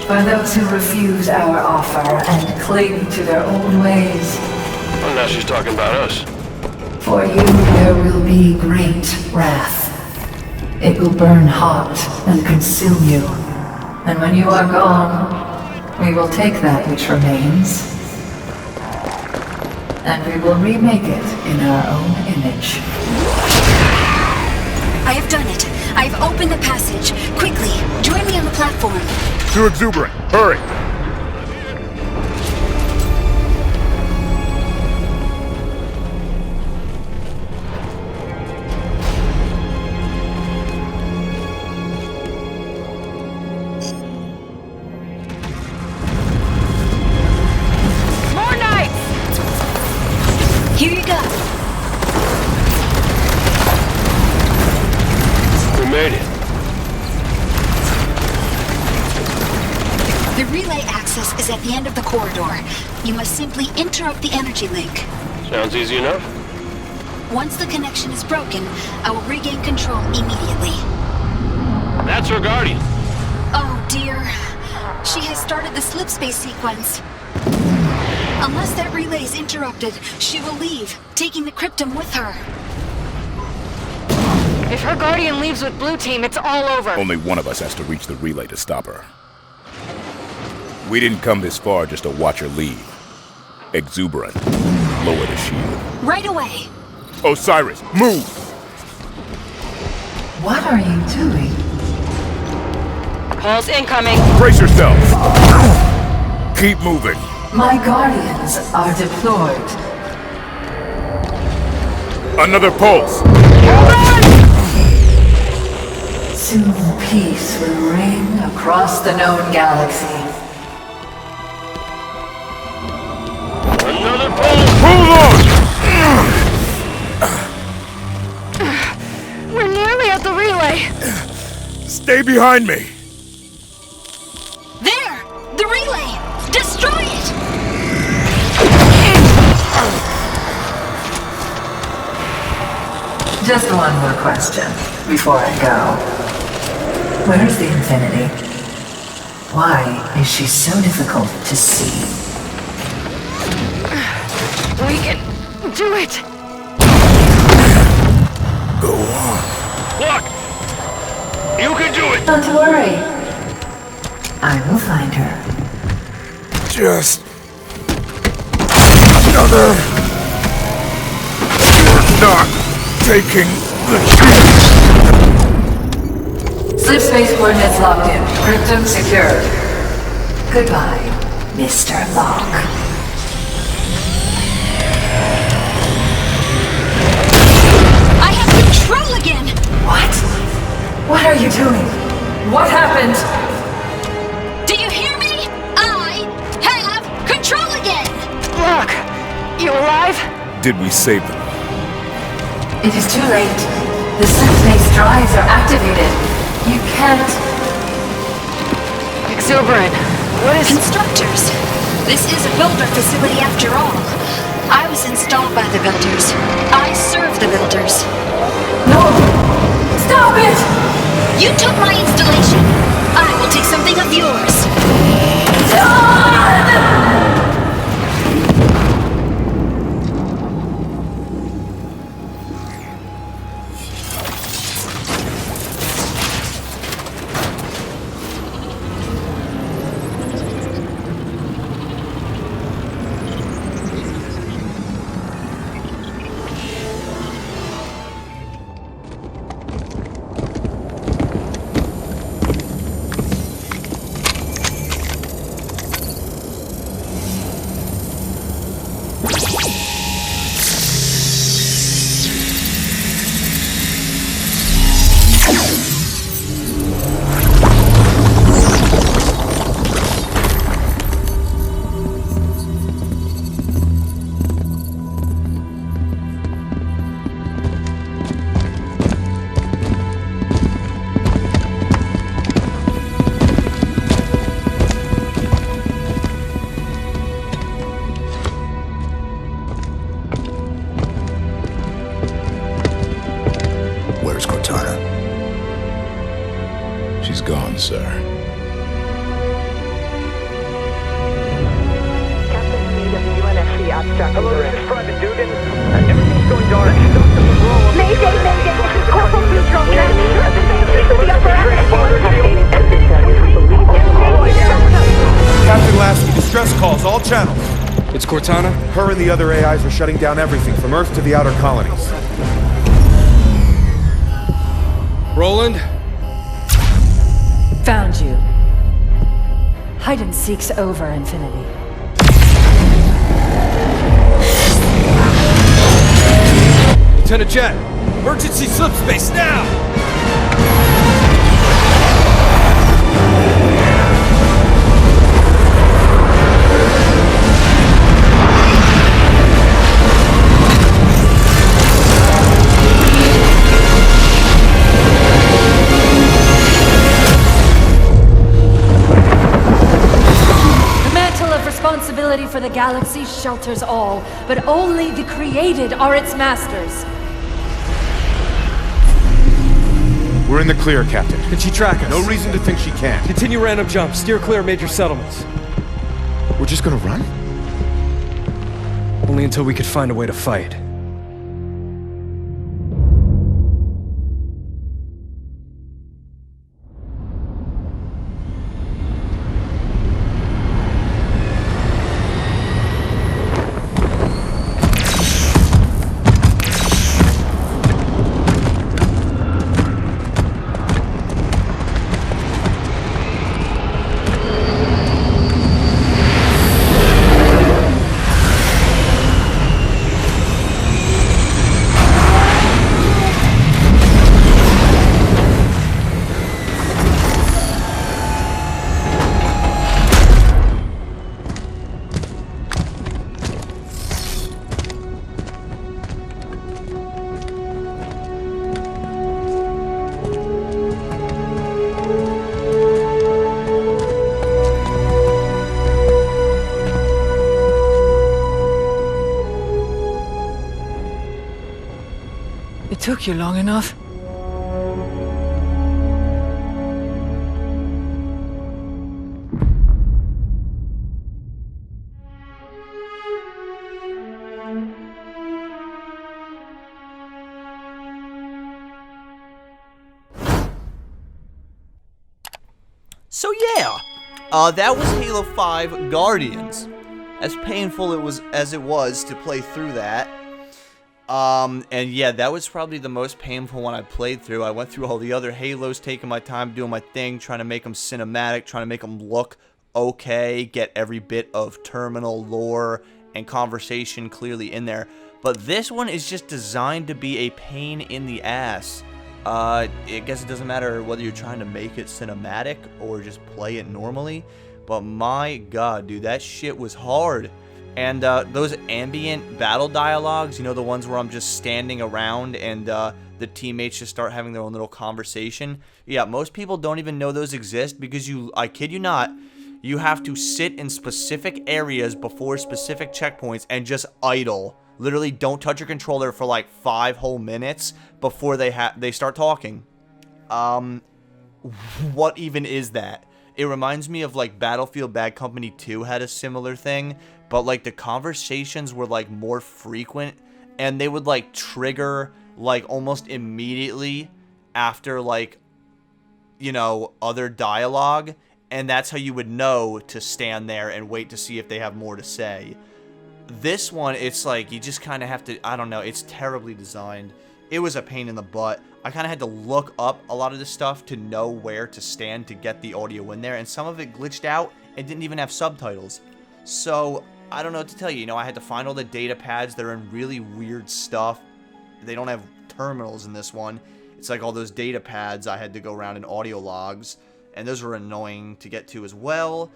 for those who refuse our offer and cling to their old ways, Oh, now she's talking about us. for you there will be great wrath. It will burn hot and consume you, and when you are gone, we will take that which remains, and we will remake it in our own image. I have done it. I've opened the passage. Quickly, join me on the platform. To Exuberant, hurry. More knights! Here you go. We made it. The relay access is at the end of the corridor. You must simply interrupt the energy link. Sounds easy enough. Once the connection is broken, I will regain control immediately. That's her Guardian. Oh dear. She has started the slip space sequence. Unless that relay is interrupted, she will leave, taking the Cryptum with her. If her Guardian leaves with Blue Team, it's all over. Only one of us has to reach the relay to stop her. We didn't come this far just to watch her leave. Exuberant, lower the shield. Right away. Osiris, move! What are you doing? Paul's incoming. Brace yourself! Keep moving. My guardians are deployed. Another pulse! Soon peace will reign across the known galaxy. Another pulse! Hold on! We're nearly at the relay. Stay behind me! There! The relay! Destroy it! Just one more question before I go. Where's the Infinity? Why is she so difficult to see? We can do it. Go on. Look! You can do it! Don't worry. I will find her. just another. You're not taking the Slip space coordinates locked in. Cryptum secured. Goodbye, Mr. Locke. I have control again! What? What are you doing? What happened? Do you hear me? I have control again! Locke, you alive? Did we save them? It is too late. The slip space drives are activated. You can't... Exuberant. What is... Constructors. This is a builder facility after all. I was installed by the builders. I serve the builders. No! Stop it! You took my installation. I will take something of yours. Where's Cortana? She's gone, sir. Captain Speed of the UNSC abstract. Hello, this is Private Dugan. Everything's going dark. Mayday, mayday, this is Corporal Neutral. Can I speak with the upper Captain Lasky, distress calls, all channels. It's Cortana. Her and the other AIs are shutting down everything from Earth to the outer colonies. Roland? Found you. Hide and seek's over, Infinity. Lieutenant Jet, emergency slip space now! Responsibility for the galaxy shelters all, but only the created are its masters. We're in the clear, Captain. Can she track us? No reason to think she can't. Continue random jumps. Steer clear of major settlements. We're just gonna run? Only until we could find a way to fight. It took you long enough. So yeah, That was Halo 5 Guardians. As painful as it was to play through that. And yeah, that was probably the most painful one I played through. I went through all the other Halos, taking my time, doing my thing, trying to make them cinematic, trying to make them look okay, get every bit of terminal lore and conversation clearly in there. But this one is just designed to be a pain in the ass. I guess it doesn't matter whether you're trying to make it cinematic or just play it normally. But my god, dude, that shit was hard. And those ambient battle dialogues, you know, the ones where I'm just standing around and the teammates just start having their own little conversation. Yeah, most people don't even know those exist because I kid you not, you have to sit in specific areas before specific checkpoints and just idle. Literally don't touch your controller for like 5 whole minutes before they start talking. What even is that? It reminds me of like Battlefield Bad Company 2 had a similar thing, but like the conversations were like more frequent and they would like trigger like almost immediately after like, you know, other dialogue, and that's how you would know to stand there and wait to see if they have more to say. This one, it's like you just kind of have to, I don't know, it's terribly designed. It was a pain in the butt. I kind of had to look up a lot of this stuff to know where to stand to get the audio in there, and some of it glitched out and didn't even have subtitles. So, I don't know what to tell you. You know, I had to find all the data pads. They're in really weird stuff. They don't have terminals in this one. It's like all those data pads I had to go around in audio logs, and those were annoying to get to as well.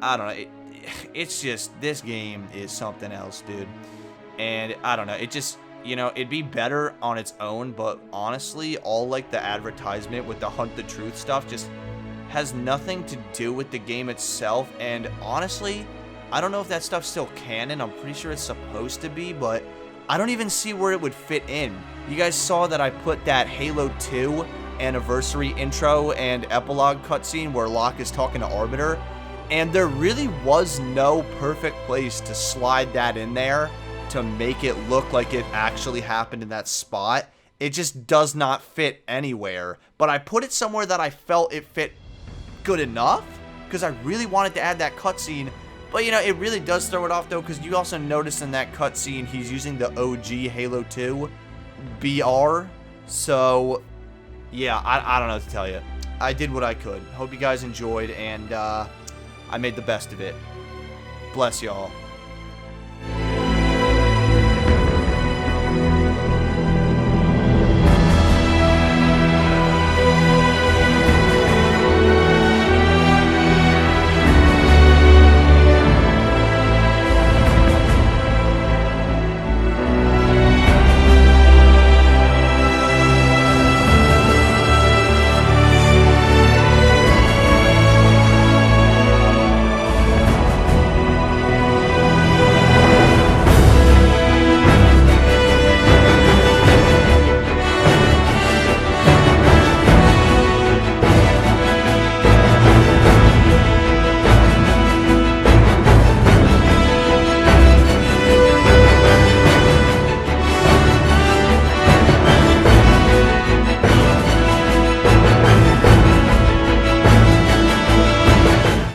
I don't know. It's just, this game is something else, dude. And I don't know. It just, you know, it'd be better on its own, but honestly, all like the advertisement with the Hunt the Truth stuff just has nothing to do with the game itself. And honestly, I don't know if that stuff's still canon. I'm pretty sure it's supposed to be, but I don't even see where it would fit in. You guys saw that I put that Halo 2 anniversary intro and epilogue cutscene where Locke is talking to Arbiter, and there really was no perfect place to slide that in there to make it look like it actually happened in that spot. It just does not fit anywhere. But I put it somewhere that I felt it fit good enough, because I really wanted to add that cutscene. But, you know, it really does throw it off, though, because you also notice in that cutscene he's using the OG Halo 2 BR. So, yeah, I don't know what to tell you. I did what I could. Hope you guys enjoyed, and I made the best of it. Bless y'all.